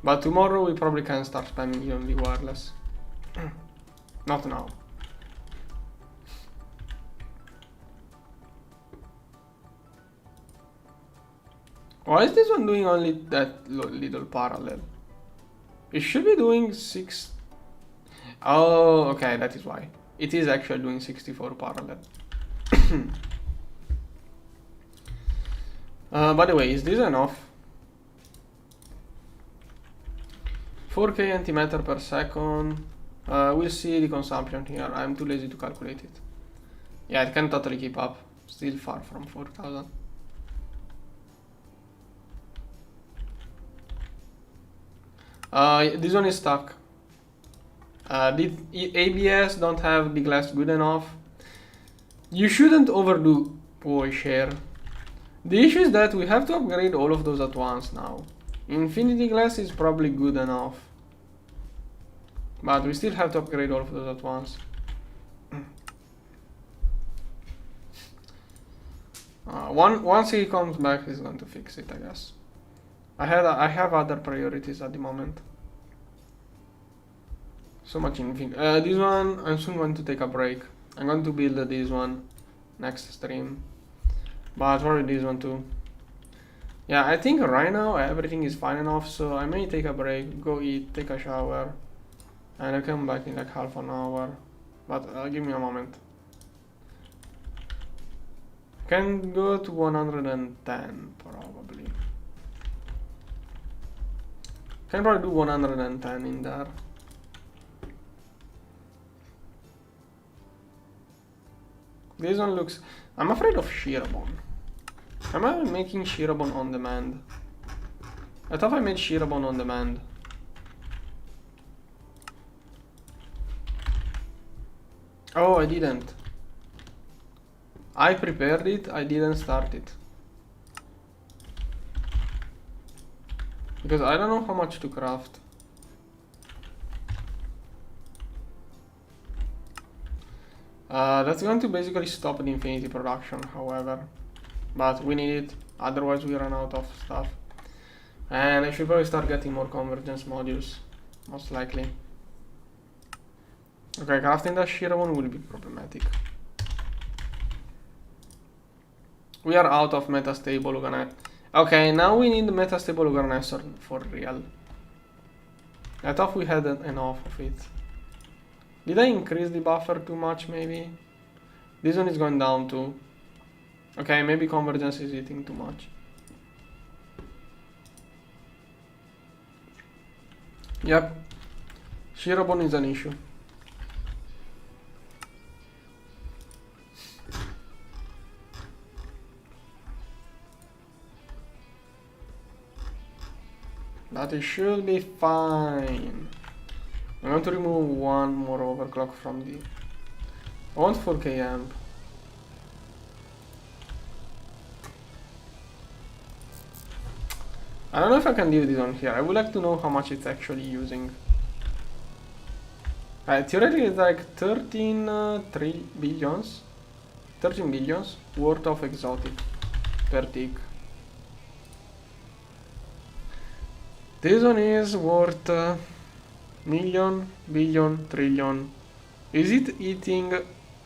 but tomorrow we probably can start spamming UMV wireless. Not now. Why is this one doing only that little parallel? It should be doing 6. Oh, okay, that is why. It is actually doing 64 parallel. By the way, is this enough? 4K antimatter per second. We'll see the consumption here. I'm too lazy to calculate it. Yeah, it can totally keep up. Still far from 4000. This one is stuck. The ABS don't have the glass good enough. You shouldn't overdo voice share. The issue is that we have to upgrade all of those at once now. Infinity glass is probably good enough, but we still have to upgrade all of those at once. Once he comes back, he's going to fix it, I guess. I have other priorities at the moment. So much infinite. This one, I'm soon going to take a break. I'm going to build this one next stream, but probably this one too. Yeah, I think right now everything is fine enough, so I may take a break, go eat, take a shower, and I'll come back in like half an hour. But give me a moment. Can go to 110 probably. Can probably do 110 in there. This one looks... I'm afraid of Shirabon. Am I making Shirabon on demand? I thought I made Shirabon on demand. Oh, I didn't. I prepared it, I didn't start it. Because I don't know how much to craft. That's going to basically stop the infinity production, however. But we need it, otherwise we run out of stuff. And I should probably start getting more convergence modules, most likely. Okay, crafting that Shirabon will be problematic. We are out of metastable organizer. Okay, now we need metastable organizer for real. I thought we had enough of it. Did I increase the buffer too much, maybe? This one is going down too. Okay, maybe convergence is eating too much. Yep. Shirabon is an issue. But it should be fine. I'm going to remove one more overclock from the... I want 4K amp. I don't know if I can leave this on here. I would like to know how much it's actually using. Theoretically it's like 13 billions worth of exotic per tick. This one is worth million, billion, trillion. Is it eating?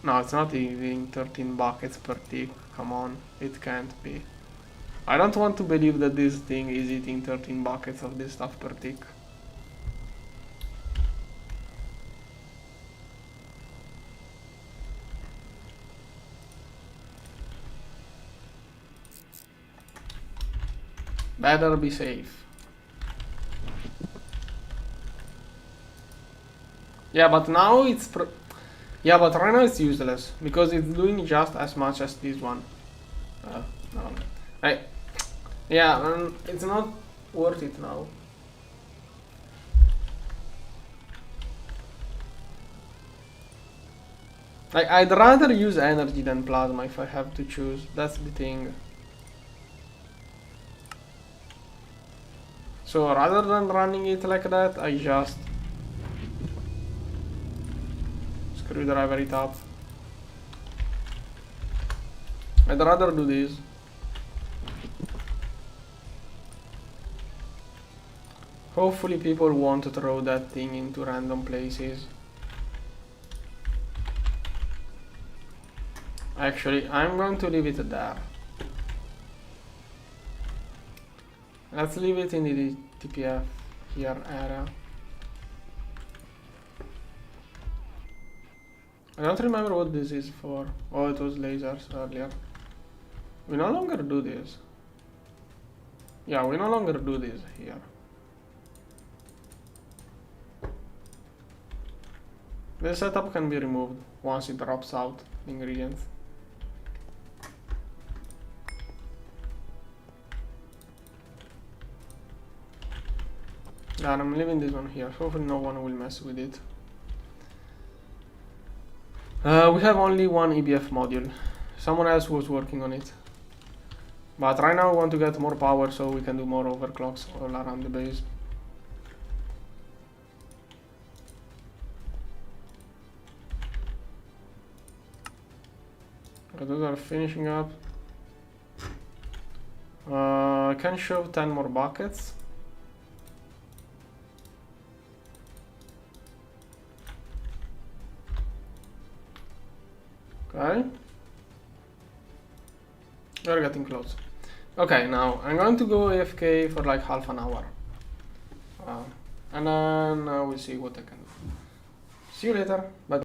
No, it's not eating 13 buckets per tick. Come on, it can't be. I don't want to believe that this thing is eating 13 buckets of this stuff per tick. Better be safe. Yeah, but now it's yeah, but right now it's useless because it's doing just as much as this one. No. Yeah, it's not worth it now. Like, I'd rather use energy than plasma if I have to choose. That's the thing. So rather than running it like that, I just screwdriver it up. I'd rather do this. Hopefully people won't throw that thing into random places. Actually, I'm going to leave it there. Let's leave it in the TPF here area. I don't remember what this is for. Oh, it was lasers earlier. We no longer do this. Yeah, we no longer do this here. This setup can be removed once it drops out the ingredients. And I'm leaving this one here. Hopefully no one will mess with it. We have only one EBF module. Someone else was working on it. But right now we want to get more power so we can do more overclocks all around the base. Those are finishing up. I can show 10 more buckets. Okay. We're getting close. Okay, now I'm going to go AFK for like half an hour. And then we'll see what I can do. See you later. Bye.